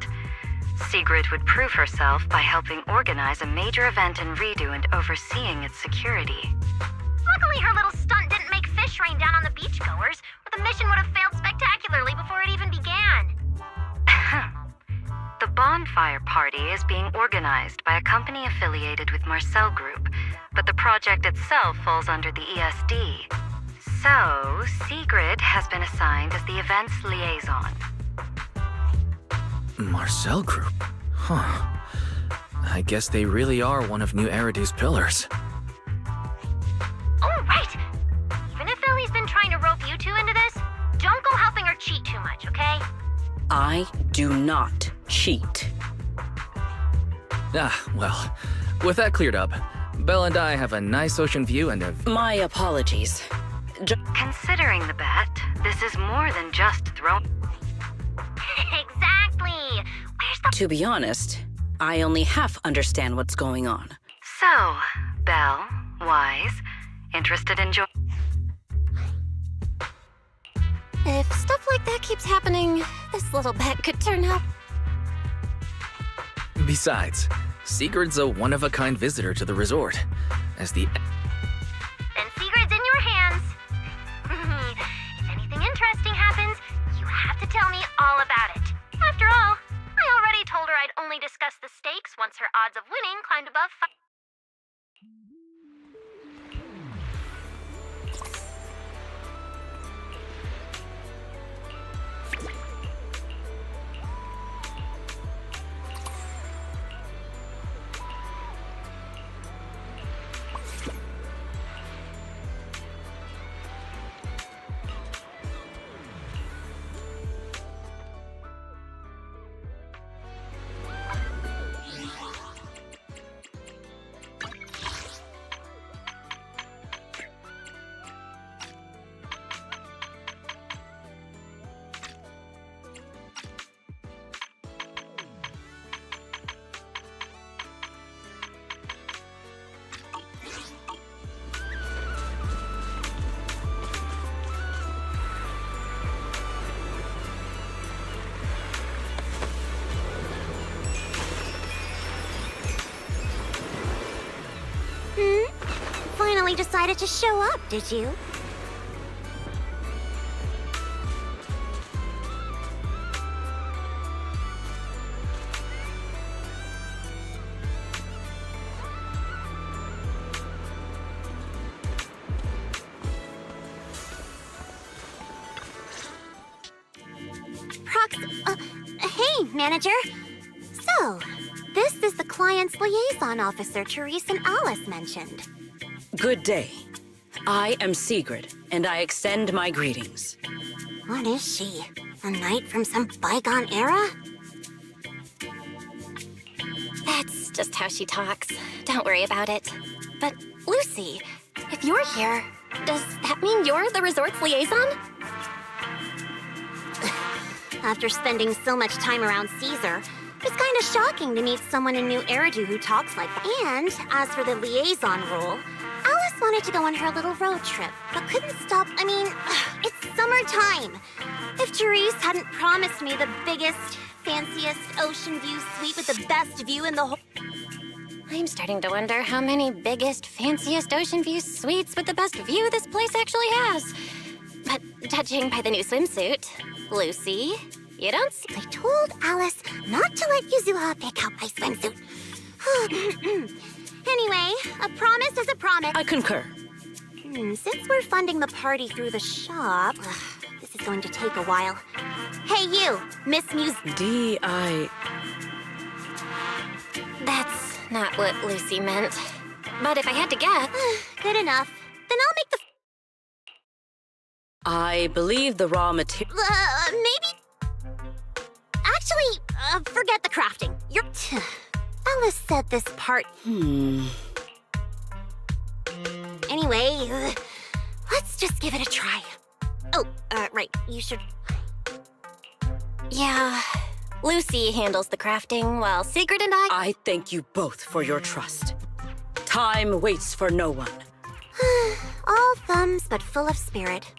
I: Sigrid would prove herself by helping organize a major event in Redo and overseeing its security.
E: Luckily, her little stunt didn't make fish rain down on the beachgoers, or the mission would have failed spectacularly before it even began.
I: The bonfire party is being organized by a company affiliated with Marcel Group, but the project itself falls under the ESD. So, Sigrid has been assigned as the event's liaison.
C: Marcel Group? Huh. I guess they really are one of New Eridu's pillars.
E: Oh, right! Even if Ellie's been trying to rope you two into this, don't go helping her cheat too much, okay?
O: I do not cheat.
C: Ah, well, with that cleared up, Belle and I have a nice ocean view and a...
O: My apologies.
I: Considering the bet, this is more than just throwing...
E: Exactly! Where's the...
O: To be honest, I only half understand what's going on.
I: So, Belle, Wise, interested in
B: If stuff like that keeps happening, this little bet could turn out...
C: Besides, Sigrid's a one-of-a-kind visitor to the resort. As the...
E: Then Sigrid's in your hands. If anything interesting happens, you have to tell me all about it. After all, I already told her I'd only discuss the stakes once her odds of winning climbed above 5. finally decided to show up, did you?
F: Hey, manager. So, this is the client's liaison officer Therese and Alice mentioned.
O: Good day. I am Sigrid, and I extend my greetings.
E: What is she? A knight from some bygone era?
B: That's just how she talks. Don't worry about it. But, Lucy, if you're here, does that mean you're the resort's liaison?
E: After spending so much time around Caesar, it's kind of shocking to meet someone in New Eridu who talks like that. And as for the liaison role, Alice wanted to go on her little road trip, but couldn't stop. I mean, it's summertime. If Therese hadn't promised me the biggest, fanciest ocean view suite with the best view in the whole...
B: I'm starting to wonder how many biggest, fanciest ocean view suites with the best view this place actually has. But judging by the new swimsuit, Lucy, you don't...
E: I told Alice not to let Yuzuha pick out my swimsuit. Anyway, a promise is a promise.
O: I concur.
E: Since we're funding the party through the shop, this is going to take a while. Hey, you, Miss Muse...
O: D.I...
B: That's not what Lucy meant. But if I had to guess...
E: Good enough. Then I'll make the...
O: I believe the raw material...
E: maybe... Actually, forget the crafting. You're... Alice said this part... Anyway, let's just give it a try. Oh, right, you should...
B: Yeah, Lucy handles the crafting while Sigrid and
O: I thank you both for your trust. Time waits for no one.
E: All thumbs, but full of spirit.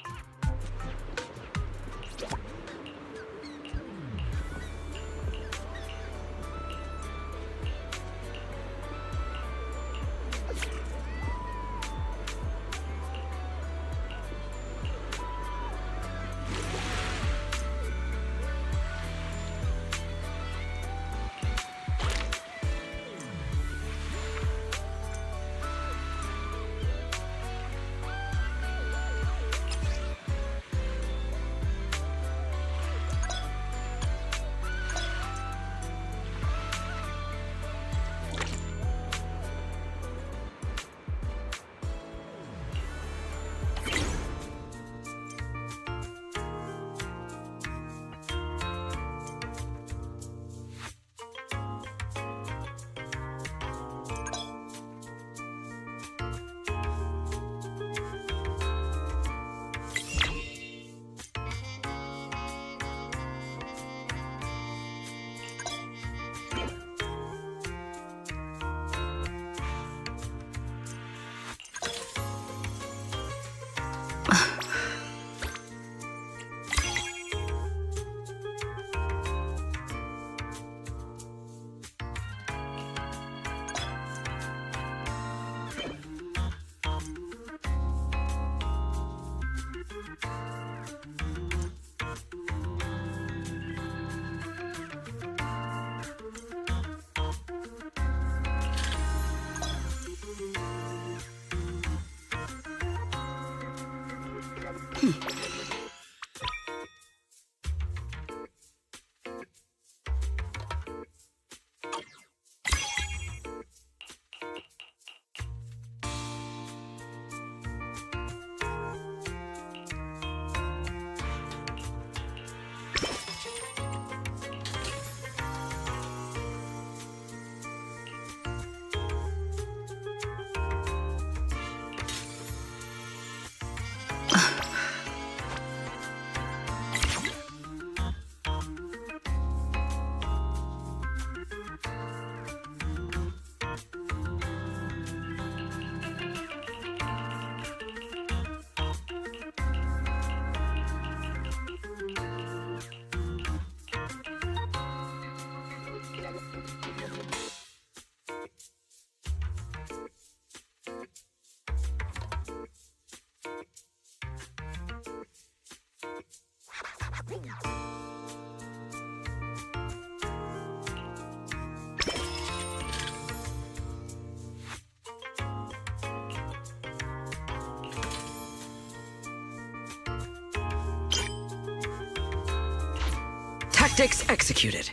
O: Tactics executed.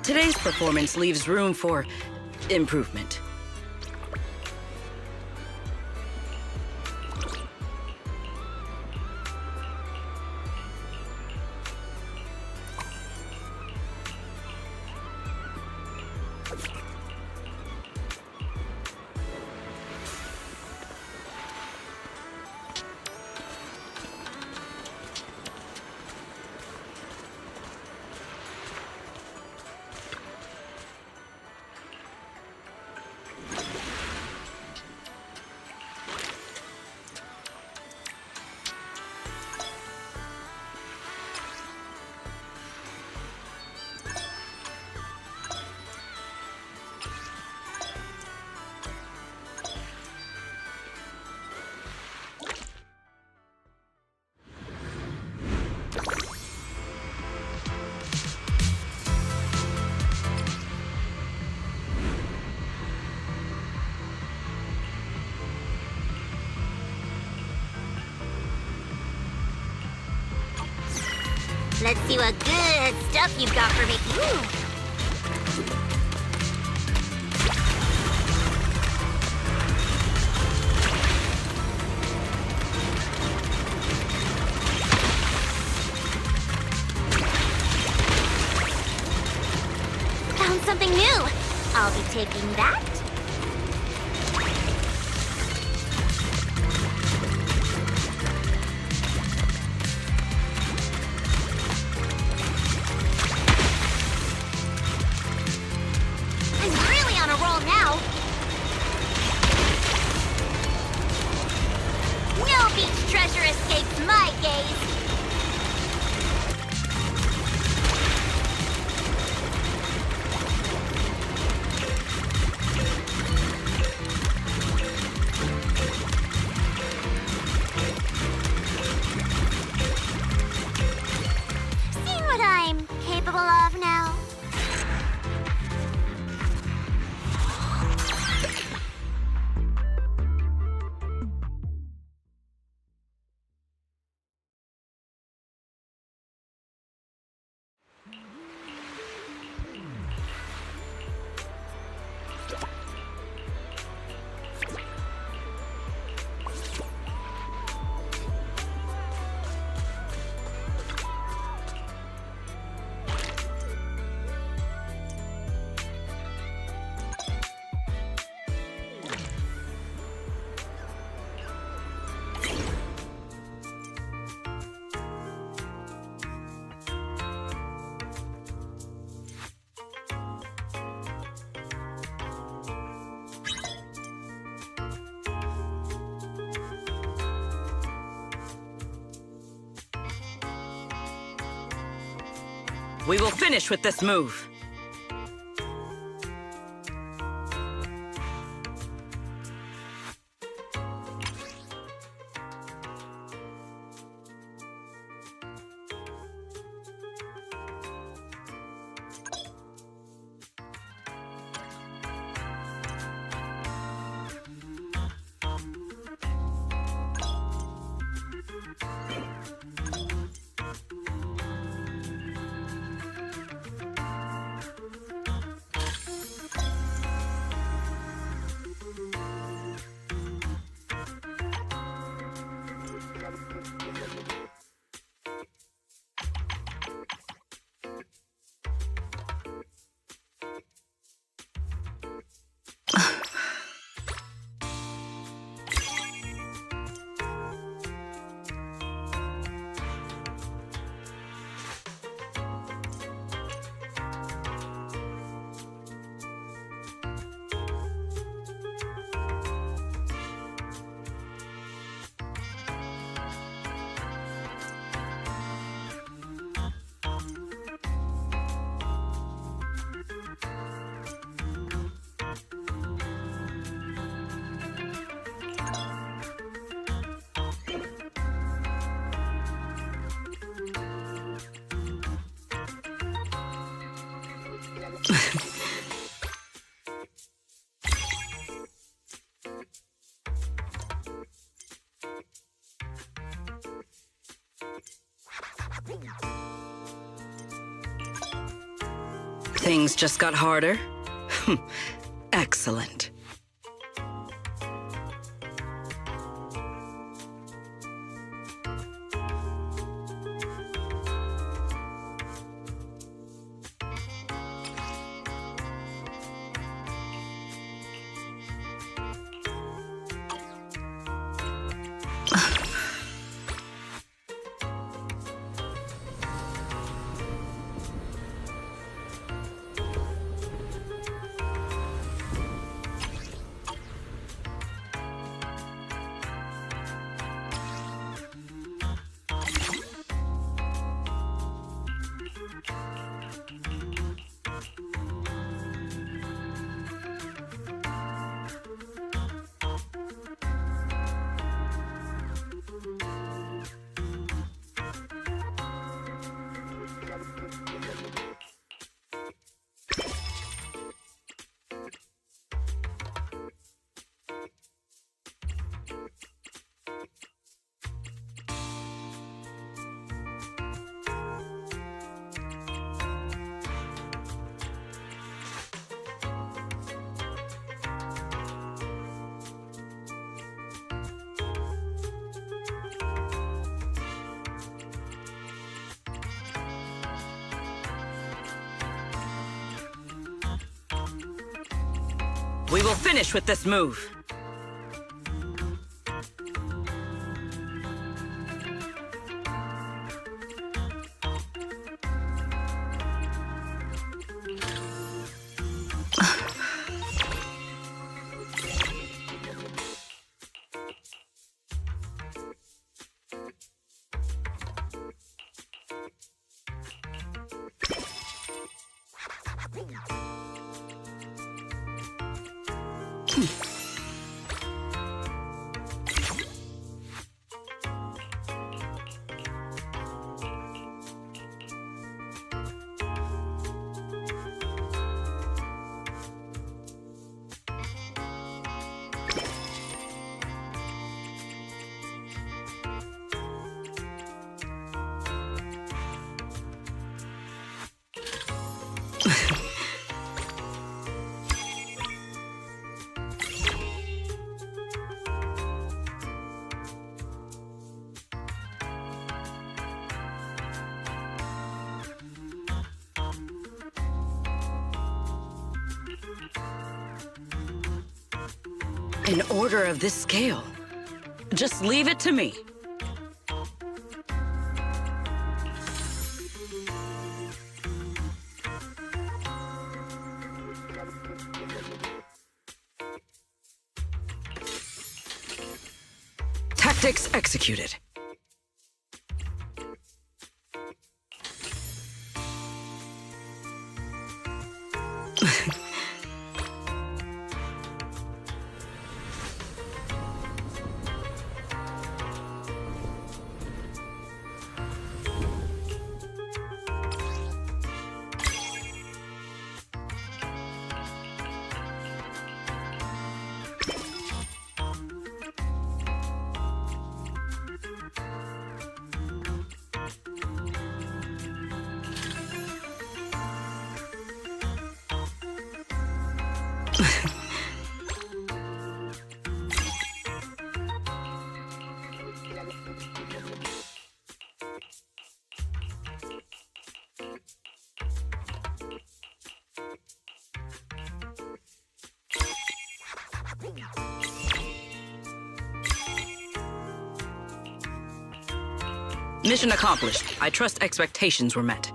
O: Today's performance leaves room for improvement.
F: Let's see what good stuff you've got for me. Ooh. Found something new. I'll be taking that. Treasure escapes my gaze. See what I'm capable of now?
O: We will finish with this move. Things just got harder? Excellent. We will finish with this move. An order of this scale. Just leave it to me. Tactics executed. Mission accomplished. I trust expectations were met.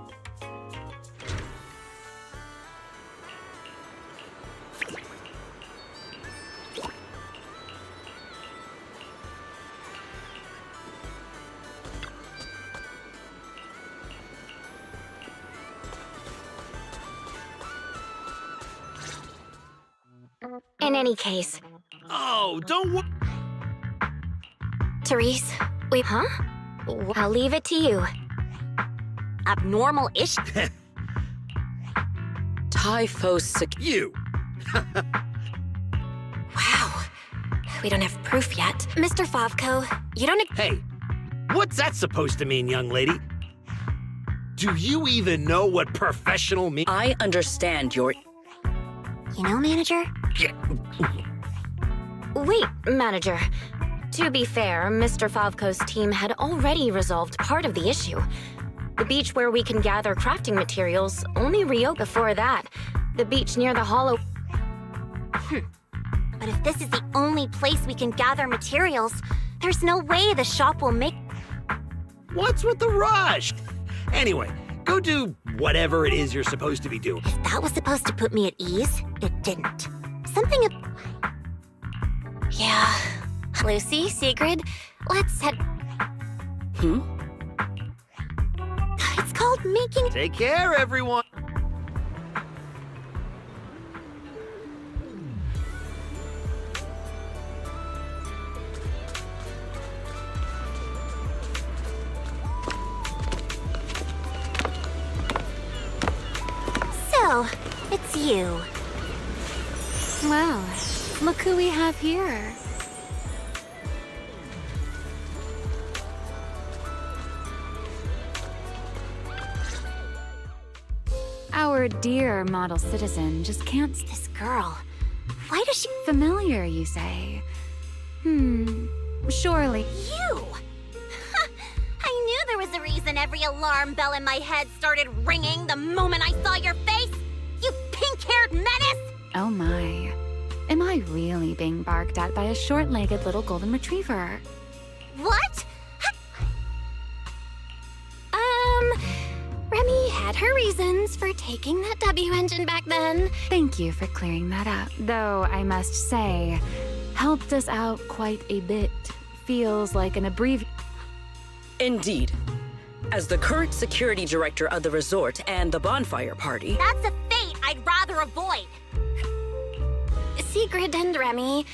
M: In any case.
P: Oh, don't
M: Therese, wait, huh? I'll leave it to you. Abnormal-ish?
O: Typhos
P: You!
B: Wow. We don't have proof yet. Mr. Favko, you don't...
P: Hey, what's that supposed to mean, young lady? Do you even know what professional means?
O: I understand your...
M: You know, Manager? Wait, Manager. To be fair, Mr. Favko's team had already resolved part of the issue. The beach where we can gather crafting materials only reopened before that. The beach near the hollow...
F: But if this is the only place we can gather materials, there's no way the shop will make...
P: What's with the rush? Anyway, go do whatever it is you're supposed to be doing.
F: If that was supposed to put me at ease, it didn't. Something...
B: Yeah. Lucy, Sigrid, let's head...
F: It's called making...
P: Take care, everyone!
F: So, it's you.
G: Well, look who we have here. Our dear model citizen just can't...
F: This girl, why does she...
G: Familiar, you say? Surely...
F: You! I knew there was a reason every alarm bell in my head started ringing the moment I saw your face! You pink-haired menace!
G: Oh my. Am I really being barked at by a short-legged little golden retriever?
F: What?
B: Remy had her reasons for taking that W engine back then.
G: Thank you for clearing that up. Though, I must say, helped us out quite a bit. Feels like an abbreviation.
O: Indeed. As the current security director of the resort and the bonfire party...
F: That's a fate I'd rather avoid.
B: Sigrid and Remy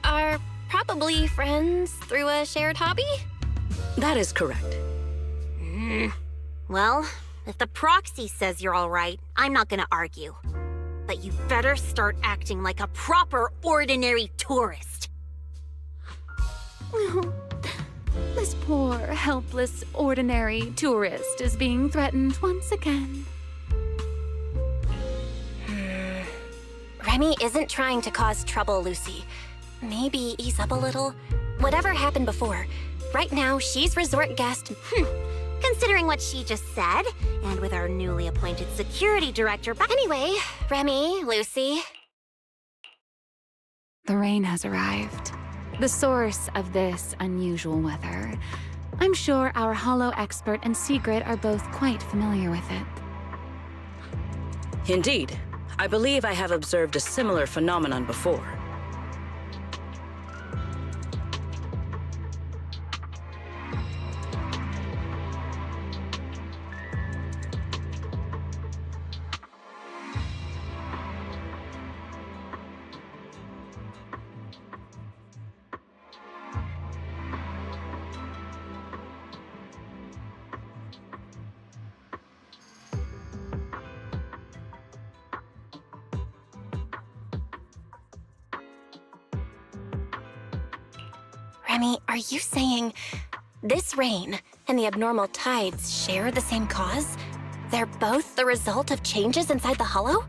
B: are probably friends through a shared hobby?
O: That is correct.
F: Well, if the proxy says you're all right, I'm not gonna argue. But you better start acting like a proper, ordinary tourist.
G: This poor, helpless, ordinary tourist is being threatened once again.
B: Remy isn't trying to cause trouble, Lucy. Maybe ease up a little. Whatever happened before, right now she's resort guest.
F: Considering what she just said, and with our newly appointed security director back...
B: Anyway, Remy, Lucy...
G: The rain has arrived. The source of this unusual weather. I'm sure our hollow expert and Sigrid are both quite familiar with it.
O: Indeed. I believe I have observed a similar phenomenon before.
B: Remy, are you saying this rain and the abnormal tides share the same cause? They're both the result of changes inside the hollow?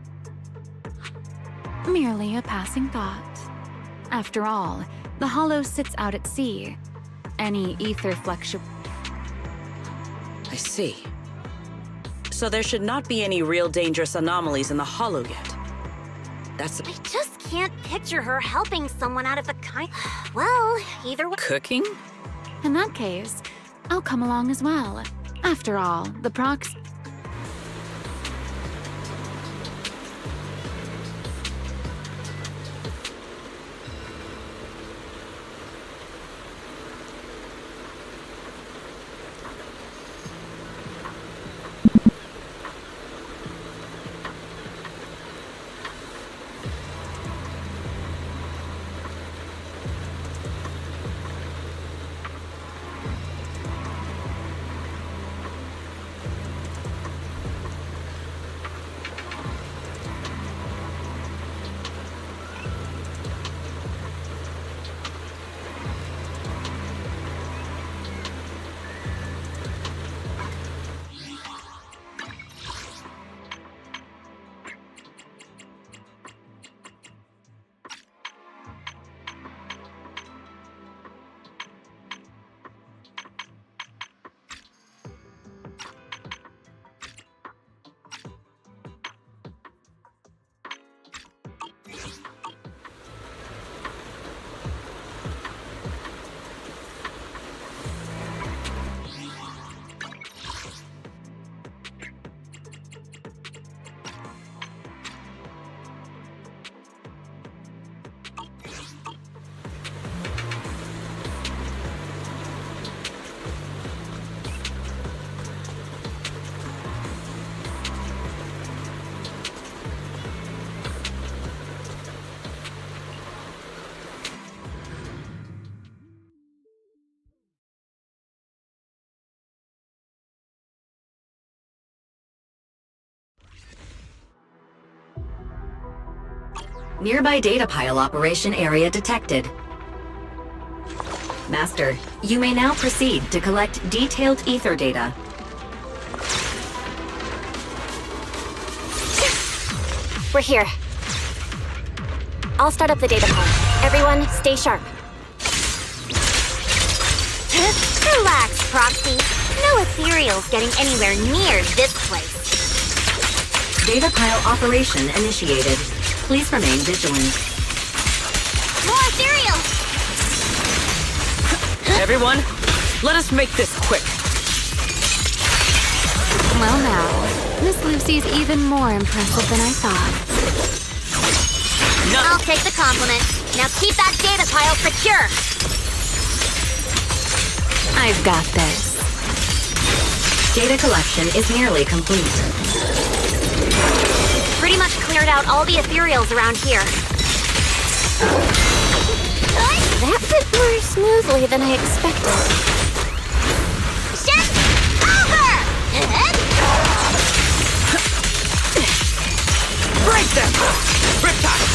G: Merely a passing thought. After all, the hollow sits out at sea. Any ether fluctuation...
O: I see. So there should not be any real dangerous anomalies in the hollow yet. That's...
F: I just can't picture her helping someone out of the kind... Well, either way...
O: Cooking?
G: In that case, I'll come along as well. After all, the prox...
L: Nearby data pile operation area detected. Master, you may now proceed to collect detailed ether data.
B: We're here. I'll start up the data pile. Everyone, stay sharp.
E: Relax, Proxy. No ethereal's getting anywhere near this place.
L: Data pile operation initiated. Please remain vigilant.
E: More ethereal!
O: Everyone, let us make this quick.
H: Well now, Miss Lucy's even more impressive than I thought.
E: I'll take the compliment. Now keep that data pile secure.
H: I've got this.
L: Data collection is nearly complete.
E: Pretty much cleared out all the ethereals around here.
B: That went more smoothly than I expected.
E: Shift over!
O: Break them! Riptide!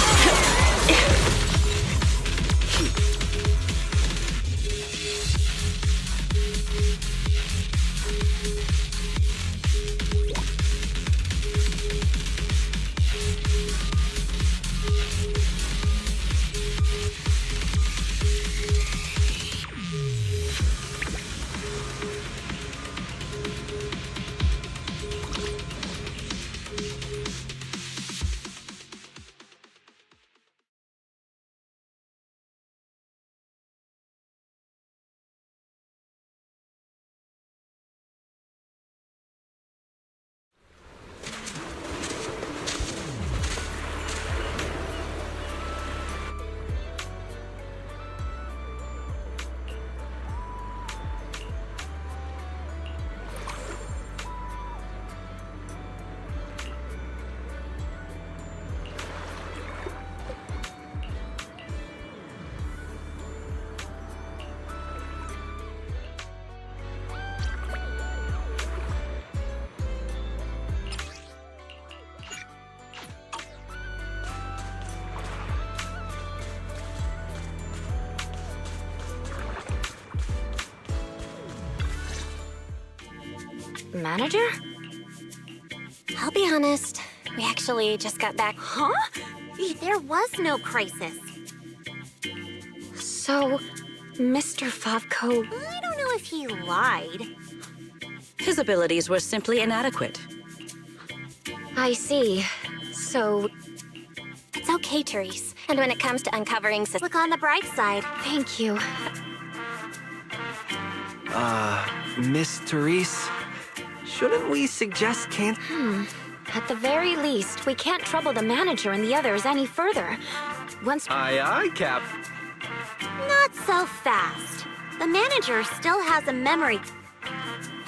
B: Manager? I'll be honest, we actually just got back.
E: Huh? There was no crisis.
H: So, Mr. Favko...
E: I don't know if he lied.
O: His abilities were simply inadequate.
B: I see. So... It's okay, Therese. And when it comes to uncovering...
E: Look on the bright side.
H: Thank you.
S: Miss Therese? Shouldn't we suggest
M: At the very least, we can't trouble the manager and the others any further. Once...
S: Aye, aye, Cap.
E: Not so fast. The manager still has a memory.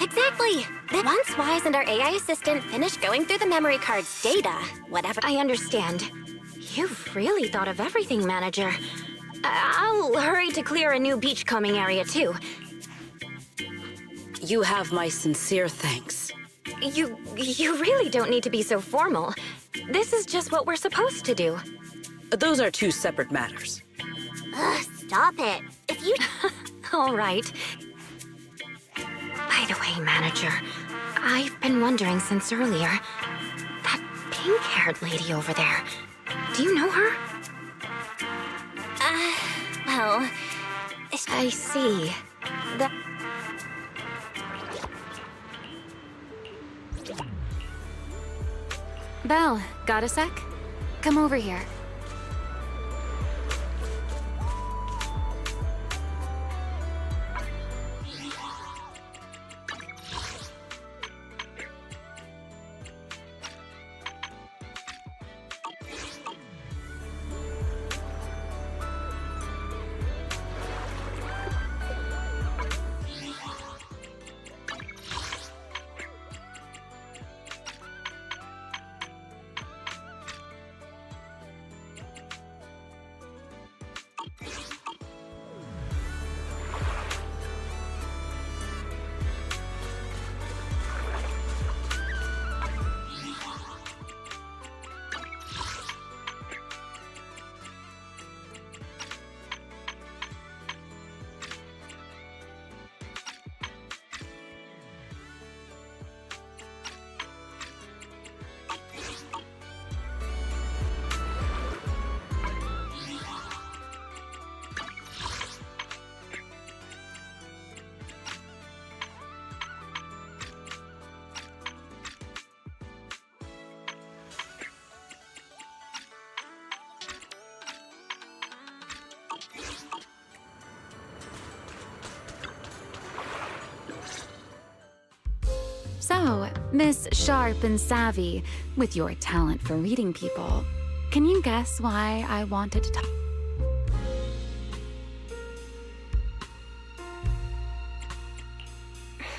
B: Exactly. Once Wise and our AI assistant finish going through the memory card's data, whatever...
M: I understand. You've really thought of everything, Manager. I'll hurry to clear a new beachcombing area, too.
O: You have my sincere thanks.
M: You really don't need to be so formal. This is just what we're supposed to do.
O: Those are two separate matters.
E: Ugh, stop it. If you...
M: All right. By the way, Manager, I've been wondering since earlier. That pink-haired lady over there. Do you know her?
B: Well...
M: I see.
H: Belle, got a sec? Come over here.
G: Miss Sharp and Savvy, with your talent for reading people, can you guess why I wanted to talk?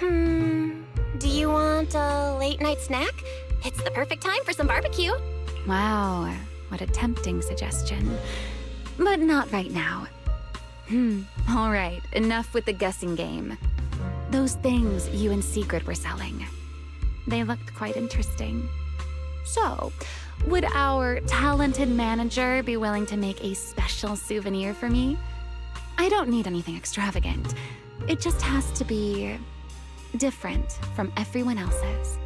B: Do you want a late night snack? It's the perfect time for some barbecue.
G: Wow, what a tempting suggestion. But not right now. All right, enough with the guessing game. Those things you and Secret were selling. They looked quite interesting. So, would our talented manager be willing to make a special souvenir for me? I don't need anything extravagant. It just has to be different from everyone else's.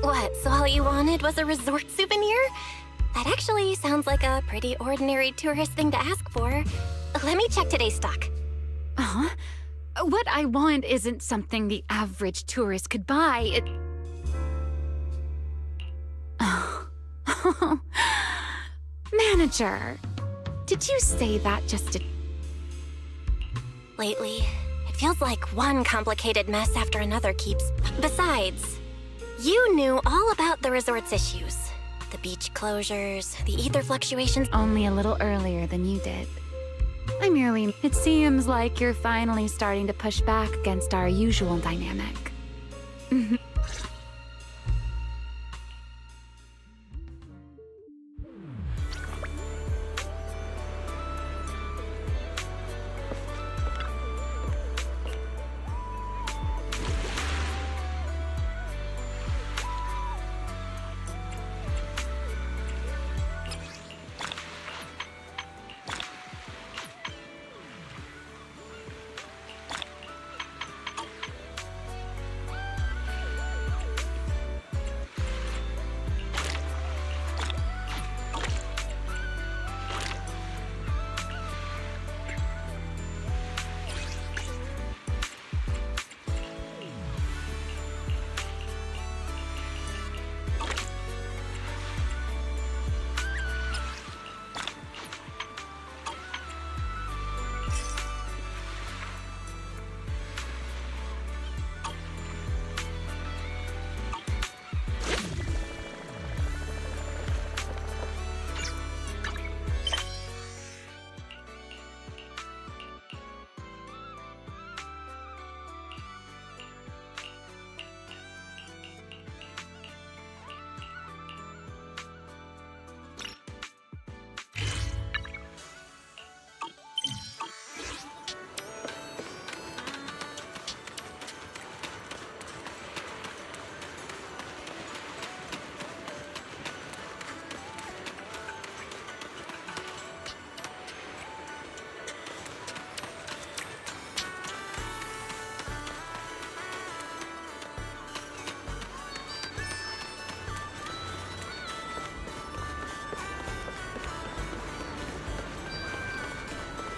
B: What, so all you wanted was a resort souvenir? That actually sounds like a pretty ordinary tourist thing to ask for. Let me check today's stock.
G: Uh-huh. What I want isn't something the average tourist could buy. Manager, did you say that just to...
B: Lately, it feels like one complicated mess after another keeps... Besides, you knew all about the resort's issues. The beach closures, the ether fluctuations...
G: Only a little earlier than you did. It seems like you're finally starting to push back against our usual dynamic.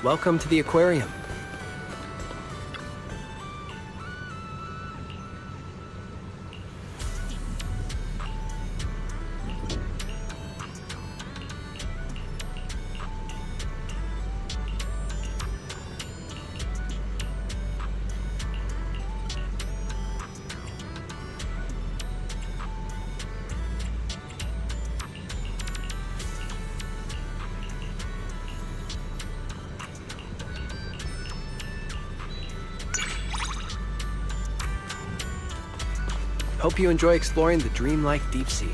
S: Welcome to the aquarium. Hope you enjoy exploring the dreamlike deep sea.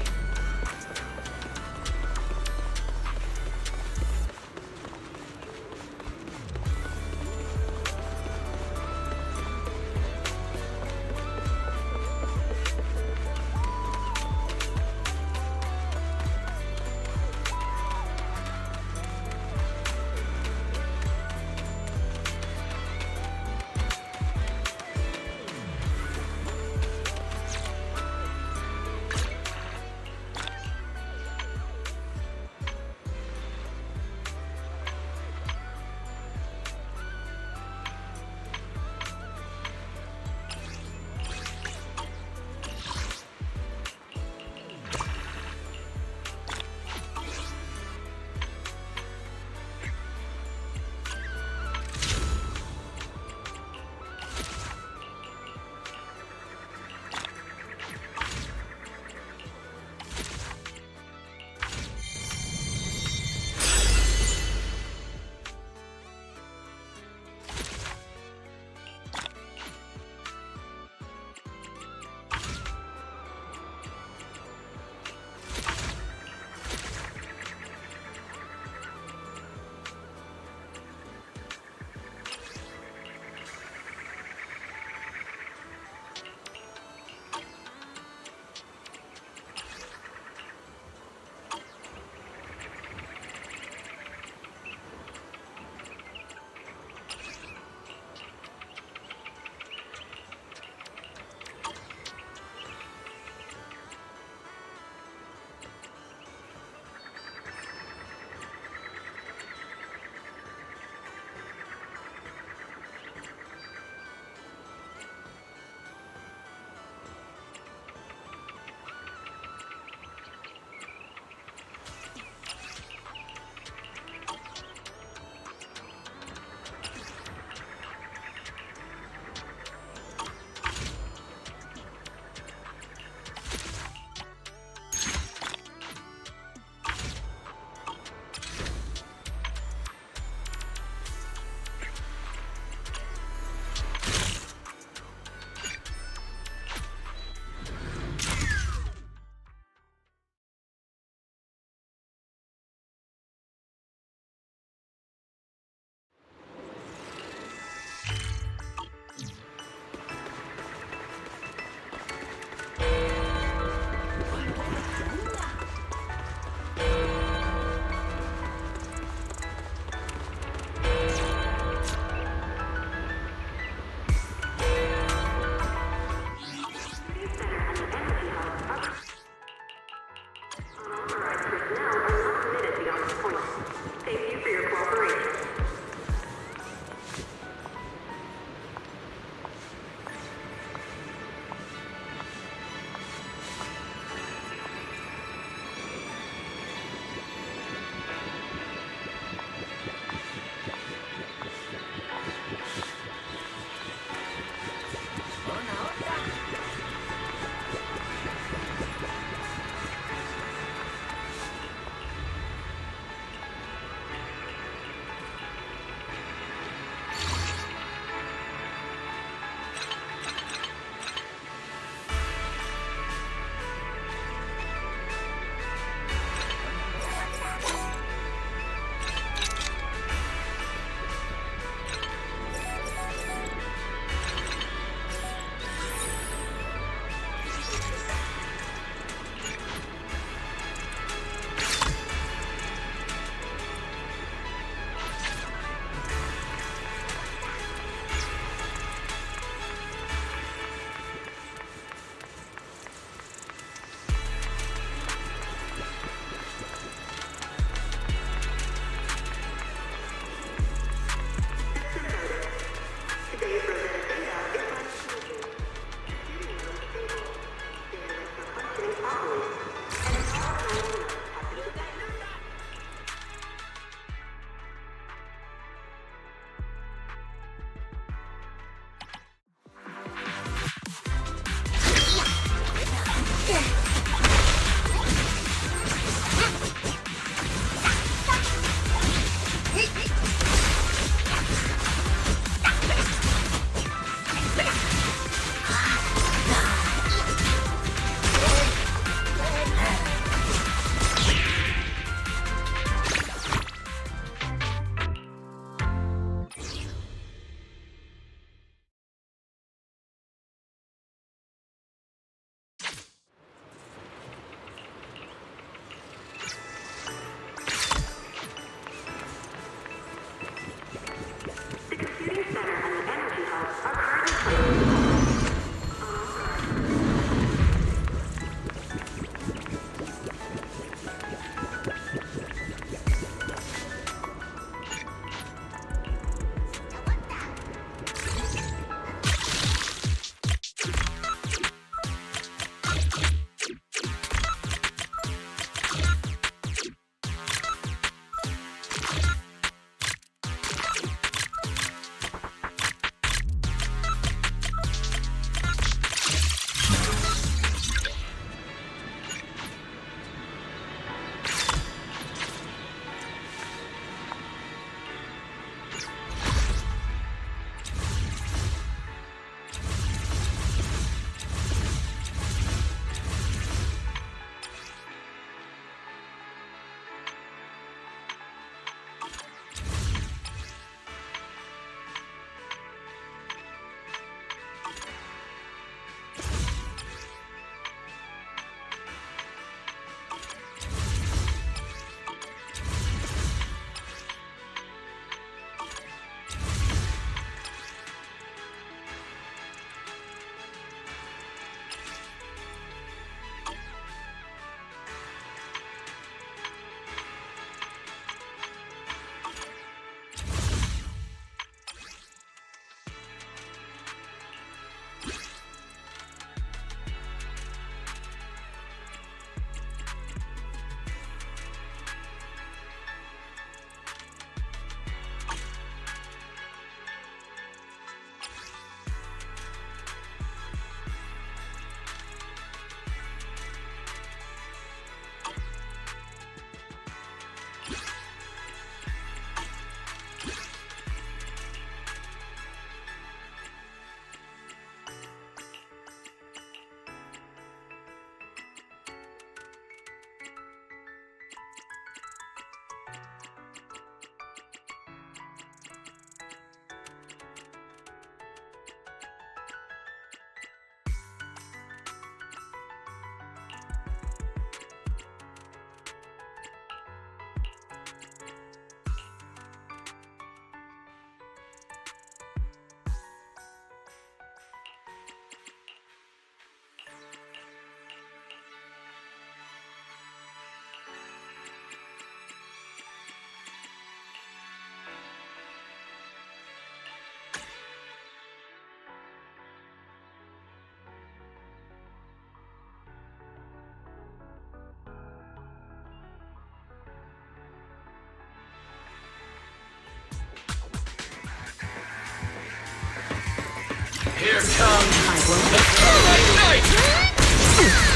V: Here comes the Starlight Knight!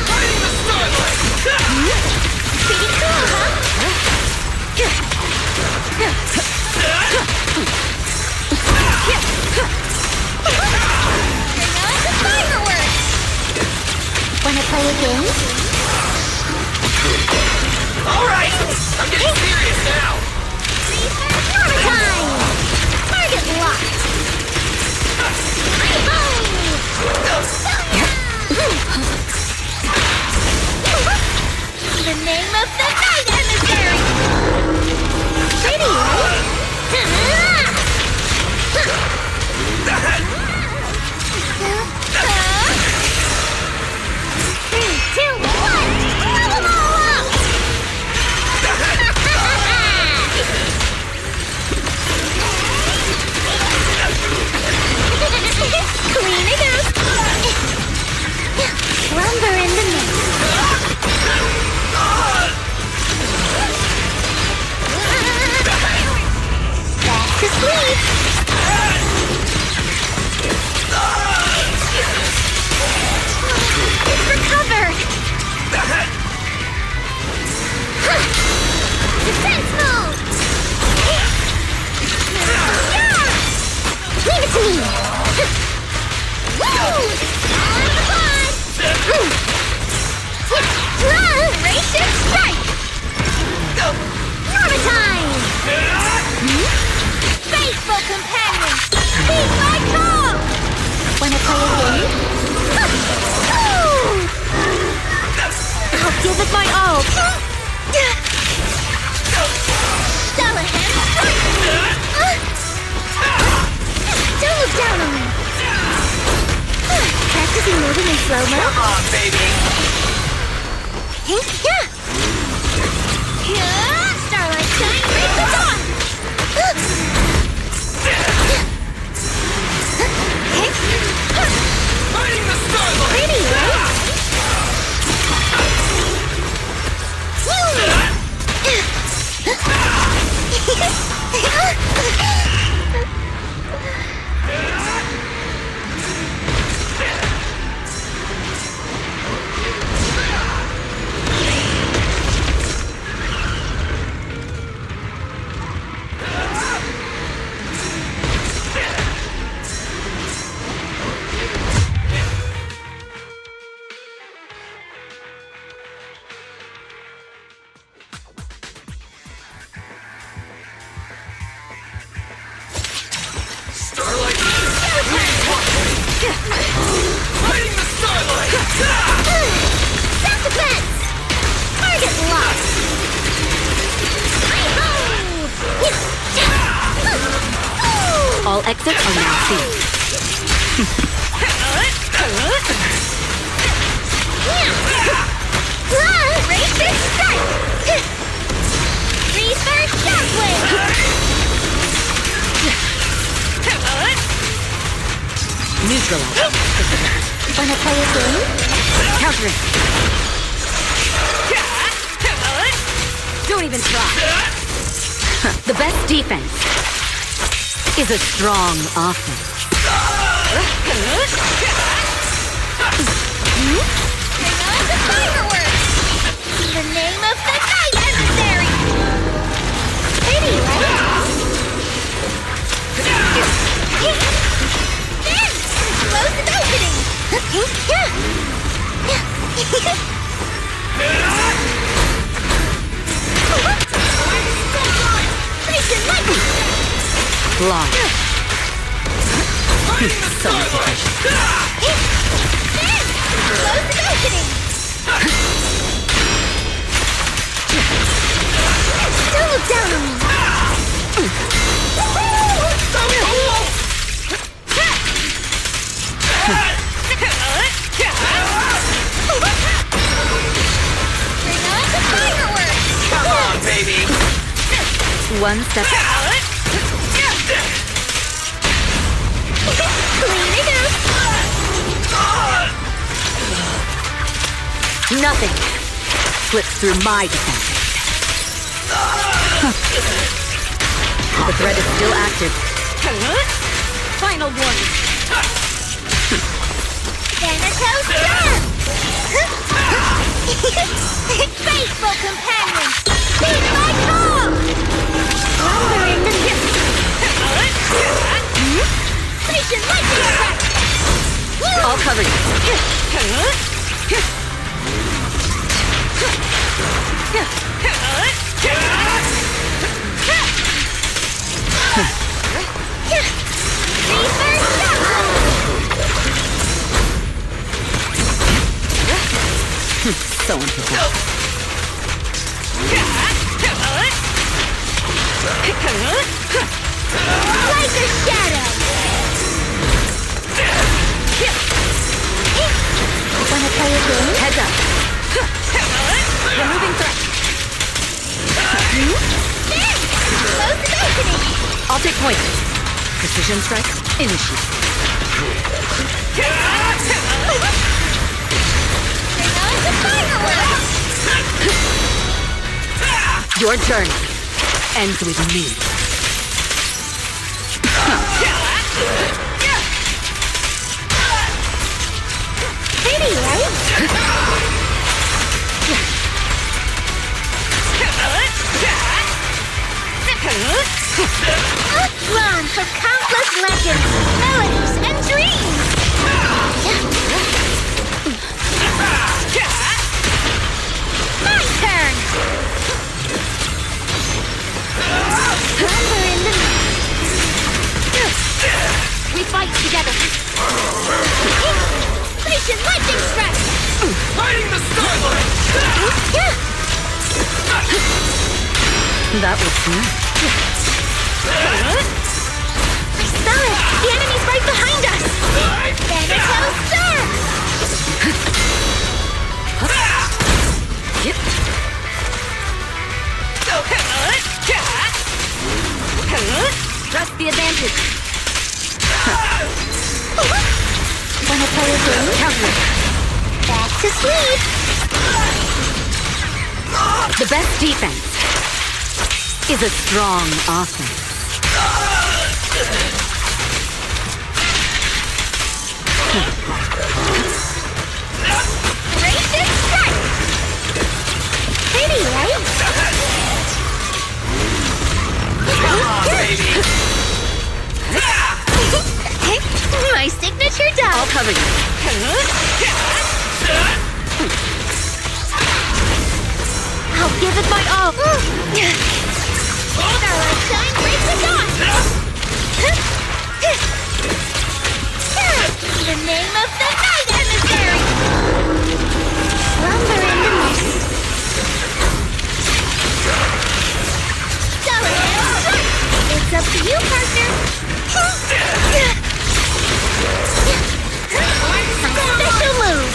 V: Fighting the Starlight!
E: Pretty cool, huh? You're not the fireworks! Wanna play a game?
V: Alright! I'm getting serious now!
E: Time! Target locked! The name of the night emissary! Pretty, right? 3, 2, 1! Blow them all up! Clean it up! Lumber in the mix. faithful companion! Heed my call! Wanna play a game? I'll give it my all! Silahkan, don't look down on me! Practicing moving in slow-mo?
S: Come on, baby!
E: Starlight shine, break the dawn!
S: Fighting the starlight!
E: Pretty, right?
S: Fighting the starlight!
E: Self-defense! Target locked!
L: All exits are now sealed.
E: Razor strike! Reverse shockwave!
L: Neutralize.
E: Wanna play a game?
L: Countering. Don't even try. The best defense is a strong offense.
E: Bring on the fireworks! In the name of the night, emissary! Pretty, right? Explosive opening! Station lightning!
L: Blind. So efficient.
E: Explosive opening! Don't look down on me! Bring on the fireworks!
S: Come on, baby!
L: One step.
E: Clean it up!
L: Nothing slips through my defense. The threat is still active. Final warning.
E: Thanatos Storm! Faithful companion! Heed my call! Lumber in the mist! Station lightning attack!
L: I'll cover you. So unprepared.
E: Like a shadow! Wanna play a game?
L: Heads up. Removing threat.
E: Explosive opening!
L: I'll take point. Precision strike. Initiate.
E: Bring on the fireworks!
L: Your journey ends with me.
E: Pretty, right? Drawn from countless legends, melodies, and dreams! My turn! Lumber in the night. Inspiration lightning strike!
V: Lighting the starlight!
L: That was smooth.
E: I smell it! The enemy's right behind us! Thanatos Surf!
L: Trust the advantage.
E: Wanna play a game?
L: Counter.
E: Back to sleep!
L: The best defense is a strong offense.
E: Radiant strike! Pretty, right?
V: Come on, baby!
E: My signature dive!
L: I'll cover you.
E: I'll give it my all! Starlight shine, break the dawn! The name of the night emissary! Slumber in the mist. Starlight strike! It's up to you, partner! My special move!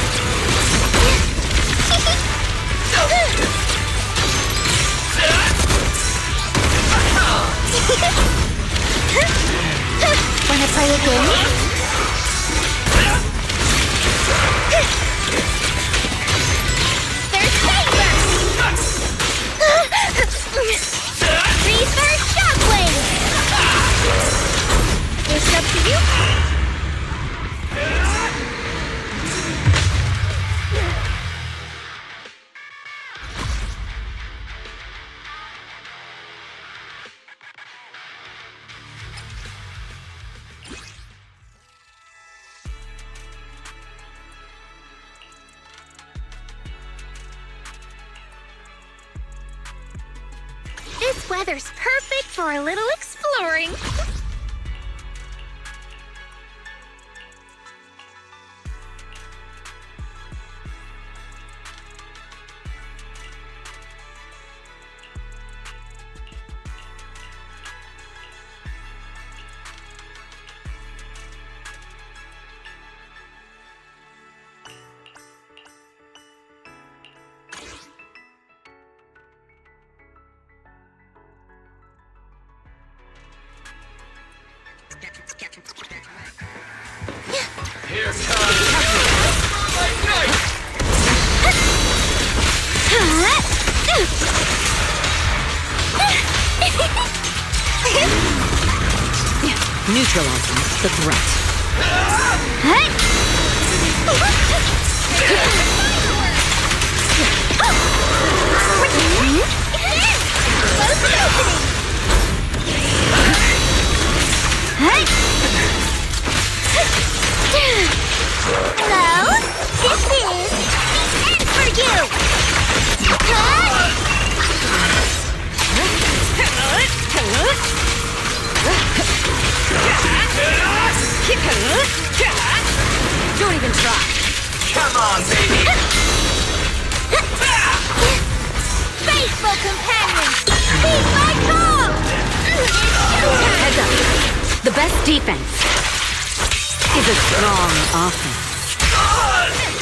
E: Wanna play a game? There's favor! Reverse shockwave! It's up to you. This weather's perfect for a little exploring.
V: Here comes Starlight Night!
L: Neutralizing the threat.
E: Hello? This is the end for you!
L: Don't even try.
V: Come on, baby!
E: Faithful companions, heed my call!
L: Heads up. The best defense is a strong offense.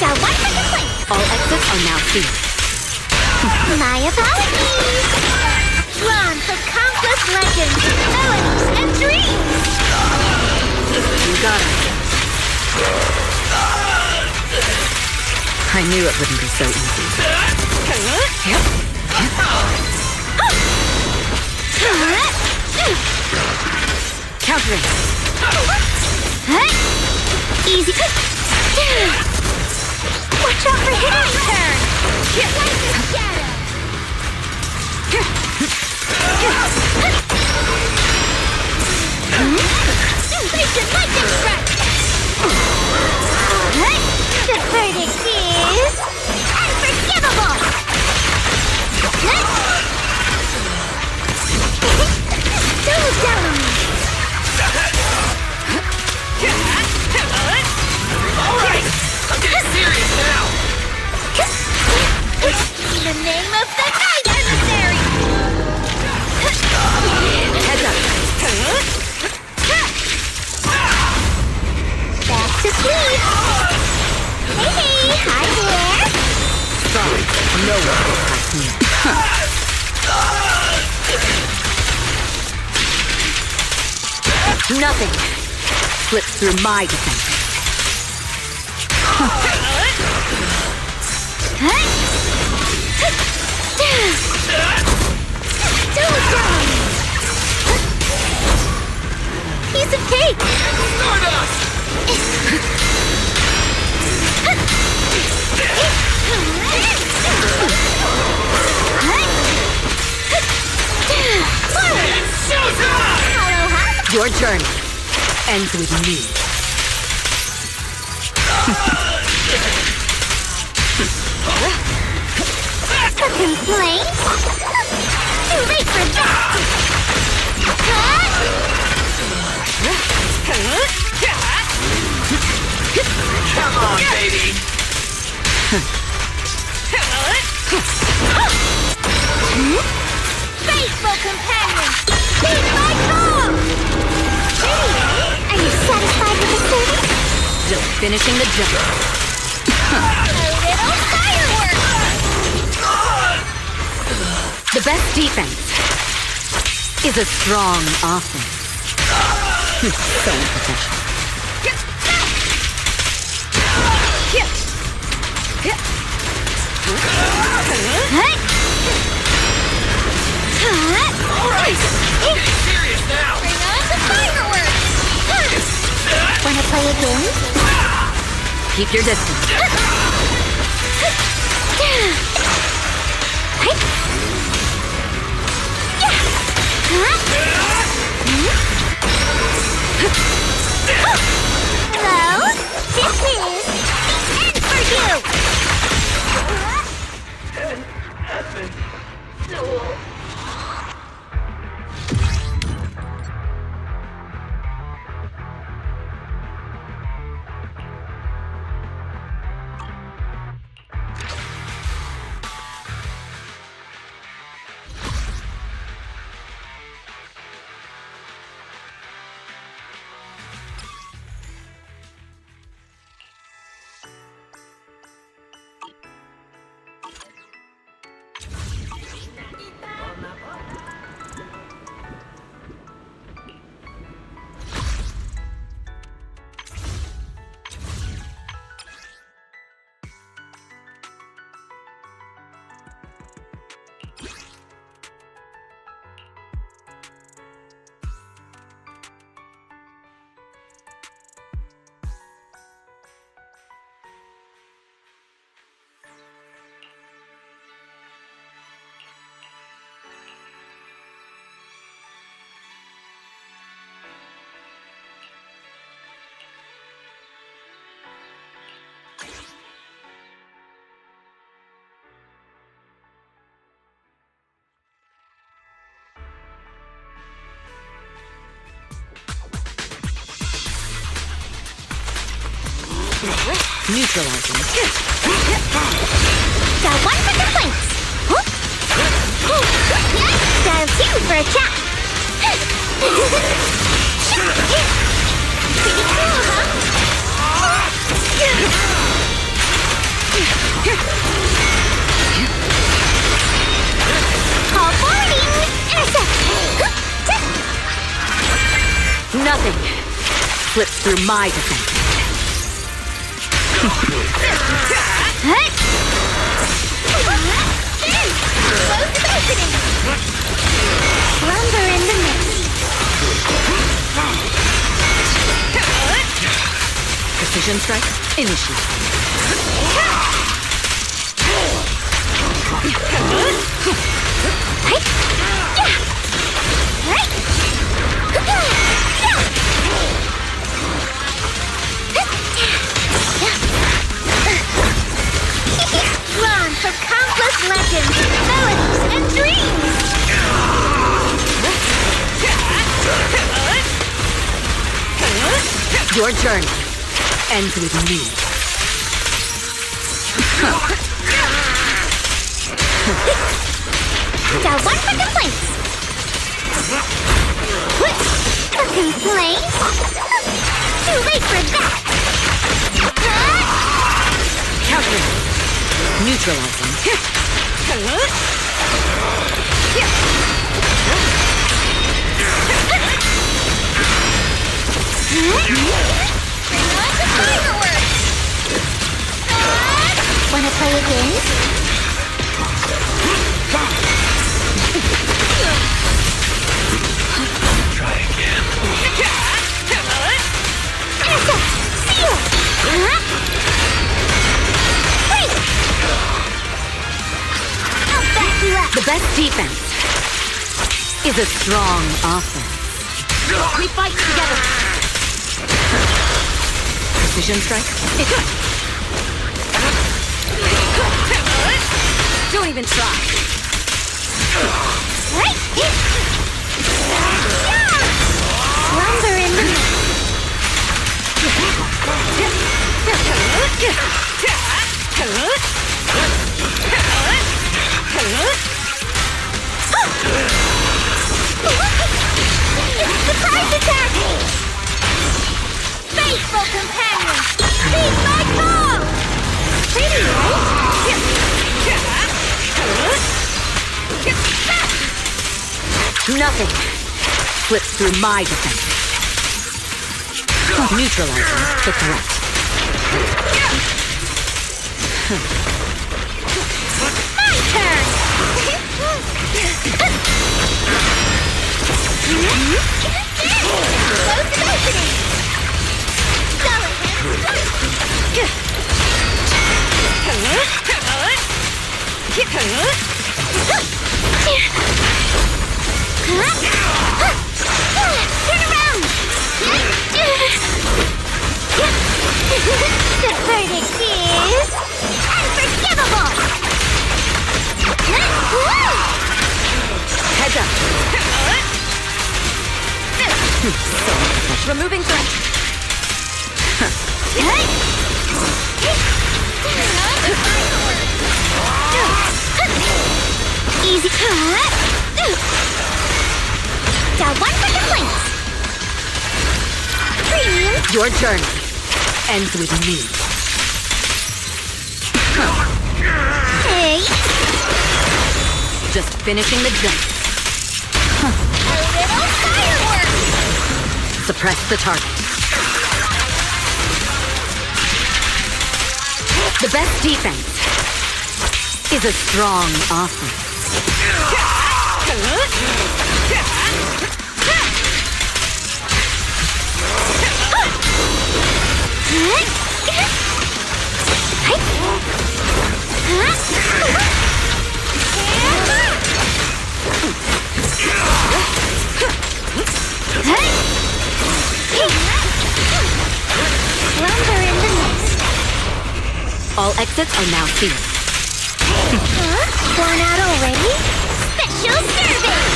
E: Down one second, please!
L: All exits are now sealed.
E: My apologies! Drawn from countless legends, melodies, and dreams!
L: You got it. I knew it wouldn't be so easy. Countering.
E: Easy. Watch out for hitting turn! Like a shadow! Station lightning strike! The verdict is unforgivable! Don't look down on me!
V: Alright! I'm getting
L: No one will pass me up. Nothing slips through my defense.
E: Piece of cake!
L: Your journey ends with me.
E: Complaint? Too late for that!
V: Come on, baby!
E: Faithful companion! Be my call! Anyway, are you satisfied with the service?
L: Just finishing the job.
E: A little fireworks!
L: The best defense is a strong offense. So unprofessional.
V: Alright! Get serious now!
E: Bring on the fireworks! Wanna play a game?
L: Keep your distance.
E: Hello? This is the end for you!
L: Neutralizing.
E: Got one for complaints. Dial 2 for a chat. Pretty cool, huh? Call boarding. Intercept.
L: Nothing slips through my defense.
E: Lumber in the mix.
L: Precision strike, initiate.
E: Drawn from countless legends, melodies, and dreams!
L: Your journey ends with me.
E: Got one for complaints. A complaint? Too late for that!
L: Countering. Neutralizing.
F: Wanna play a game?
U: Try again.
F: I'll back you up.
L: The best defense is a strong offense.
F: We fight together.
L: Precision strike? Don't even try.
F: Slumber in the surprise attack! Faithful companion! Heed my call! Pretty, right?
L: Nothing slips through my defense. Neutralizing the threat.
F: My turn! Close the opening! Turn around! The verdict is unforgivable!
L: Heads up. Removing threat.
F: Easy cut! Down one for complaints! Premium!
L: Your journey ends with me.
F: Hey!
L: Just finishing the jump.
F: A little fireworks!
L: Suppress the target. The best defense is a strong offense.
F: Lumber in the nest.
L: All exits are now sealed.
F: Worn out already? Special service!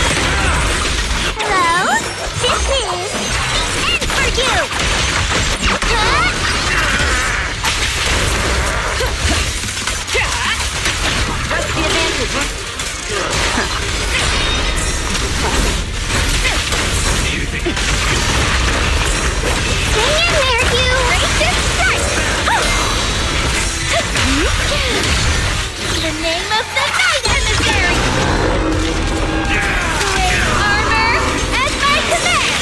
F: Hello? This is the end for you!
L: Press the advantage.
F: Stay in there, you! Ready to strike! The name of the night emissary! Great armor at my command!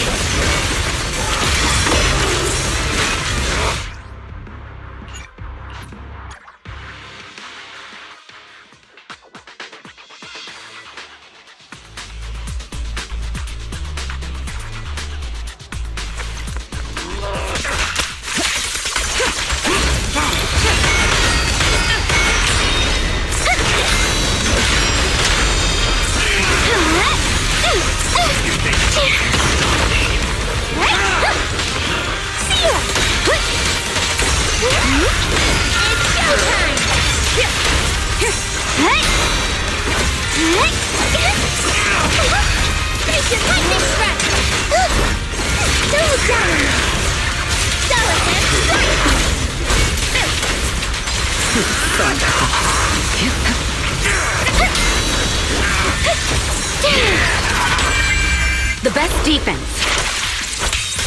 L: The best defense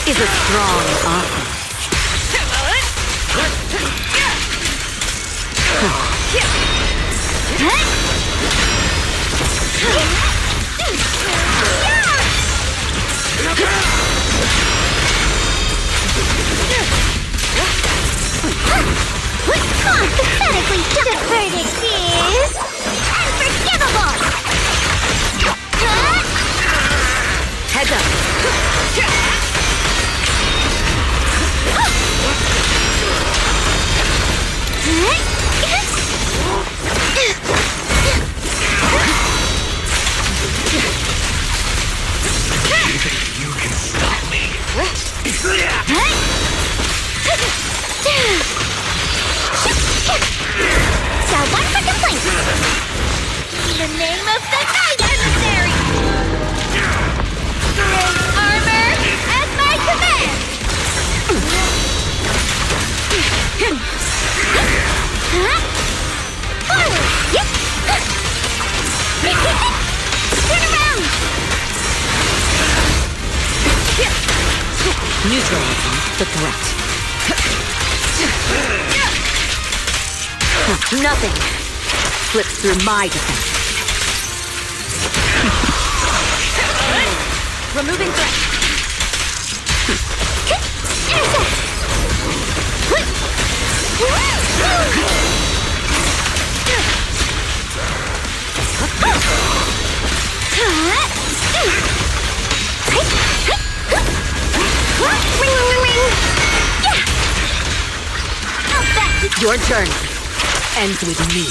L: is a strong offense.
F: Pathetically, the verdict is unforgivable.
L: Heads up.
R: You can stop me.
F: So one for complaint. In the name of the night emissary. Great armor at my command. Forward. Turn around.
L: Neutralizing the threat. Nothing slips through my defense.
F: Removing threat.
L: Your journey ends with me.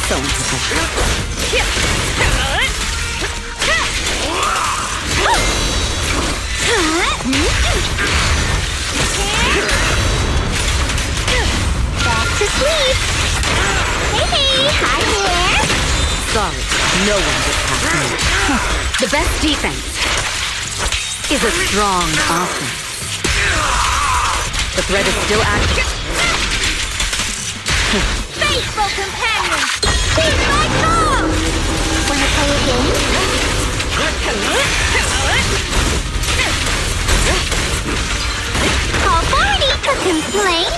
L: So unprofessional.
F: Back to sleep. Hey, hi there.
L: Sorry, no one gets past me. The best defense is a strong offense. The threat is still active.
F: Faithful companion, hear my call. Wanna play a game? Call party to complain.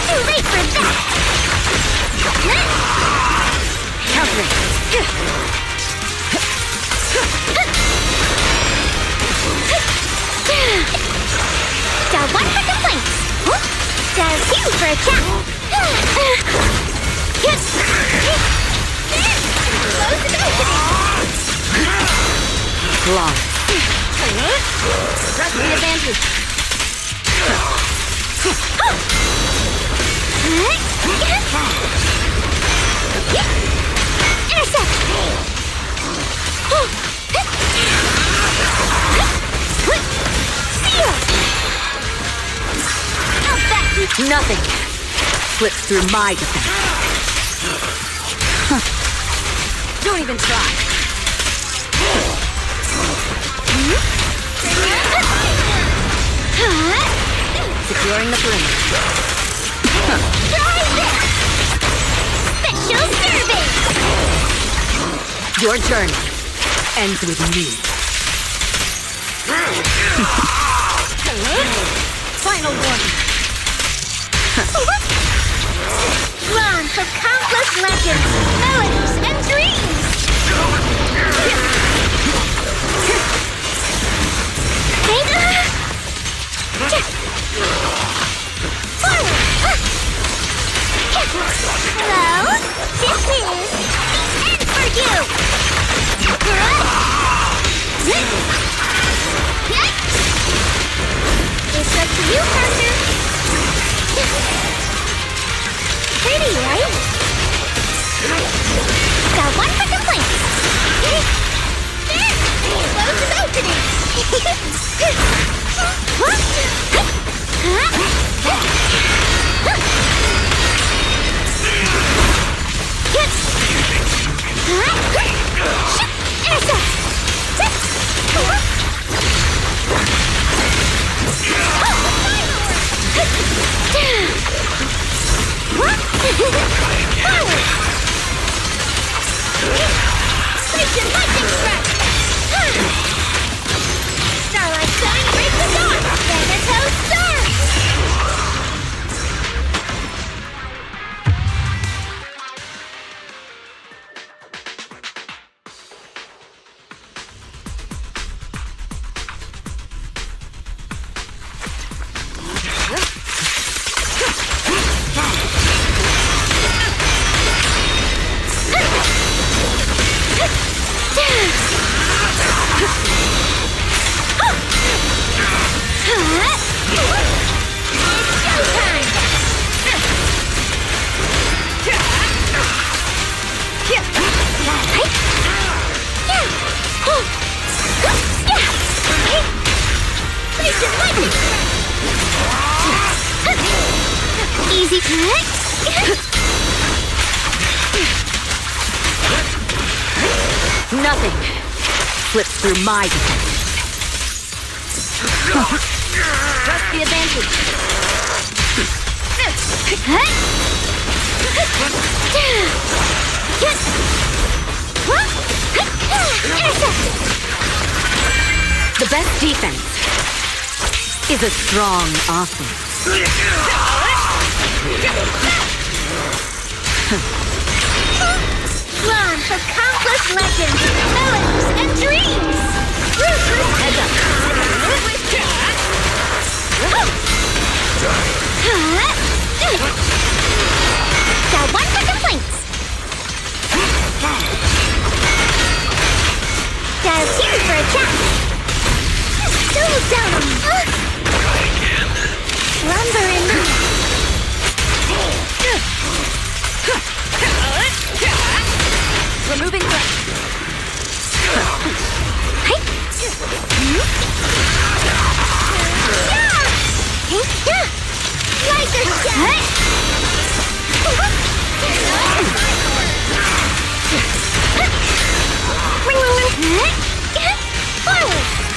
F: Too late for that.
L: Countering.
F: Got one for complaints. Got two for a chat.
L: Long.
F: Press the advantage. Intercept.
L: Nothing slips through my defense. Don't even try. Securing the perimeter.
F: Try this. Special service.
L: Your journey ends with me.
F: Final warning. Run for countless legends, melodies, and dreams! Hello? This is the end for you! It's up to you, Hunter! Pretty, right? Got one for complaints. There! Close is opening. Intercept!
L: Nothing slips through my defense.
B: Trust the advantage.
L: The best defense is a strong offense.
F: Land of countless legends, melodies, and dreams! Ruthless head up!
B: Got one for complaints.
F: Got a tear for a chat! Settle down on me! Lumber in me!
B: Removing threat.
F: Laser shot! Forward!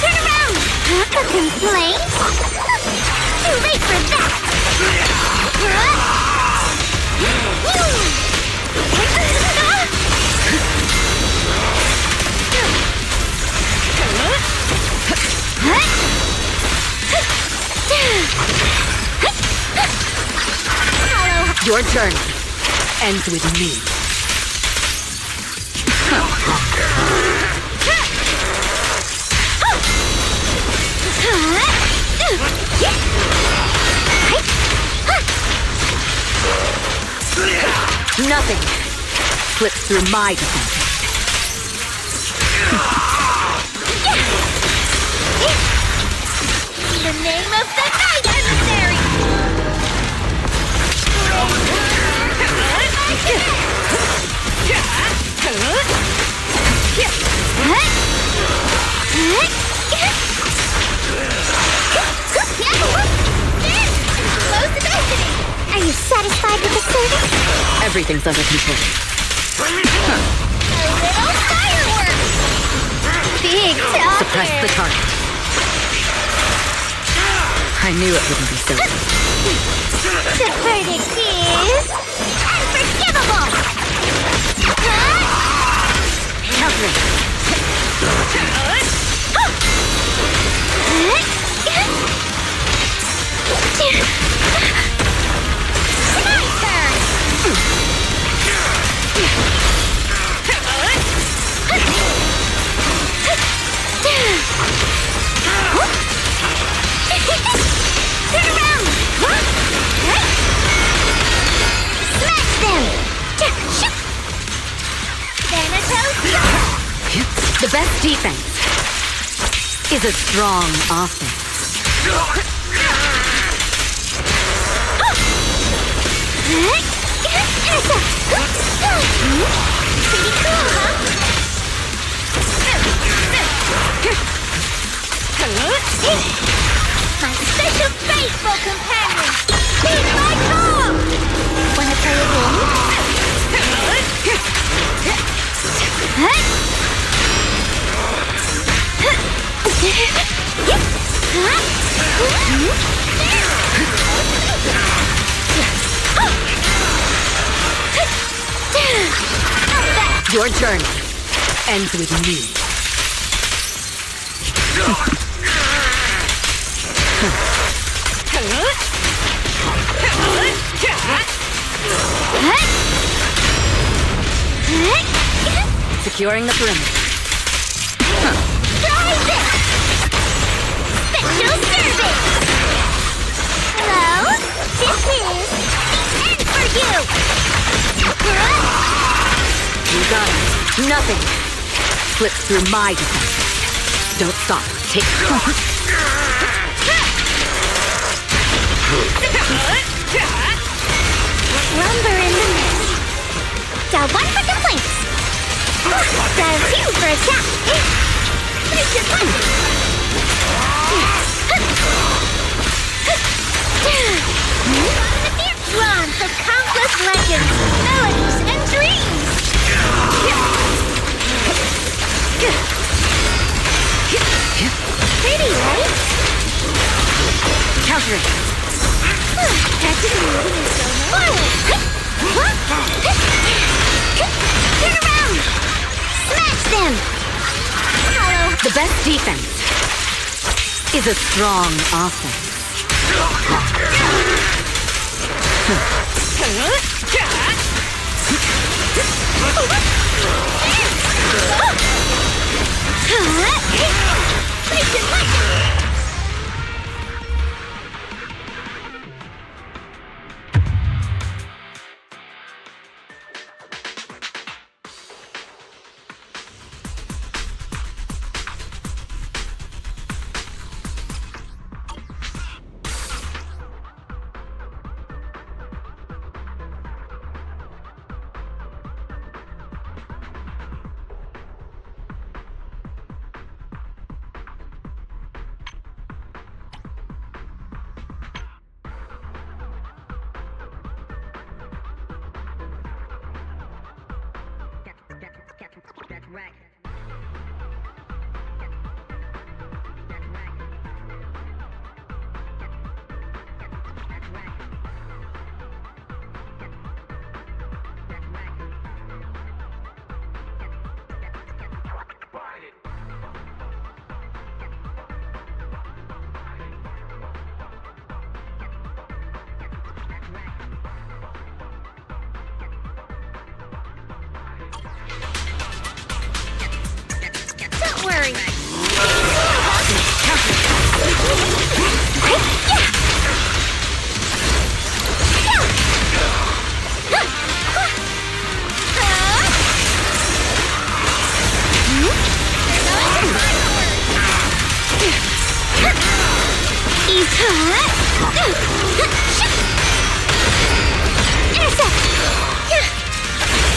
F: Turn around! Complaint? Too late for that!
L: Your journey ends with me. Nothing slips through my defense.
F: The name of the night, adversary!
B: Are you satisfied with the service?
L: Everything's under control.
F: A little fireworks!
B: Big talker.
L: Suppress the target. I knew it wouldn't be so easy.
F: The verdict is... unforgivable!
L: Counter.
F: My turn! Turn around! Smash them!
L: The best defense is a strong offense.
F: Pretty cool, huh? My special faithful companion! Heed my call! Wanna play a game?
L: Your journey ends with me. Securing the perimeter.
F: Try this! Special service! Hello? This is the end for you!
L: You got it. Nothing slips through my defense. Don't stop. Take
F: Lumber in the mist. Got one for complaints. Got two for a chat. Make it fun.
E: Drawn from countless legends, melodies, and dreams! Pretty, right?
L: Countering.
E: Practically moving in slow Forward! Turn around! Smash them! Hello!
L: The best defense is a strong offense.
E: Don't worry!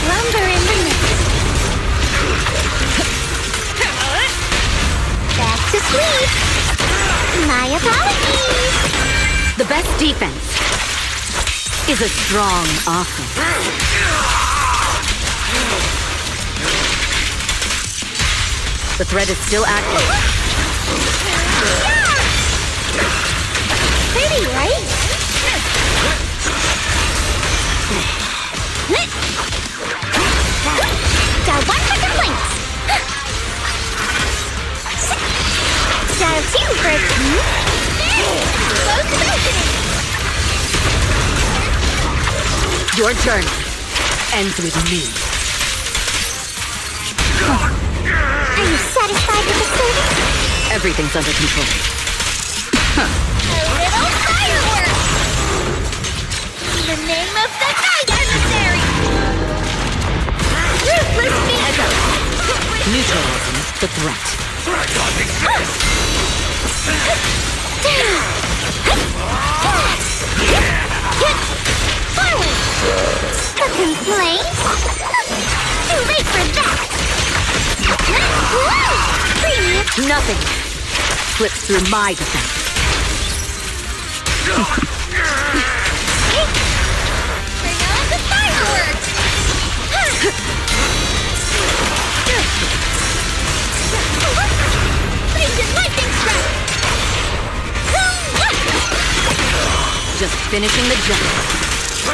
E: Lumber in the mix. Back to sleep. My apologies.
L: The best defense is a strong offense. The threat is still active.
E: Pretty, right? Got one for complaints. Style 2 for close opening.
L: Your journey ends with me.
E: Are you satisfied with the service?
L: Everything's under control.
E: A little fireworks! In the name of the night emissary! Ruthless beat!
L: Neutralizing the threat.
E: Forward! A complaint? Too late for that! Premium!
L: Nothing slips through my defense.
E: Bring on the fireworks! Blazing lightning strike!
L: Just finishing the job.
E: A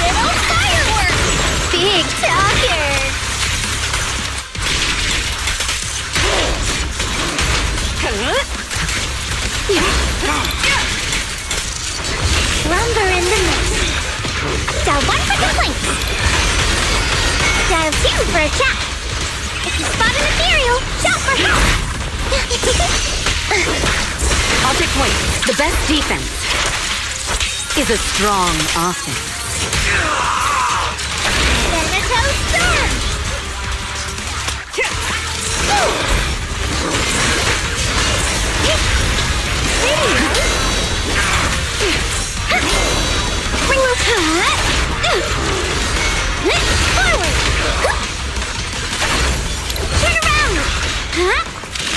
E: little fireworks! Big talker! Lumber in the mix. Dial 1 for complaints. Dial 2 for a chat. If you spot an ethereal, shout for help.
L: Object point. The best defense is a strong offense.
E: Thanatos Storm. Forward! Turn around!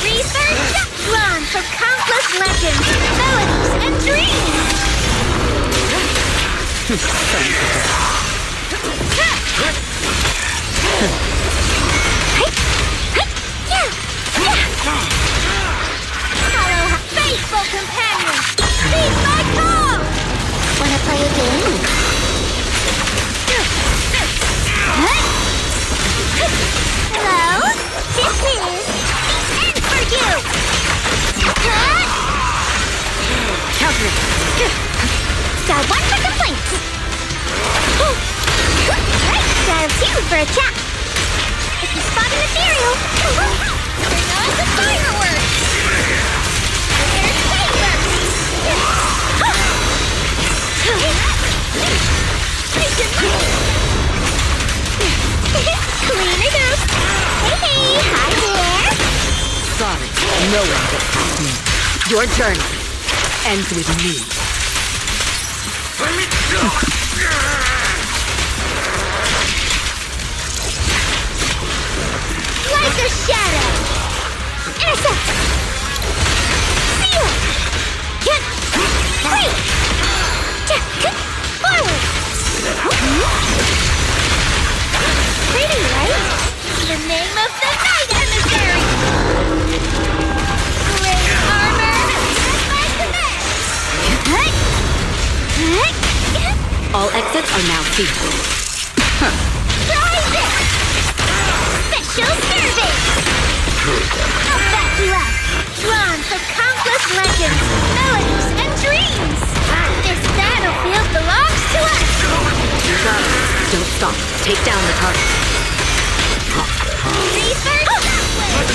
E: Research! Drawn from countless legends, melodies, and dreams! Hello, faithful companion! Heed my call!
B: Wanna play a game?
E: Hello? This is the end for you!
L: Counter it.
E: Got one for complaints! Dial 2 for a chat! If you spot an ethereal, turn on the fireworks! There's favor! Clean it up! Hey, hi there!
L: Sorry, no one gets past me. Your journey ends with me.
E: Like a shadow! Intercept! Seal! Get! Free! Forward! Pretty, right? The name of the night emissary! Great armor! My command!
L: All exits are now sealed.
E: Try this! Special service! I'll back you up! Drawn from countless legends, melodies, and dreams! This battlefield belongs to us!
L: Don't stop. Take down the target.
E: Research Shockwave!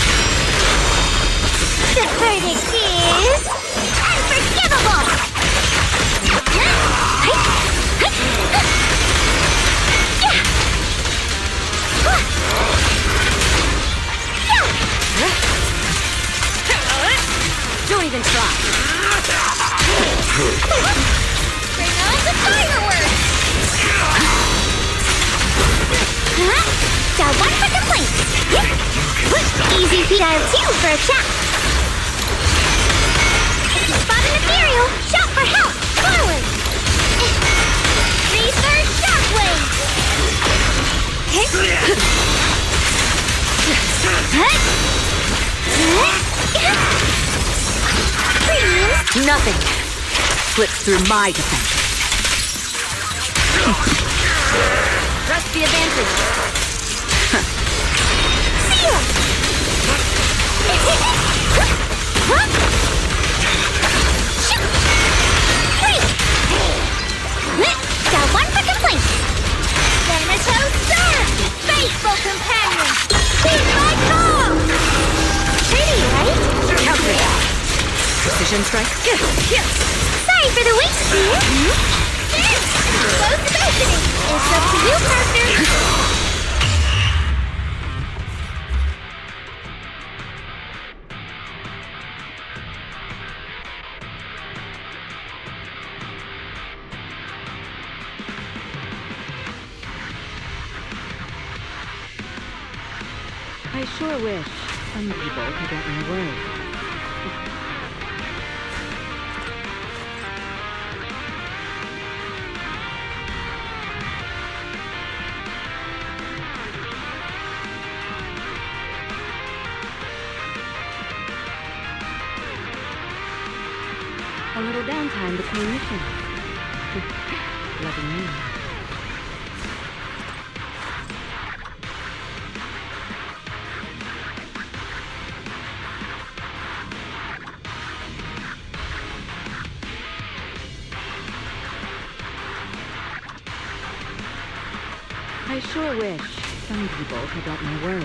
E: The verdict is... unforgivable!
L: Don't even try.
E: Bring on the fireworks! Dial 1 for complaints! Easy P. Dial 2 for a chat! If you spot an ethereal, shout for help! Forward! Research Shockwave!
L: Nothing slips through my defense. Press the advantage.
E: Seal! Shoot! Wait! Got 1 for complaints! Thanatos Star! Faithful companion! Heed my call! Pretty, right?
L: Counter it. Precision strike.
E: Sorry for the wait, dear! Close the opening! It's up to you, partner!
I: I sure wish some people could get my way. A little downtime between missions. Loving me. I sure wish some people could get my way.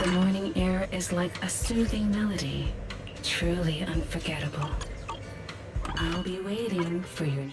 Q: The morning air is like a soothing melody, truly unforgettable. I'll be waiting for your